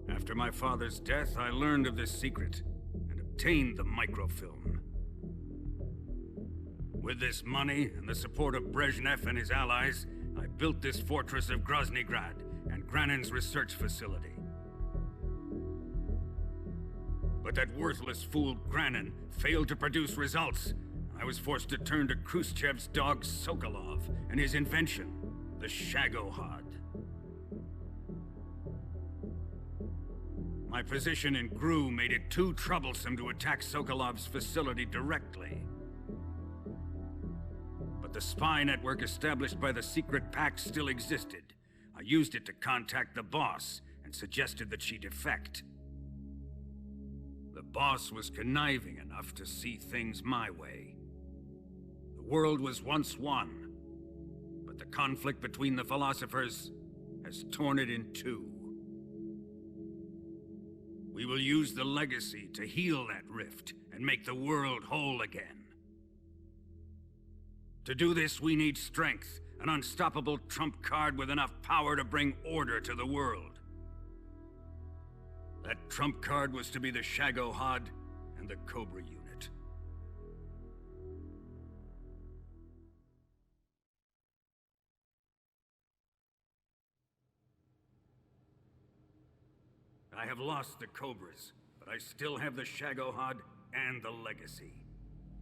After my father's death, I learned of this secret and obtained the microfilm. With this money and the support of Brezhnev and his allies, I built this fortress of Groznygrad and Granin's research facility. But that worthless fool Granin failed to produce results. I was forced to turn to Khrushchev's dog Sokolov and his invention, the Shagohod. My position in GRU made it too troublesome to attack Sokolov's facility directly. But the spy network established by the secret pact still existed. I used it to contact the boss and suggested that she defect. The boss was conniving enough to see things my way. The world was once one, but the conflict between the philosophers has torn it in two. We will use the legacy to heal that rift and make the world whole again. To do this, we need strength, an unstoppable trump card with enough power to bring order to the world. That trump card was to be the Shagohod and the Cobra unit. I have lost the Cobras, but I still have the Shagohod and the legacy.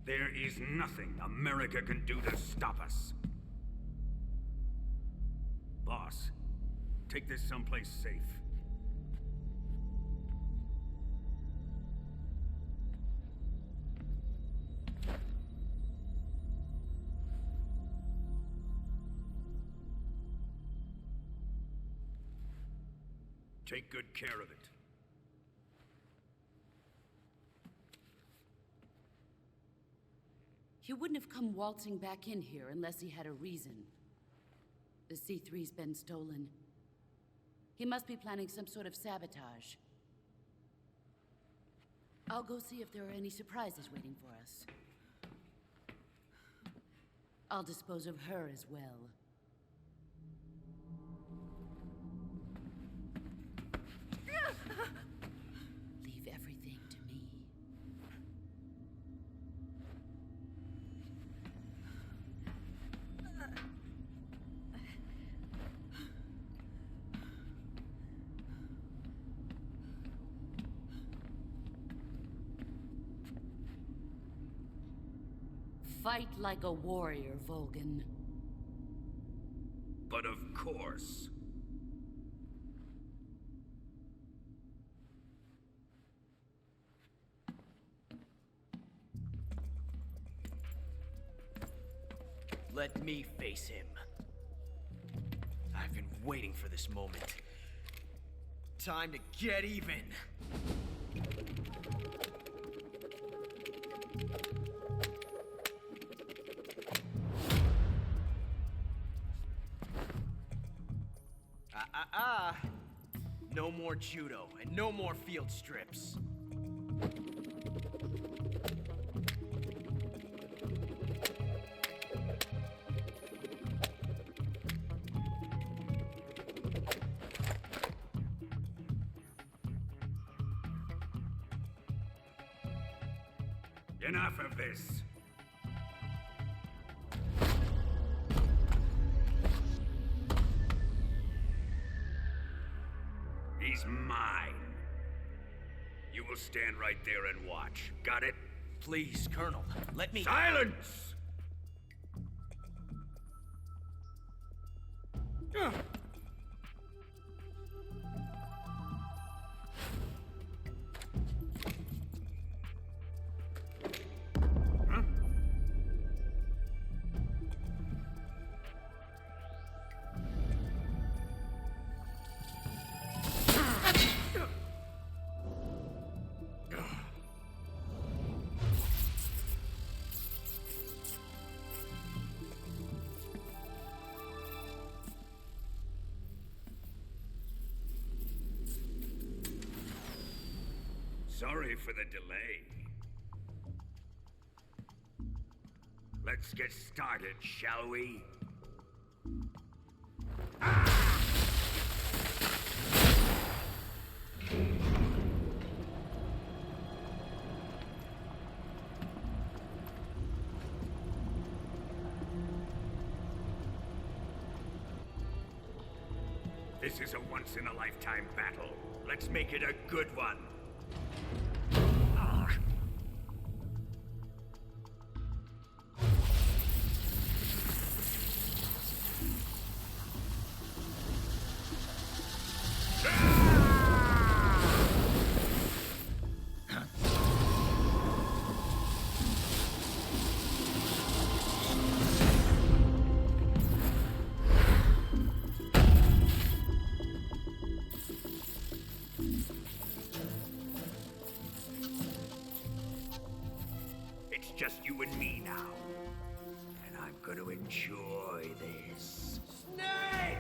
There is nothing America can do to stop us. Boss, take this someplace safe. Take good care of it. He wouldn't have come waltzing back in here unless he had a reason. The C3's been stolen. He must be planning some sort of sabotage. I'll go see if there are any surprises waiting for us. I'll dispose of her as well. Leave everything to me. Fight like a warrior, Volgan. But of course. Let me face him. I've been waiting for this moment. Time to get even. No more judo, and no more field strips. Enough of this. He's mine. You will stand right there and watch. Got it? Please, Colonel, let me— Silence! Sorry for the delay. Let's get started, shall we? This is a once-in-a-lifetime battle. Let's make it a good one. Just you and me now. And I'm going to enjoy this. Snake!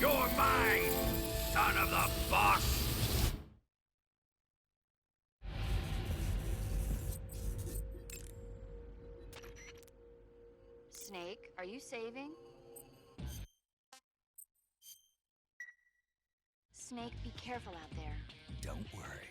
You're mine, son of the boss! Snake, are you saving? Snake, be careful out there. Don't worry.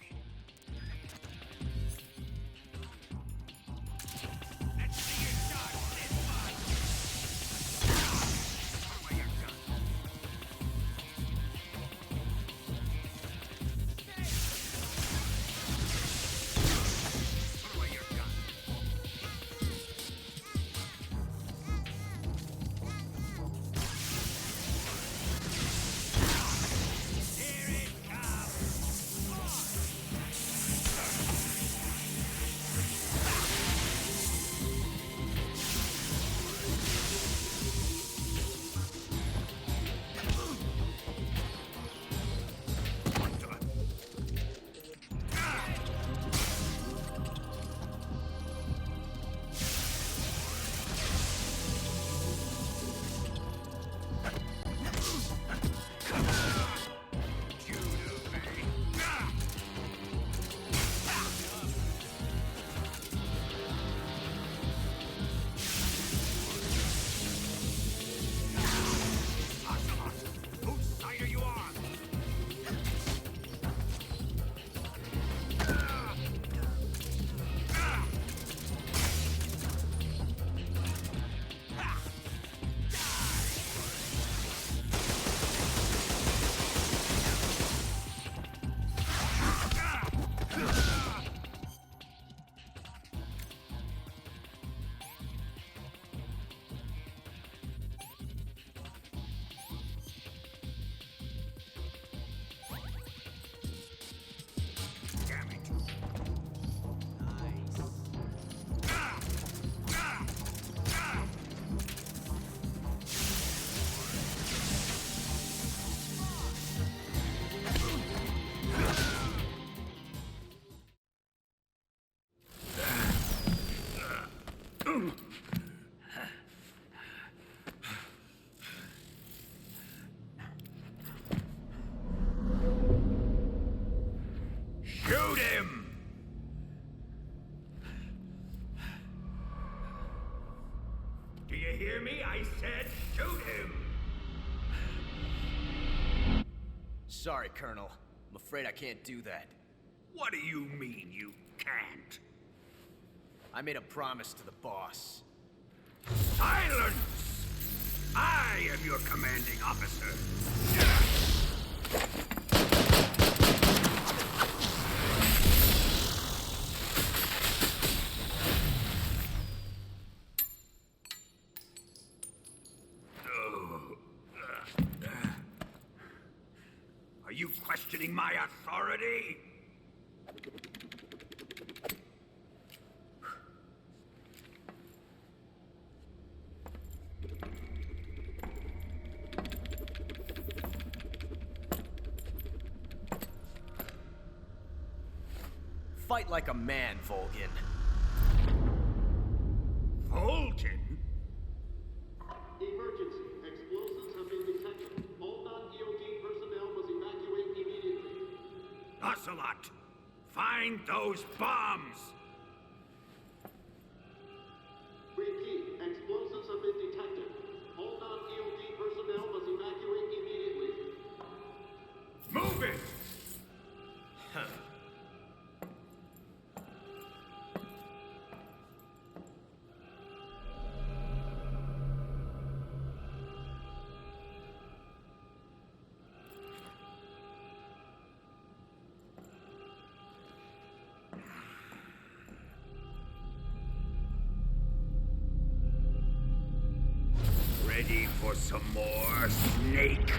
Shoot him! Do you hear me? I said shoot him! Sorry, Colonel. I'm afraid I can't do that. What do you mean you can't? I made a promise to the boss. Silence! I am your commanding officer. Are you questioning my authority? Fight like a man, Volgin. Volgin? Emergency. Explosives have been detected. All non-EOD personnel must evacuate immediately. Ocelot, find those bombs! Repeat. Explosives have been detected. All non-EOD personnel must evacuate immediately. Move it! for some more, Snake?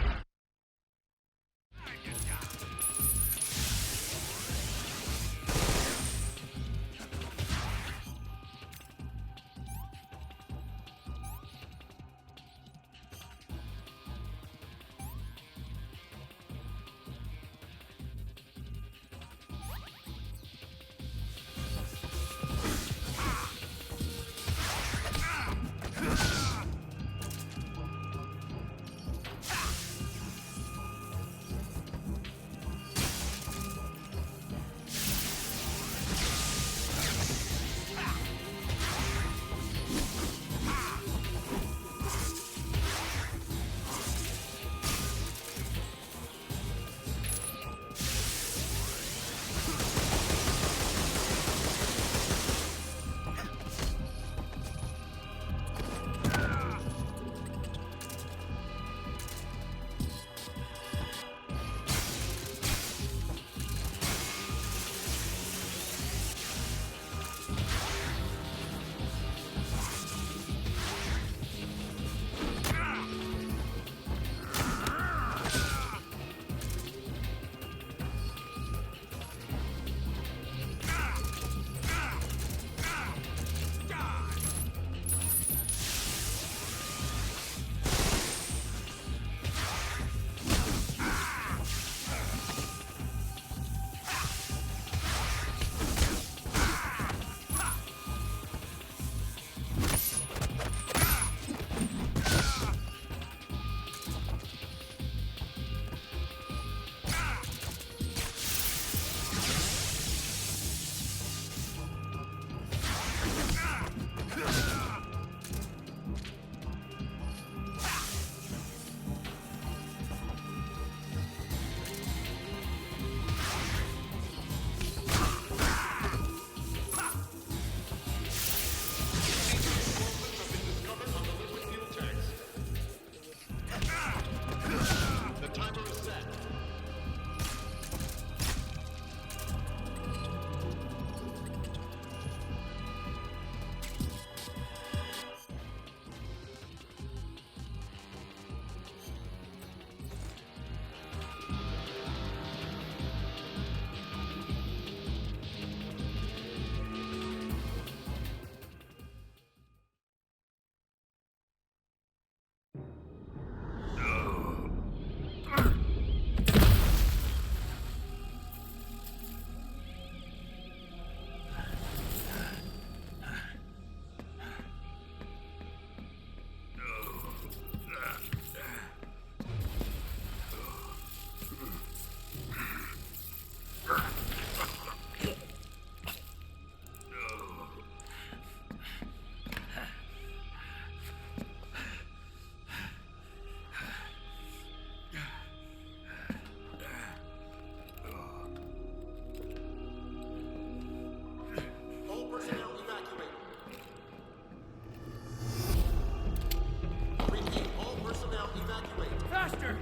Faster!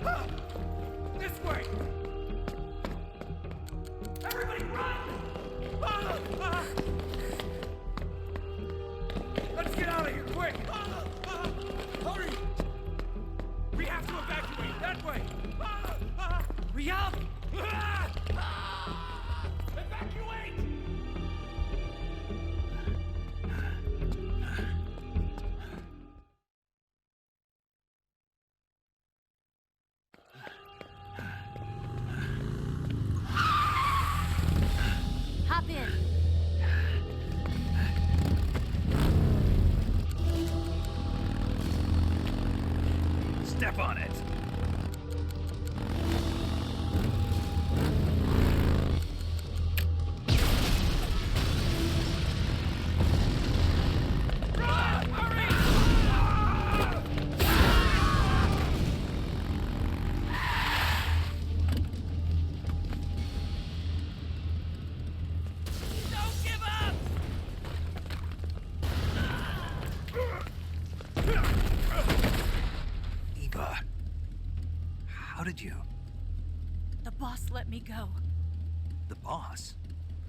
Ah! This way! Everybody run! Ah! Ah! Let's get out of here, quick! Ah! Ah! Hurry! We have to evacuate, that way! Ah! Ah! Hurry up! Ah! Ah! Evacuate! Hop in. Step on it. Eva, how did you? The boss let me go. The boss?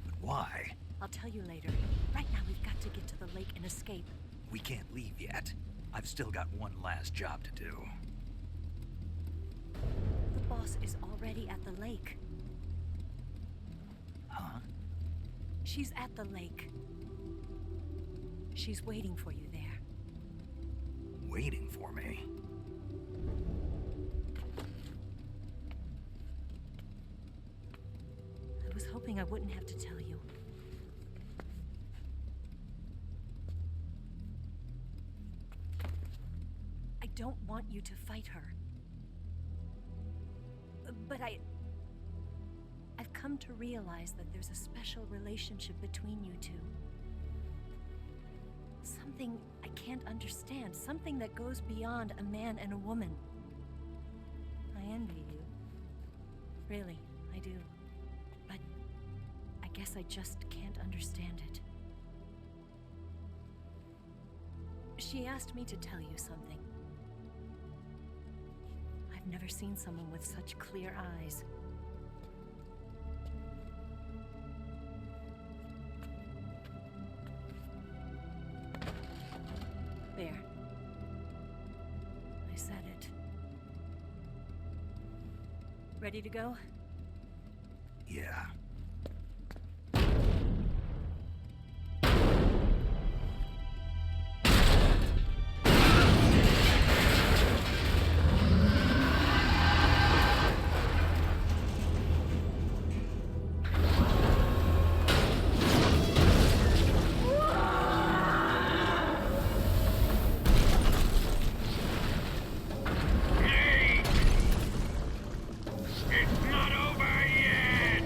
But why? I'll tell you later. Right now, we've got to get to the lake and escape. We can't leave yet. I've still got one last job to do. The boss is already at the lake. Huh? She's at the lake. She's waiting for you there. Waiting for me? I was hoping I wouldn't have to tell you. I don't want you to fight her. But I've come to realize that there's a special relationship between you two. Something I can't understand. Something that goes beyond a man and a woman. I envy you. Really, I do. But I guess I just can't understand it. She asked me to tell you something. I've never seen someone with such clear eyes. There. I said it. Ready to go? Yeah. It's not over yet!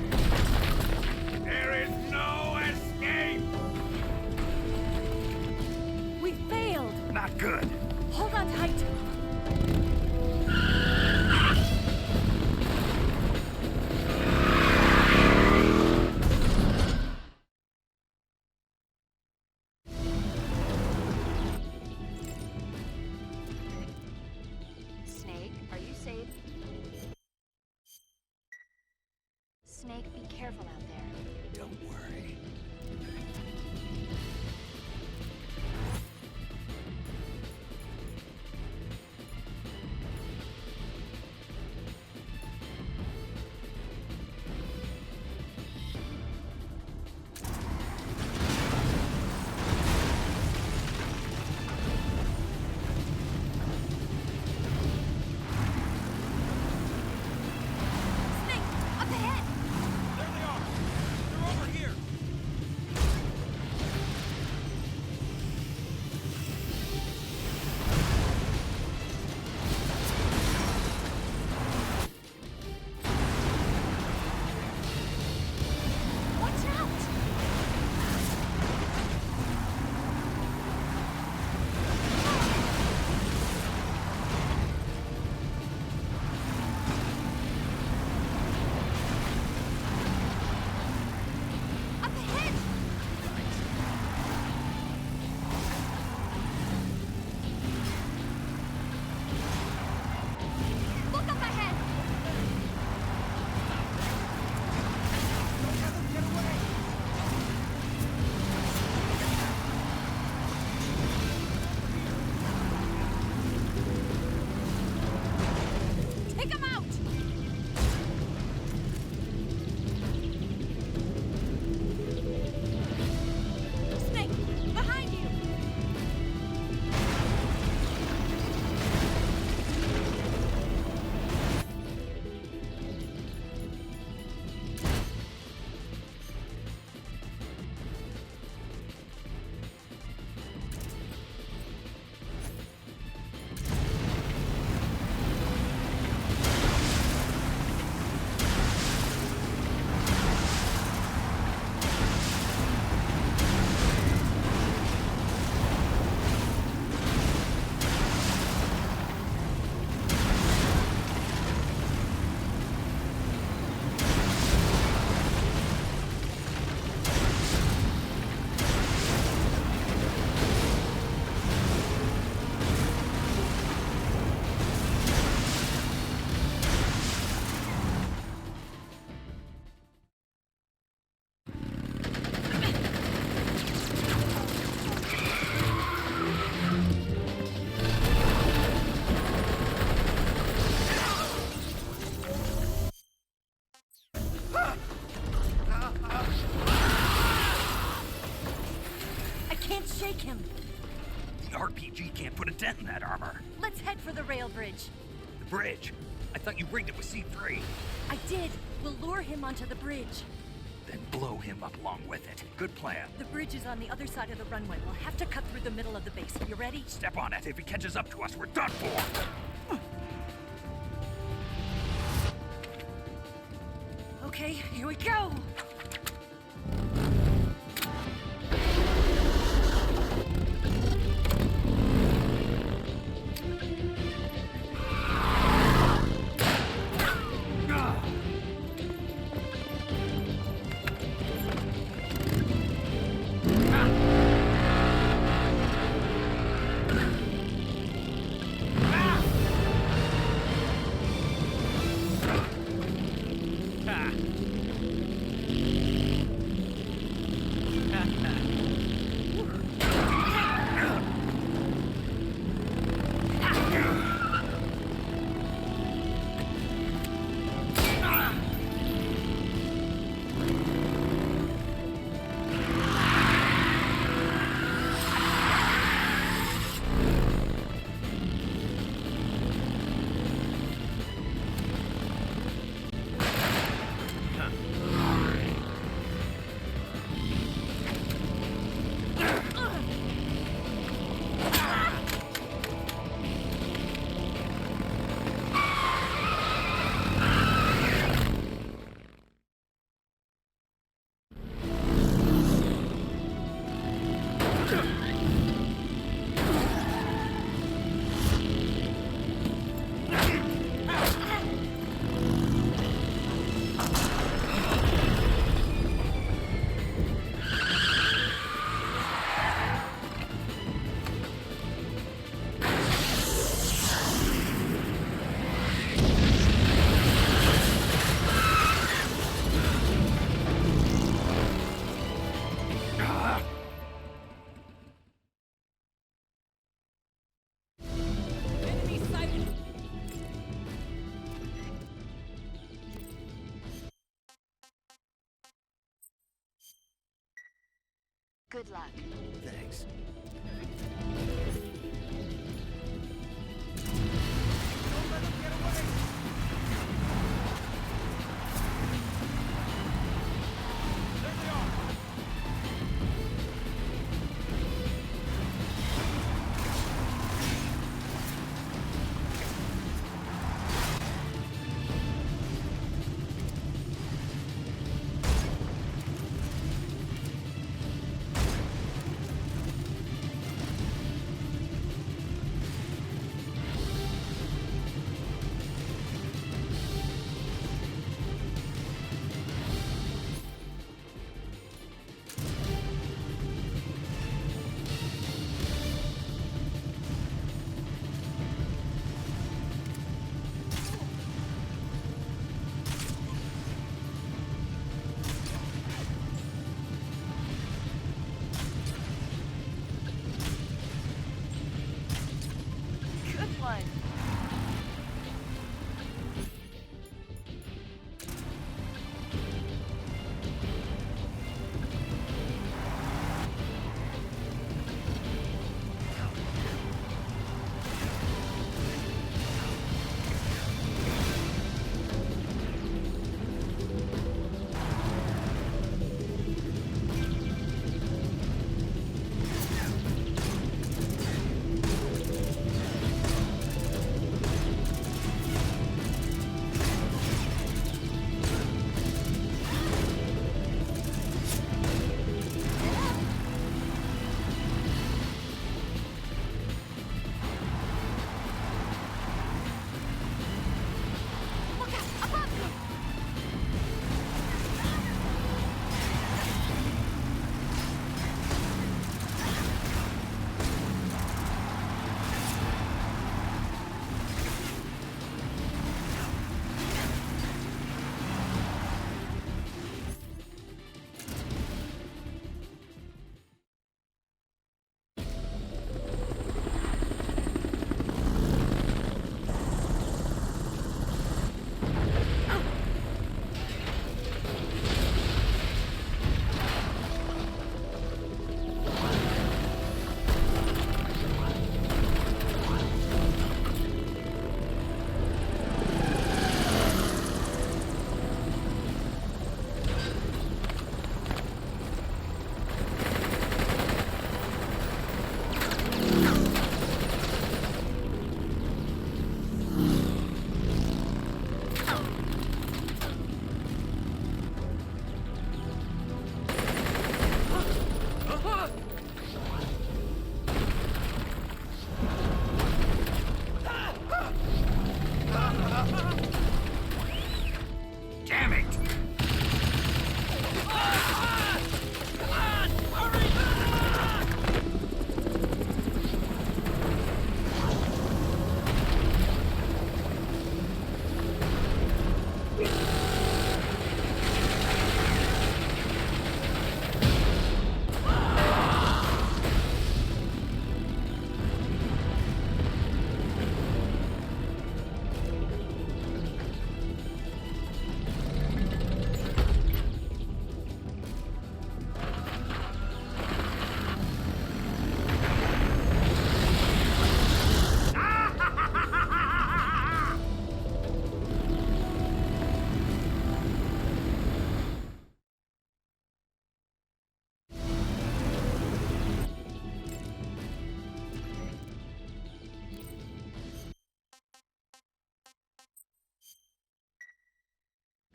Shake him. The RPG can't put a dent in that armor. Let's head for the rail bridge. The bridge? I thought you rigged it with C3. I did. We'll lure him onto the bridge. Then blow him up along with it. Good plan. The bridge is on the other side of the runway. We'll have to cut through the middle of the base. You ready? Step on it. If he catches up to us, we're done for. Okay, here we go. Good luck. Thanks.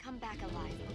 come back alive.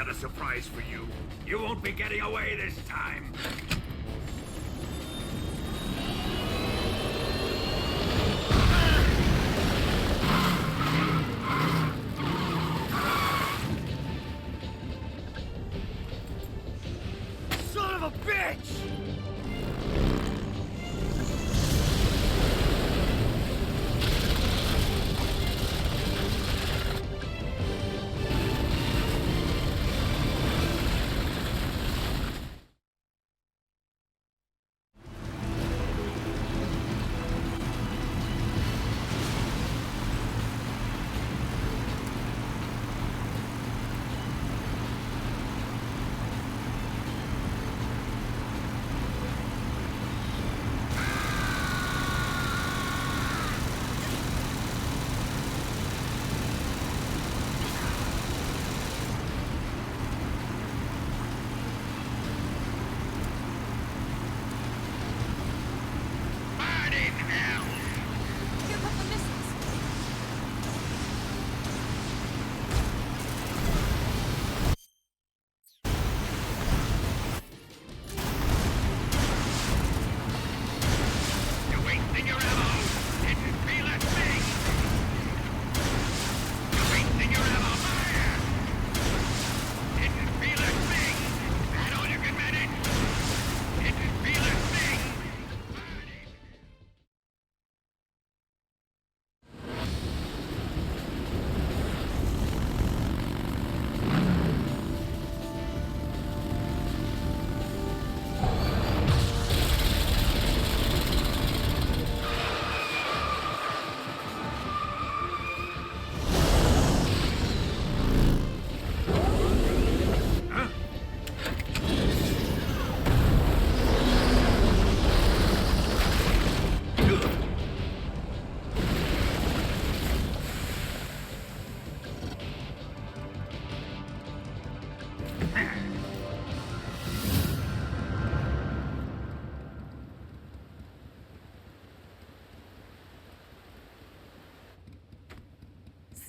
got a surprise for you. You won't be getting away this time. Son of a bitch!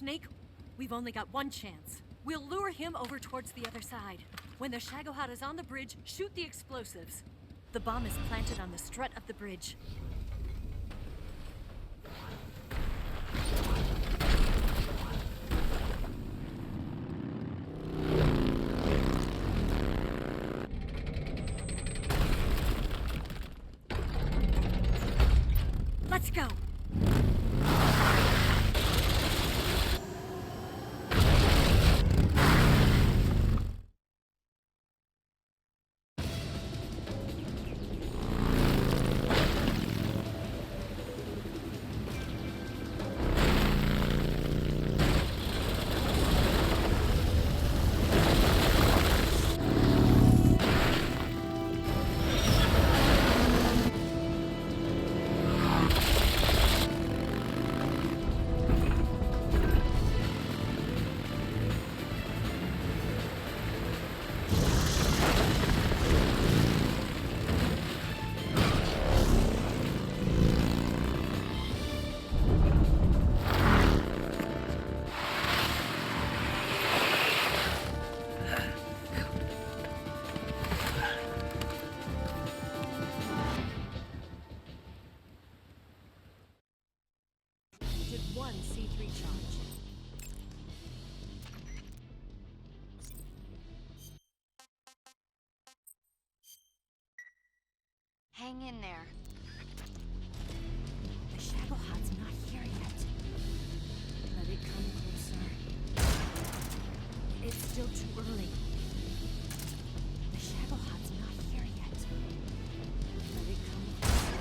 Snake, we've only got one chance. We'll lure him over towards the other side. When the Shagohod is on the bridge, shoot the explosives. The bomb is planted on the strut of the bridge. Let's go! Hang in there. The Shagohod's not here yet. Let it come closer. It's still too early. The Shagohod's not here yet. Let it come closer.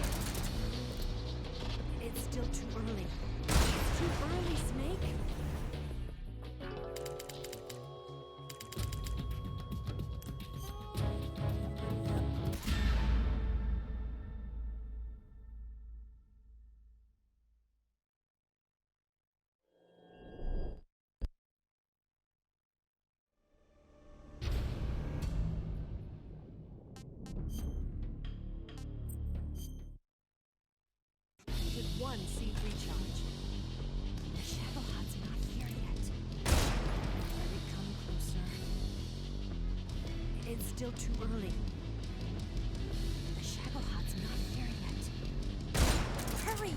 It's still too early. It's too early, Snake. One C3 charge. The Shagohod's not here yet. Let it come closer. It's still too early. The Shagohod's not here yet. Hurry!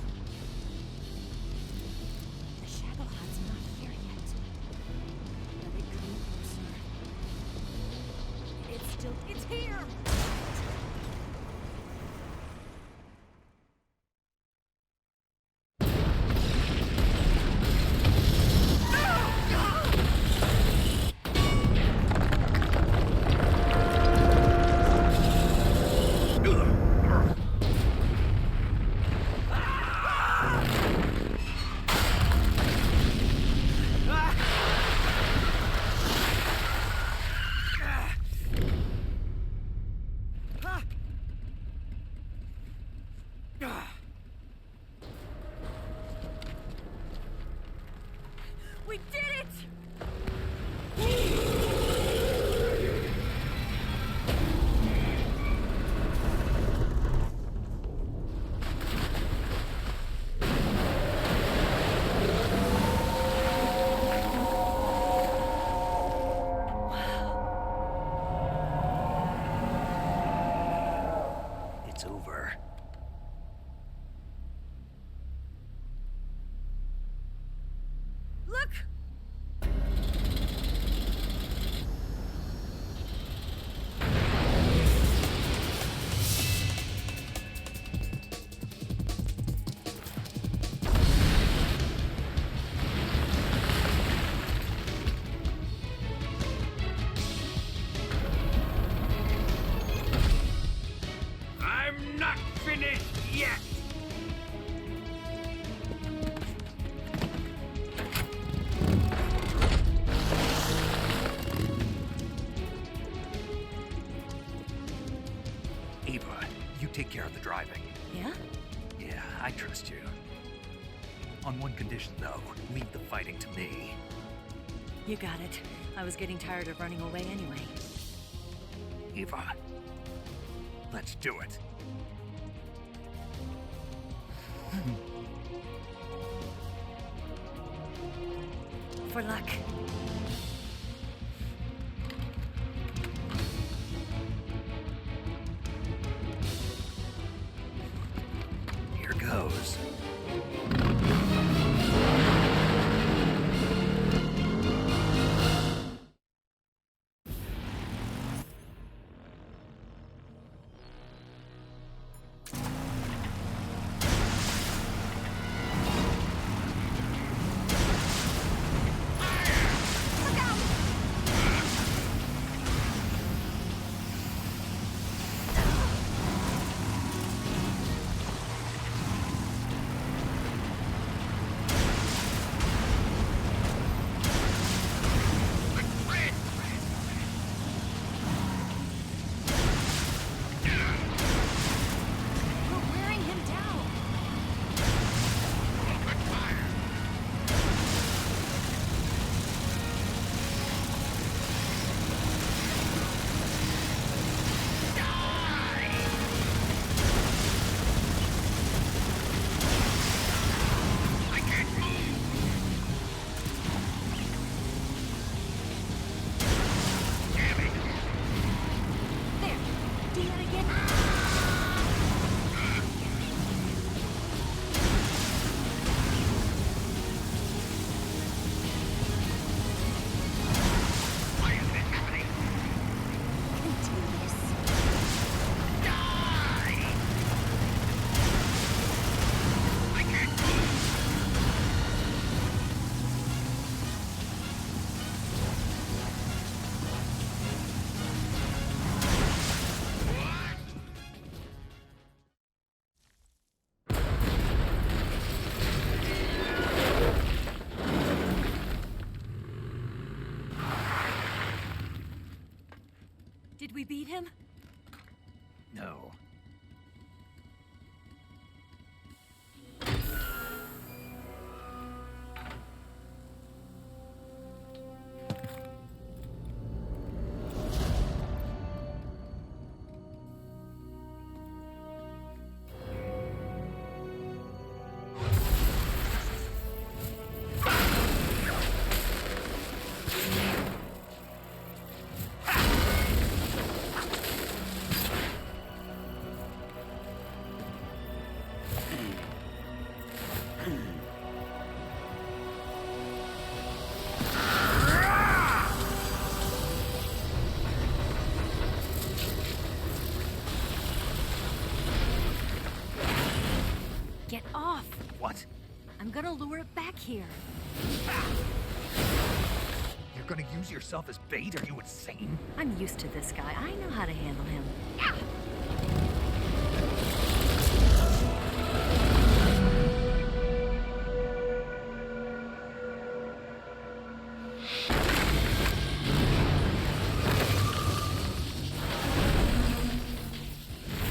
The Shagohod's not here yet. Let it come closer. It's here! We did it! It's over. Look! I'm not finished yet! Eva, you take care of the driving. Yeah? Yeah, I trust you. On one condition, though, leave the fighting to me. You got it. I was getting tired of running away anyway. Eva, let's do it. For luck. Here goes. We're wearing him down. There. Do that again. Did we beat him? No. back here. You're gonna use yourself as bait? Are you insane? I'm used to this guy. I know how to handle him.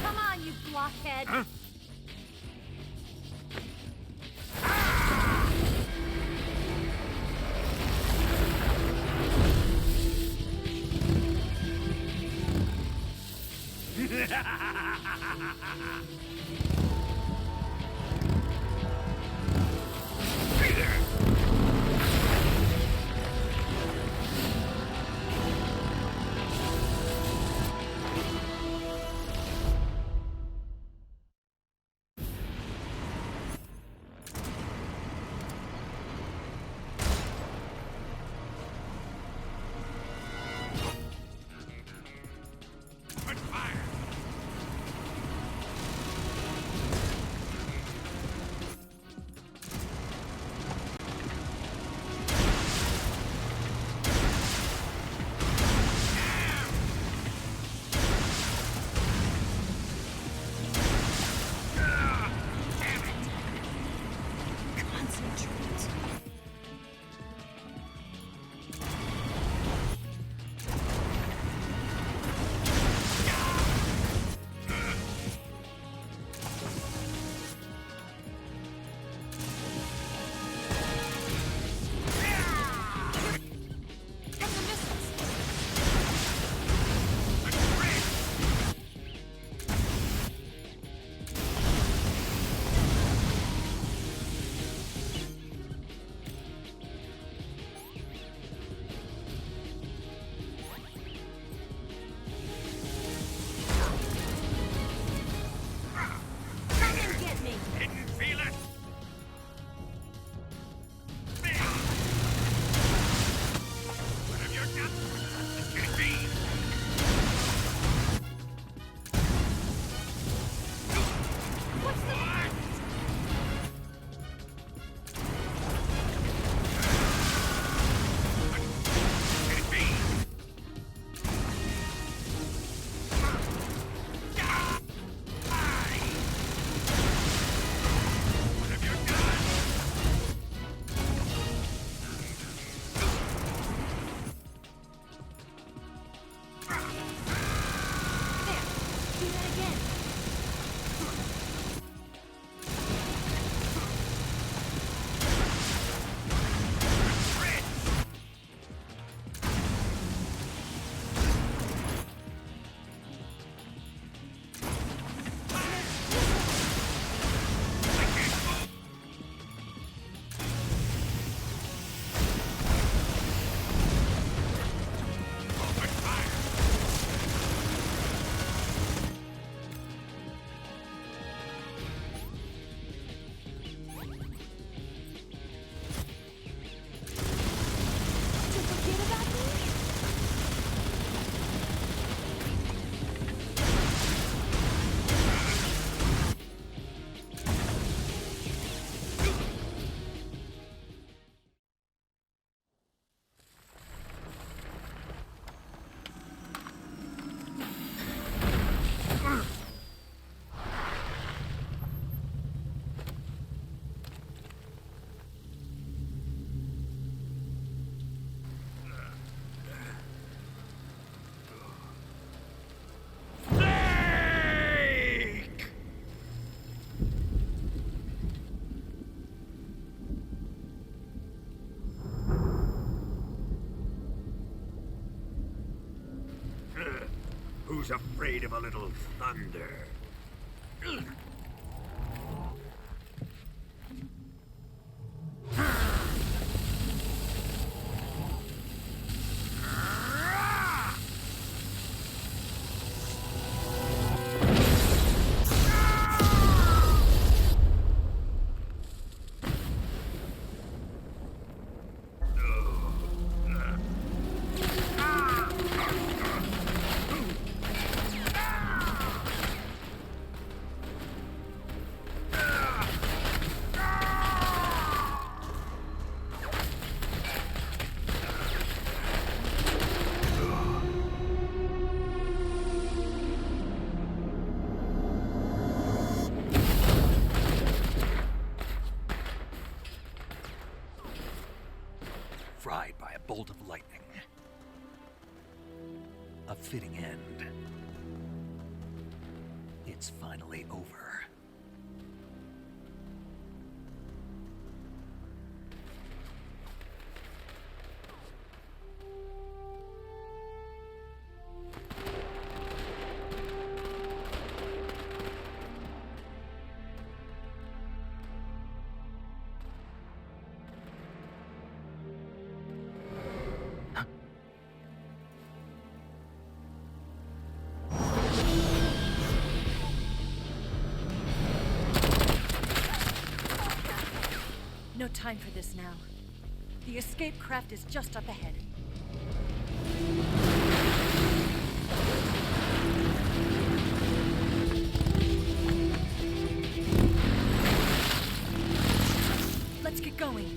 Come on, you blockhead! Huh? Who's afraid of a little thunder? A fitting end. It's finally over. No time for this now. The escape craft is just up ahead. Let's get going.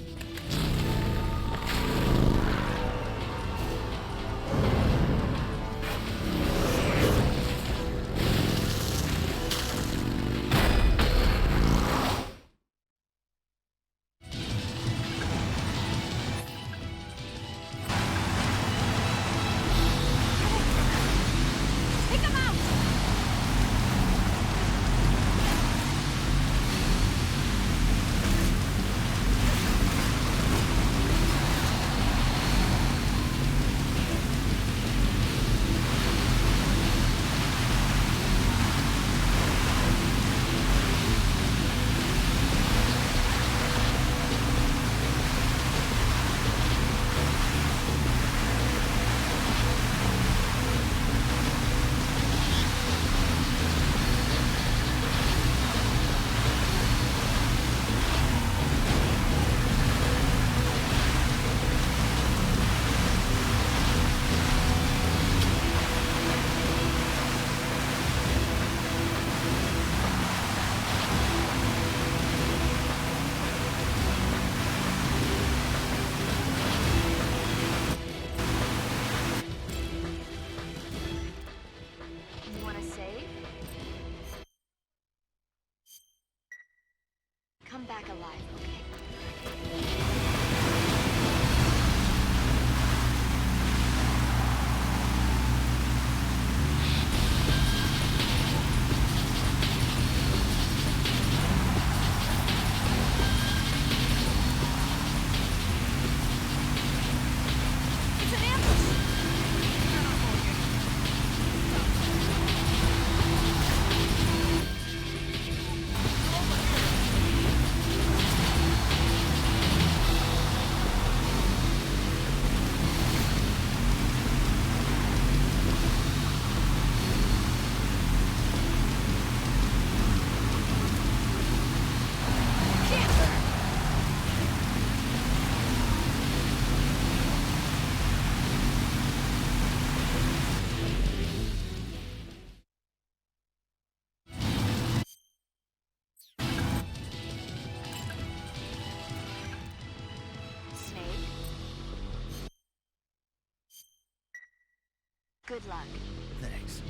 Come back alive, okay? Good luck. Thanks.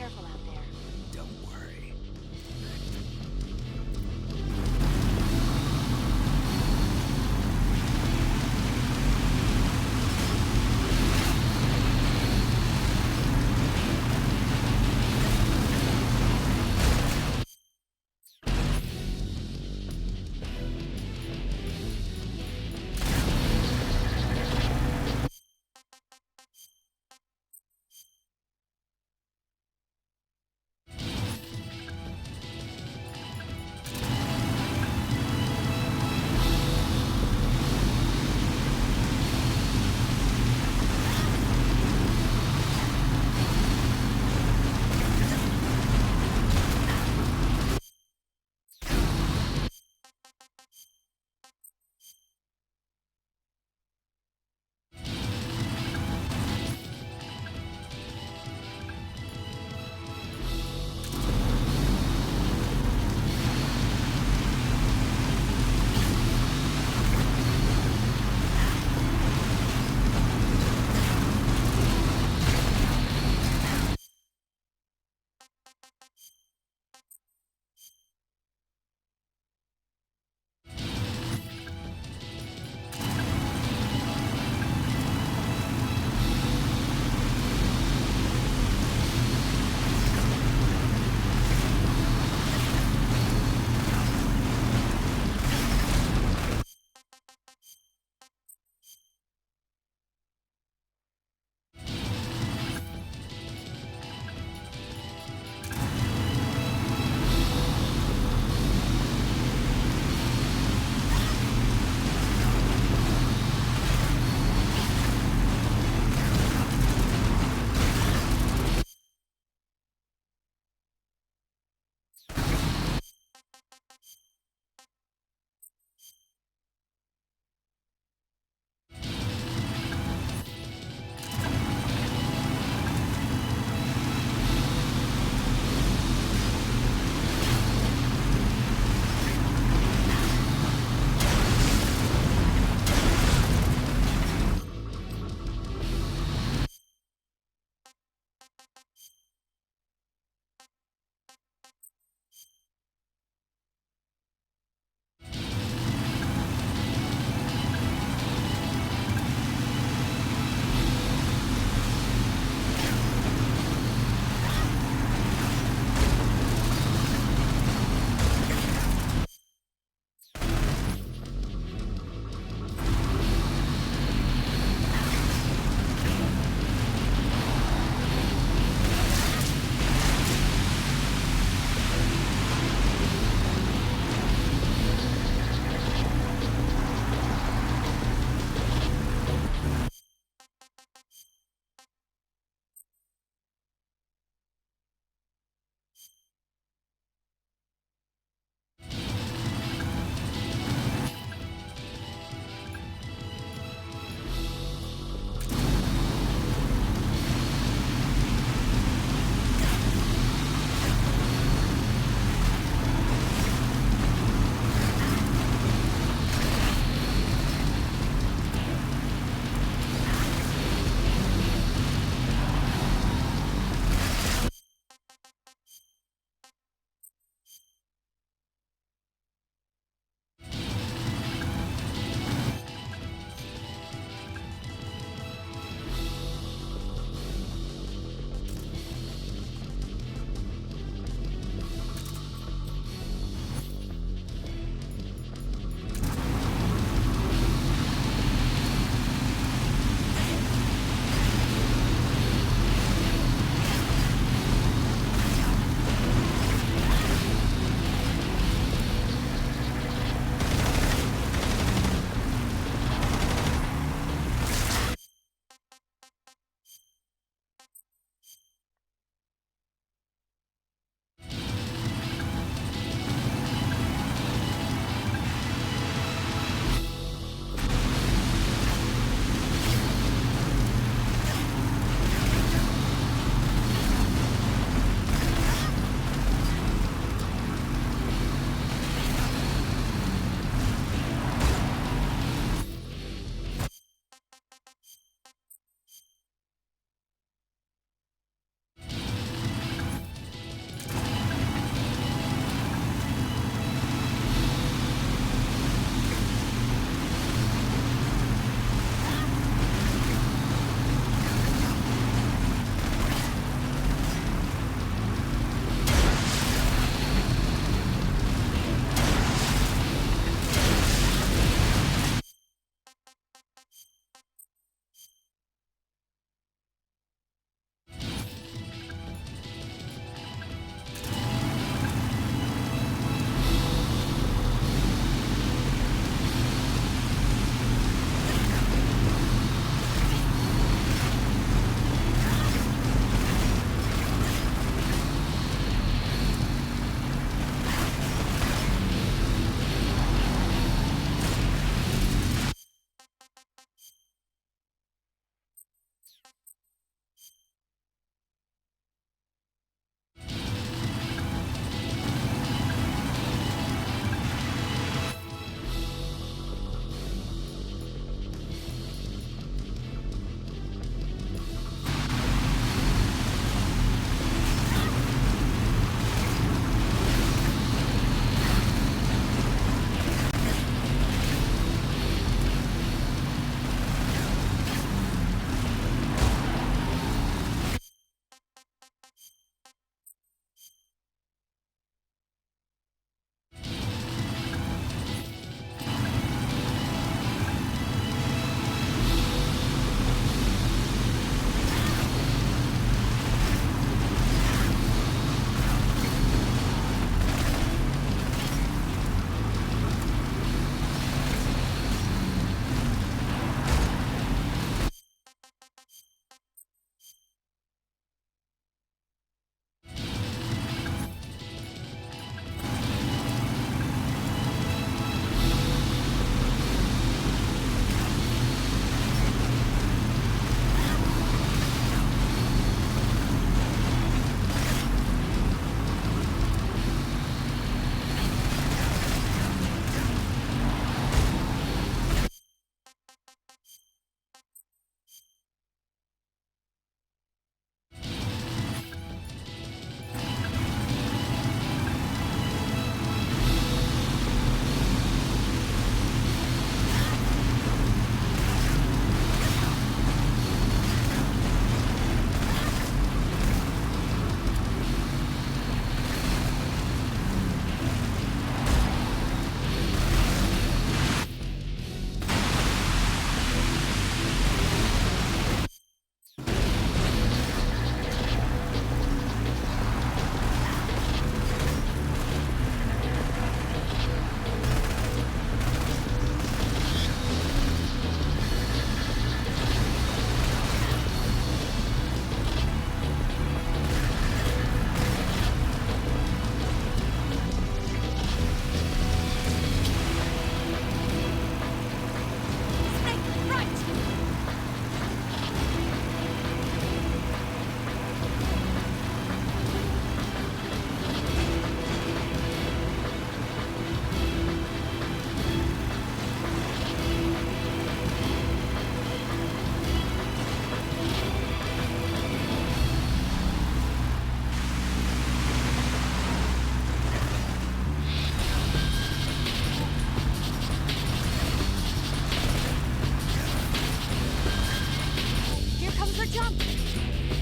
careful out there. Don't worry.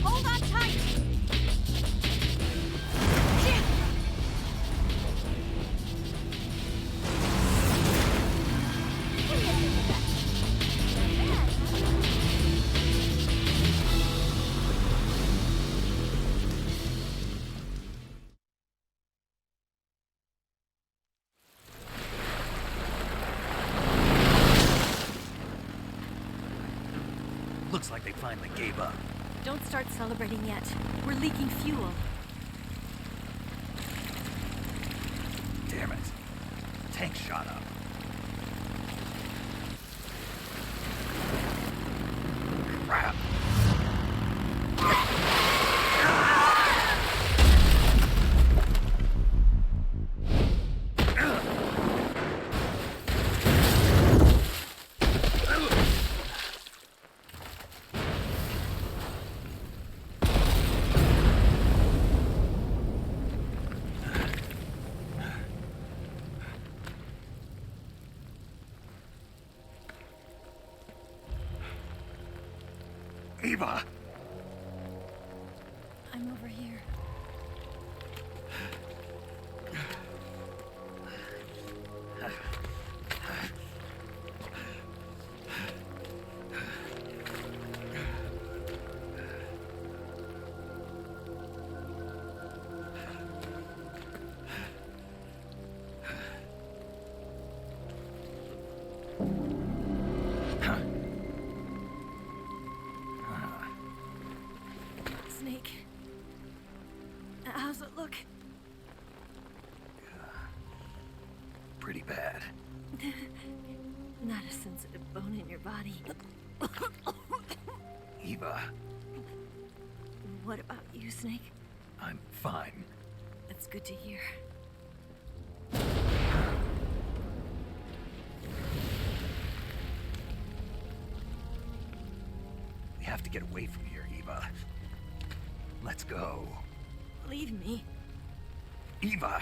Hold on tight! Looks like they finally gave up. Don't start celebrating yet. We're leaking fuel. Damn it. Tank shot up. Crap. Eva! I'm over here. Snake. How's it look? Pretty bad. Not a sensitive bone in your body. Eva, What about you, Snake? I'm fine. That's good to hear. We have to get away from here, Eva. Let's go. Leave me. Eva!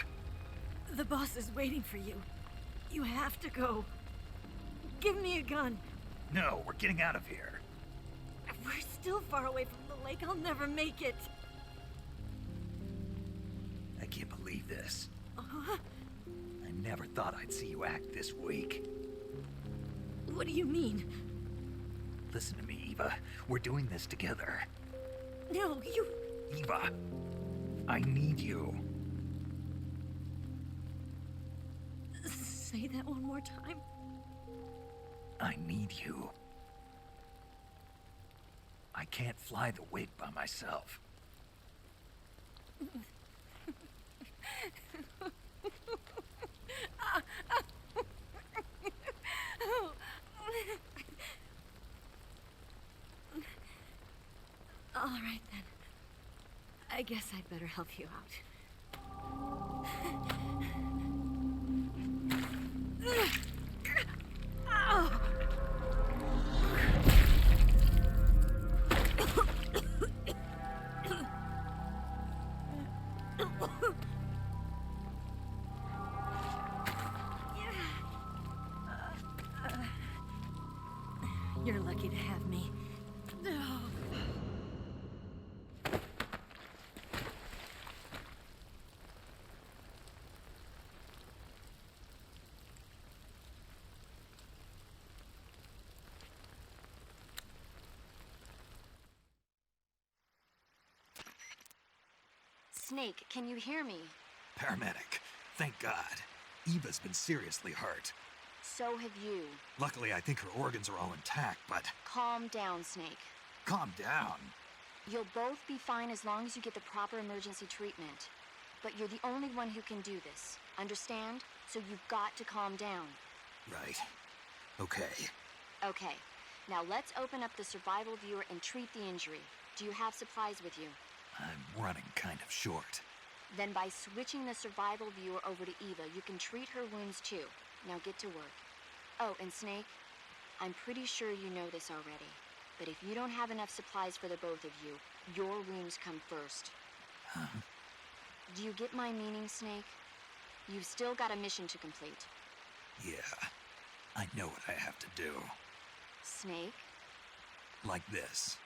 The boss is waiting for you. You have to go. Give me a gun. No, we're getting out of here. We're still far away from the lake. I'll never make it. I can't believe this. Uh-huh. I never thought I'd see you act this weak. What do you mean? Listen to me, Eva. We're doing this together. No, you... Eva, I need you. Say that one more time. I need you. I can't fly the wig by myself. All right, then. I guess I'd better help you out. Ow! You're lucky to have me. Snake, can you hear me? Paramedic, thank God. Eva's been seriously hurt. So have you. Luckily, I think her organs are all intact, but... Calm down, Snake. Calm down. You'll both be fine as long as you get the proper emergency treatment. But you're the only one who can do this. Understand? So you've got to calm down. Right. Okay. Okay. Now let's open up the survival viewer and treat the injury. Do you have supplies with you? I'm running kind of short. Then by switching the survival viewer over to Eva, you can treat her wounds too. Now get to work. Oh, and Snake, I'm pretty sure you know this already, but if you don't have enough supplies for the both of you, your wounds come first. Huh? Do you get my meaning, Snake? You've still got a mission to complete. Yeah, I know what I have to do. Snake? Like this.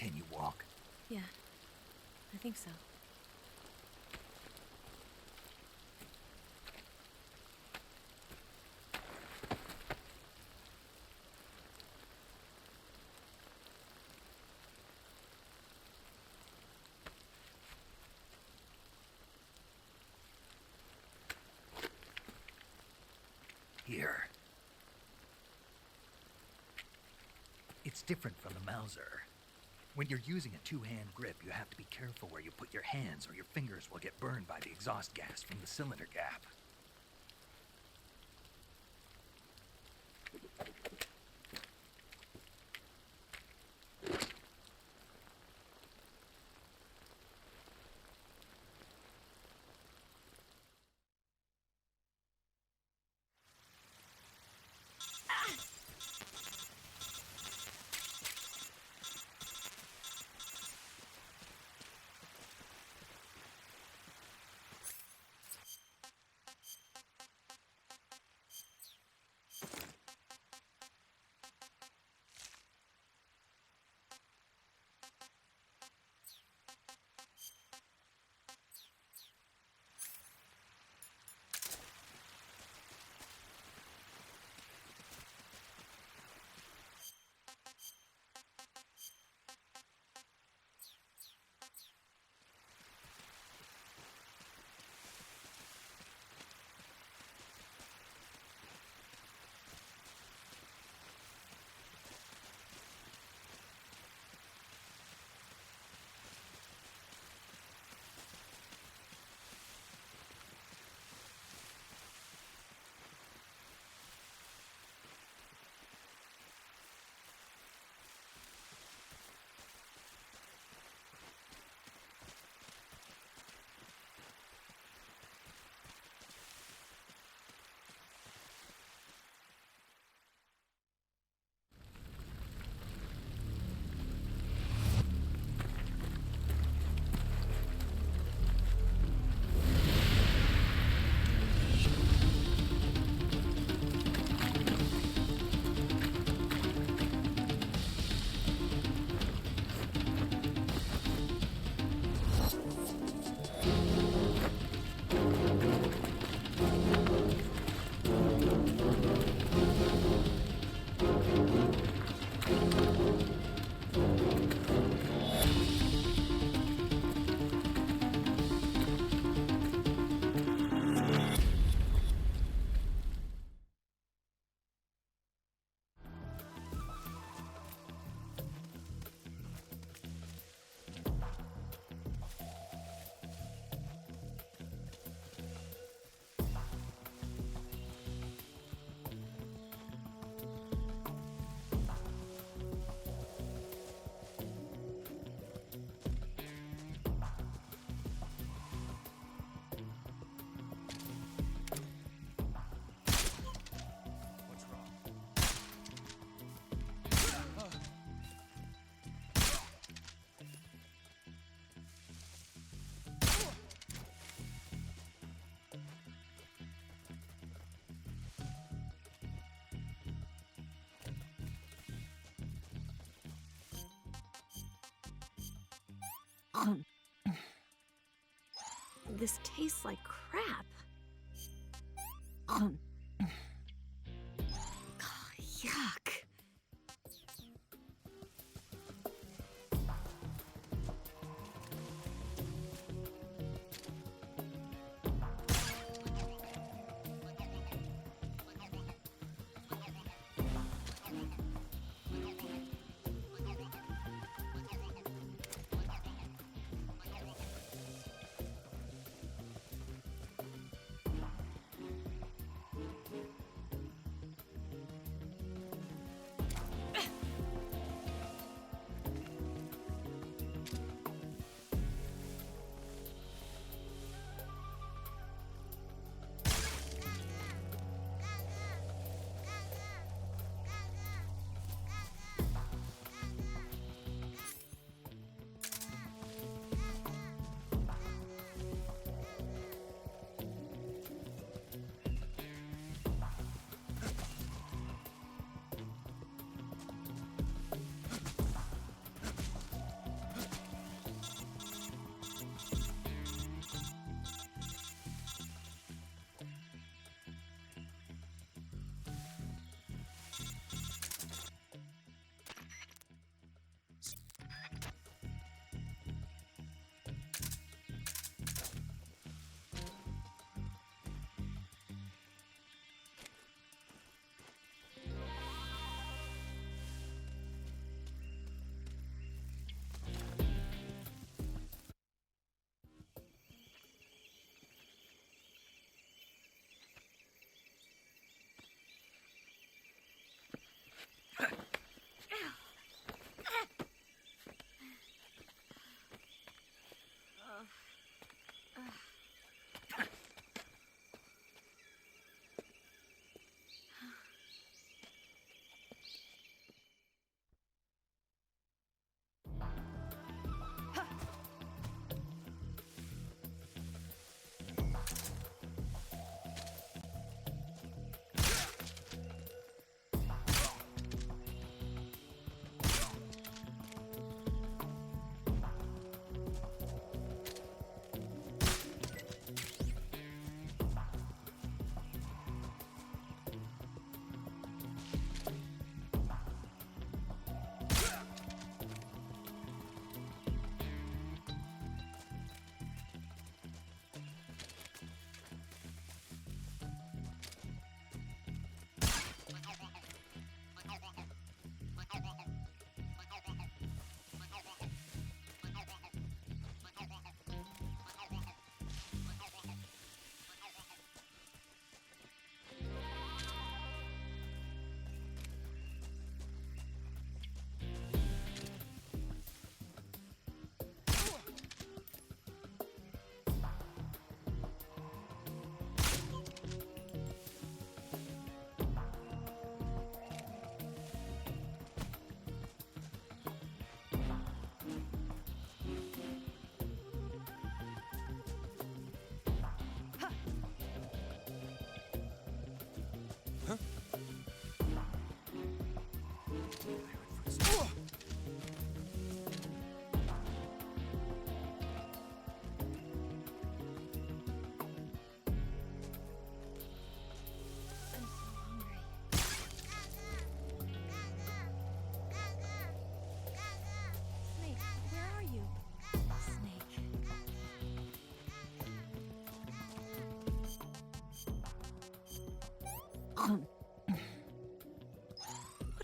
Can you walk? Yeah, I think so. Here. It's different from the Mauser. When you're using a two-hand grip, you have to be careful where you put your hands or your fingers will get burned by the exhaust gas from the cylinder gap. This tastes like crap. Yuck.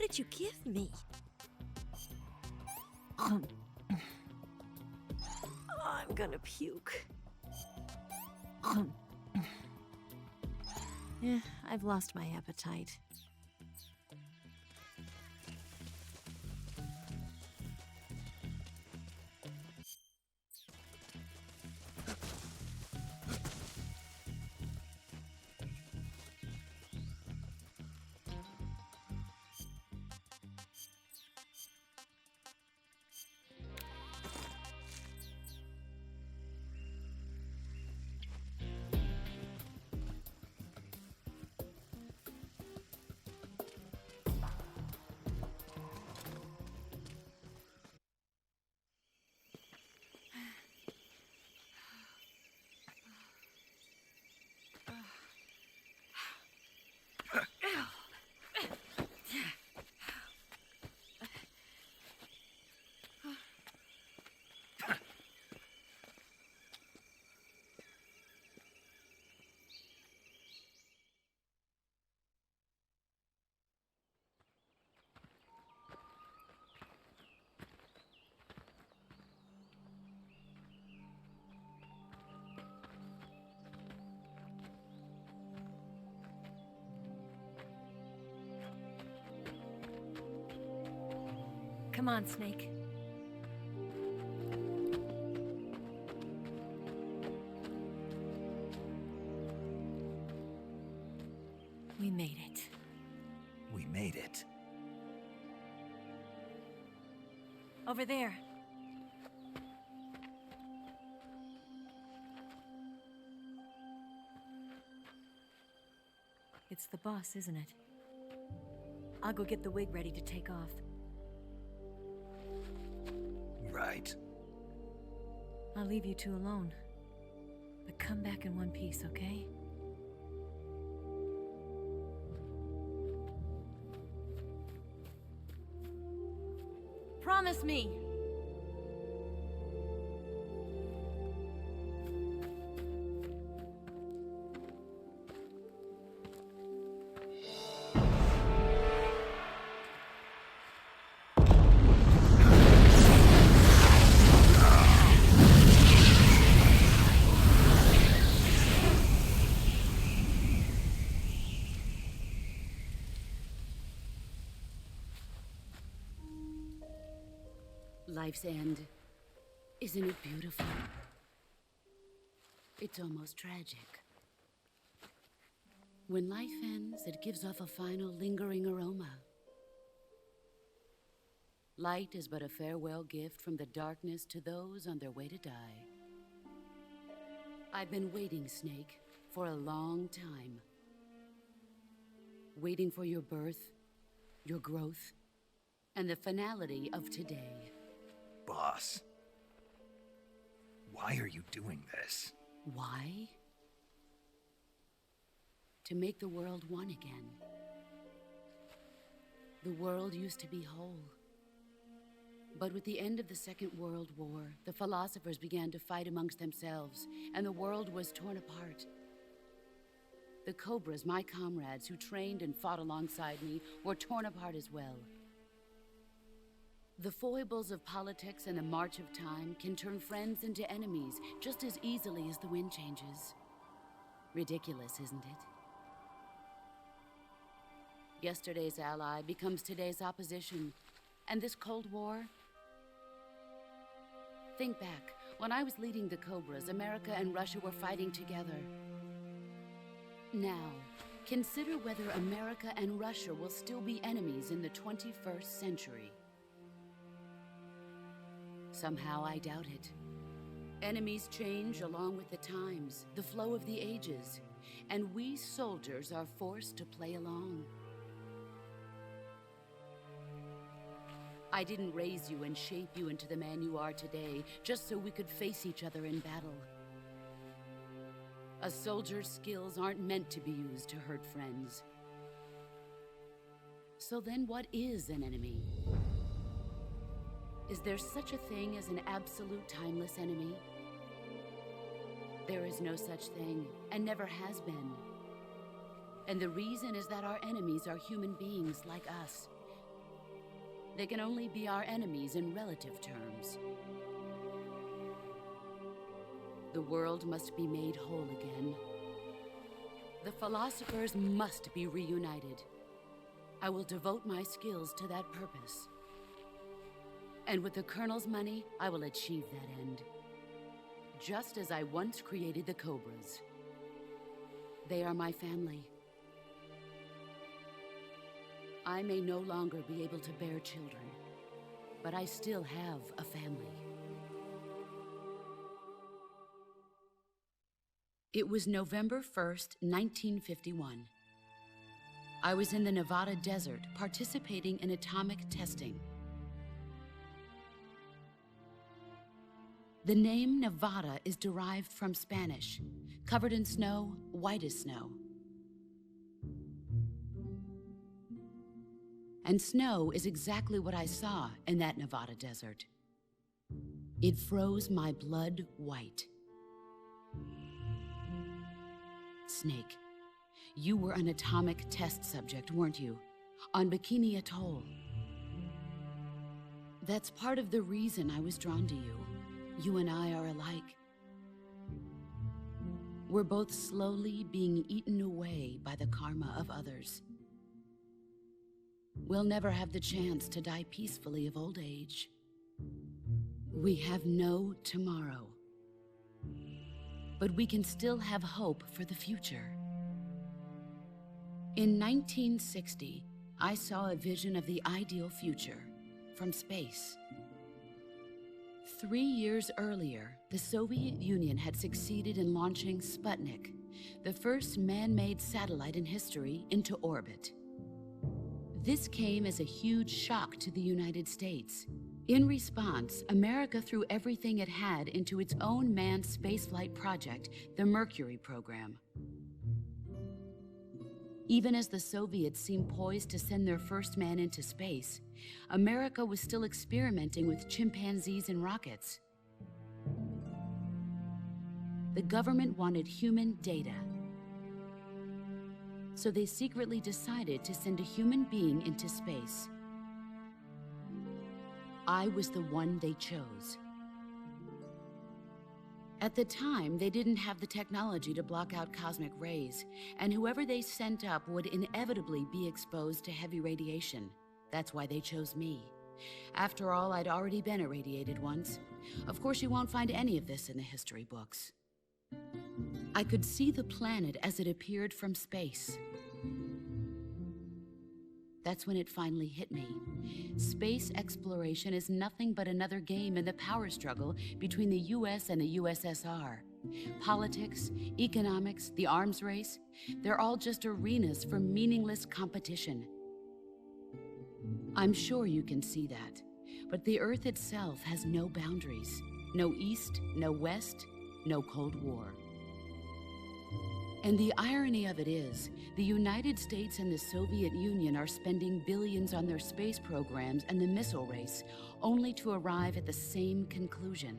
did you give me? I'm gonna puke. Yeah, I've lost my appetite. Come on, Snake. We made it. We made it. Over there. It's the boss, isn't it? I'll go get the wig ready to take off. Right. I'll leave you two alone. But come back in one piece, okay? Promise me! Life's end. Isn't it beautiful? It's almost tragic. When life ends, it gives off a final lingering aroma. Light is but a farewell gift from the darkness to those on their way to die. I've been waiting, Snake, for a long time. Waiting for your birth, your growth, and the finality of today. Boss, why are you doing this? Why? To make the world one again. The world used to be whole. But with the end of the Second World War, the philosophers began to fight amongst themselves, and the world was torn apart. The Cobras, my comrades who trained and fought alongside me, were torn apart as well. The foibles of politics and the march of time can turn friends into enemies just as easily as the wind changes. Ridiculous, isn't it? Yesterday's ally becomes today's opposition, and this Cold War? Think back. When I was leading the Cobras, America and Russia were fighting together. Now, consider whether America and Russia will still be enemies in the 21st century. Somehow I doubt it. Enemies change along with the times, the flow of the ages, and we soldiers are forced to play along. I didn't raise you and shape you into the man you are today just so we could face each other in battle. A soldier's skills aren't meant to be used to hurt friends. So then what is an enemy? Is there such a thing as an absolute timeless enemy? There is no such thing, and never has been. And the reason is that our enemies are human beings like us, They can only be our enemies in relative terms. The world must be made whole again. The philosophers must be reunited. I will devote my skills to that purpose. And with the Colonel's money, I will achieve that end. Just as I once created the Cobras. They are my family. I may no longer be able to bear children, but I still have a family. It was November 1st, 1951. I was in the Nevada desert participating in atomic testing. The name Nevada is derived from Spanish, covered in snow, white as snow. And snow is exactly what I saw in that Nevada desert. It froze my blood white. Snake, you were an atomic test subject, weren't you? On Bikini Atoll. That's part of the reason I was drawn to you. You and I are alike. We're both slowly being eaten away by the karma of others. We'll never have the chance to die peacefully of old age. We have no tomorrow. But we can still have hope for the future. In 1960, I saw a vision of the ideal future from space. 3 years earlier, the Soviet Union had succeeded in launching Sputnik, the first man-made satellite in history, into orbit. This came as a huge shock to the United States. In response, America threw everything it had into its own manned spaceflight project, the Mercury program. Even as the Soviets seemed poised to send their first man into space, America was still experimenting with chimpanzees and rockets. The government wanted human data. So they secretly decided to send a human being into space. I was the one they chose. At the time, they didn't have the technology to block out cosmic rays, and whoever they sent up would inevitably be exposed to heavy radiation. That's why they chose me. After all, I'd already been irradiated once. Of course, you won't find any of this in the history books. I could see the planet as it appeared from space. That's when it finally hit me. Space exploration is nothing but another game in the power struggle between the US and the USSR. Politics, economics, the arms race, they're all just arenas for meaningless competition. I'm sure you can see that, but the Earth itself has no boundaries. No East, no West, no Cold War. And the irony of it is, the United States and the Soviet Union are spending billions on their space programs and the missile race, only to arrive at the same conclusion.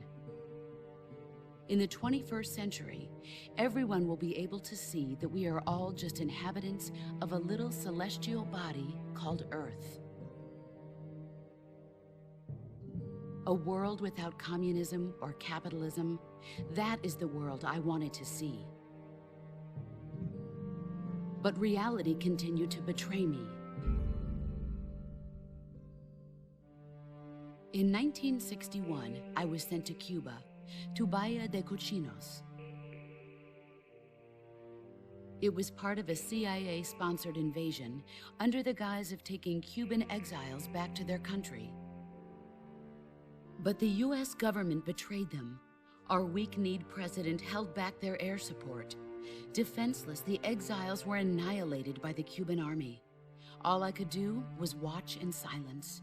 In the 21st century, everyone will be able to see that we are all just inhabitants of a little celestial body called Earth. A world without communism or capitalism, that is the world I wanted to see. But reality continued to betray me. In 1961, I was sent to Cuba, to Bahia de Cochinos. It was part of a CIA-sponsored invasion under the guise of taking Cuban exiles back to their country. But the US government betrayed them. Our weak-kneed president held back their air support. Defenseless, the exiles were annihilated by the Cuban army. All I could do was watch in silence.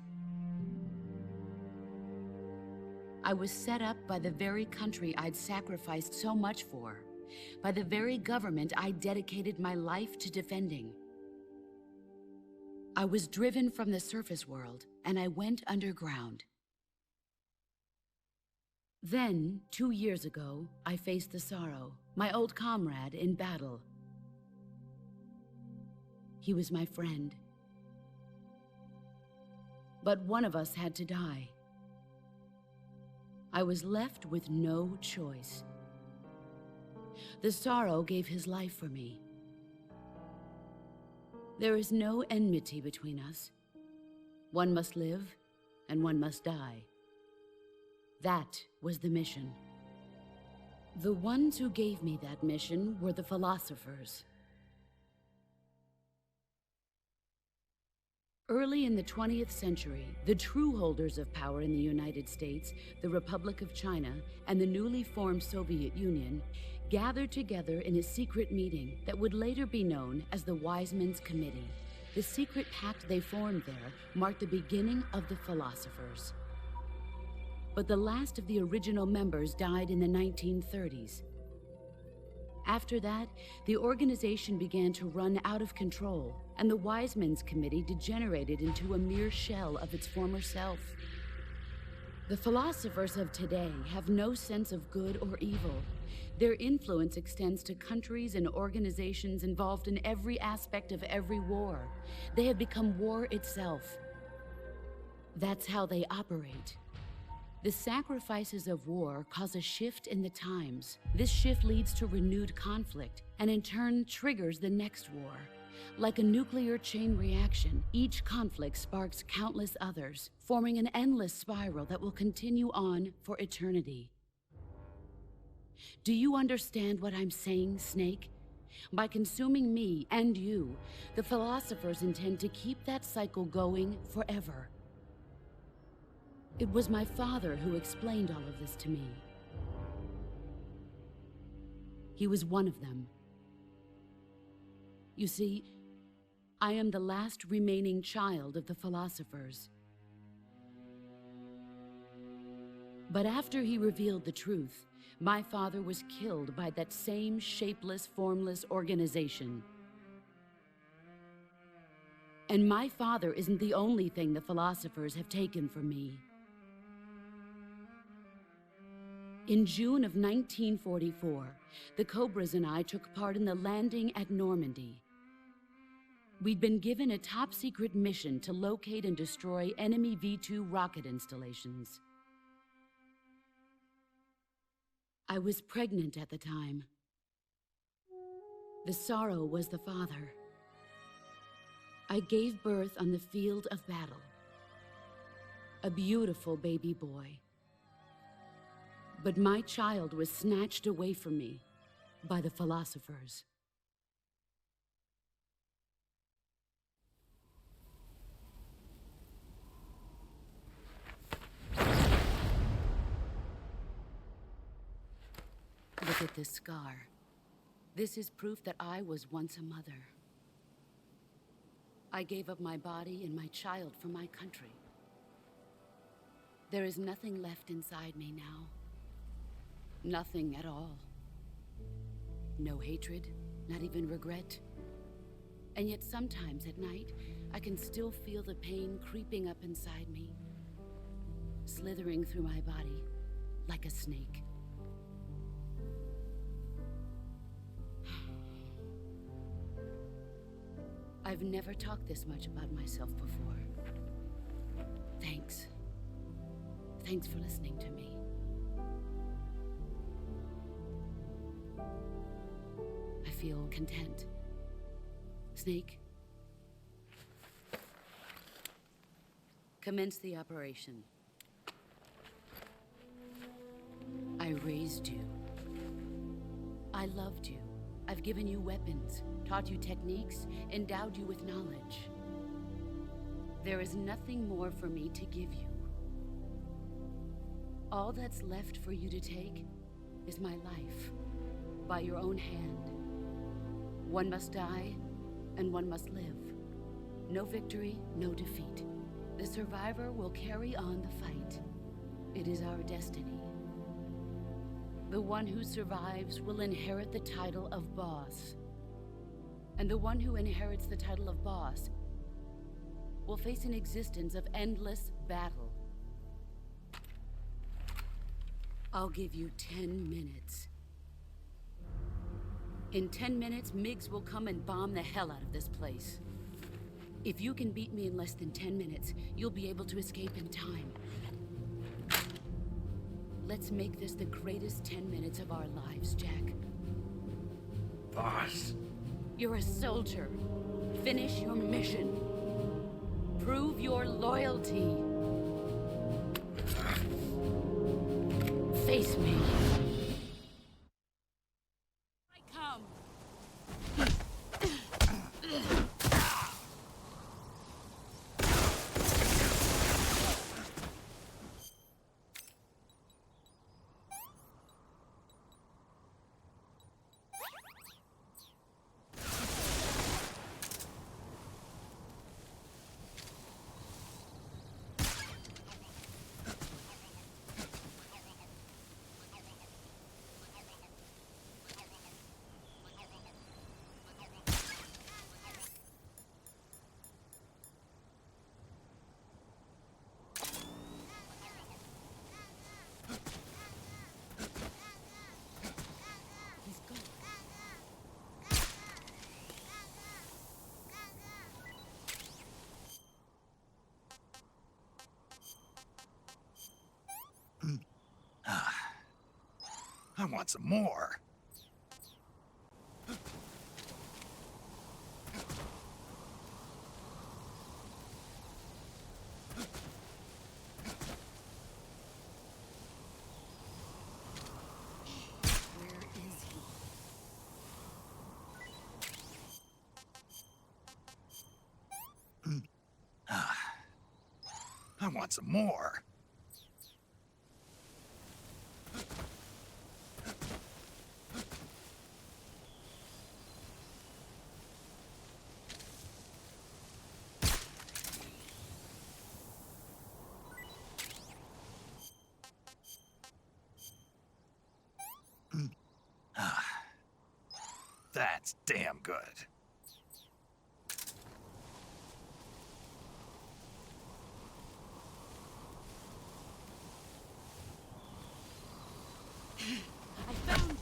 I was set up by the very country I'd sacrificed so much for, by the very government I dedicated my life to defending. I was driven from the surface world, and I went underground. Then, 2 years ago, I faced the Sorrow, my old comrade in battle. He was my friend. But one of us had to die. I was left with no choice. The Sorrow gave his life for me. There is no enmity between us. One must live, and one must die. That was the mission. The ones who gave me that mission were the philosophers. Early in the 20th century, the true holders of power in the United States, the Republic of China, and the newly formed Soviet Union gathered together in a secret meeting that would later be known as the Wise Men's Committee. The secret pact they formed there marked the beginning of the philosophers. But the last of the original members died in the 1930s. After that, the organization began to run out of control, and the Wise Men's Committee degenerated into a mere shell of its former self. The philosophers of today have no sense of good or evil. Their influence extends to countries and organizations involved in every aspect of every war. They have become war itself. That's how they operate. The sacrifices of war cause a shift in the times. This shift leads to renewed conflict, and in turn triggers the next war. Like a nuclear chain reaction, each conflict sparks countless others, forming an endless spiral that will continue on for eternity. Do you understand what I'm saying, Snake? By consuming me and you, the philosophers intend to keep that cycle going forever. It was my father who explained all of this to me. He was one of them. You see, I am the last remaining child of the philosophers. But after he revealed the truth, my father was killed by that same shapeless, formless organization. And my father isn't the only thing the philosophers have taken from me. In June of 1944, the Cobras and I took part in the landing at Normandy. We'd been given a top-secret mission to locate and destroy enemy V-2 rocket installations. I was pregnant at the time. The Sorrow was the father. I gave birth on the field of battle. A beautiful baby boy. But my child was snatched away from me by the philosophers. Look at this scar. This is proof that I was once a mother. I gave up my body and my child for my country. There is nothing left inside me now. Nothing at all. No hatred, not even regret. And yet sometimes at night, I can still feel the pain creeping up inside me, slithering through my body like a snake. I've never talked this much about myself before. Thanks. Thanks for listening to me. I feel content. Snake, commence the operation. I raised you. I loved you. I've given you weapons, taught you techniques, endowed you with knowledge. There is nothing more for me to give you. All that's left for you to take is my life, by your own hand. One must die, and one must live. No victory, no defeat. The survivor will carry on the fight. It is our destiny. The one who survives will inherit the title of boss. And the one who inherits the title of boss will face an existence of endless battle. I'll give you 10 minutes. In 10 minutes, MiGs will come and bomb the hell out of this place. If you can beat me in less than 10 minutes, you'll be able to escape in time. Let's make this the greatest 10 minutes of our lives, Jack. Boss. You're a soldier. Finish your mission. Prove your loyalty. Face me. I come. I want some more. I want some more. That's damn good. I found you.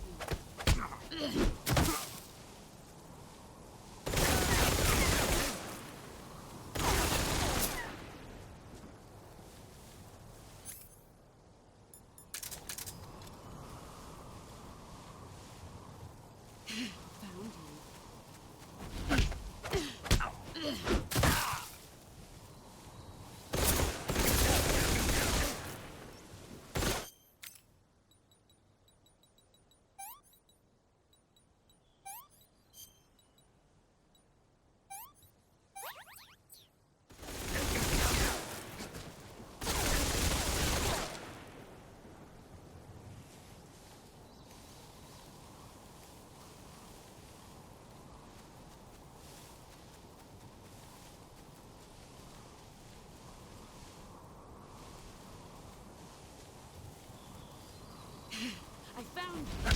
I found you.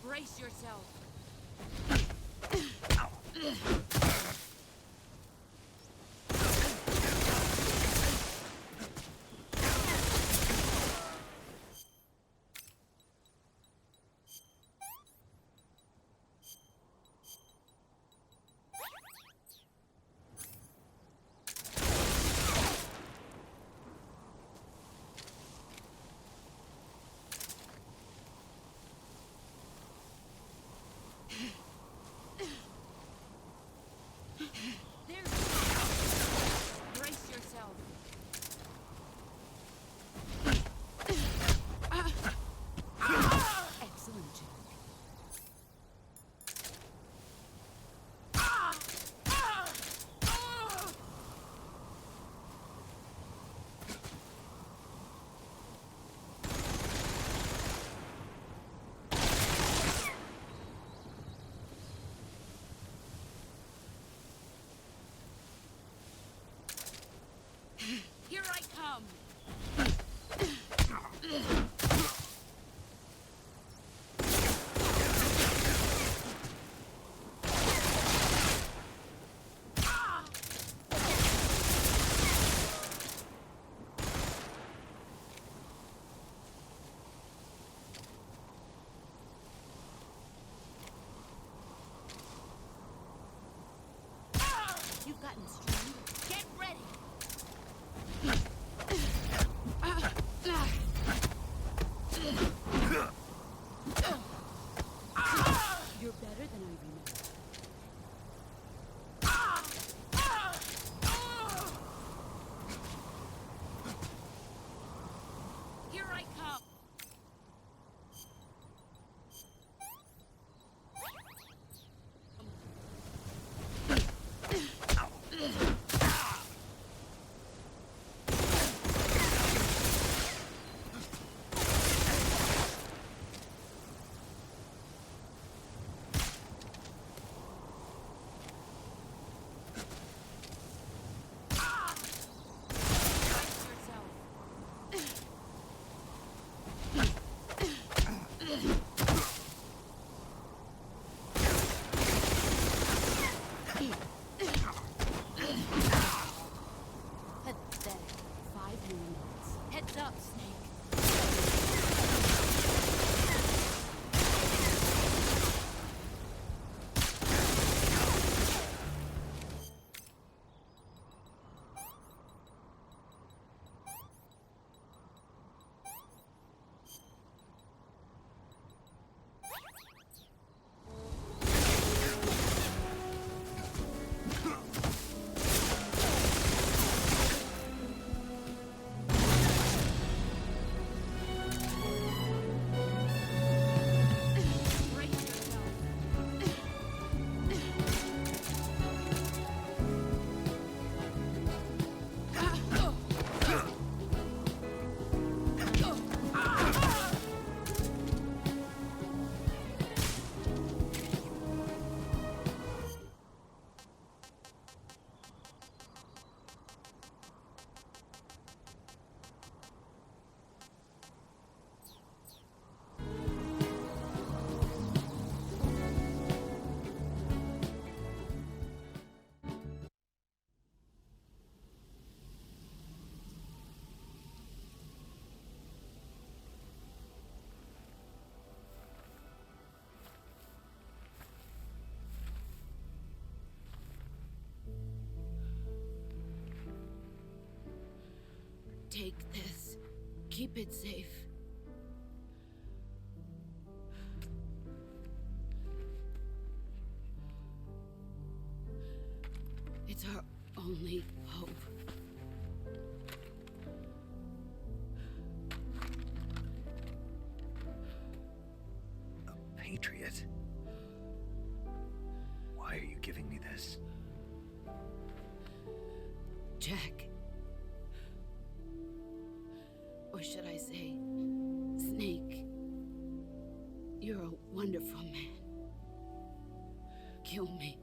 Brace yourself. flatten stream. Get ready! You're better than I remember. Here I come! Heads up, Snake. Take this. Keep it safe. It's our only hope. A patriot? Why are you giving me this? Jack. Or should I say, Snake? You're a wonderful man. Kill me.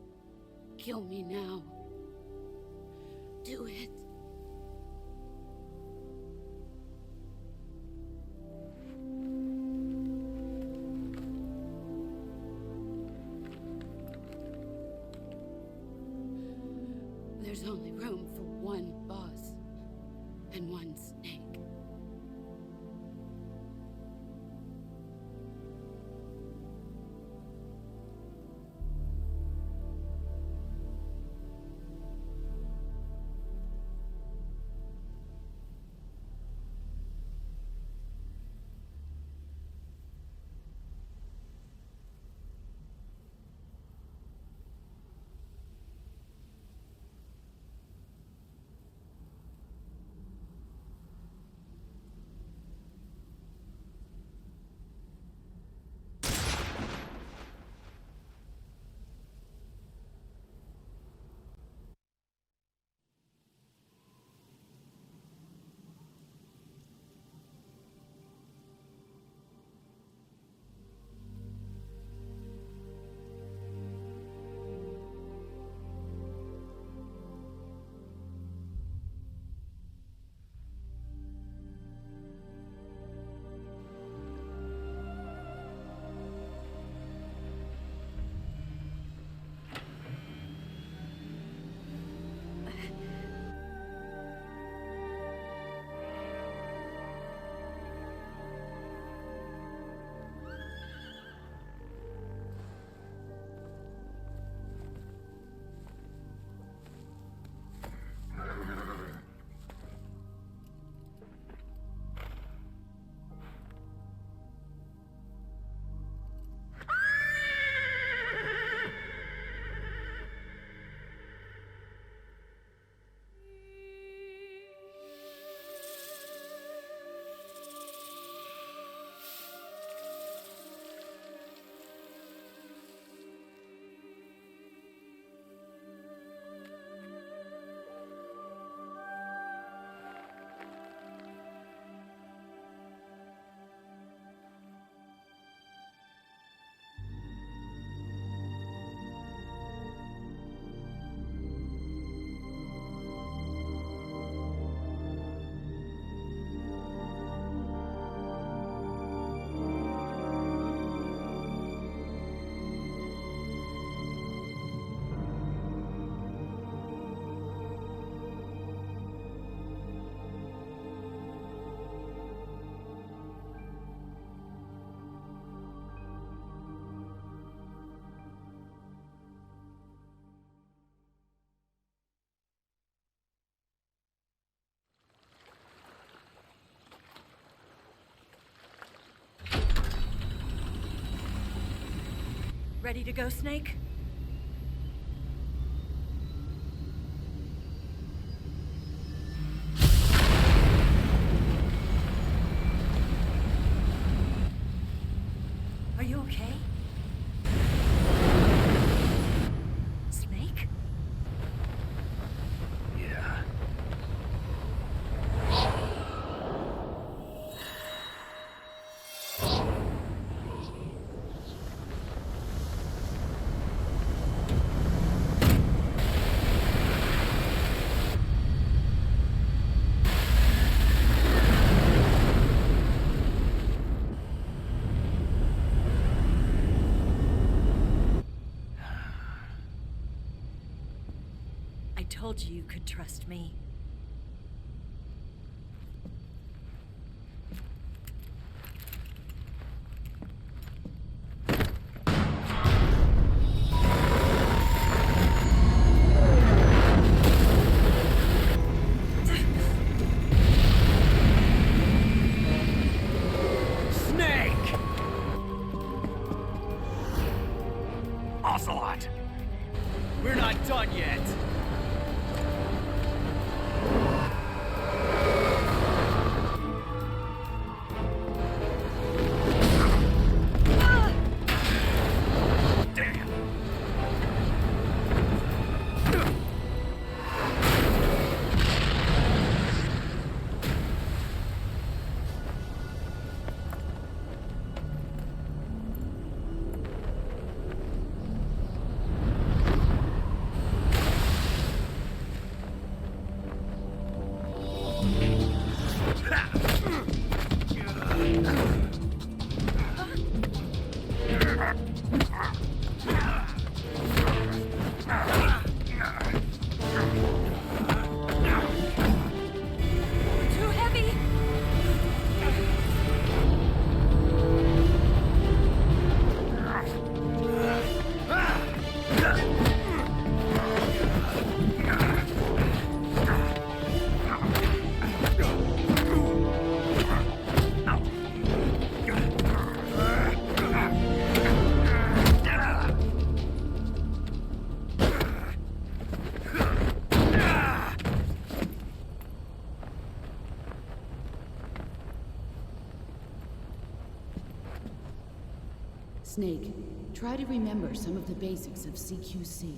Kill me now. Do it. There's only room for one boss and one Snake. Ready to go, Snake? Are you okay? Snake? Yeah. I told you you could trust me. Snake! Ocelot! We're not done yet! Too heavy! Snake, try to remember some of the basics of CQC.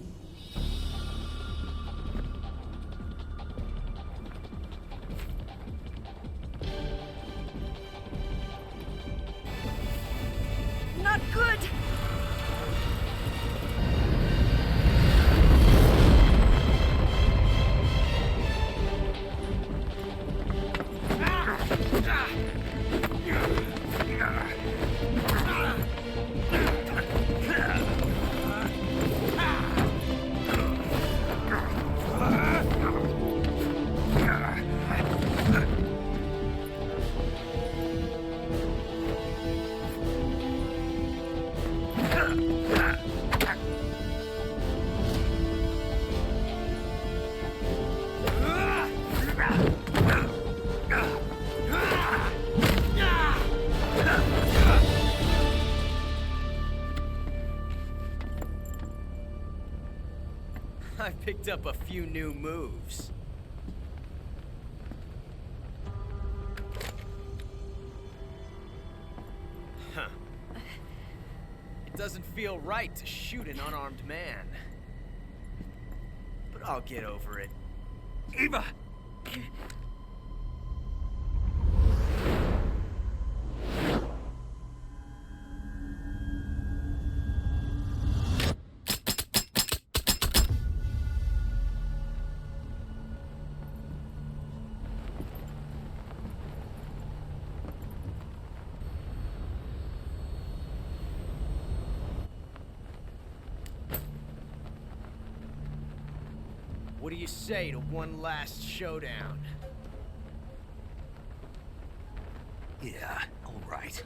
Not good! I picked up a few new moves. Huh. It doesn't feel right to shoot an unarmed man. But I'll get over it. Eva! What do you say to one last showdown? Yeah, all right.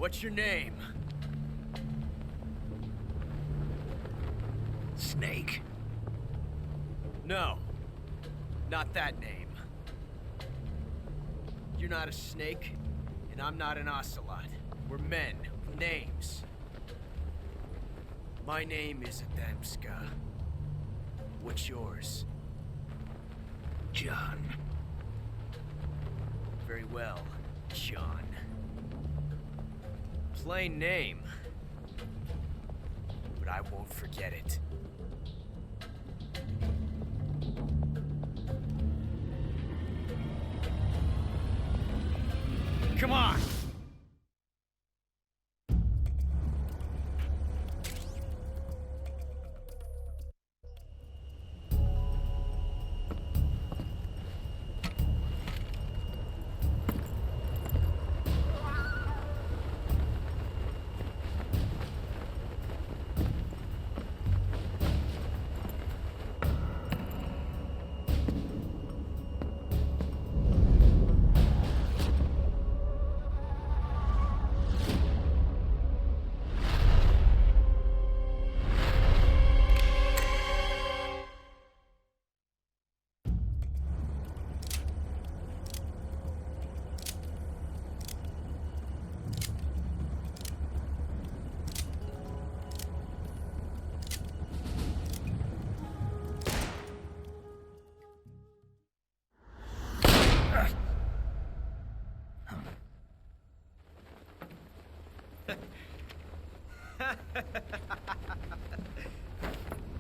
What's your name? Snake. No. Not that name. You're not a snake, and I'm not an ocelot. We're men with names. My name is Adamska. What's yours? John. Very well, John. Plain name. But I won't forget it. Come on!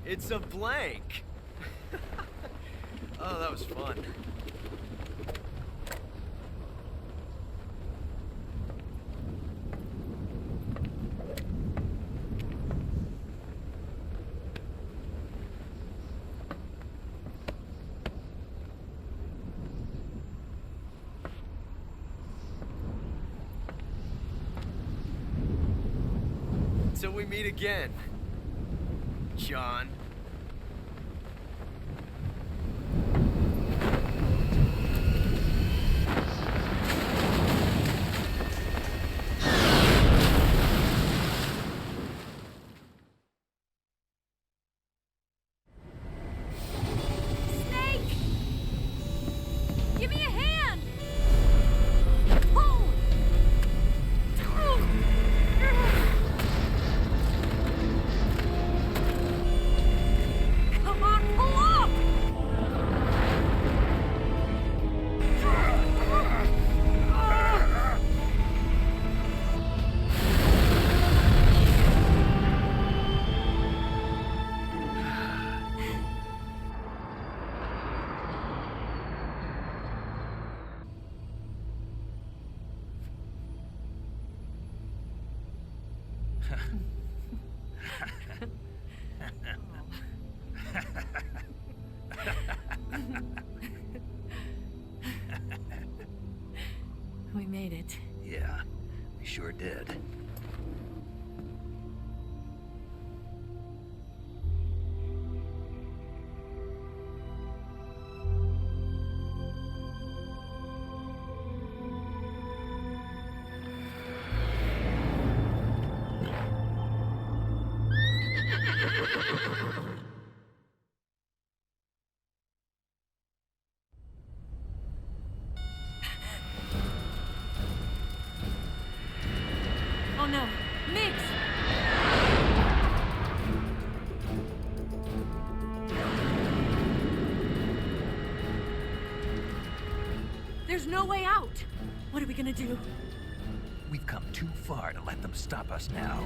It's a blank. Oh, that was fun. Till we meet again, John. Give me a hand! Come on, pull up! We made it. Yeah, we sure did. Oh no, Mix! There's no way out! What are we gonna do? We've come too far to let them stop us now.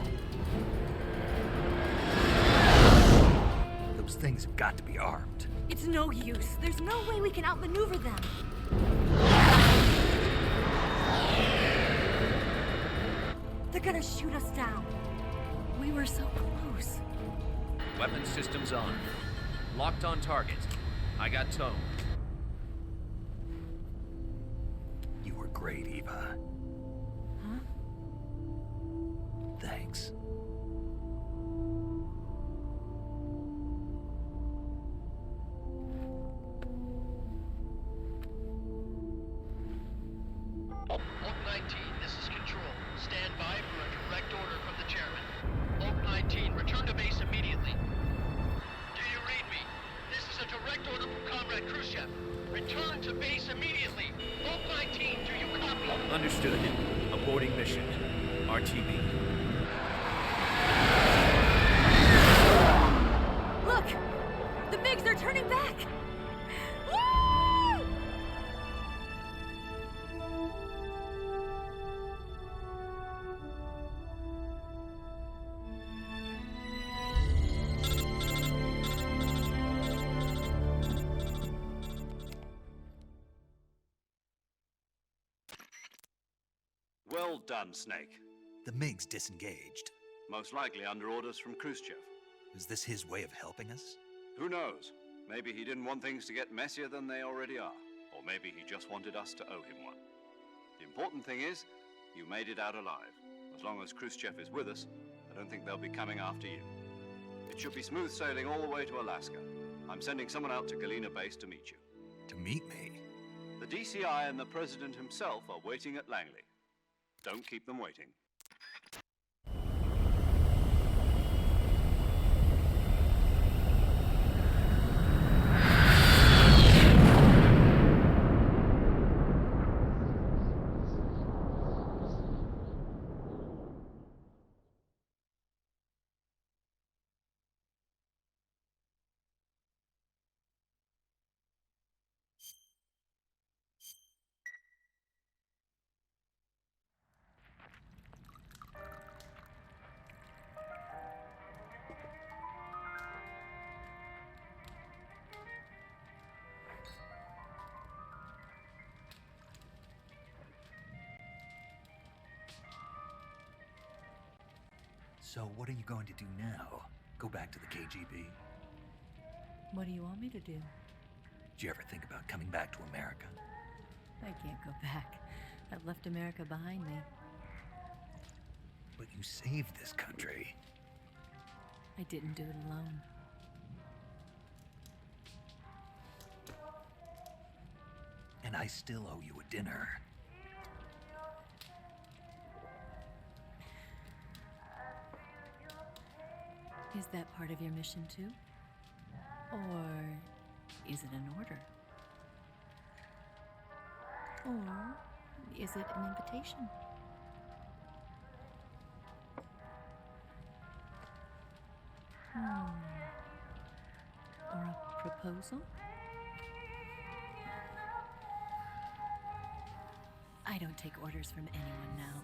Those things have got to be armed. It's no use. There's no way we can outmaneuver them. They're gonna shoot us down. We were so close. Weapon systems on. Locked on target. I got towed. You were great, Eva. Huh? Thanks. Hulk 19, this is Control. Stand by Understood. Aborting mission. RTB. Look! The MiGs are turning back! Woo! Well done, Snake. The MiGs disengaged. Most likely under orders from Khrushchev. Is this his way of helping us? Who knows? Maybe he didn't want things to get messier than they already are. Or maybe he just wanted us to owe him one. The important thing is, you made it out alive. As long as Khrushchev is with us, I don't think they'll be coming after you. It should be smooth sailing all the way to Alaska. I'm sending someone out to Galena Base to meet you. To meet me? The DCI and the President himself are waiting at Langley. Don't keep them waiting. So what are you going to do now? Go back to the KGB? What do you want me to do? Did you ever think about coming back to America? I can't go back. I've left America behind me. But you saved this country. I didn't do it alone. And I still owe you a dinner. Is that part of your mission too? Or is it an order? Or is it an invitation? Or a proposal? I don't take orders from anyone now.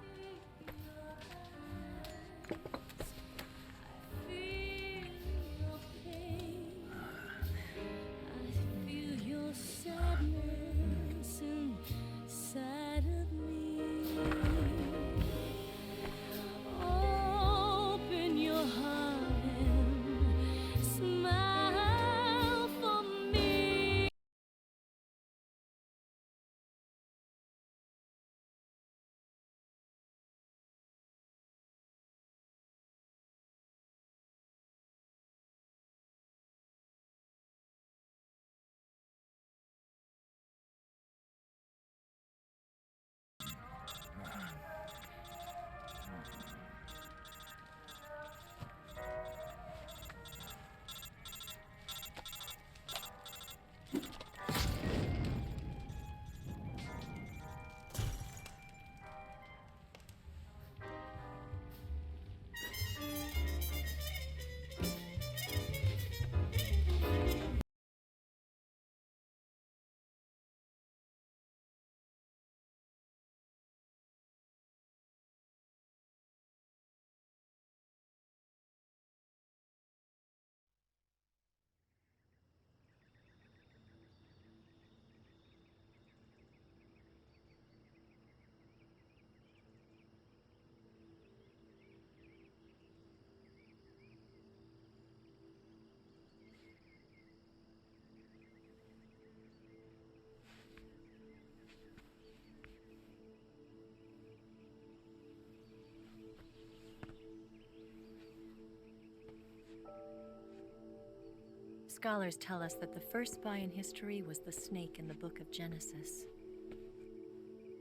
Scholars tell us that the first spy in history was the snake in the book of Genesis.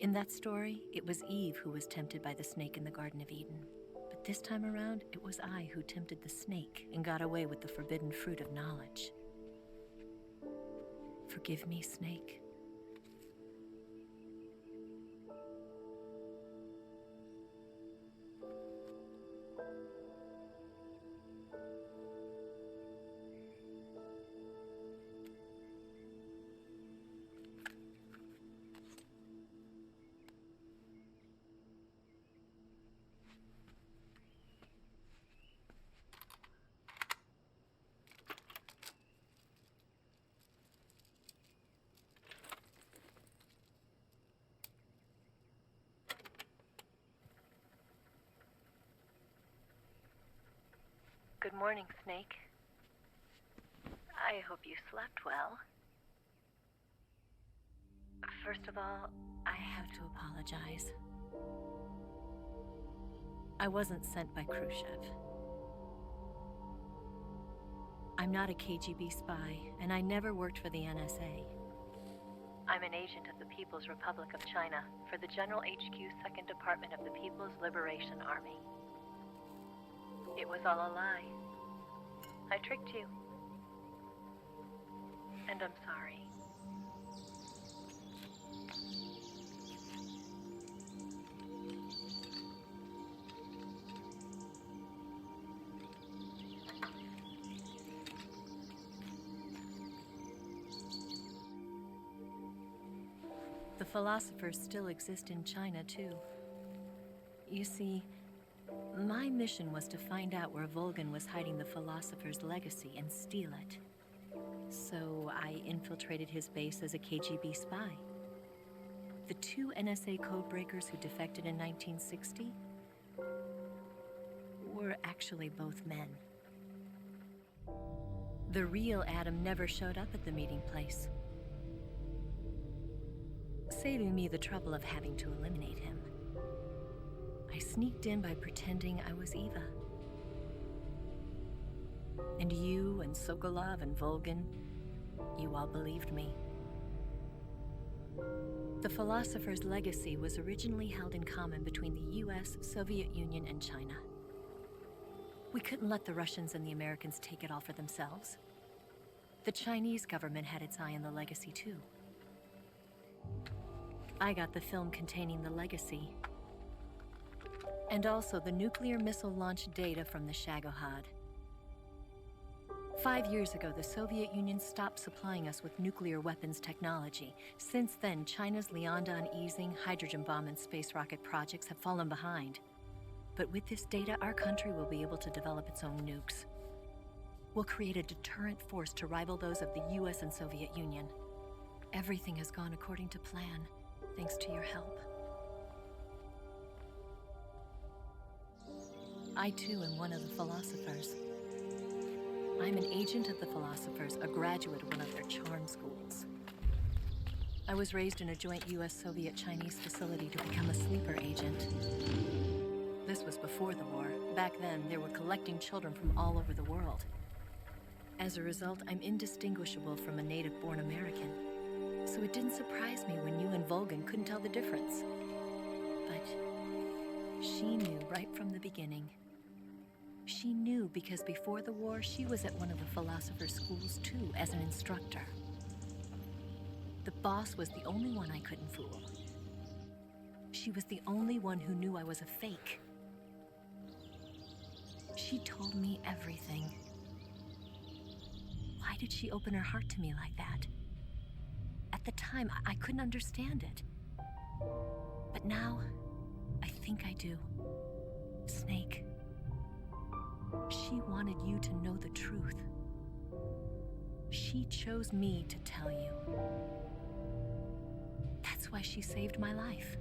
In that story, it was Eve who was tempted by the snake in the Garden of Eden. But this time around, it was I who tempted the snake and got away with the forbidden fruit of knowledge. Forgive me, Snake. Good morning, Snake. I hope you slept well. First of all, I have to apologize. I wasn't sent by Khrushchev. I'm not a KGB spy, and I never worked for the NSA. I'm an agent of the People's Republic of China for the General HQ 2nd Department of the People's Liberation Army. It was all a lie. I tricked you. And I'm sorry. The philosophers still exist in China, too. You see, my mission was to find out where Volgan was hiding the philosopher's legacy and steal it. So I infiltrated his base as a KGB spy. The 2 NSA codebreakers who defected in 1960 were actually both men. The real Adam never showed up at the meeting place, saving me the trouble of having to eliminate him. I sneaked in by pretending I was Eva. And you and Sokolov and Volgan, you all believed me. The philosopher's legacy was originally held in common between the US, Soviet Union, and China. We couldn't let the Russians and the Americans take it all for themselves. The Chinese government had its eye on the legacy, too. I got the film containing the legacy, and also the nuclear missile launch data from the Shagohod. 5 years ago, the Soviet Union stopped supplying us with nuclear weapons technology. Since then, China's Liaodong easing, hydrogen bomb, and space rocket projects have fallen behind. But with this data, our country will be able to develop its own nukes. We'll create a deterrent force to rival those of the US and Soviet Union. Everything has gone according to plan, thanks to your help. I, too, am one of the philosophers. I'm an agent of the philosophers, a graduate of one of their charm schools. I was raised in a joint US-Soviet-Chinese facility to become a sleeper agent. This was before the war. Back then, they were collecting children from all over the world. As a result, I'm indistinguishable from a native-born American. So it didn't surprise me when you and Volgan couldn't tell the difference. But she knew right from the beginning. She knew because before the war, she was at one of the philosopher's schools too, as an instructor. The boss was the only one I couldn't fool. She was the only one who knew I was a fake. She told me everything. Why did she open her heart to me like that? At the time, I couldn't understand it. But now, I think I do. Snake. She wanted you to know the truth. She chose me to tell you. That's why she saved my life.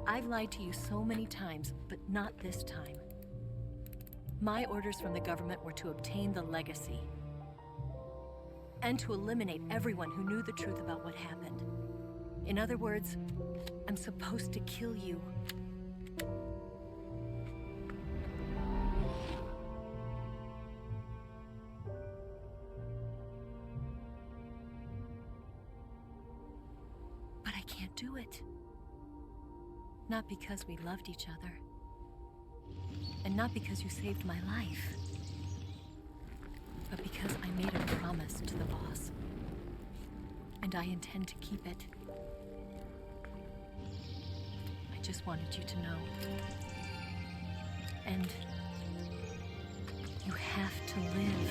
I've lied to you so many times, but not this time. My orders from the government were to obtain the legacy and to eliminate everyone who knew the truth about what happened. In other words, I'm supposed to kill you. But I can't do it. Not because we loved each other. And not because you saved my life. But because I made a promise to the boss. And I intend to keep it. I just wanted you to know. And you have to live.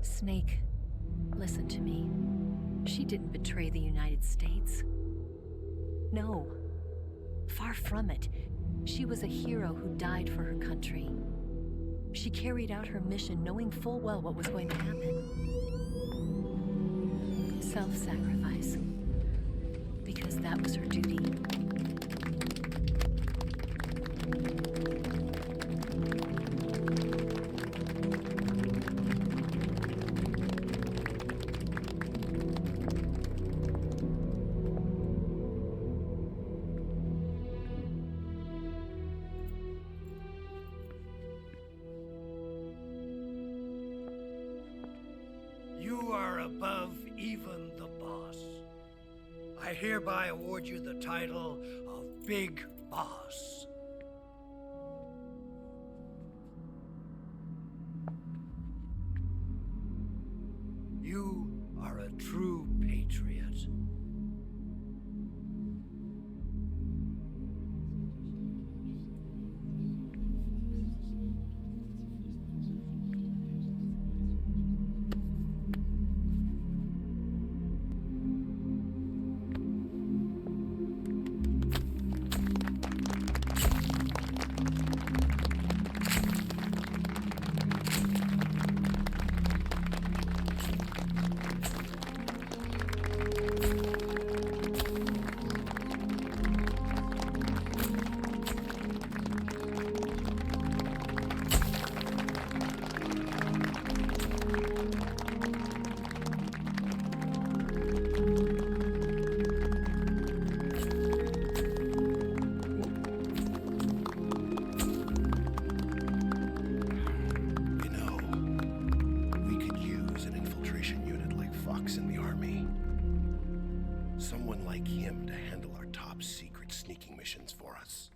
Snake, Listen to me. She didn't betray the United States. No. Far from it. She was a hero who died for her country. She carried out her mission knowing full well what was going to happen. Self-sacrifice. Because that was her duty. You are above even the boss. I hereby award you the title of Big Boss. You are a true patriot. Someone like him to handle our top secret sneaking missions for us.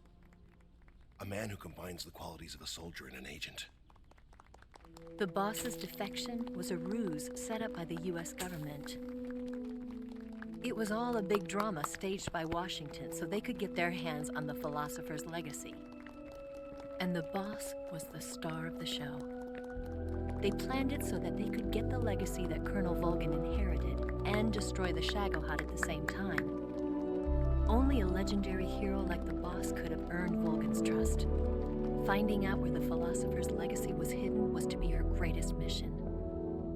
A man who combines the qualities of a soldier and an agent. The boss's defection was a ruse set up by the US government. It was all a big drama staged by Washington so they could get their hands on the philosopher's legacy. And the boss was the star of the show. They planned it so that they could get the legacy that Colonel Volgin inherited and destroy the Shagohod at the same time. Only a legendary hero like the boss could have earned Volgin's trust. Finding out where the philosopher's legacy was hidden was to be her greatest mission.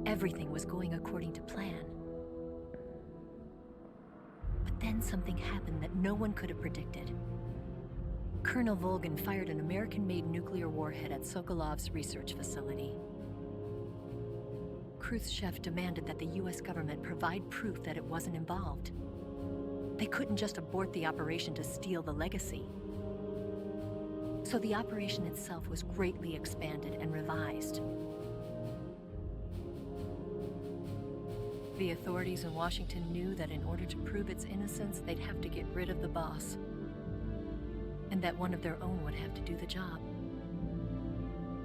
Everything was going according to plan. But then something happened that no one could have predicted. Colonel Volgin fired an American-made nuclear warhead at Sokolov's research facility. Khrushchev demanded that the US government provide proof that it wasn't involved. They couldn't just abort the operation to steal the legacy. So the operation itself was greatly expanded and revised. The authorities in Washington knew that in order to prove its innocence, they'd have to get rid of the boss. And that one of their own would have to do the job.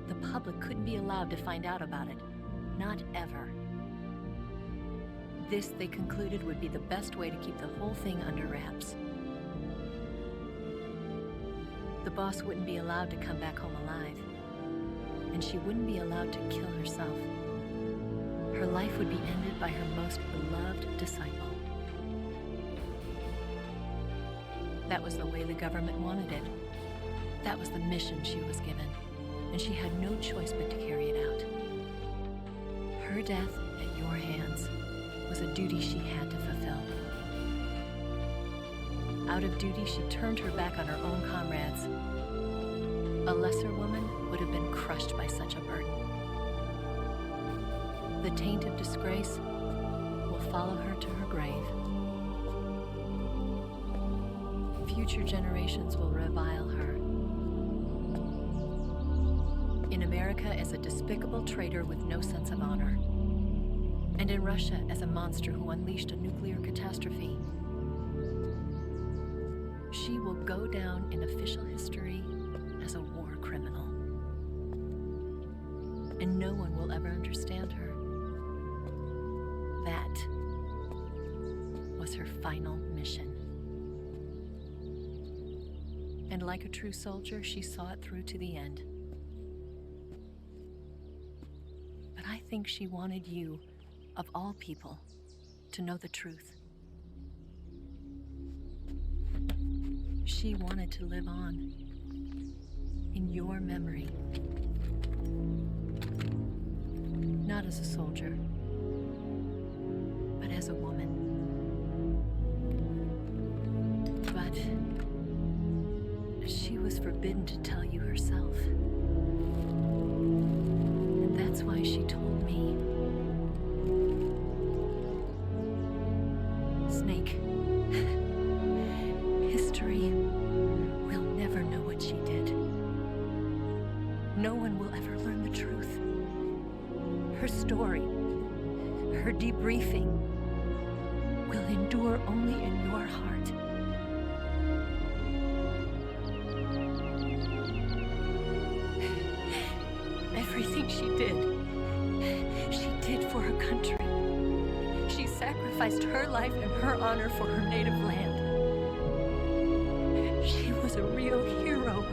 The public couldn't be allowed to find out about it. Not ever. This, they concluded, would be the best way to keep the whole thing under wraps. The boss wouldn't be allowed to come back home alive. And she wouldn't be allowed to kill herself. Her life would be ended by her most beloved disciple. That was the way the government wanted it. That was the mission she was given. And she had no choice but to carry it out. Her death at your hands was a duty she had to fulfill. Out of duty, she turned her back on her own comrades. A lesser woman would have been crushed by such a burden. The taint of disgrace will follow her to her grave. Future generations will revile her. In America as a despicable traitor with no sense of honor. And in Russia as a monster who unleashed a nuclear catastrophe. She will go down in official history as a war criminal. And no one will ever understand her. That was her final mission. And like a true soldier, she saw it through to the end. But I think she wanted you of all people, to know the truth. She wanted to live on, in your memory. Not as a soldier, but as a woman. But she was forbidden to tell you herself. And that's why she told me. Snake, history will never know what she did. No one will ever learn the truth. Her story, her debriefing, will endure only in your heart. Everything she did for her country. She sacrificed her life and her honor for her native land. She was a real hero.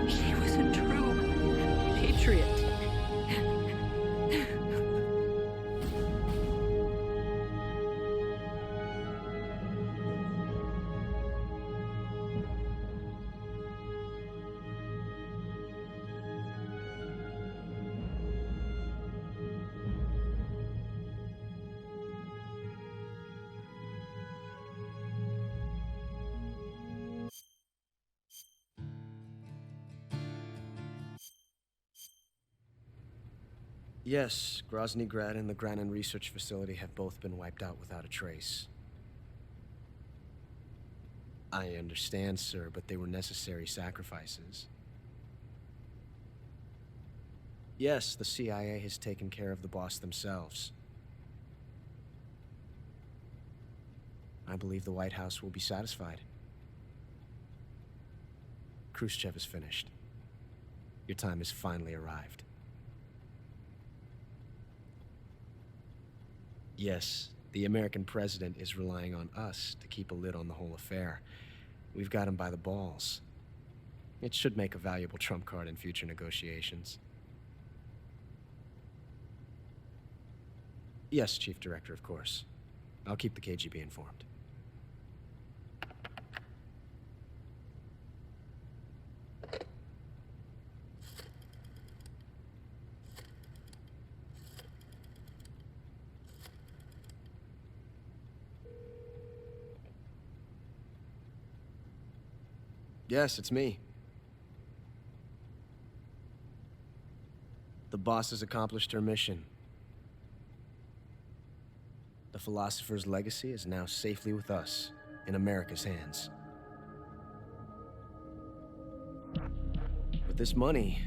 She was a true patriot. Yes, Grozny Grad and the Granin Research Facility have both been wiped out without a trace. I understand, sir, but they were necessary sacrifices. Yes, the CIA has taken care of the boss themselves. I believe the White House will be satisfied. Khrushchev is finished. Your time has finally arrived. Yes, the American president is relying on us to keep a lid on the whole affair. We've got him by the balls. It should make a valuable trump card in future negotiations. Yes, Chief Director, of course. I'll keep the KGB informed. Yes, it's me. The boss has accomplished her mission. The philosopher's legacy is now safely with us, in America's hands. With this money,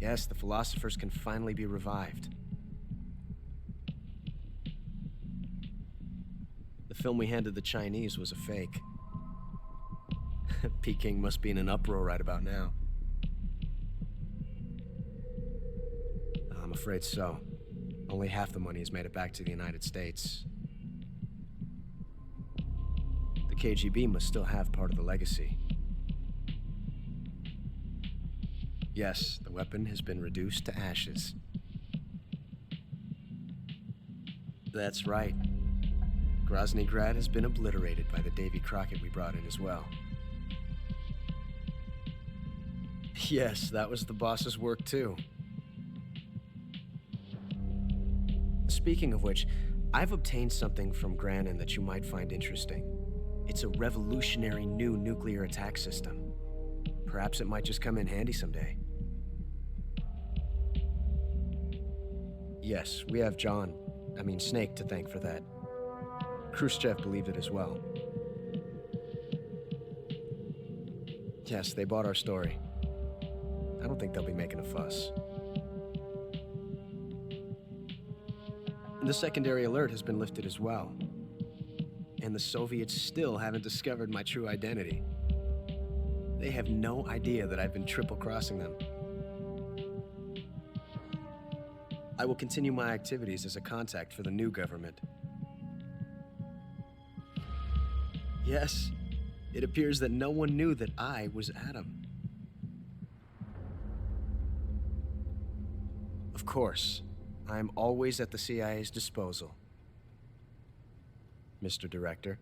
yes, the philosophers can finally be revived. The film we handed the Chinese was a fake. Peking must be in an uproar right about now. I'm afraid so. Only half the money has made it back to the United States. The KGB must still have part of the legacy. Yes, the weapon has been reduced to ashes. That's right. Grozny Grad has been obliterated by the Davy Crockett we brought in as well. Yes, that was the boss's work too. Speaking of which, I've obtained something from Granin that you might find interesting. It's a revolutionary new nuclear attack system. Perhaps it might just come in handy someday. Yes, we have Snake to thank for that. Khrushchev believed it as well. Yes, they bought our story. I don't think they'll be making a fuss. The secondary alert has been lifted as well. And the Soviets still haven't discovered my true identity. They have no idea that I've been triple-crossing them. I will continue my activities as a contact for the new government. Yes, it appears that no one knew that I was Adam. Of course, I'm always at the CIA's disposal, Mr. Director.